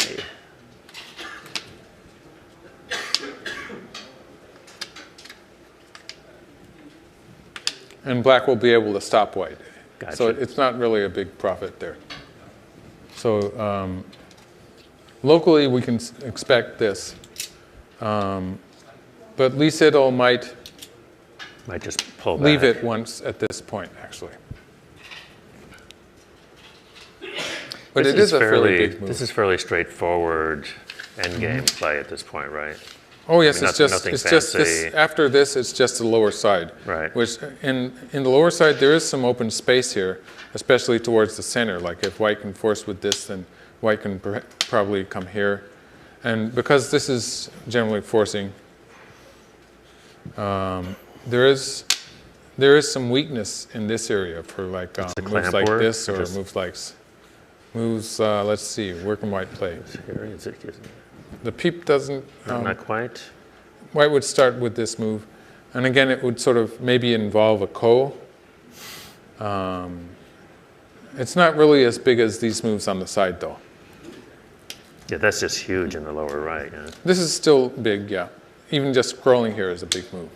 And black will be able to stop white. Gotcha. So it's not really a big profit there. So locally, we can expect this. But Lee Sedol might just pull back. leave it once at this point, actually. But it is a fairly big move. This is fairly straightforward endgame play at this point, right? Oh yes, I mean, it's just this. After this, it's just the lower side. Right. Which in the lower side there is some open space here, especially towards the center. Like if white can force with this, then white can probably come here, and because this is generally forcing, there is some weakness in this area for like moves like this or moves. Let's see, where can white play? The peep doesn't. Not quite. White would start with this move, and again it would sort of maybe involve a ko. It's not really as big as these moves on the side though. Yeah, that's just huge in the lower right. Yeah. This is still big, yeah. Even just scrolling here is a big move.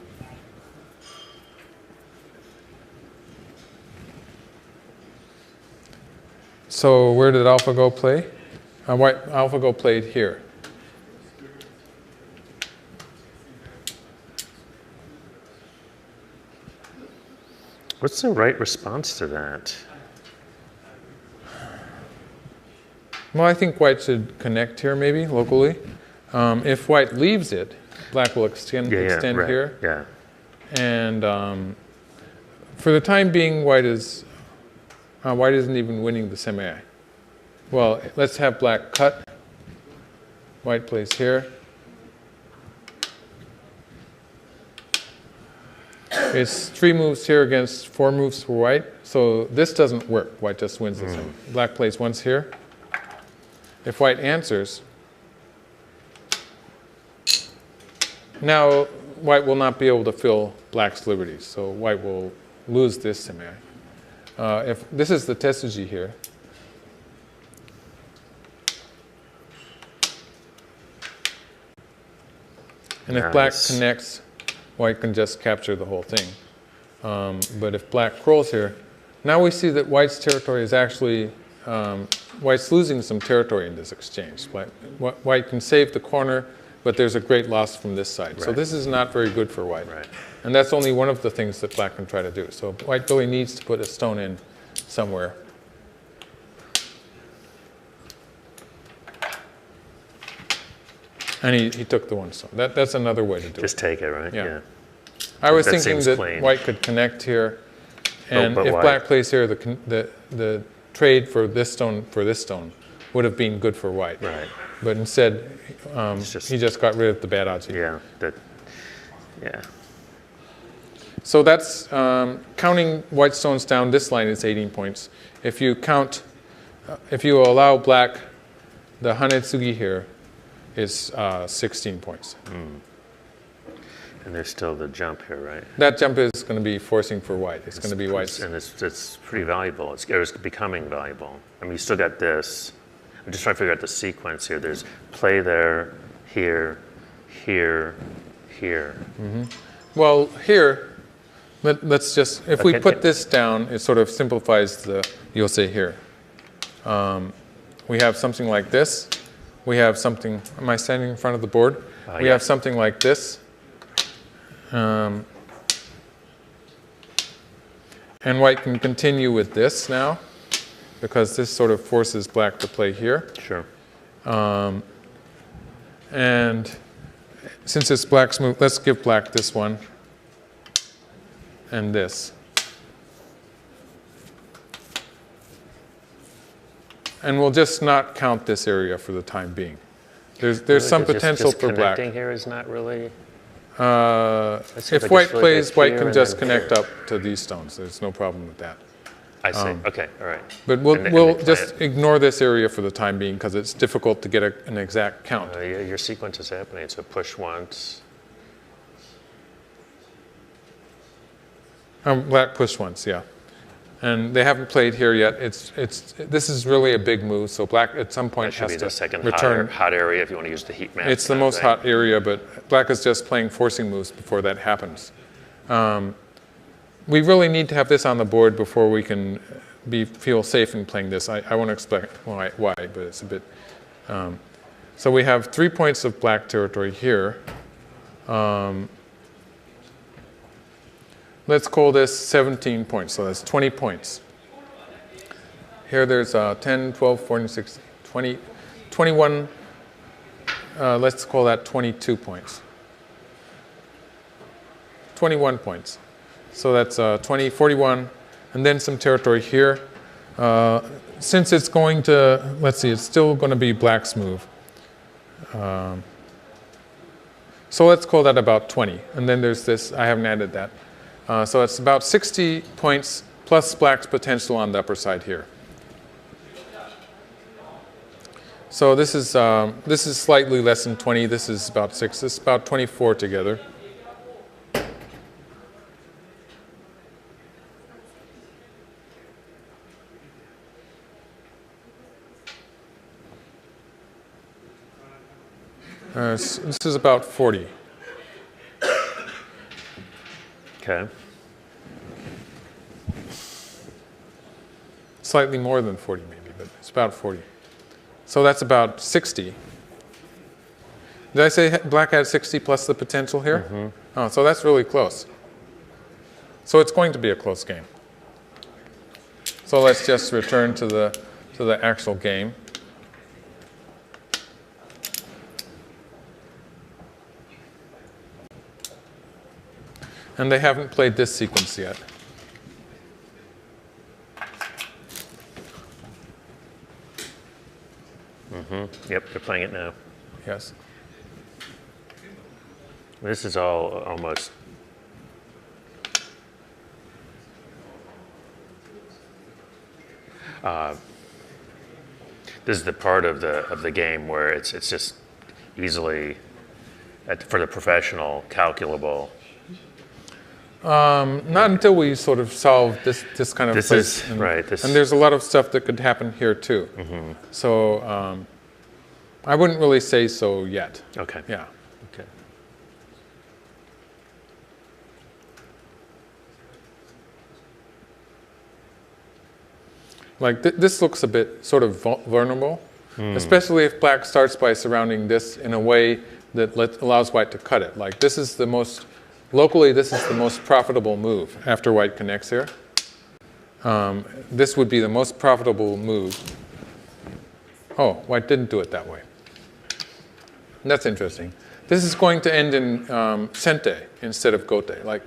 So where did AlphaGo play? AlphaGo played here. What's the right response to that? Well, I think white should connect here maybe, locally. If white leaves it, black will extend right. here. Yeah. And for the time being, white isn't even winning the semi. Well, let's have black cut. White plays here. It's 3 moves here against 4 moves for white. So this doesn't work. White just wins this one. Black plays once here. If white answers, now white will not be able to fill black's liberties. So white will lose this semi. If this is the tesuji here. And if black connects, white can just capture the whole thing. But if black crawls here, now we see that white's territory is actually, white's losing some territory in this exchange. White can save the corner, but there's a great loss from this side. Right. So this is not very good for white. Right. And that's only one of the things that black can try to do. So white really needs to put a stone in somewhere. And he took the one stone. That's another way to do it. Just take it, right? Yeah. I was thinking that white could connect here. And if black plays here, the trade for this stone would have been good for white. Right. But instead, he just got rid of the bad odds. Yeah. So that's counting white stones down this line is 18 points. If you count, if you allow black, the hanetsugi here is 16 points. And there's still the jump here, right? That jump is going to be forcing for white. It's going to be white's. And it's pretty valuable. It's becoming valuable. I mean, you still got this. I'm just trying to figure out the sequence here. There's play there, here, here, here. Well, here, let's just, if we put this down, it sort of simplifies the yosei here. We have something like this. We have something, am I standing in front of the board? We have something like this. And white can continue with this now, because this sort of forces black to play here. Sure. And since it's black's move, let's give black this one and this. And we'll just not count this area for the time being. There's really some potential for black. Connecting here is not really. If white plays, white can just connect up to these stones. There's no problem with that. I see. Okay, all right. But we'll just ignore this area for the time being because it's difficult to get an exact count. Your sequence is happening. So push once. Black push once, yeah. And they haven't played here yet. This is really a big move, so black at some point has to return. That should be the second hot area if you want to use the heat map. It's the most hot area, but black is just playing forcing moves before that happens. We really need to have this on the board before we can feel safe in playing this. I won't explain why, but it's a bit. So we have 3 points of black territory here. Let's call this 17 points, so that's 20 points. Here there's 10, 12, 14, 16, 20, 21, let's call that 22 points. 21 points. So that's 20, 41, and then some territory here. Since it's going to, let's see, it's still going to be black's move. So let's call that about 20. And then there's this, I haven't added that. So it's about 60 points plus black's potential on the upper side here. So this is slightly less than 20. This is about 6. This is about 24 together. This is about 40. Okay. Slightly more than 40 maybe, but it's about 40. So that's about 60. Did I say black had 60 plus the potential here? Oh, so that's really close. So it's going to be a close game. So let's just return to the actual game. And they haven't played this sequence yet. Yep, they're playing it now. Yes. This is all almost. This is the part of the game where it's just easily for the professional, calculable. Not until we sort of solve this kind of This place. is right. And there's a lot of stuff that could happen here too. So I wouldn't really say so yet. Okay. Yeah. Okay. Like this looks a bit sort of vulnerable, especially if black starts by surrounding this in a way that allows white to cut it. Like this is the most, locally this is the most profitable move after white connects here. This would be the most profitable move. Oh, white didn't do it that way. That's interesting. This is going to end in sente instead of gote. Like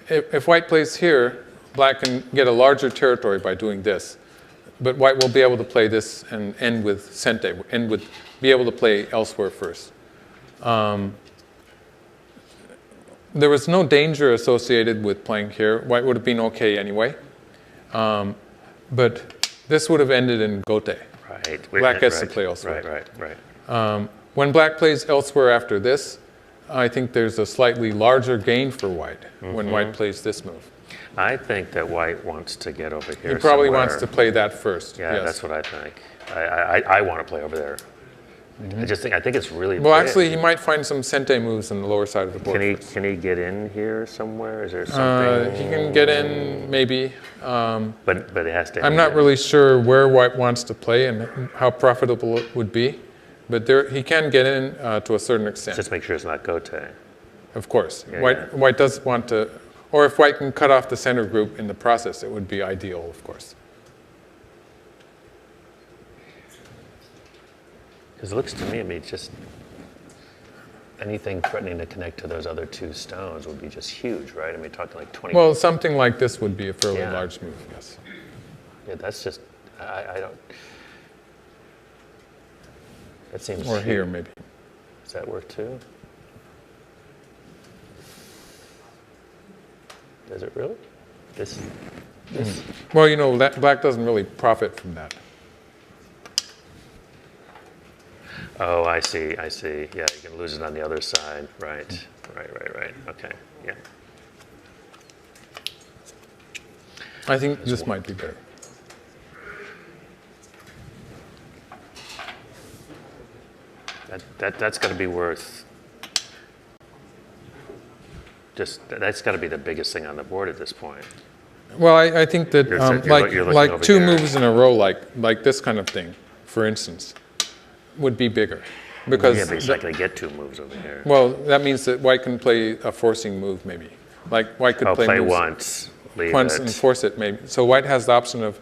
if white plays here, black can get a larger territory by doing this. But white will be able to play this and end with sente, be able to play elsewhere first. There was no danger associated with playing here. White would have been okay anyway. But this would have ended in gote. Right. Black gets to play elsewhere. Right. When black plays elsewhere after this, I think there's a slightly larger gain for white when white plays this move. I think that white wants to get over here. He probably somewhere. wants to play that first. Yeah, yes. that's what I think. I want to play over there. I think it's really. Well, big. actually, he might find some sente moves on the lower side of the board. Can he get in here somewhere? Is there something? He can get in maybe. But it has to. I'm not really sure where white wants to play and how profitable it would be, but he can get in to a certain extent. Just make sure it's not gote. Of course, Yeah, white does want to, or if white can cut off the center group in the process, it would be ideal, of course. Because it looks to me, just anything threatening to connect to those other two stones would be just huge, right? I mean, talking like 20. Well, something like this would be a fairly Yeah. large move, yes. Yeah, that's just, I don't. That seems. Or huge. here, maybe. Does that work too? Does it really? This. Well, you know, black doesn't really profit from that. Oh, I see. Yeah, you can lose it on the other side. Right. Okay. Yeah. I think this might be better. That's got to be worth. That's got to be the biggest thing on the board at this point. Well, I think that You're looking like over two here. moves in a row, like this kind of thing, for instance, would be bigger, because Yeah, but he's not going to get two moves over here. well, that means that white can play a forcing move, maybe. Like white could play moves once, leave once it. and force it, maybe. So white has the option of,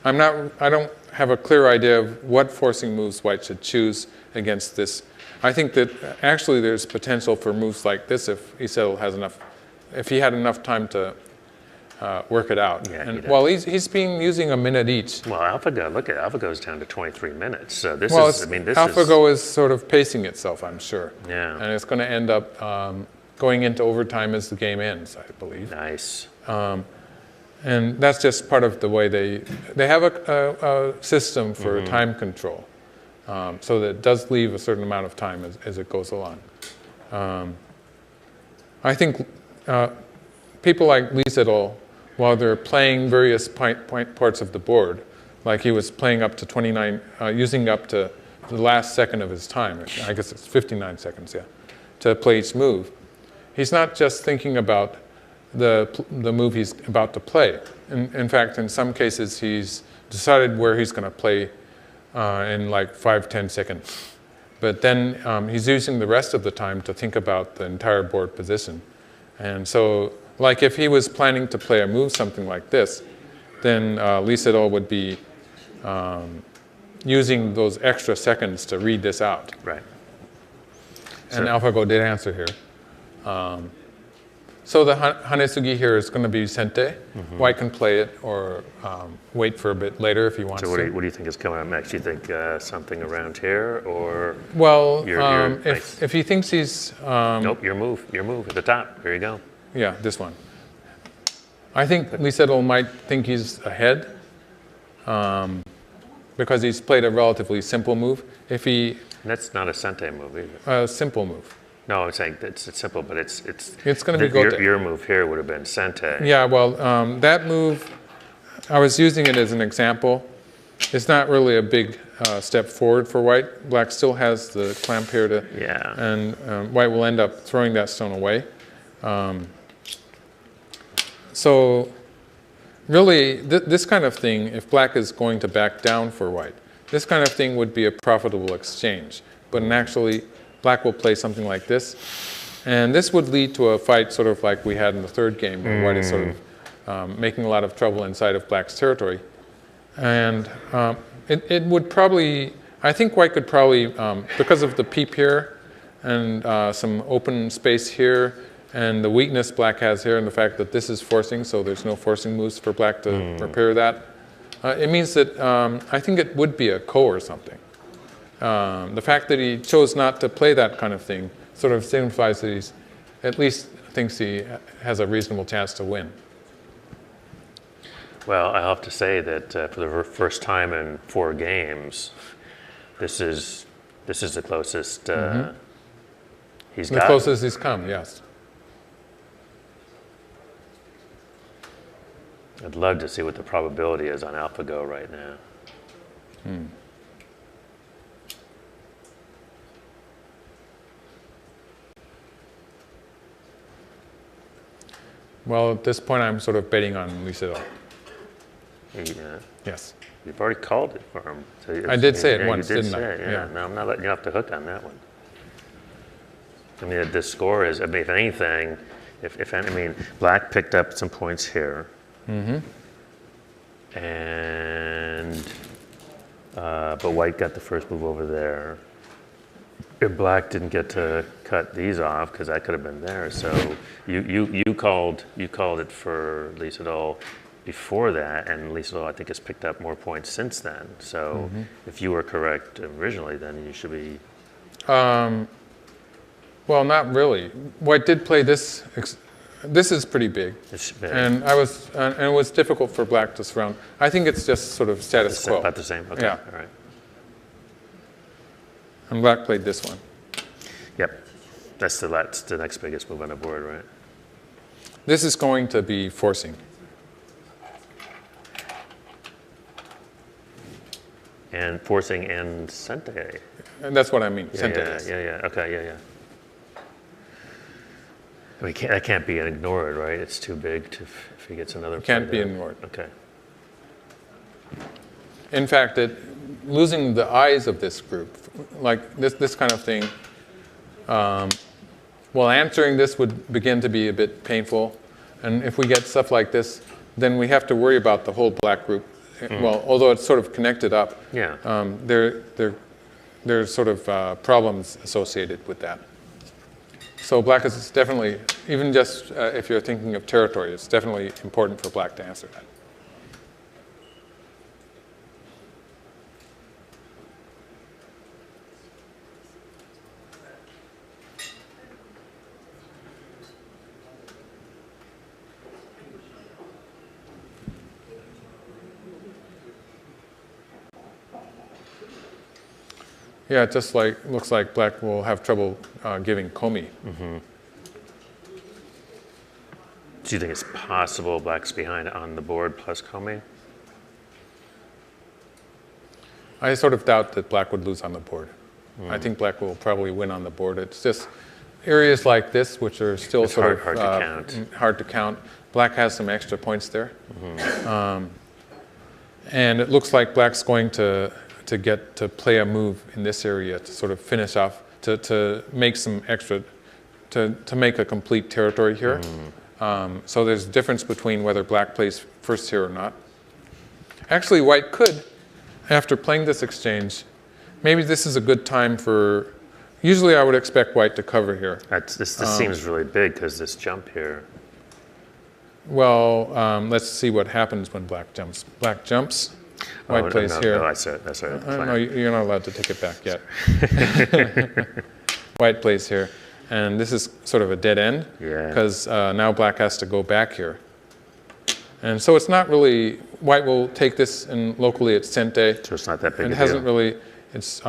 I don't have a clear idea of what forcing moves white should choose against this. I think that actually there's potential for moves like this if Lee Sedol has enough, if he had enough time to work it out. Yeah, and he well, he's been using a minute each. Well, AlphaGo, look at AlphaGo's down to 23 minutes. So this Well, is, this AlphaGo is sort of pacing itself, I'm sure. Yeah. And it's going to end up going into overtime as the game ends, I believe. Nice. And that's just part of the way they have a system for time control, so that it does leave a certain amount of time as it goes along. I think people like Lee Sedol, while they're playing various parts of the board, like he was playing up to 29, using up to the last second of his time, I guess it's 59 seconds, yeah, to play each move. He's not just thinking about the move he's about to play. In fact, in some cases, he's decided where he's going to play in like 5-10 seconds. But then he's using the rest of the time to think about the entire board position. And so, like if he was planning to play a move something like this, then Lee Sedol would be using those extra seconds to read this out. Right. And AlphaGo did answer here. So the Hanesugi here is going to be sente. White can play it or wait for a bit later if he wants So what to. do you think is coming up next? Do you think something around here, or Well, nice. if he thinks he's... nope, your move at the top. Here you go. Yeah, this one. I think Lee Sedol might think he's ahead because he's played a relatively simple move. If he... That's not a sente move either. A simple move. No, I'm saying it's simple, but it's going to be gote. Your move here would have been sente. Yeah, well, that move, I was using it as an example. It's not really a big step forward for white. Black still has the clamp here to, and white will end up throwing that stone away. So really, this kind of thing, if black is going to back down for white, this kind of thing would be a profitable exchange. But actually, black will play something like this. And this would lead to a fight sort of like we had in the third game, where white is sort of making a lot of trouble inside of black's territory. And it would probably, I think white could probably, because of the peep here and some open space here, and the weakness black has here, and the fact that this is forcing, so there's no forcing moves for black to repair that. It means that I think it would be a ko or something. The fact that he chose not to play that kind of thing sort of signifies that he's at least thinks he has a reasonable chance to win. Well, I have to say that for the first time in 4 games, this is the closest he's got. The closest he's come, yes. I'd love to see what the probability is on AlphaGo right now. Well, at this point, I'm sort of betting on Lee Sedol. Yeah. Yes. You've already called it for him. So I did say it once, didn't I? Yeah. No, I'm not letting you off the hook on that one. I mean, this score is, I mean, if anything, I mean, black picked up some points here. And, but white got the first move over there. And black didn't get to cut these off because that could have been there. So you called it for Lee Sedol before that, and Lee Sedol I think has picked up more points since then. So if you were correct originally, then you should be. Well, not really. White did play this. This is pretty big, and it was difficult for black to surround. I think it's just sort of status quo. About the same. Okay. Yeah. All right. And black played this one. Yep. That's the next biggest move on the board, right? This is going to be forcing. And forcing and sente. And that's what I mean. Yeah. Okay. Yeah. I mean, that can't be ignored, right? It's too big if he gets another. Can't be ignored. Okay. In fact, losing the eyes of this group, like this kind of thing, well, answering this would begin to be a bit painful. And if we get stuff like this, then we have to worry about the whole black group. Well, although it's sort of connected up, there's sort of problems associated with that. So black is definitely, even just if you're thinking of territory, it's definitely important for black to answer that. Yeah, it just looks like black will have trouble giving komi. Do you think it's possible black's behind on the board plus komi? I sort of doubt that black would lose on the board. I think black will probably win on the board. It's just areas like this, which are still sort of hard to count. Black has some extra points there. And it looks like black's going to get to play a move in this area to sort of finish off, to make some extra, to make a complete territory here. So there's a difference between whether black plays first here or not. Actually, white could, after playing this exchange, maybe this is a good time for, usually I would expect white to cover here. This seems really big because this jump here. Well, let's see what happens when black jumps. Black jumps. White plays here. No, that's right. No, you're not allowed to take it back yet. White plays here. And this is sort of a dead end. Because now black has to go back here. And so it's not really, white will take this and locally it's sente. So it's not that big a deal. It hasn't really, it's,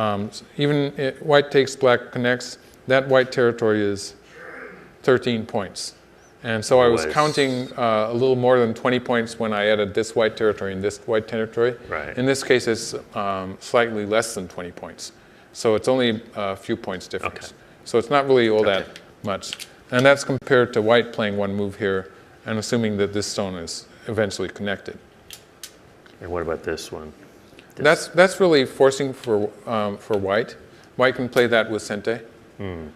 white takes, black connects. that white territory is 13 points. And so I was counting a little more than 20 points when I added this white territory and this white territory. Right. In this case, it's slightly less than 20 points. So it's only a few points difference. Okay. So it's not really all that much. And that's compared to white playing one move here and assuming that this stone is eventually connected. And what about this one? That's really forcing for white. White can play that with Sente.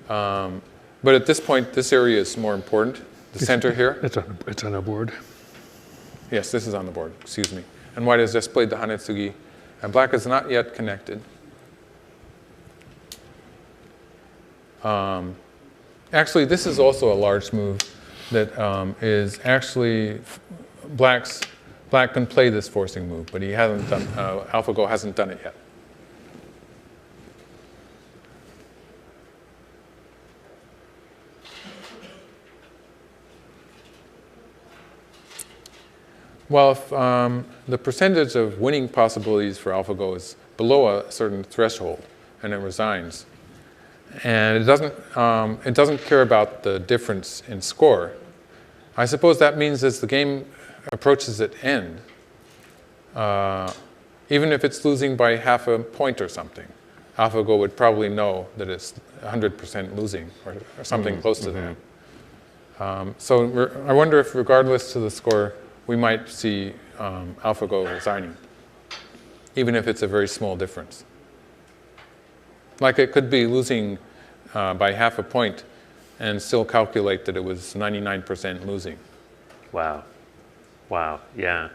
But at this point, this area is more important. The center here. It's on a board. Yes, this is on the board, excuse me. And white has just played the Hanetsugi, and black is not yet connected. Actually, this is also a large move that is actually black can play this forcing move, but he hasn't done, AlphaGo hasn't done it yet. Well, if the percentage of winning possibilities for AlphaGo is below a certain threshold, and it resigns, and it doesn't care about the difference in score, I suppose that means as the game approaches its end, even if it's losing by half a point or something, AlphaGo would probably know that it's 100% losing or something close to that. So I wonder if, regardless to the score, we might see AlphaGo resigning, even if it's a very small difference. Like it could be losing by half a point and still calculate that it was 99% losing. Wow. Wow, yeah.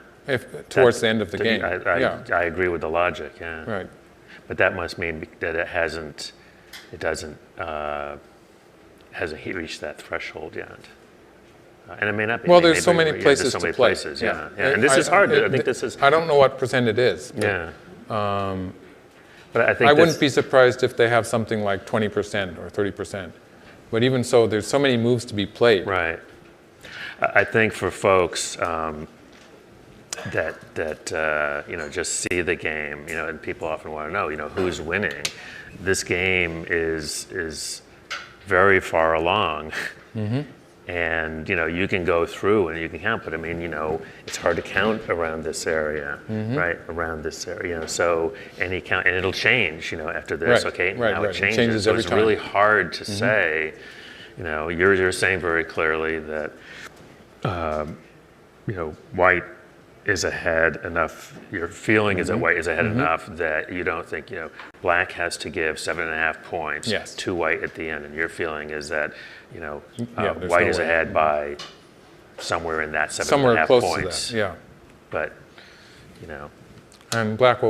Towards the end of the game. I agree with the logic, yeah. Right. But that must mean that it hasn't reached that threshold yet. And it may not be. Well, there's so many places to play. Places, yeah. And this is hard. I think this is. I don't know what percent it is. But, yeah. But I think I wouldn't be surprised if they have something like 20% or 30%. But even so, there's so many moves to be played. Right. I think for folks that just see the game, and people often want to know, who's winning. This game is very far along. And you can go through and you can count, but I mean, it's hard to count around this area, right? Around this area, so any count, and it'll change, after this. Right. Okay, right. now it changes. Changes so every it's time. really hard to say. You're saying very clearly that, white is ahead enough. Your feeling is that white is ahead enough that you don't think black has to give 7.5 points to white at the end, and your feeling is that white is ahead by somewhere in that 7.5 points. To that, yeah. But and black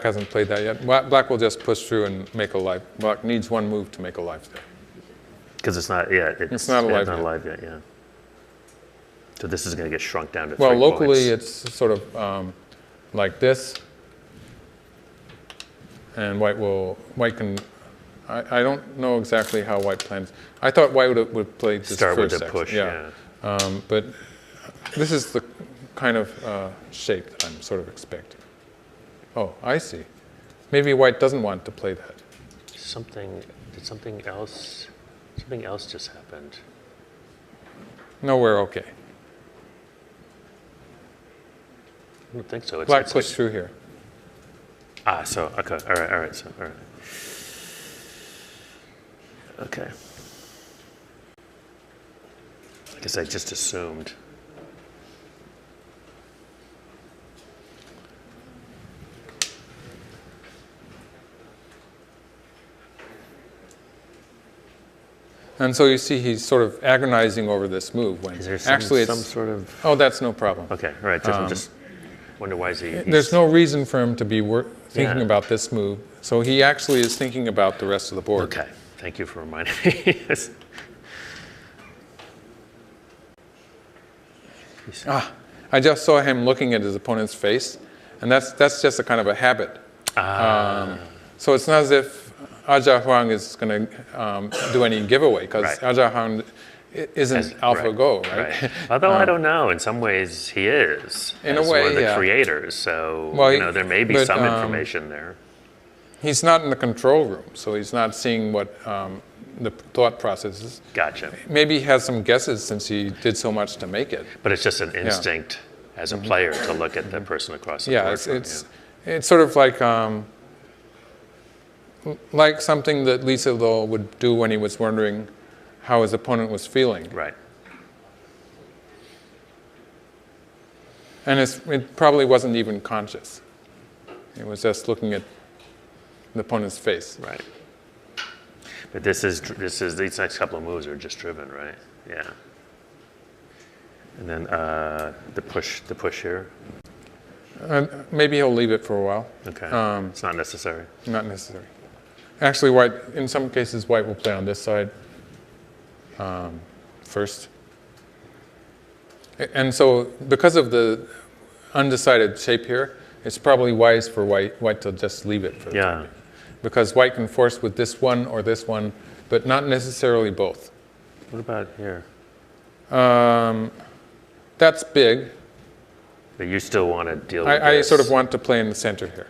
hasn't played that yet. Black will just push through and make a life. Black needs one move to make a life there. Because it's not alive yet. Yeah. So this is going to get shrunk down to 3 points. Well, locally it's sort of like this, and white can. I don't know exactly how white plans. I thought white would play this start first with the push. Yeah. But this is the kind of shape that I'm sort of expecting. Oh, I see. Maybe white doesn't want to play that. Did something else just happened? No, we're okay. I don't think so. Black pushed through here. So, okay, all right, so, all right. Okay. I guess I just assumed. And so you see he's sort of agonizing over this move. When is there actually some sort of... Oh, that's no problem. Okay, all right, just wonder why is he... There's no reason for him to be thinking about this move. So he actually is thinking about the rest of the board. Okay, thank you for reminding me. I just saw him looking at his opponent's face, and that's just a kind of a habit. So it's not as if Aja Huang is going to do any giveaway, because Aja Huang isn't AlphaGo, right? Although I don't know, in some ways he is. In a way, one of the creators, so there may be some information there. He's not in the control room, so he's not seeing what the thought processes. Gotcha. Maybe he has some guesses since he did so much to make it. But it's just an instinct as a player to look at the person across the board. It's sort of like something that Lee Sedol would do when he was wondering how his opponent was feeling. Right. And it probably wasn't even conscious. It was just looking at the opponent's face. Right. But these next couple of moves are just driven, right? Yeah. And then the push here. Maybe he'll leave it for a while. Okay. It's not necessary. Not necessary. Actually, white. In some cases, white will play on this side first. And so, because of the undecided shape here, it's probably wise for white to just leave it for the time being. Because white can force with this one or this one, but not necessarily both. What about here? That's big. But you still want to deal with I this. sort of want to play in the center here.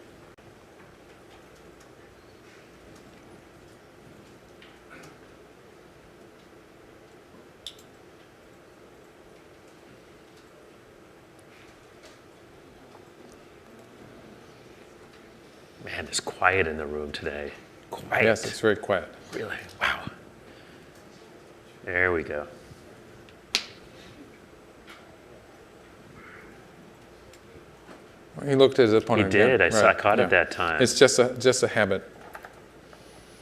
Man, it's quiet in the room today. Quiet. Yes, it's very quiet. Really? Wow. There we go. He looked at his opponent. He did. Again. I caught it that time. It's just a habit.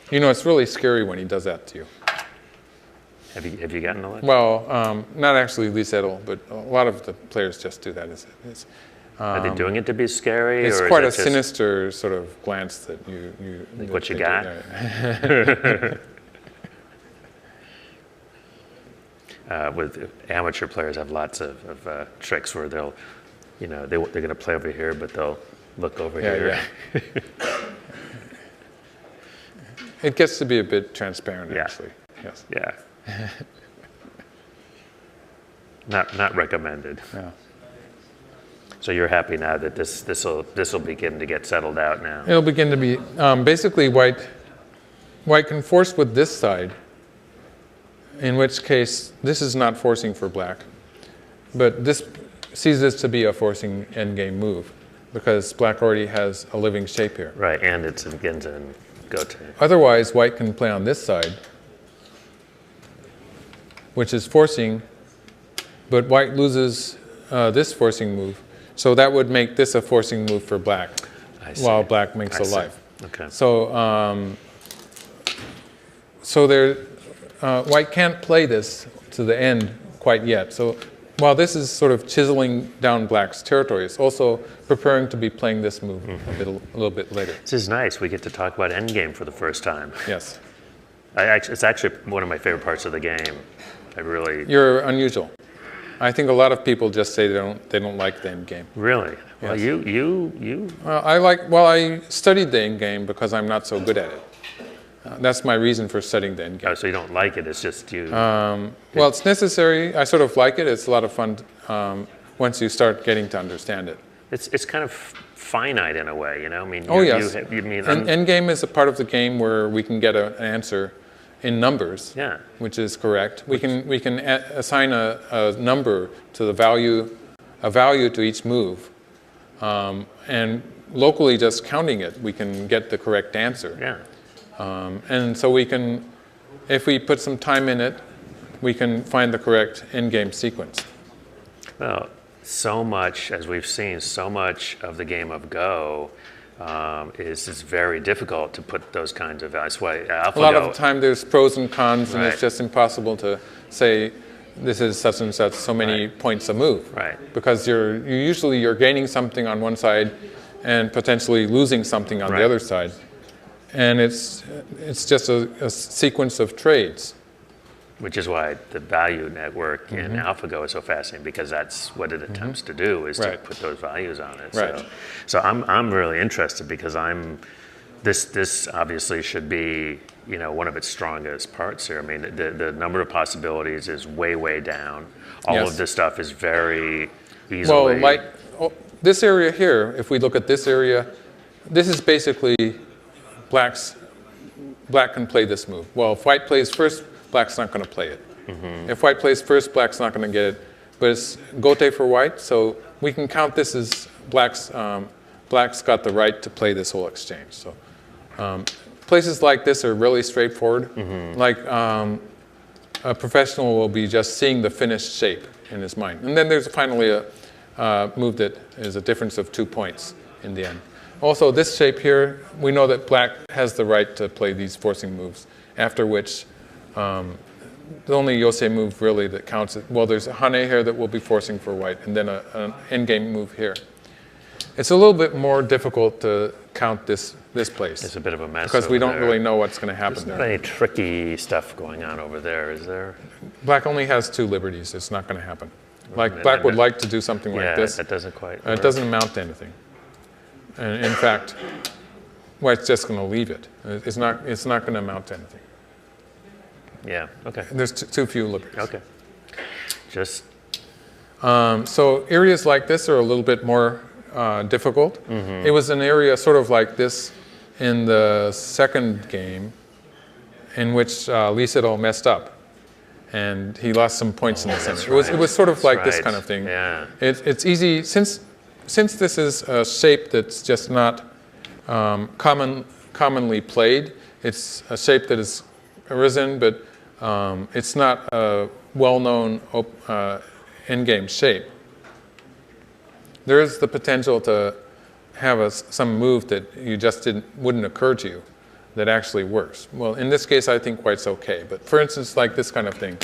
You know, it's really scary when he does that to you. Have you gotten a lot? Well, not actually Lee Sedol, but a lot of the players just do that. Are they doing it to be scary? It's or quite a is it just sinister sort of glance that you like what you got? With amateur players, have lots of tricks where they'll, they're going to play over here, but they'll look over here. Yeah. It gets to be a bit transparent, actually. Yes. Yeah. Not recommended. Yeah. So you're happy now that this will begin to get settled out now. It'll begin to be basically white can force with this side, in which case this is not forcing for black, but this sees this to be a forcing endgame move because black already has a living shape here. Right, and it begins in go to. Otherwise, white can play on this side, which is forcing, but white loses this forcing move. So that would make this a forcing move for black, while black makes a life. Okay. So, white can't play this to the end quite yet. So while this is sort of chiseling down black's territory, it's also preparing to be playing this move a little bit later. This is nice. We get to talk about endgame for the first time. Yes. It's actually one of my favorite parts of the game. You're unusual. I think a lot of people just say they don't like the end game. Really? Well, Yes. you. Well, I studied the end game because I'm not so good at it. That's my reason for studying the end game. Oh, so you don't like it? It's just you. Well, it's necessary. I sort of like it. It's a lot of fun once you start getting to understand it. It's kind of finite in a way, I mean. Yes. You mean End game is a part of the game where we can get an answer in numbers, Yeah. which is correct. We can assign a number to a value to each move, and locally just counting it, we can get the correct answer. Yeah. And so we can, if we put some time in it, we can find the correct end-game sequence. Well, so much, as we've seen, so much of the game of Go is very difficult to put those kinds of values. That's why AlphaGo. A lot of the time there's pros and cons, and Right. it's just impossible to say this is such and such so many points a move. Right. Because you're usually gaining something on one side and potentially losing something on Right. the other side. And it's just a sequence of trades. Which is why the value network in AlphaGo is so fascinating, because that's what it attempts to do, is to Right. put those values on it. Right. So I'm really interested, because this obviously should be one of its strongest parts here. I mean, the number of possibilities is way down. All Yes. of this stuff is very easily. Well, this area here, if we look at this area, this is basically black's black can play this move. Well, if white plays first, black's not going to play it. If white plays first, black's not going to get it. But it's gote for white, so we can count this as black's got the right to play this whole exchange. So places like this are really straightforward. Like a professional will be just seeing the finished shape in his mind. And then there's finally a move that is a difference of 2 points in the end. Also, this shape here, we know that black has the right to play these forcing moves, after which the only Yosei move really that counts, well, there's a Hane here that will be forcing for white, and then an endgame move here. It's a little bit more difficult to count this place. It's a bit of a mess because we don't there. really know what's going to happen There's there. not any tricky stuff going on over there, is there? Black only has 2 liberties. It's not going to happen. Like black would like to do something like this. That doesn't quite work. It doesn't amount to anything. And in fact, white's just going to leave it. It's not going to amount to anything. Yeah, okay. There's too few liberties. Okay. Just so areas like this are a little bit more difficult. It was an area sort of like this in the second game in which Lee Sedol messed up. And he lost some points in the center. Right. It was sort of like That's this right. kind of thing. Yeah. It's easy, since this is a shape that's just not commonly played, it's a shape that has arisen, but it's not a well-known endgame shape. There is the potential to have some move that you just wouldn't occur to you that actually works. Well, in this case, I think white's okay. But for instance, like this kind of thing,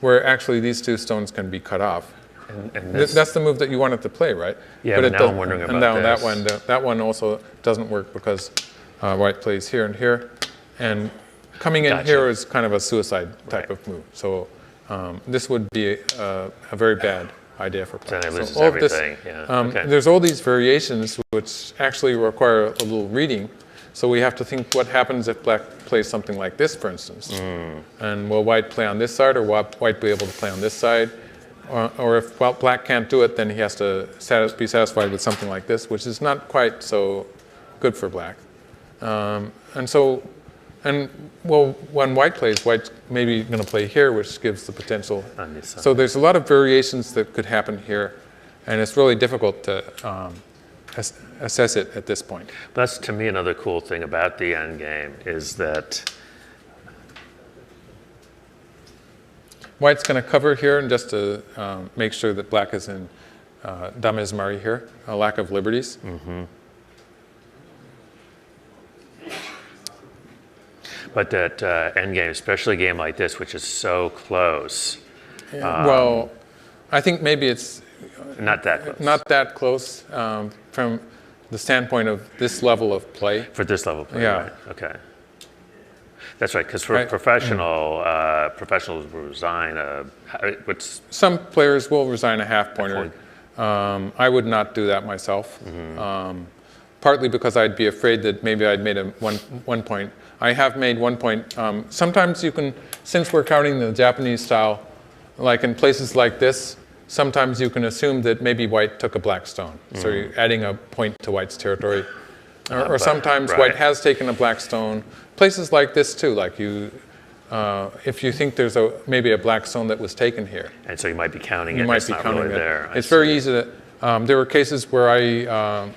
where actually these 2 stones can be cut off. and this, That's the move that you wanted to play, right? Yeah, but now I'm wondering about this. this. That one also doesn't work because white plays here and here. And coming in here is kind of a suicide type of move. So this would be a very bad idea for black. Then it loses all of this, everything. Yeah. Okay. There's all these variations which actually require a little reading. So we have to think what happens if black plays something like this, for instance. And will white play on this side, or will white be able to play on this side? Or if black can't do it, then he has to be satisfied with something like this, which is not quite so good for black. When white plays, white's maybe going to play here, which gives the potential. On this side. So there's a lot of variations that could happen here, and it's really difficult to assess it at this point. That's, to me, another cool thing about the endgame is that White's going to cover here, and just to make sure that black is in damezmari here, a lack of liberties. But that endgame, especially a game like this, which is so close. Well, I think maybe it's Not that close. not that close from the standpoint of this level of play. For this level of play, Yeah. right? Okay. That's right, because for professionals will resign what's Some players will resign a half pointer. I would not do that myself. Partly because I'd be afraid that maybe I'd made a one point. I have made 1 point. Sometimes you can, since we're counting the Japanese style, like in places like this, sometimes you can assume that maybe white took a black stone. So you're adding a point to white's territory. Or sometimes white has taken a black stone. Places like this too, like you, if you think there's maybe a black stone that was taken here. and so you might be counting it. You might it's be not counting really it. there. It's very easy to, there were cases where I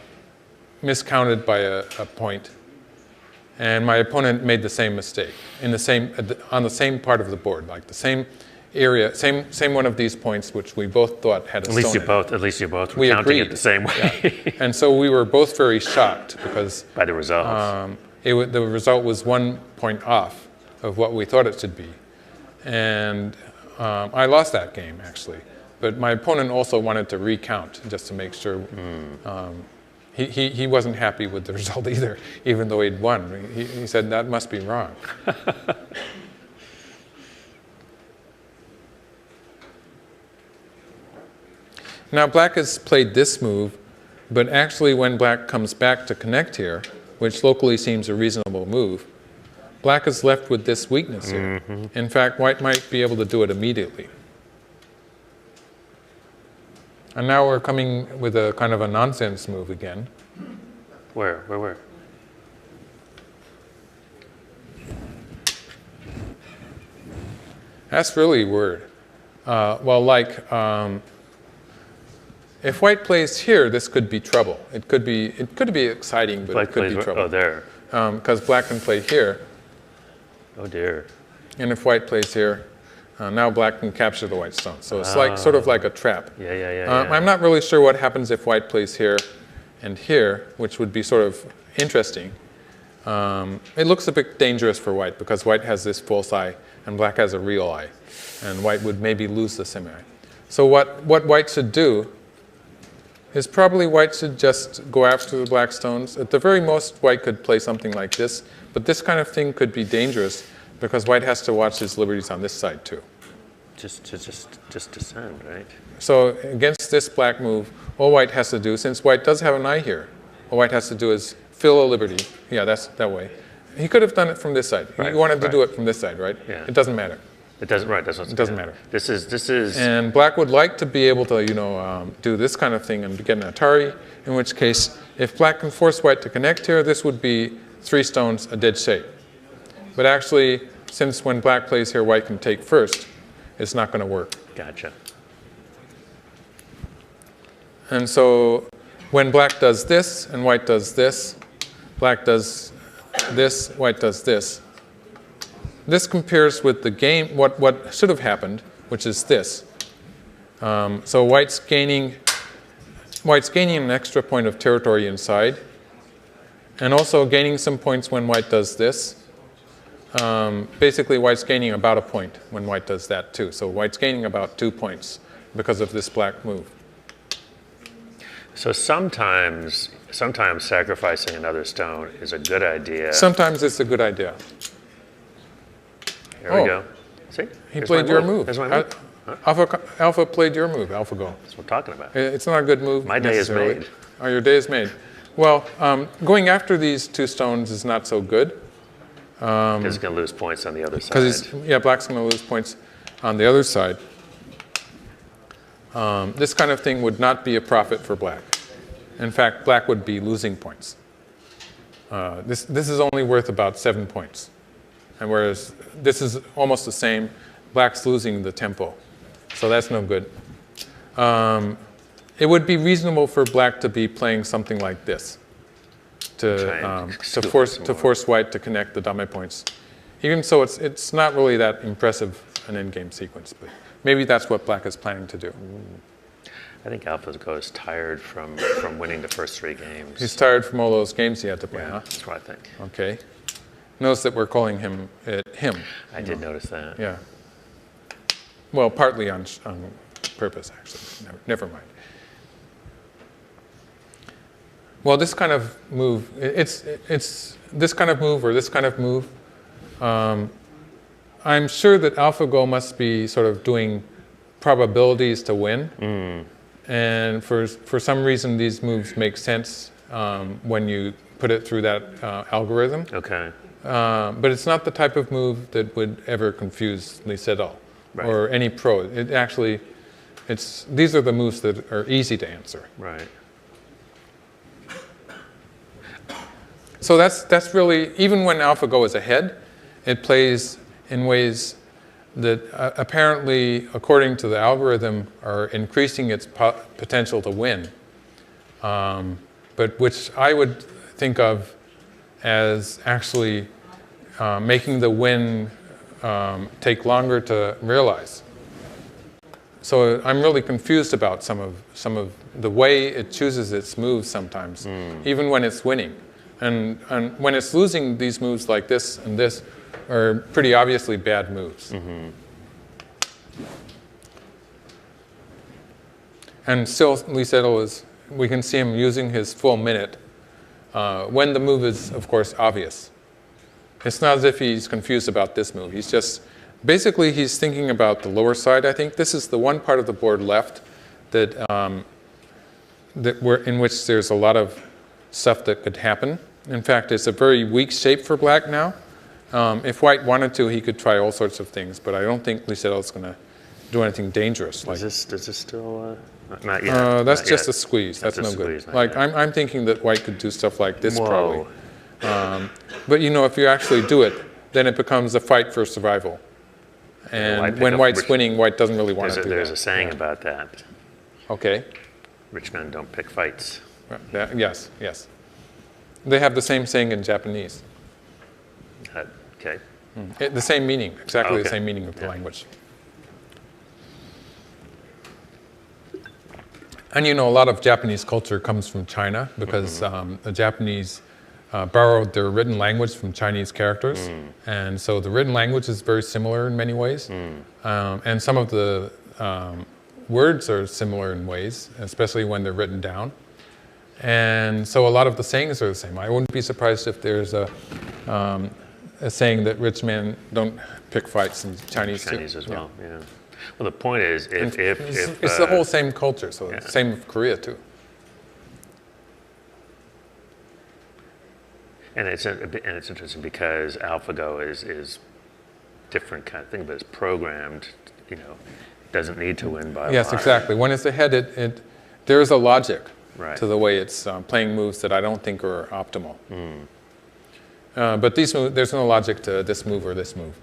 miscounted by a point, and my opponent made the same mistake on the same part of the board, like the same area, same one of these points, which we both thought had a At least stone in it. at least you both were We counting agreed. it the same way. Yeah. And so we were both very shocked because By the results. the result was 1 point off of what we thought it should be. And I lost that game, actually. But my opponent also wanted to recount just to make sure. He wasn't happy with the result either, even though he'd won. He said, that must be wrong. Now, black has played this move, but actually when black comes back to connect here, which locally seems a reasonable move, black is left with this weakness here. In fact, white might be able to do it immediately. And now we're coming with a kind of a nonsense move again. Where? That's really weird. Well, like, if white plays here, this could be trouble. It could be exciting, but Black it could plays be trouble. Oh, there. Because black can play here, Oh dear. and if white plays here, now black can capture the white stone. So it's like sort of like a trap. Yeah. I'm not really sure what happens if white plays here and here, which would be sort of interesting. It looks a bit dangerous for white because white has this false eye and black has a real eye, and white would maybe lose the semi-eye. So what white should do is probably white should just go after the black stones. At the very most, white could play something like this, but this kind of thing could be dangerous because white has to watch his liberties on this side too. Just descend, right? So against this black move, all white has to do, since white does have an eye here, all white has to do is fill a liberty. Yeah, that's that way. He could have done it from this side. Right, He wanted to right. do it from this side, right? Yeah. It doesn't matter. It doesn't. Right. It doesn't matter. This is. And black would like to be able to, do this kind of thing and get an Atari, in which case, if black can force white to connect here, this would be 3 stones, a dead shape. But actually, since when black plays here, white can take first, it's not going to work. Gotcha. And so when black does this and white does this, black does this, white does this. This compares with the game, what should have happened, which is this. So white's gaining an extra point of territory inside, and also gaining some points when white does this. Basically, white's gaining about a point when white does that too. So white's gaining about 2 points because of this black move. So sometimes sacrificing another stone is a good idea. Sometimes it's a good idea. Here we go. See? He Here's played my your move. There's my move. Alpha played your move, AlphaGo. That's what we're talking about. It's not a good move. My day is necessarily. made. Oh, your day is made. Well, going after these 2 stones is not so good. Because he's going to lose points on the other side. Because black's going to lose points on the other side. This kind of thing would not be a profit for black. In fact, black would be losing points. This is only worth about 7 points. And whereas this is almost the same, black's losing the tempo. So that's no good. It would be reasonable for black to be playing something like this, to force white to connect the dame points. Even so, it's not really that impressive an endgame sequence, but maybe that's what black is planning to do. I think AlphaGo is tired from winning the first 3 games. He's tired from all those games he had to play, Yeah, huh? that's what I think. Okay. Notice that we're calling him him. I did notice that. Yeah. Well, partly on purpose, actually. Never mind. Well, this kind of move, it's this kind of move or this kind of move. I'm sure that AlphaGo must be sort of doing probabilities to win. And for some reason, these moves make sense when you put it through that algorithm. Okay. But it's not the type of move that would ever confuse Lee Sedol Right. or any pro. It actually, these are the moves that are easy to answer. Right. So that's really, even when AlphaGo is ahead, it plays in ways that apparently, according to the algorithm, are increasing its potential to win, but which I would think of as actually making the win take longer to realize. So I'm really confused about some of the way it chooses its moves sometimes, even when it's winning. And when it's losing, these moves like this and this are pretty obviously bad moves. And still, Lee Sedol we can see him using his full minute when the move is, of course, obvious. It's not as if he's confused about this move. He's just, basically, he's thinking about the lower side, I think. This is the one part of the board left that, in which there's a lot of stuff that could happen. In fact, it's a very weak shape for black now. If white wanted to, he could try all sorts of things, but I don't think Lee Sedol is going to do anything dangerous. Like, Is this still not yet? that's Not just yet. a squeeze. That's no good. Squeeze, not Like yet. I'm thinking that white could do stuff like this Whoa. probably. But if you actually do it, then it becomes a fight for survival. And when white's winning, white doesn't really want to do that. There's a saying about that. Okay. Rich men don't pick fights. Yes, yes. They have the same saying in Japanese. Okay. The same meaning, exactly the same meaning of the language. And you know, a lot of Japanese culture comes from China because the Japanese borrowed their written language from Chinese characters. And so the written language is very similar in many ways. And some of the words are similar in ways, especially when they're written down. And so a lot of the sayings are the same. I wouldn't be surprised if there's a saying that rich men don't pick fights in Chinese too. Chinese as well, yeah. Well, the point is, if it's the whole same culture, so same with Korea too. And it's interesting because AlphaGo is different kind of thing, but it's programmed. You know, doesn't need to win by a lot. Yes, exactly. When it's ahead, there is a logic to the way it's playing moves that I don't think are optimal. But there's no logic to this move or this move.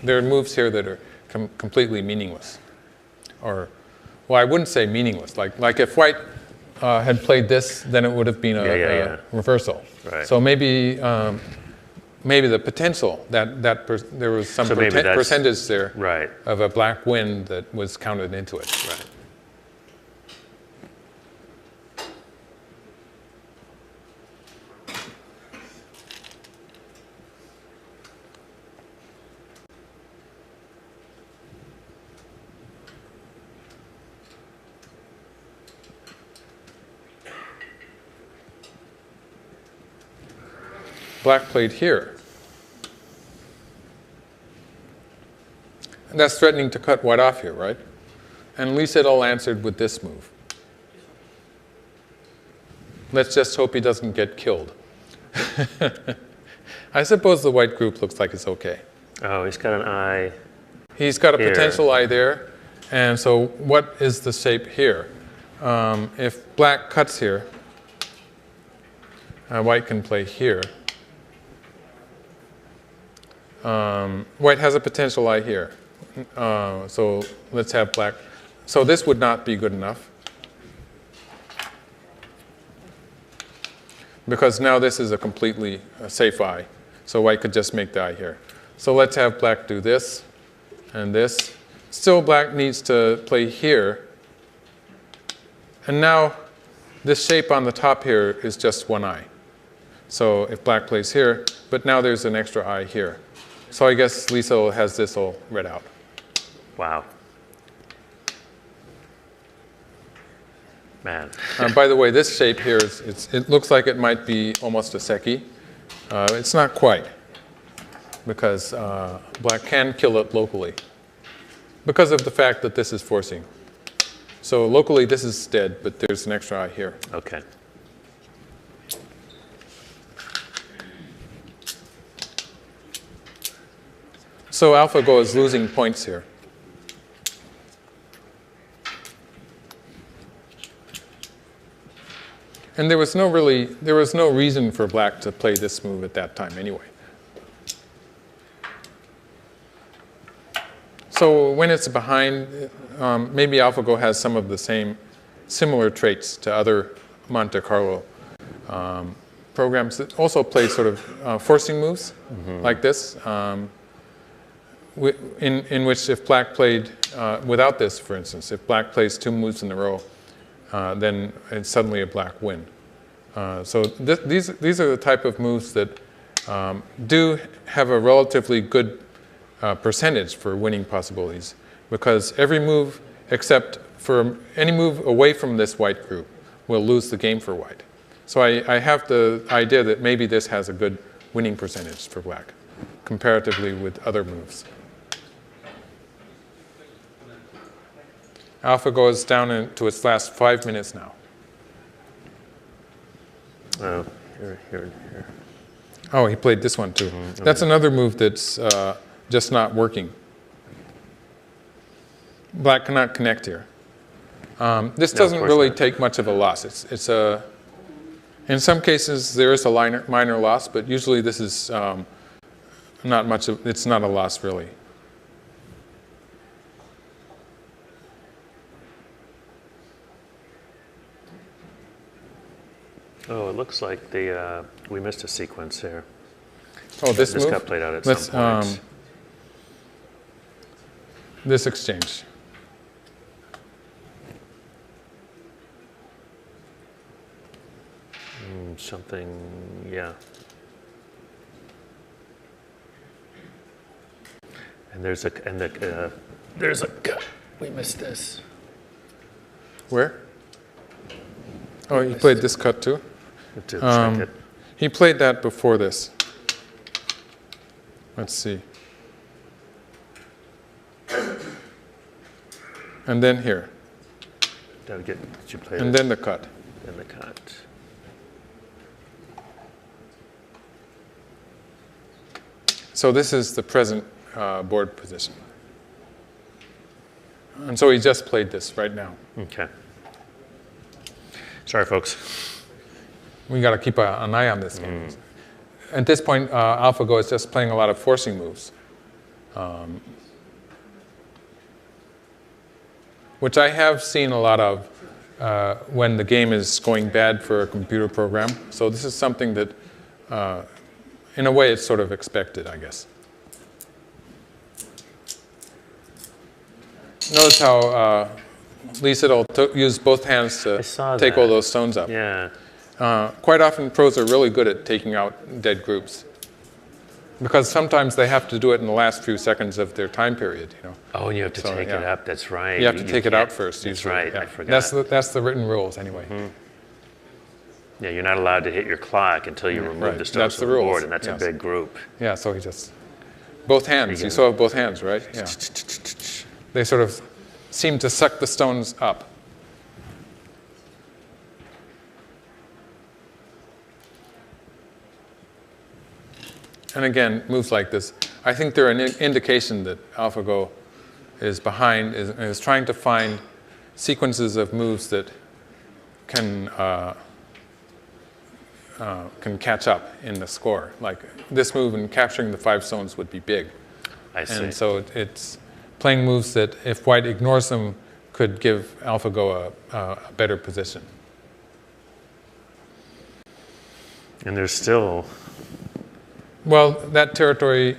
There are moves here that are completely meaningless. Or, well, I wouldn't say meaningless. Like if white had played this, then it would have been a reversal. Right. So maybe the potential that there was some percentage there of a black win that was counted into it. Right. Black played here. And that's threatening to cut white off here, right? And Lee Sedol answered with this move. Let's just hope he doesn't get killed. I suppose the white group looks like it's okay. Oh, he's got an eye. He's got a potential eye there. And so what is the shape here? If black cuts here, white can play here. White has a potential eye here. So let's have black. So this would not be good enough. Because now this is a completely safe eye. So white could just make the eye here. So let's have black do this and this. Still black needs to play here. And now this shape on the top here is just one eye. So if black plays here, but now there's an extra eye here. So I guess Lee Sedol has this all read out. Wow. Man. By the way, this shape here, it looks like it might be almost a seki. It's not quite, because black can kill it locally, because of the fact that this is forcing. So locally, this is dead, but there's an extra eye here. Okay. So AlphaGo is losing points here. And there was no reason for black to play this move at that time anyway. So when it's behind, maybe AlphaGo has some of the similar traits to other Monte Carlo programs that also play sort of forcing moves like this, in which if black played without this, for instance, if black plays 2 moves in a row, then it's suddenly a black win. So these are the type of moves that do have a relatively good percentage for winning possibilities, because every move except for any move away from this white group will lose the game for white. So I have the idea that maybe this has a good winning percentage for black, comparatively with other moves. AlphaGo is down into its last 5 minutes now. Oh, here. Oh, he played this one too. That's another move that's just not working. Black cannot connect here. This doesn't really take much of a loss. In some cases there is a minor loss, but usually this is not much. It's not a loss really. Oh, it looks like we missed a sequence here. Oh, this move? got played out at Let's, some point. This exchange. Something, yeah. And there's a cut. We missed this. Where? Oh, he played this cut too? Have to check it. He played that before this. Let's see. And then here. Did you play And then the cut. Then the cut. So this is the present board position. And so he just played this right now. Okay. Sorry, folks. We got to keep an eye on this game. At this point, AlphaGo is just playing a lot of forcing moves, which I have seen a lot of when the game is going bad for a computer program. So this is something that, in a way, it's sort of expected, I guess. Notice how Lee Sedol used both hands to take all those stones up. Yeah. Quite often, pros are really good at taking out dead groups, because sometimes they have to do it in the last few seconds of their time period. You know. Oh, and you have to take it up. That's right. You have to take it out first. That's usually. right. I forgot. That's the written rules, anyway. Yeah, you're not allowed to hit your clock until you remove the stones from the board, and that's a big group. Yeah. So he just both hands. You saw both hands, right? Yeah. They sort of seem to suck the stones up. And again, moves like this, I think they're an indication that AlphaGo is behind, is trying to find sequences of moves that can catch up in the score. Like this move and capturing the 5 stones would be big. I see. And so it's playing moves that, if white ignores them, could give AlphaGo a better position. And there's still... Well, that territory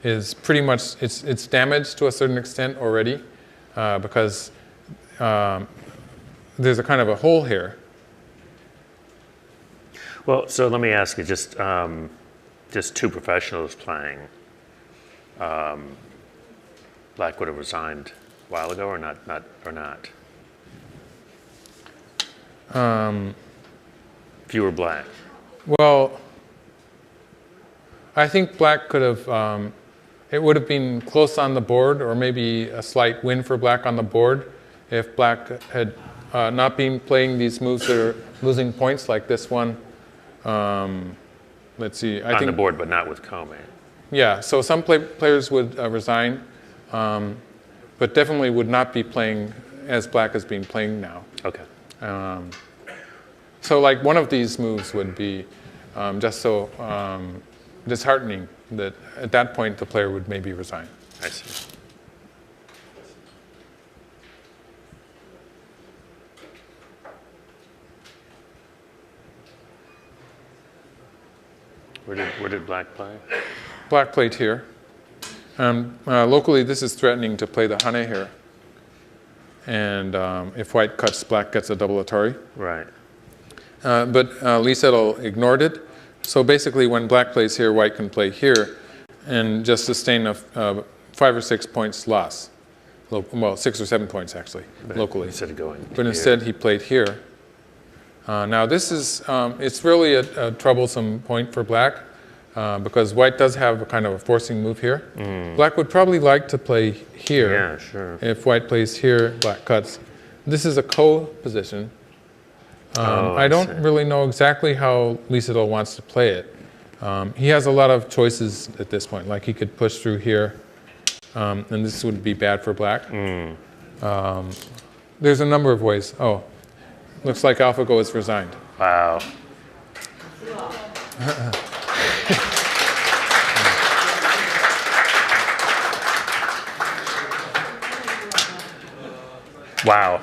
is pretty much, it's damaged to a certain extent already, because there's a kind of a hole here. Well, so let me ask you, just two professionals playing, Black would have resigned a while ago, or not? If you were Black. Well, I think Black could have, it would have been close on the board, or maybe a slight win for Black on the board, if Black had not been playing these moves that are losing points, like this one. Let's see. I think on the board, but not with Comey. Yeah, so some players would resign, but definitely would not be playing as Black has been playing now. Okay. So like one of these moves would be just so disheartening that at that point the player would maybe resign. I see. Where did Black play? Black played here. Locally, this is threatening to play the Hane here. And if white cuts, Black gets a double Atari. Right. But Lee Sedol ignored it. So basically, when Black plays here, white can play here and just sustain a 5 or 6 points loss. Well, 6 or 7 points, actually, locally. Instead of going But instead, he played here. Now, this is, it's really a troublesome point for Black, because white does have a kind of a forcing move here. Black would probably like to play here. Yeah, sure. If white plays here, Black cuts. This is a co-position. I don't really know exactly how Lee Sedol wants to play it. He has a lot of choices at this point. Like he could push through here, and this would be bad for Black. There's a number of ways. Oh, looks like AlphaGo has resigned. Wow. Wow.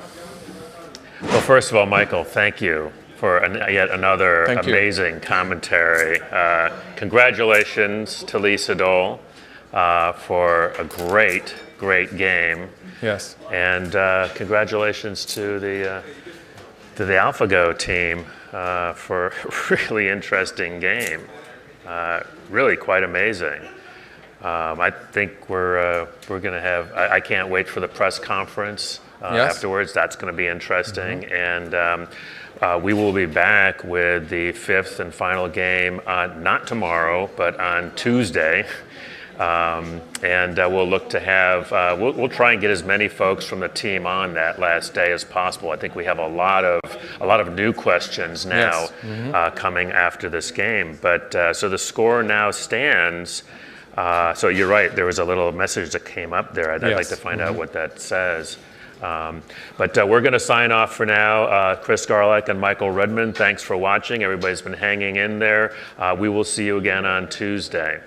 Well, first of all, Michael, thank you for yet another Thank you. amazing commentary. Congratulations to Lee Sedol for a great, great game. Yes. And congratulations to the AlphaGo team for a really interesting game. Really quite amazing. I think we're going to have. I can't wait for the press conference Yes. afterwards. That's going to be interesting, and we will be back with the fifth and final game not tomorrow, but on Tuesday. And we'll look to have. We'll try and get as many folks from the team on that last day as possible. I think we have a lot of new questions now coming after this game. But so the score now stands. So you're right. There was a little message that came up there. I'd like to find out what that says. But we're going to sign off for now. Chris Garlock and Michael Redmond, thanks for watching. Everybody's been hanging in there. We will see you again on Tuesday.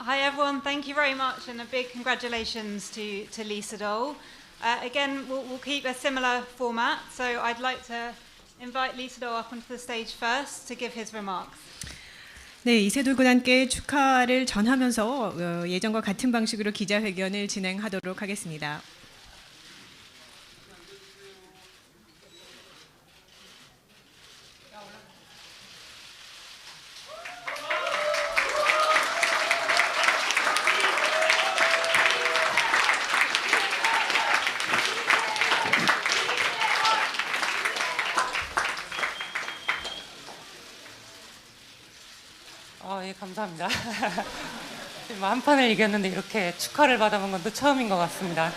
Hi everyone, thank you very much and a big congratulations to Lee Sedol. Again, we'll keep a similar format, so I'd like to invite Lee Sedol up onto the stage first to give his remarks. 네, 이세돌 군한께 축하를 전하면서 예전과 같은 방식으로 기자회견을 진행하도록 하겠습니다. 예, 감사합니다. 한 판을 이겼는데 이렇게 축하를 받아본 건 또 처음인 것 같습니다.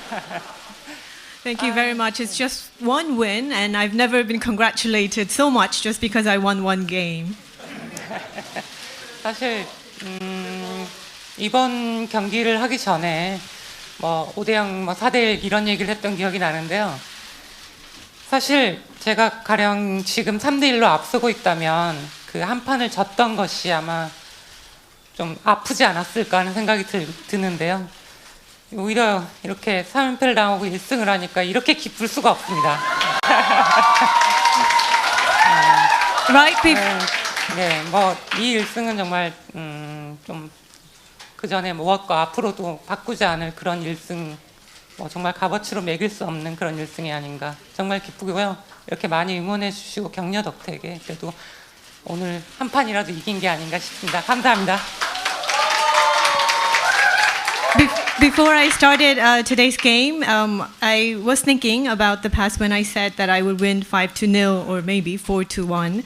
Thank you very much. It's just one win, and I've never been congratulated so much just because I won one game. 사실 이번 경기를 하기 전에 뭐 5대0, 뭐 4대1 이런 얘기를 했던 기억이 나는데요. 사실 제가 가령 지금 3대1로 앞서고 있다면 그 한 판을 졌던 것이 아마 좀 아프지 않았을까 하는 생각이 드는데요. 오히려 이렇게 3연패를 당하고 1승을 하니까 이렇게 기쁠 수가 없습니다. Right 네, 뭐 이 1승은 정말 좀 그 전에 모았고 앞으로도 바꾸지 않을 그런 1승, 뭐 정말 값어치로 매길 수 없는 그런 1승이 아닌가. 정말 기쁘고요. 이렇게 많이 응원해 주시고 격려 덕택에 그래도 오늘 한 판이라도 이긴 게 아닌가 싶습니다. 감사합니다. Before I started today's game, I was thinking about the past when I said that I would win 5-0 or maybe 4-1.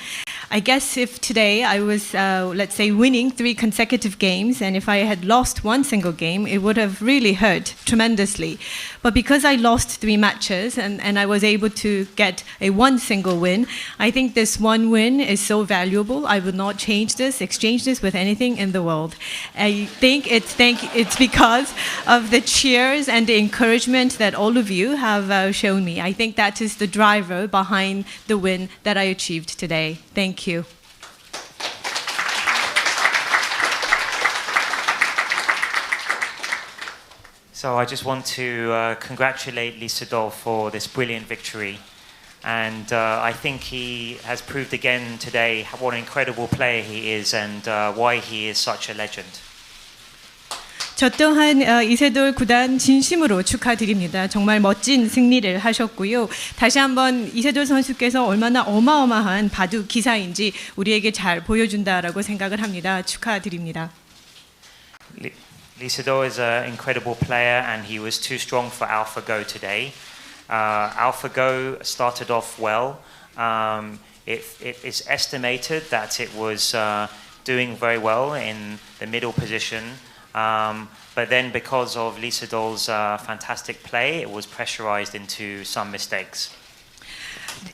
I guess if today I was, let's say, winning 3 consecutive games, and if I had lost one single game, it would have really hurt tremendously. But because I lost 3 matches and I was able to get a one single win, I think this one win is so valuable. I would not exchange this with anything in the world. I think it's because of the cheers and the encouragement that all of you have shown me. I think that is the driver behind the win that I achieved today. Thank you. So I just want to congratulate Lee Sedol for this brilliant victory. And I think he has proved again today what an incredible player he is and why he is such a legend. 저 또한 이세돌 구단 진심으로 축하드립니다. 정말 멋진 승리를 하셨고요. 다시 한번 이세돌 선수께서 얼마나 어마어마한 바둑 기사인지 우리에게 잘 보여준다라고 생각을 합니다. 축하드립니다. Lee Sedol is an incredible player and he was too strong for AlphaGo today. AlphaGo started off well. It is estimated that it was doing very well in the middle position. But then because of Lee Sedol's fantastic play, it was pressurized into some mistakes.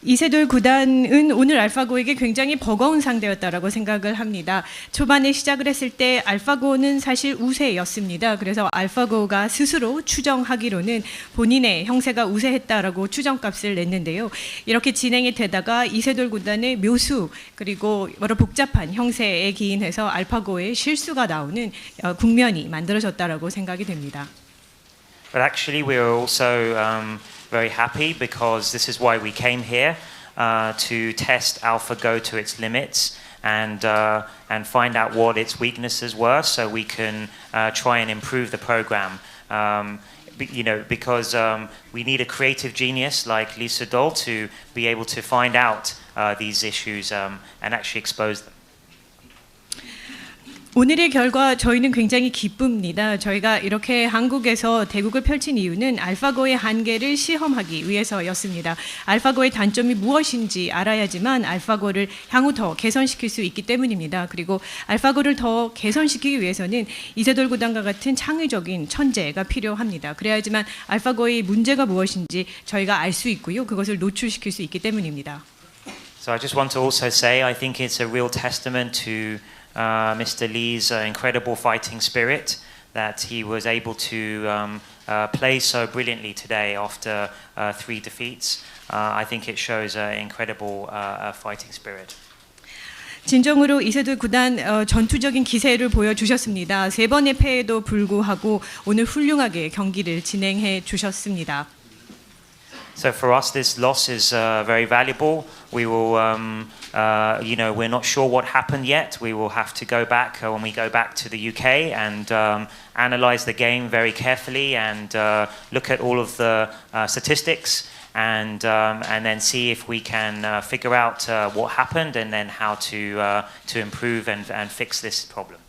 이세돌 구단은 오늘 알파고에게 굉장히 버거운 상대였다라고 생각을 합니다. 초반에 시작을 했을 때 알파고는 사실 우세였습니다. 그래서 알파고가 스스로 추정하기로는 본인의 형세가 우세했다라고 추정값을 냈는데요. 이렇게 진행이 되다가 이세돌 구단의 묘수 그리고 여러 복잡한 형세에 기인해서 알파고의 실수가 나오는 국면이 만들어졌다라고 생각이 됩니다. But actually we are also very happy because this is why we came here to test AlphaGo to its limits and find out what its weaknesses were so we can try and improve the program. You know, because we need a creative genius like Lee Sedol to be able to find out these issues and actually expose them. 오늘의 결과 저희는 굉장히 기쁩니다. 저희가 이렇게 한국에서 대국을 펼친 이유는 알파고의 한계를 시험하기 위해서였습니다. 알파고의 단점이 무엇인지 알아야지만 알파고를 향후 더 개선시킬 수 있기 때문입니다. 그리고 알파고를 더 개선시키기 위해서는 이세돌 구단과 같은 창의적인 천재가 필요합니다. 그래야지만 알파고의 문제가 무엇인지 저희가 알 수 있고요. 그것을 노출시킬 수 있기 때문입니다. So I just want to also say I think it's a real testament to Mr. Lee's incredible fighting spirit that he was able to play so brilliantly today after 3 defeats. I think it shows an incredible fighting spirit. 진정으로 이세돌 구단 전투적인 기세를 보여주셨습니다. 3번의 패에도 불구하고 오늘 훌륭하게 경기를 진행해 주셨습니다. So for us, this loss is very valuable. We will, you know, we're not sure what happened yet. We will have to go back when we go back to the UK and analyze the game very carefully and look at all of the statistics and then see if we can figure out what happened and then how to improve and fix this problem.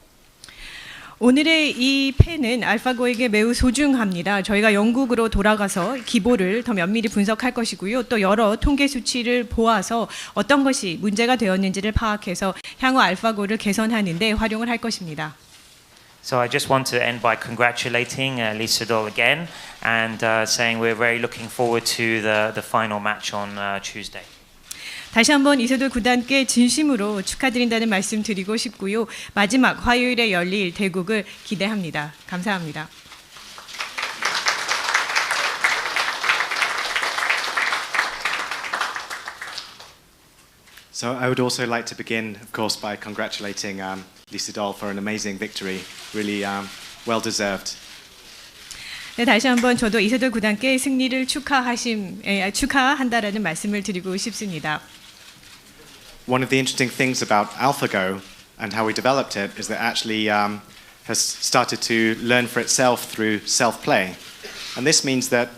오늘의 이 펜은 알파고에게 매우 소중합니다. 저희가 영국으로 돌아가서 기보를 더 면밀히 분석할 것이고요. 또 여러 통계 수치를 보아서 어떤 것이 문제가 되었는지를 파악해서 향후 알파고를 개선하는 데 활용을 할 것입니다. So I just want to end by congratulating Lee Sedol again and saying we're very looking forward to the final match on Tuesday. 다시 한번 이세돌 구단께 진심으로 축하드린다는 말씀 드리고 싶고요. 마지막 화요일에 열릴 대국을 기대합니다. 감사합니다. So I would also like to begin, of course, by congratulating Lee Sedol for an amazing victory. Really well deserved. 네, 다시 한번 저도 이세돌 구단께 승리를 축하한다라는 말씀을 드리고 싶습니다. One of the interesting things about AlphaGo and how we developed it is that it actually has started to learn for itself through self-play. And this means that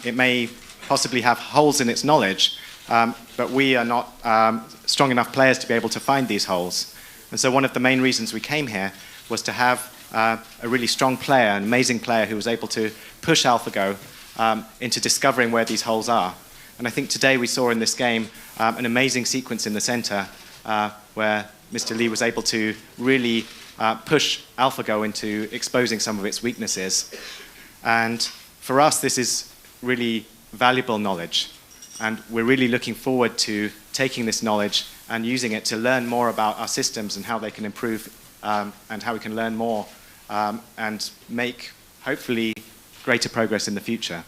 it may possibly have holes in its knowledge, but we are not strong enough players to be able to find these holes. And so one of the main reasons we came here was to have a really strong player, an amazing player who was able to push AlphaGo into discovering where these holes are. And I think today we saw in this game an amazing sequence in the center where Mr. Lee was able to really push AlphaGo into exposing some of its weaknesses. And for us, this is really valuable knowledge. And we're really looking forward to taking this knowledge and using it to learn more about our systems and how they can improve and how we can learn more and make, hopefully, greater progress in the future.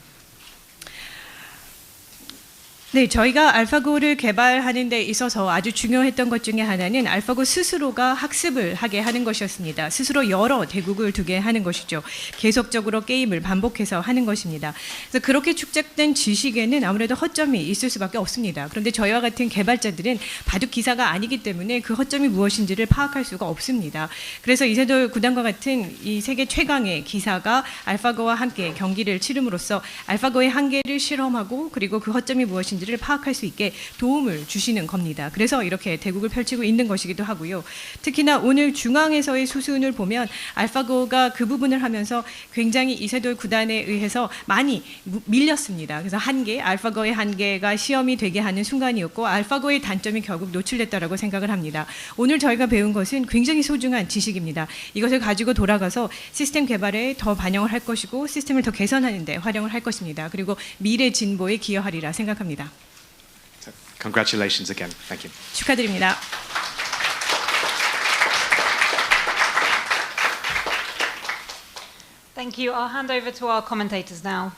네, 저희가 알파고를 개발하는 데 있어서 아주 중요했던 것 중에 하나는 알파고 스스로가 학습을 하게 하는 것이었습니다. 스스로 여러 대국을 두게 하는 것이죠. 계속적으로 게임을 반복해서 하는 것입니다. 그래서 그렇게 축적된 지식에는 아무래도 허점이 있을 수밖에 없습니다. 그런데 저희와 같은 개발자들은 바둑 기사가 아니기 때문에 그 허점이 무엇인지를 파악할 수가 없습니다. 그래서 이세돌 구단과 같은 이 세계 최강의 기사가 알파고와 함께 경기를 치름으로써 알파고의 한계를 실험하고 그리고 그 허점이 무엇인지 를 파악할 수 있게 도움을 주시는 겁니다. 그래서 이렇게 대국을 펼치고 있는 것이기도 하고요. 특히나 오늘 중앙에서의 수순을 보면 알파고가 그 부분을 하면서 굉장히 이세돌 구단에 의해서 많이 밀렸습니다. 그래서 알파고의 한계가 시험이 되게 하는 순간이었고 알파고의 단점이 결국 노출됐다라고 생각을 합니다. 오늘 저희가 배운 것은 굉장히 소중한 지식입니다. 이것을 가지고 돌아가서 시스템 개발에 더 반영을 할 것이고 시스템을 더 개선하는 데 활용을 할 것입니다. 그리고 미래 진보에 기여하리라 생각합니다. Congratulations again. Thank you. 축하드립니다. Thank you. I'll hand over to our commentators now.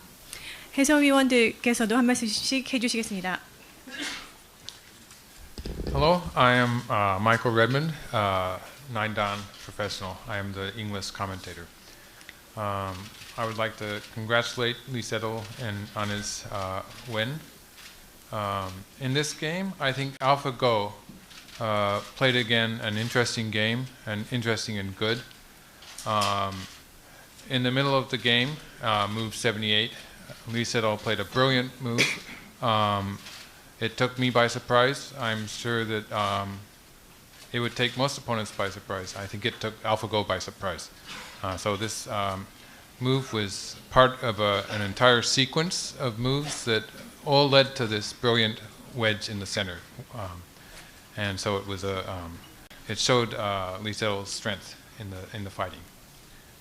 해설위원들께서도 한 말씀씩 해주시겠습니다. Hello, I am Michael Redmond, 9-dan professional. I am the English commentator. I would like to congratulate Lee Sedol on his win. In this game, I think AlphaGo played again an interesting game, and interesting and good. In the middle of the game, move 78, Lee Sedol played a brilliant move. It took me by surprise. I'm sure that it would take most opponents by surprise. I think it took AlphaGo by surprise. So this move was part of an entire sequence of moves that all led to this brilliant wedge in the center, and so it was it showed Lee Sedol's strength in the fighting.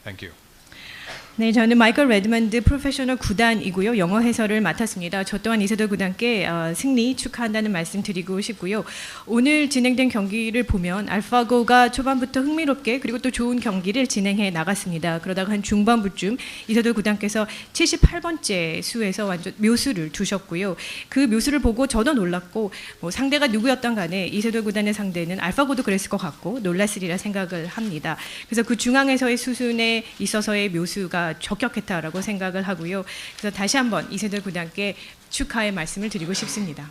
Thank you. 네, 저는 마이클 레드먼드 프로페셔널 구단이고요. 영어 해설을 맡았습니다. 저 또한 이세돌 구단께 승리 축하한다는 말씀 드리고 싶고요. 오늘 진행된 경기를 보면 알파고가 초반부터 흥미롭게 그리고 또 좋은 경기를 진행해 나갔습니다. 그러다가 한 중반부쯤 이세돌 구단께서 78번째 수에서 완전 묘수를 두셨고요. 그 묘수를 보고 저도 놀랐고 상대가 누구였던 간에 이세돌 구단의 상대는 알파고도 그랬을 것 같고 놀랐으리라 생각을 합니다. 그래서 그 중앙에서의 수순에 있어서의 묘수가 적격했다라고 생각을 하고요. 그래서 다시 한번 이세돌 구단께 축하의 말씀을 드리고 싶습니다.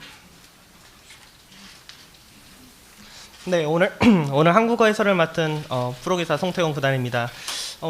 네, 오늘 한국어 해설을 맡은 프로기사 송태용 구단입니다.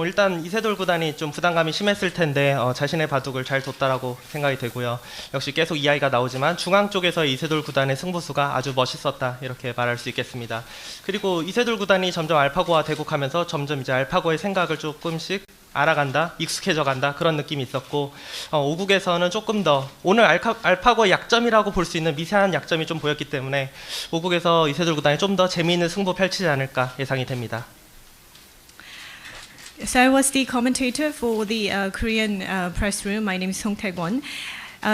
일단 이세돌 구단이 좀 부담감이 심했을 텐데 자신의 바둑을 잘 뒀다라고 생각이 되고요. 역시 계속 이야기가 나오지만 중앙 쪽에서 이세돌 구단의 승부수가 아주 멋있었다 이렇게 말할 수 있겠습니다. 그리고 이세돌 구단이 점점 알파고와 대국하면서 점점 이제 알파고의 생각을 조금씩 알아간다, 익숙해져 간다 그런 느낌이 있었고 5국에서는 조금 더 오늘 알파고의 약점이라고 볼 수 있는 미세한 약점이 좀 보였기 때문에 5국에서 이세돌 구단이 좀 더 재미있는 승부 펼치지 않을까 예상이 됩니다. So I was the commentator for the Korean press room. My name is Song Tae-kwon.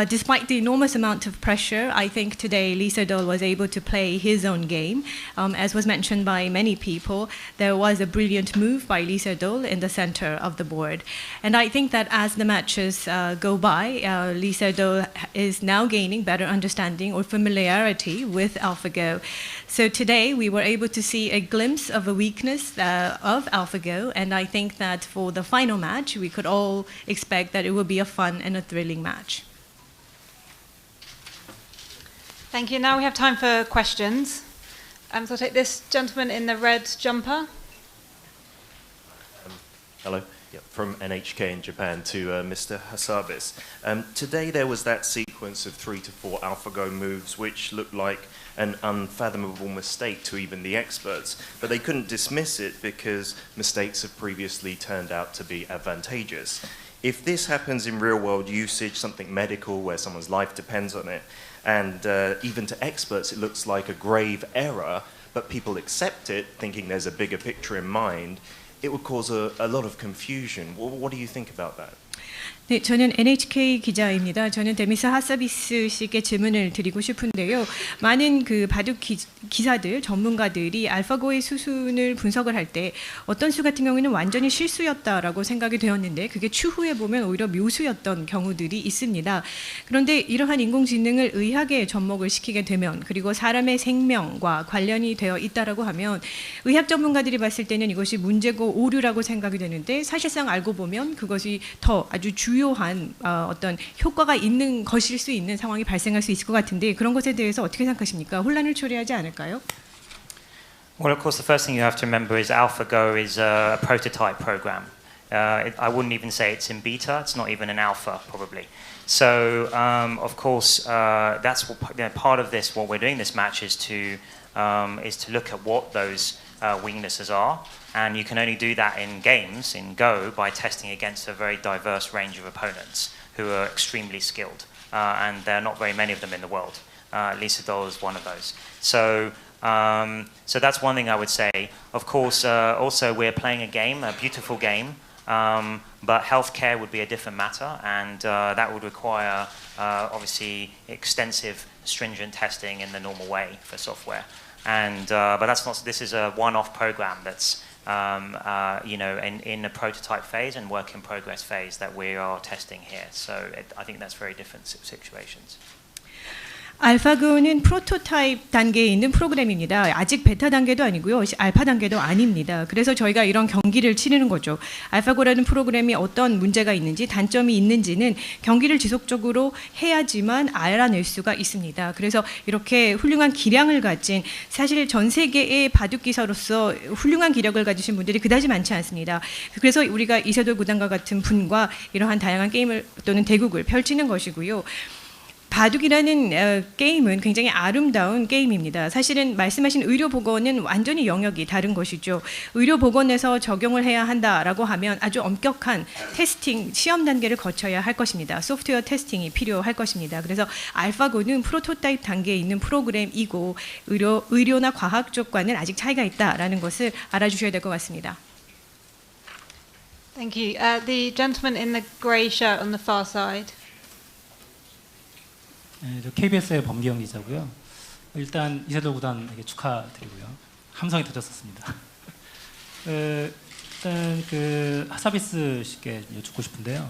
Despite the enormous amount of pressure, I think today Lee Sedol was able to play his own game. As was mentioned by many people, there was a brilliant move by Lee Sedol in the center of the board. And I think that as the matches go by, Lee Sedol is now gaining better understanding or familiarity with AlphaGo. So today we were able to see a glimpse of a weakness of AlphaGo, and I think that for the final match, we could all expect that it will be a fun and a thrilling match. Thank you. Now we have time for questions. So I'll take this gentleman in the red jumper. Hello. Yep, from NHK in Japan to Mr. Hassabis. Today there was that sequence of 3 to 4 AlphaGo moves which looked like an unfathomable mistake to even the experts, but they couldn't dismiss it because mistakes have previously turned out to be advantageous. If this happens in real-world usage, something medical where someone's life depends on it, and even to experts it looks like a grave error, but people accept it thinking there's a bigger picture in mind, it would cause a lot of confusion. What do you think about that? 네, 저는 NHK 기자입니다. 저는 데미스 하사비스 씨께 질문을 드리고 싶은데요. 많은 그 바둑 기사들, 전문가들이 알파고의 수순을 분석을 할 때 어떤 수 같은 경우에는 완전히 실수였다라고 생각이 되었는데 그게 추후에 보면 오히려 묘수였던 경우들이 있습니다. 그런데 이러한 인공지능을 의학에 접목을 시키게 되면 그리고 사람의 생명과 관련이 되어 있다라고 하면 의학 전문가들이 봤을 때는 이것이 문제고 오류라고 생각이 되는데 사실상 알고 보면 그것이 더 아주 주요한 어떤 효과가 있는 것일 수 있는 상황이 발생할 수 있을 것 같은데 그런 것에 대해서 어떻게 생각하십니까? 혼란을 초래하지 않을까요? Well, of course, the first thing you have to remember is AlphaGo is a prototype program. I wouldn't even say it's in beta. It's not even an alpha, probably. So, of course, that's what, part of this. What we're doing this match is to look at what those weaknesses are. And you can only do that in games, in Go, by testing against a very diverse range of opponents who are extremely skilled. And there are not very many of them in the world. Lee Sedol is one of those. So that's one thing I would say. Of course, also we're playing a game, a beautiful game, but healthcare would be a different matter, and that would require, obviously, extensive, stringent testing in the normal way for software. And but that's not. This is a one-off program that's in the prototype phase and work in progress phase that we are testing here. So I think that's very different situations. 알파고는 프로토타입 단계에 있는 프로그램입니다. 아직 베타 단계도 아니고요. 알파 단계도 아닙니다. 그래서 저희가 이런 경기를 치르는 거죠. 알파고라는 프로그램이 어떤 문제가 있는지 단점이 있는지는 경기를 지속적으로 해야지만 알아낼 수가 있습니다. 그래서 이렇게 훌륭한 기량을 가진 사실 전 세계의 바둑 기사로서 훌륭한 기력을 가지신 분들이 그다지 많지 않습니다. 그래서 우리가 이세돌 구단과 같은 분과 이러한 다양한 게임을 또는 대국을 펼치는 것이고요. 바둑이라는 게임은 굉장히 아름다운 게임입니다. 사실은 말씀하신 의료보건은 완전히 영역이 다른 것이죠. 의료보건에서 적용을 해야 한다라고 하면 아주 엄격한 테스팅, 시험 단계를 거쳐야 할 것입니다. 소프트웨어 테스팅이 필요할 것입니다. 그래서 알파고는 프로토타입 단계에 있는 프로그램이고 의료나 과학 쪽과는 아직 차이가 있다라는 것을 알아주셔야 될 것 같습니다. Thank you. The gentleman in the grey shirt on the far side. 네, 저 KBS의 범기영 기자고요. 일단 이세돌 구단에게 축하드리고요. 함성이 터졌었습니다. 일단 그 하사비스 씨께 여쭙고 싶은데요.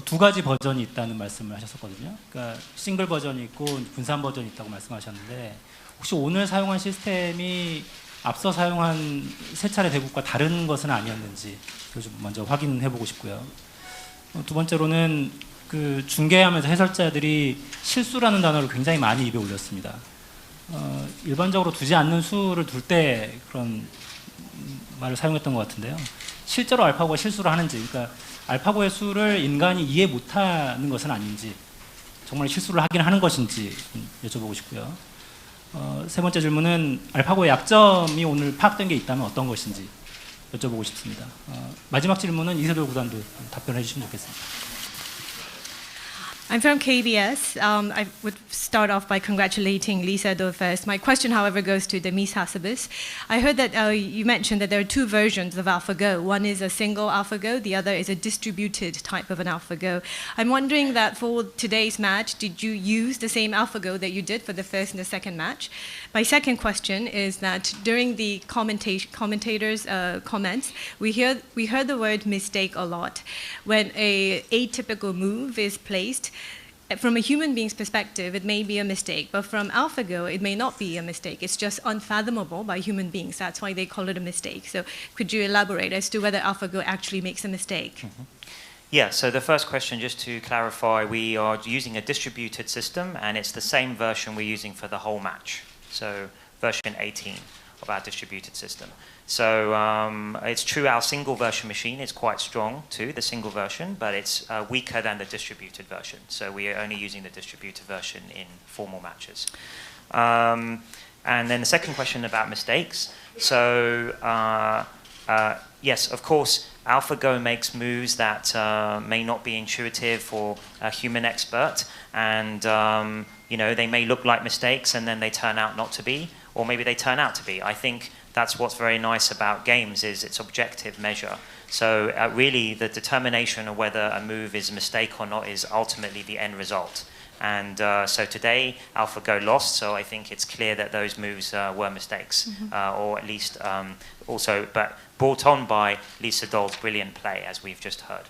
두 가지 버전이 있다는 말씀을 하셨었거든요. 그러니까 싱글 버전이 있고 분산 버전이 있다고 말씀하셨는데 혹시 오늘 사용한 시스템이 앞서 사용한 세 차례 대국과 다른 것은 아니었는지 좀 먼저 확인해보고 싶고요. 두 번째로는 그 중계하면서 해설자들이 실수라는 단어를 굉장히 많이 입에 올렸습니다. 일반적으로 두지 않는 수를 둘 때 그런 말을 사용했던 것 같은데요. 실제로 알파고가 실수를 하는지, 그러니까 알파고의 수를 인간이 이해 못하는 것은 아닌지, 정말 실수를 하긴 하는 것인지 여쭤보고 싶고요. 세 번째 질문은 알파고의 약점이 오늘 파악된 게 있다면 어떤 것인지 여쭤보고 싶습니다. 마지막 질문은 이세돌 구단도 답변해 주시면 좋겠습니다. I'm from KBS. I would start off by congratulating Lee Sedol first. My question, however, goes to Demis Hassabis. I heard that you mentioned that there are two versions of AlphaGo. One is a single AlphaGo, the other is a distributed type of an AlphaGo. I'm wondering that for today's match, did you use the same AlphaGo that you did for the first and the second match? My second question is that during the commentators' comments, we heard the word mistake a lot. When a atypical move is placed, from a human being's perspective, it may be a mistake, but from AlphaGo, it may not be a mistake. It's just unfathomable by human beings. That's why they call it a mistake. So could you elaborate as to whether AlphaGo actually makes a mistake? Yeah, so the first question, just to clarify, we are using a distributed system, and it's the same version we're using for the whole match. So version 18 of our distributed system. So it's true our single version machine is quite strong too, the single version, but it's weaker than the distributed version. So we are only using the distributed version in formal matches. And then the second question about mistakes. So yes, of course, AlphaGo makes moves that may not be intuitive for a human expert, and you know, they may look like mistakes and then they turn out not to be, or maybe they turn out to be. I think that's what's very nice about games, is its objective measure. So really the determination of whether a move is a mistake or not is ultimately the end result. And so today AlphaGo lost, so I think it's clear that those moves were mistakes, or at least also, but brought on by Lee Sedol's brilliant play, as we've just heard.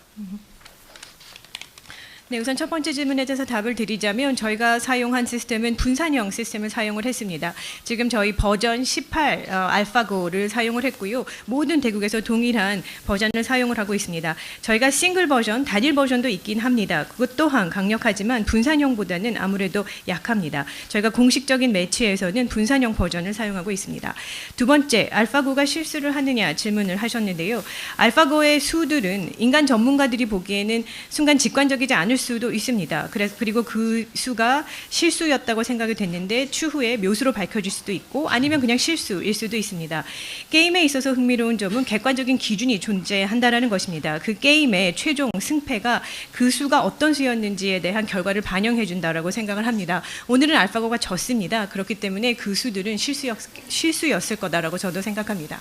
네, 우선 첫 번째 질문에 대해서 답을 드리자면 저희가 사용한 시스템은 분산형 시스템을 사용을 했습니다. 지금 저희 버전 18 알파고를 사용을 했고요. 모든 대국에서 동일한 버전을 사용을 하고 있습니다. 저희가 싱글 버전, 단일 버전도 있긴 합니다. 그것 또한 강력하지만 분산형보다는 아무래도 약합니다. 저희가 공식적인 매치에서는 분산형 버전을 사용하고 있습니다. 두 번째, 알파고가 실수를 하느냐 질문을 하셨는데요. 알파고의 수들은 인간 전문가들이 보기에는 순간 직관적이지 않을 수도 있습니다. 그리고 그 수가 실수였다고 생각이 됐는데 추후에 묘수로 밝혀질 수도 있고 아니면 그냥 실수일 수도 있습니다. 게임에 있어서 흥미로운 점은 객관적인 기준이 존재한다는 것입니다. 그 게임의 최종 승패가 그 수가 어떤 수였는지에 대한 결과를 반영해 준다라고 생각을 합니다. 오늘은 알파고가 졌습니다. 그렇기 때문에 그 수들은 실수였을 거다라고 저도 생각합니다.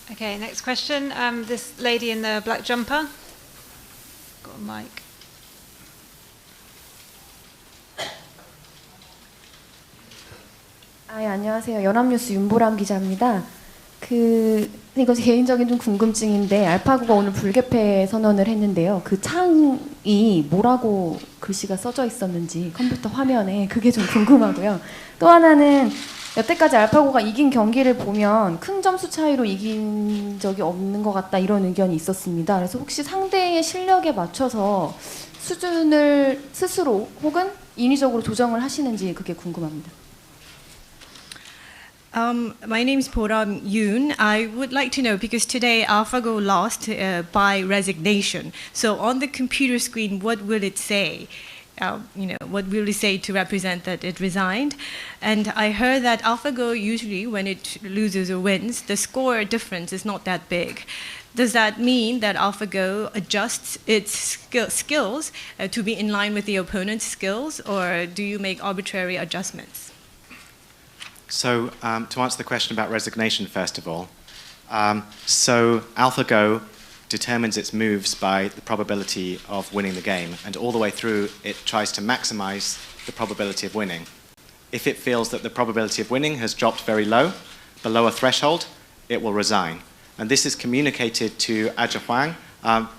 Okay, next question. This lady in the black jumper. Got a mic. 안녕하세요. 연합뉴스 윤보람 기자입니다. 이거 개인적인 좀 궁금증인데 알파고가 오늘 불개폐 선언을 했는데요. 그 창이 뭐라고 글씨가 써져 있었는지 컴퓨터 화면에 그게 좀 궁금하고요. 또 하나는 여태까지 알파고가 이긴 경기를 보면 큰 점수 차이로 이긴 적이 없는 것 같다 이런 의견이 있었습니다. 그래서 혹시 상대의 실력에 맞춰서 수준을 스스로 혹은 인위적으로 조정을 하시는지 그게 궁금합니다. My name is Boram Yoon. I would like to know, because today AlphaGo lost by resignation. So on the computer screen, what will it say? What will it say to represent that it resigned? And I heard that AlphaGo usually, when it loses or wins, the score difference is not that big. Does that mean that AlphaGo adjusts its skills to be in line with the opponent's skills, or do you make arbitrary adjustments? So to answer the question about resignation, first of all, so AlphaGo determines its moves by the probability of winning the game, and all the way through it tries to maximize the probability of winning. If it feels that the probability of winning has dropped very low, below a threshold, it will resign. And this is communicated to Azhi Huang,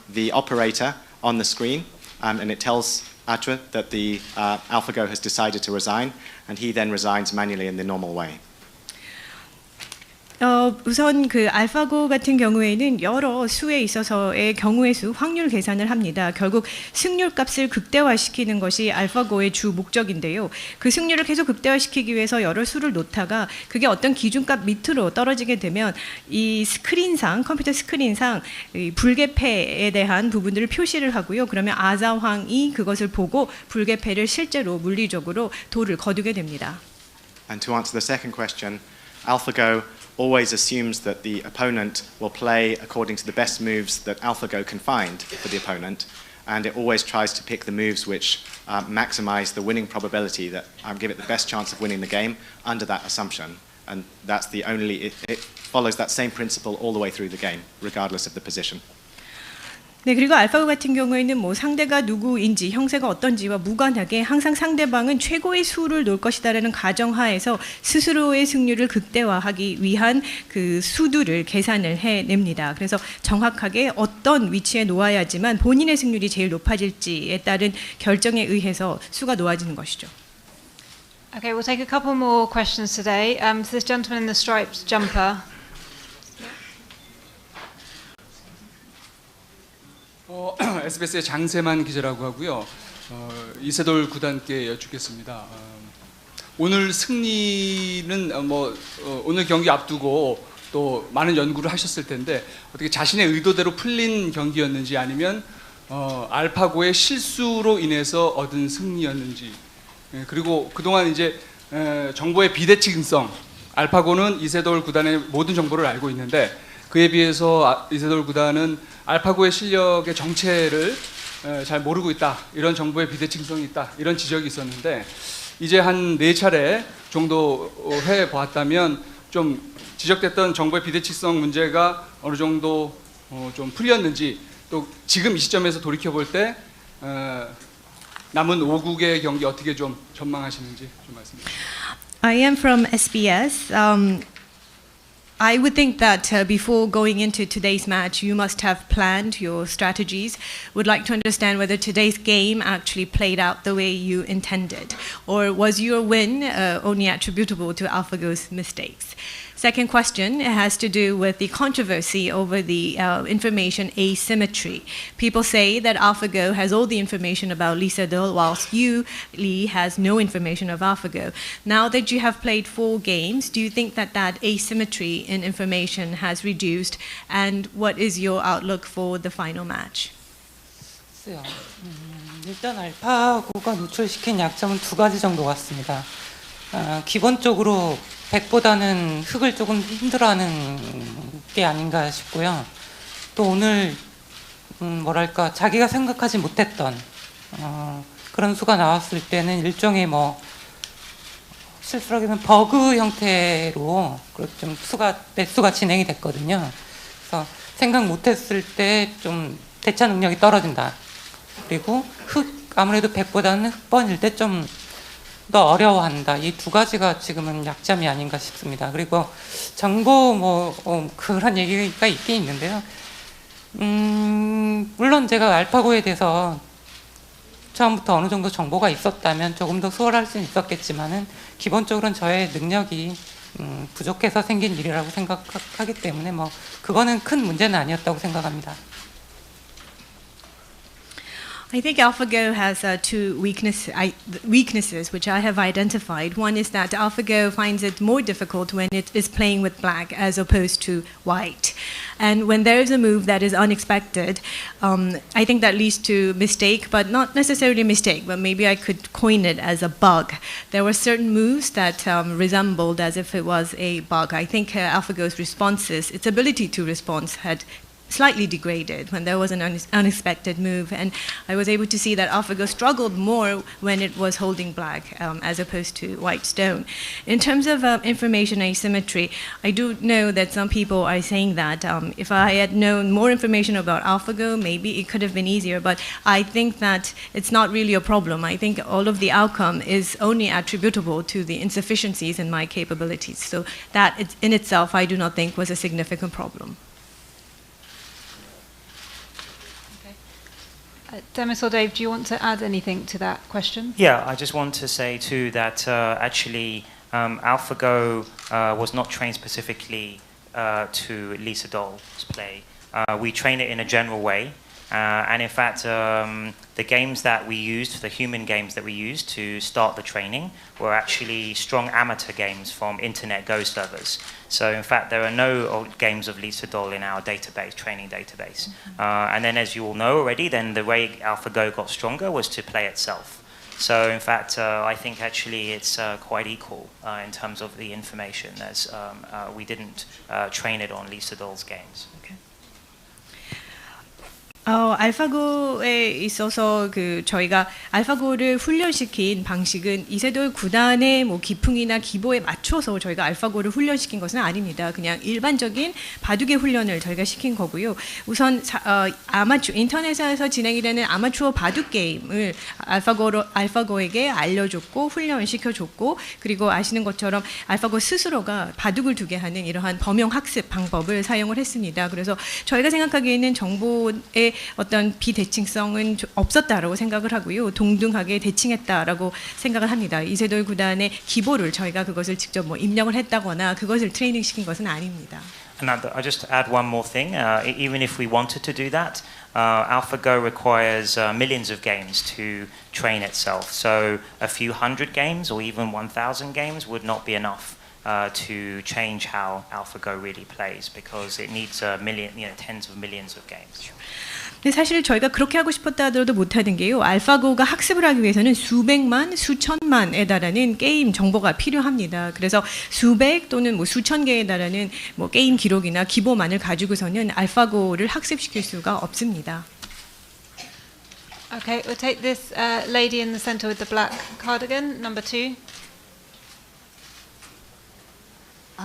the operator on the screen, and it tells Azhi that the AlphaGo has decided to resign, and he then resigns manually in the normal way. 우선 그 알파고 같은 경우에는 여러 수에 있어서의 경우의 수, 확률 계산을 합니다. 결국 승률 값을 극대화시키는 것이 알파고의 주 목적인데요. 그 승률을 계속 극대화시키기 위해서 여러 수를 놓다가 그게 어떤 기준값 밑으로 떨어지게 되면 이 스크린상, 컴퓨터 스크린상 이 불개폐에 대한 부분들을 표시를 하고요. 그러면 아자황이 그것을 보고 불개폐를 실제로 물리적으로 도를 거두게 됩니다. And to answer the second question, AlphaGo always assumes that the opponent will play according to the best moves that AlphaGo can find for the opponent, and it always tries to pick the moves which maximize the winning probability, that give it the best chance of winning the game under that assumption. And that's the only, it follows that same principle all the way through the game, regardless of the position. 네, 그리고 알파고 같은 경우에는 뭐 상대가 누구인지, 형세가 어떤지와 무관하게 항상 상대방은 최고의 수를 놓을 것이다라는 가정하에서 스스로의 승률을 극대화하기 위한 그 수들을 계산을 해냅니다. 그래서 정확하게 어떤 위치에 놓아야지만 본인의 승률이 제일 높아질지에 따른 결정에 의해서 수가 놓아지는 것이죠. Okay, we'll take a couple more questions today. So this gentleman in the striped jumper. SBS의 장세만 기자라고 하고요. 이세돌 구단께 여쭙겠습니다. 오늘 승리는 오늘 경기 앞두고 또 많은 연구를 하셨을 텐데 어떻게 자신의 의도대로 풀린 경기였는지 아니면 알파고의 실수로 인해서 얻은 승리였는지, 그리고 그동안 이제 정보의 비대칭성, 알파고는 이세돌 구단의 모든 정보를 알고 있는데 그에 비해서 이세돌 구단은 알파고의 실력의 정체를 잘 모르고 있다, 이런 정보의 비대칭성이 있다, 이런 지적이 있었는데 이제 한 4차례 정도 해보았다면 좀 지적됐던 정보의 비대칭성 문제가 어느 정도 좀 풀렸는지, 또 지금 이 시점에서 돌이켜볼 때 남은 5국의 경기 어떻게 좀 전망하시는지 좀 말씀해 주세요. I am from SBS. I would think that before going into today's match, you must have planned your strategies. Would like to understand whether today's game actually played out the way you intended, or was your win only attributable to AlphaGo's mistakes? Second question has to do with the controversy over the information asymmetry. People say that AlphaGo has all the information about Lee Sedol, whilst you, Lee, has no information of AlphaGo. Now that you have played 4 games, do you think that that asymmetry in information has reduced? And what is your outlook for the final match? 일단 알파고가 노출시킨 약점은 2가지 정도 같습니다. 기본적으로 100보다는 흑을 조금 힘들어하는 게 아닌가 싶고요. 또 오늘 뭐랄까 자기가 생각하지 못했던 그런 수가 나왔을 때는 일종의 실수라기는 버그 형태로 좀 매수가 진행이 됐거든요. 그래서 생각 못했을 때 좀 대처 능력이 떨어진다. 그리고 아무래도 100보다는 흑번일 때 좀 더 어려워한다. 이 2가지가 지금은 약점이 아닌가 싶습니다. 그리고 정보 그런 얘기가 있긴 있는데요. 물론 제가 알파고에 대해서 처음부터 어느 정도 정보가 있었다면 조금 더 수월할 수는 있었겠지만은 기본적으로는 저의 능력이 부족해서 생긴 일이라고 생각하기 때문에 그거는 큰 문제는 아니었다고 생각합니다. I think AlphaGo has 2 weaknesses which I have identified. One is that AlphaGo finds it more difficult when it is playing with black as opposed to white. And when there is a move that is unexpected, I think that leads to mistake, but not necessarily a mistake, but maybe I could coin it as a bug. There were certain moves that resembled as if it was a bug. I think AlphaGo's responses, its ability to respond had slightly degraded when there was an unexpected move, and I was able to see that AlphaGo struggled more when it was holding black as opposed to white stone. In terms of information asymmetry, I do know that some people are saying that if I had known more information about AlphaGo, maybe it could have been easier, but I think that it's not really a problem. I think all of the outcome is only attributable to the insufficiencies in my capabilities, so that in itself I do not think was a significant problem. Demis or Dave, do you want to add anything to that question? Yeah, I just want to say too that actually AlphaGo was not trained specifically to Lee Sedol's play. We train it in a general way. And in fact, the games that we used, the human games that we used to start the training, were actually strong amateur games from Internet Go servers. So in fact, there are no games of Lee Sedol in our database, training database. And then, as you all know already, then the way AlphaGo got stronger was to play itself. So in fact, I think actually it's quite equal in terms of the information, as we didn't train it on Lee Sedol's games. Okay. 알파고에 있어서 저희가 알파고를 훈련시킨 방식은 이세돌 구단의 뭐 기풍이나 기보에 맞춰서 저희가 알파고를 훈련시킨 것은 아닙니다. 그냥 일반적인 바둑의 훈련을 저희가 시킨 거고요. 우선 인터넷에서 진행이 되는 아마추어 바둑 게임을 알파고에게 알려줬고 훈련시켜줬고, 그리고 아시는 것처럼 알파고 스스로가 바둑을 두게 하는 이러한 범용 학습 방법을 사용을 했습니다. 그래서 저희가 생각하기에는 정보의 어떤 비대칭성은 없었다라고 생각을 하고요. 동등하게 대칭했다라고 생각을 합니다. 이세돌 구단의 기보를 저희가 그것을 직접 뭐 입력을 했다거나 그것을 트레이닝 시킨 것은 아닙니다. And I'll just add one more thing. Even if we wanted to do that, AlphaGo requires millions of games to train itself. So a few hundred games or even 1,000 games would not be enough to change how AlphaGo really plays, because it needs tens of millions of games. 근데 사실 저희가 그렇게 하고 싶었다 하더라도 못하는 게요. 알파고가 학습을 하기 위해서는 수백만, 수천만에 달하는 게임 정보가 필요합니다. 그래서 수백 또는 뭐 수천 개에 달하는 뭐 게임 기록이나 기보만을 가지고서는 알파고를 학습시킬 수가 없습니다. Okay, we'll take this lady in the center with the black cardigan, number 2.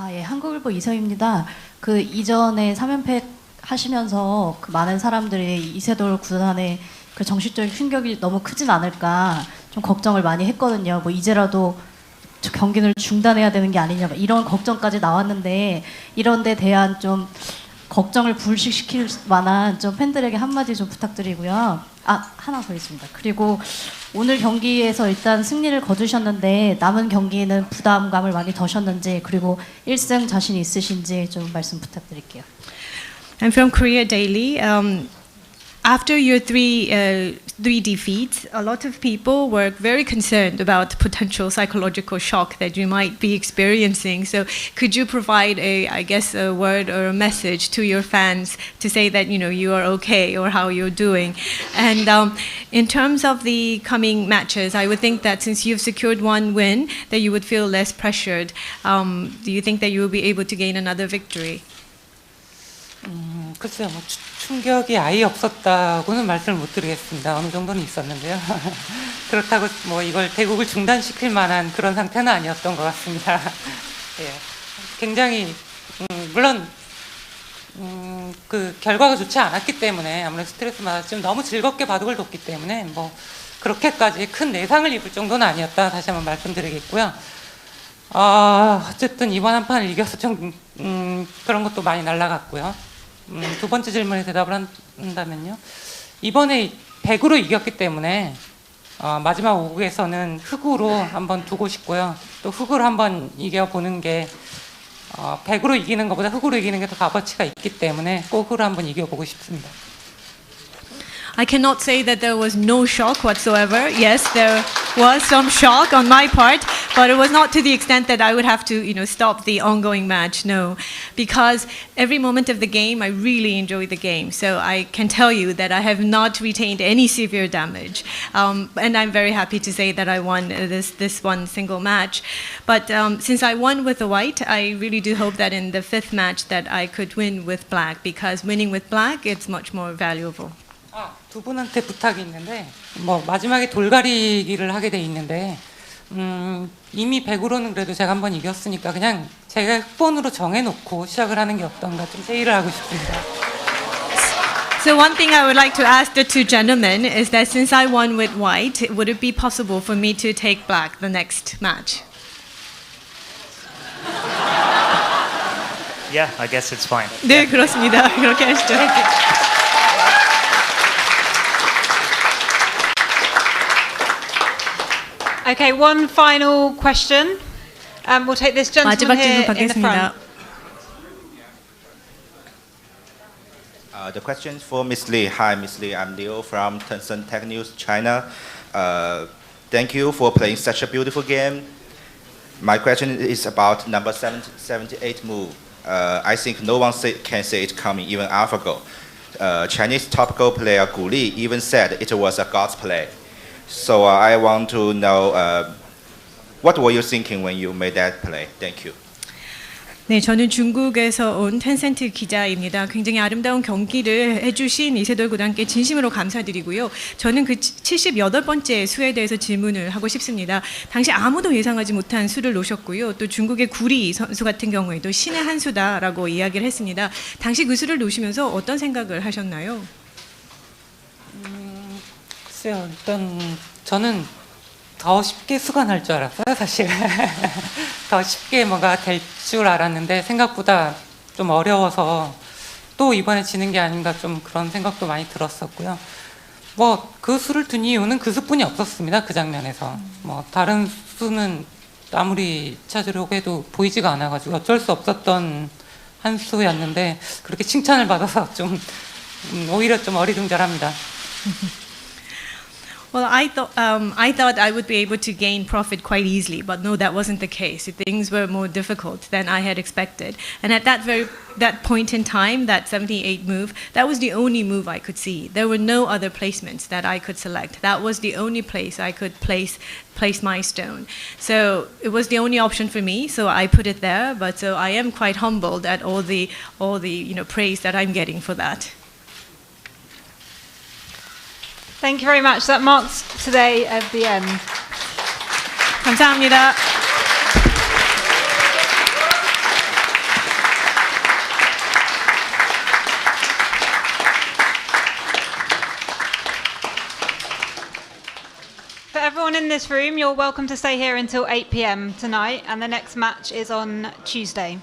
예, 한국일보 이서입니다. 그 이전에 3연패 하시면서 그 많은 사람들이 이세돌 구단의 그 정신적인 충격이 너무 크진 않을까 좀 걱정을 많이 했거든요. 뭐 이제라도 경기를 중단해야 되는 게 아니냐 이런 걱정까지 나왔는데, 이런 데 대한 좀 걱정을 불식시킬 만한 좀 팬들에게 한마디 좀 부탁드리고요. 하나 더 있습니다. 그리고 오늘 경기에서 일단 승리를 거두셨는데 남은 경기는 부담감을 많이 더셨는지, 그리고 1승 자신 있으신지 좀 말씀 부탁드릴게요. I'm from Korea Daily. After your three defeats, a lot of people were very concerned about the potential psychological shock that you might be experiencing. So could you provide a word or a message to your fans to say that you are okay or how you're doing? And in terms of the coming matches, I would think that since you've secured one win, that you would feel less pressured. Do you think that you will be able to gain another victory? 글쎄요, 뭐 충격이 아예 없었다고는 말씀을 못 드리겠습니다. 어느 정도는 있었는데요. 그렇다고 뭐 이걸 대국을 중단시킬 만한 그런 상태는 아니었던 것 같습니다. 예, 굉장히 물론 그 결과가 좋지 않았기 때문에 아무래도 스트레스 받았지만 너무 즐겁게 바둑을 뒀기 때문에 뭐 그렇게까지 큰 내상을 입을 정도는 아니었다 다시 한번 말씀드리겠고요. 어쨌든 이번 한 판을 이겨서 좀 그런 것도 많이 날아갔고요. 두 번째 질문에 대답을 한다면요. 이번에 100으로 이겼기 때문에 마지막 5국에서는 흑으로 한번 두고 싶고요. 또 흑으로 한번 이겨보는 게 100으로 이기는 것보다 흑으로 이기는 게 더 값어치가 있기 때문에 꼭 흑으로 한번 이겨보고 싶습니다. I cannot say that there was no shock whatsoever. Yes, there was some shock on my part, but it was not to the extent that I would have to, stop the ongoing match. No, because every moment of the game, I really enjoyed the game. So I can tell you that I have not retained any severe damage, and I'm very happy to say that I won this one single match. But since I won with the white, I really do hope that in the 5th match that I could win with black, because winning with black, it's much more valuable. 두 분한테 부탁이 있는데 뭐 마지막에 돌가리기를 하게 돼 있는데 이미 100으로는 그래도 제가 한번 이겼으니까 그냥 제가 흑본으로 정해놓고 시작을 하는 게 어떤가 좀 제의를 하고 싶습니다. So one thing I would like to ask the two gentlemen is that since I won with white, would it be possible for me to take black the next match? Yeah, I guess it's fine. 네, 그렇습니다. 그렇게 하시죠. Okay, one final question. We'll take this gentleman here in the front. The question is for Ms. Lee. Hi, Ms. Lee. I'm Leo from Tencent Tech News China. Thank you for playing such a beautiful game. My question is about number 78 move. I think no one can say it coming, even AlphaGo. Chinese top Go player Gu Li even said it was a God's play. So I want to know what were you thinking when you made that play? Thank you. 네, 저는 중국에서 온 텐센트 기자입니다. 굉장히 아름다운 경기를 해주신 이세돌 구단께 진심으로 감사드리고요. 저는 그 78번째 수에 대해서 질문을 하고 싶습니다. 당시 아무도 예상하지 못한 수를 놓으셨고요. 또 중국의 구리 선수 같은 경우에도 신의 한 수다라고 이야기를 했습니다. 당시 그 수를 놓으시면서 어떤 생각을 하셨나요? 글쎄요, 일단 저는 더 쉽게 수가 날 줄 알았어요, 사실. 더 쉽게 뭐가 될 줄 알았는데 생각보다 좀 어려워서 또 이번에 지는 게 아닌가 좀 그런 생각도 많이 들었었고요. 뭐 그 수를 둔 이유는 그 수뿐이 없었습니다, 그 장면에서. 뭐 다른 수는 아무리 찾으려고 해도 보이지가 않아가지고 어쩔 수 없었던 한 수였는데 그렇게 칭찬을 받아서 좀 오히려 좀 어리둥절합니다. Well, I thought I would be able to gain profit quite easily, but no, that wasn't the case. Things were more difficult than I had expected. And at that point in time, that 78 move, that was the only move I could see. There were no other placements that I could select. That was the only place I could place my stone. So it was the only option for me. So I put it there. But so I am quite humbled at all the praise that I'm getting for that. Thank you very much. That marks today at the end. 감사합니다. For everyone in this room, you're welcome to stay here until 8 p.m. tonight, and the next match is on Tuesday.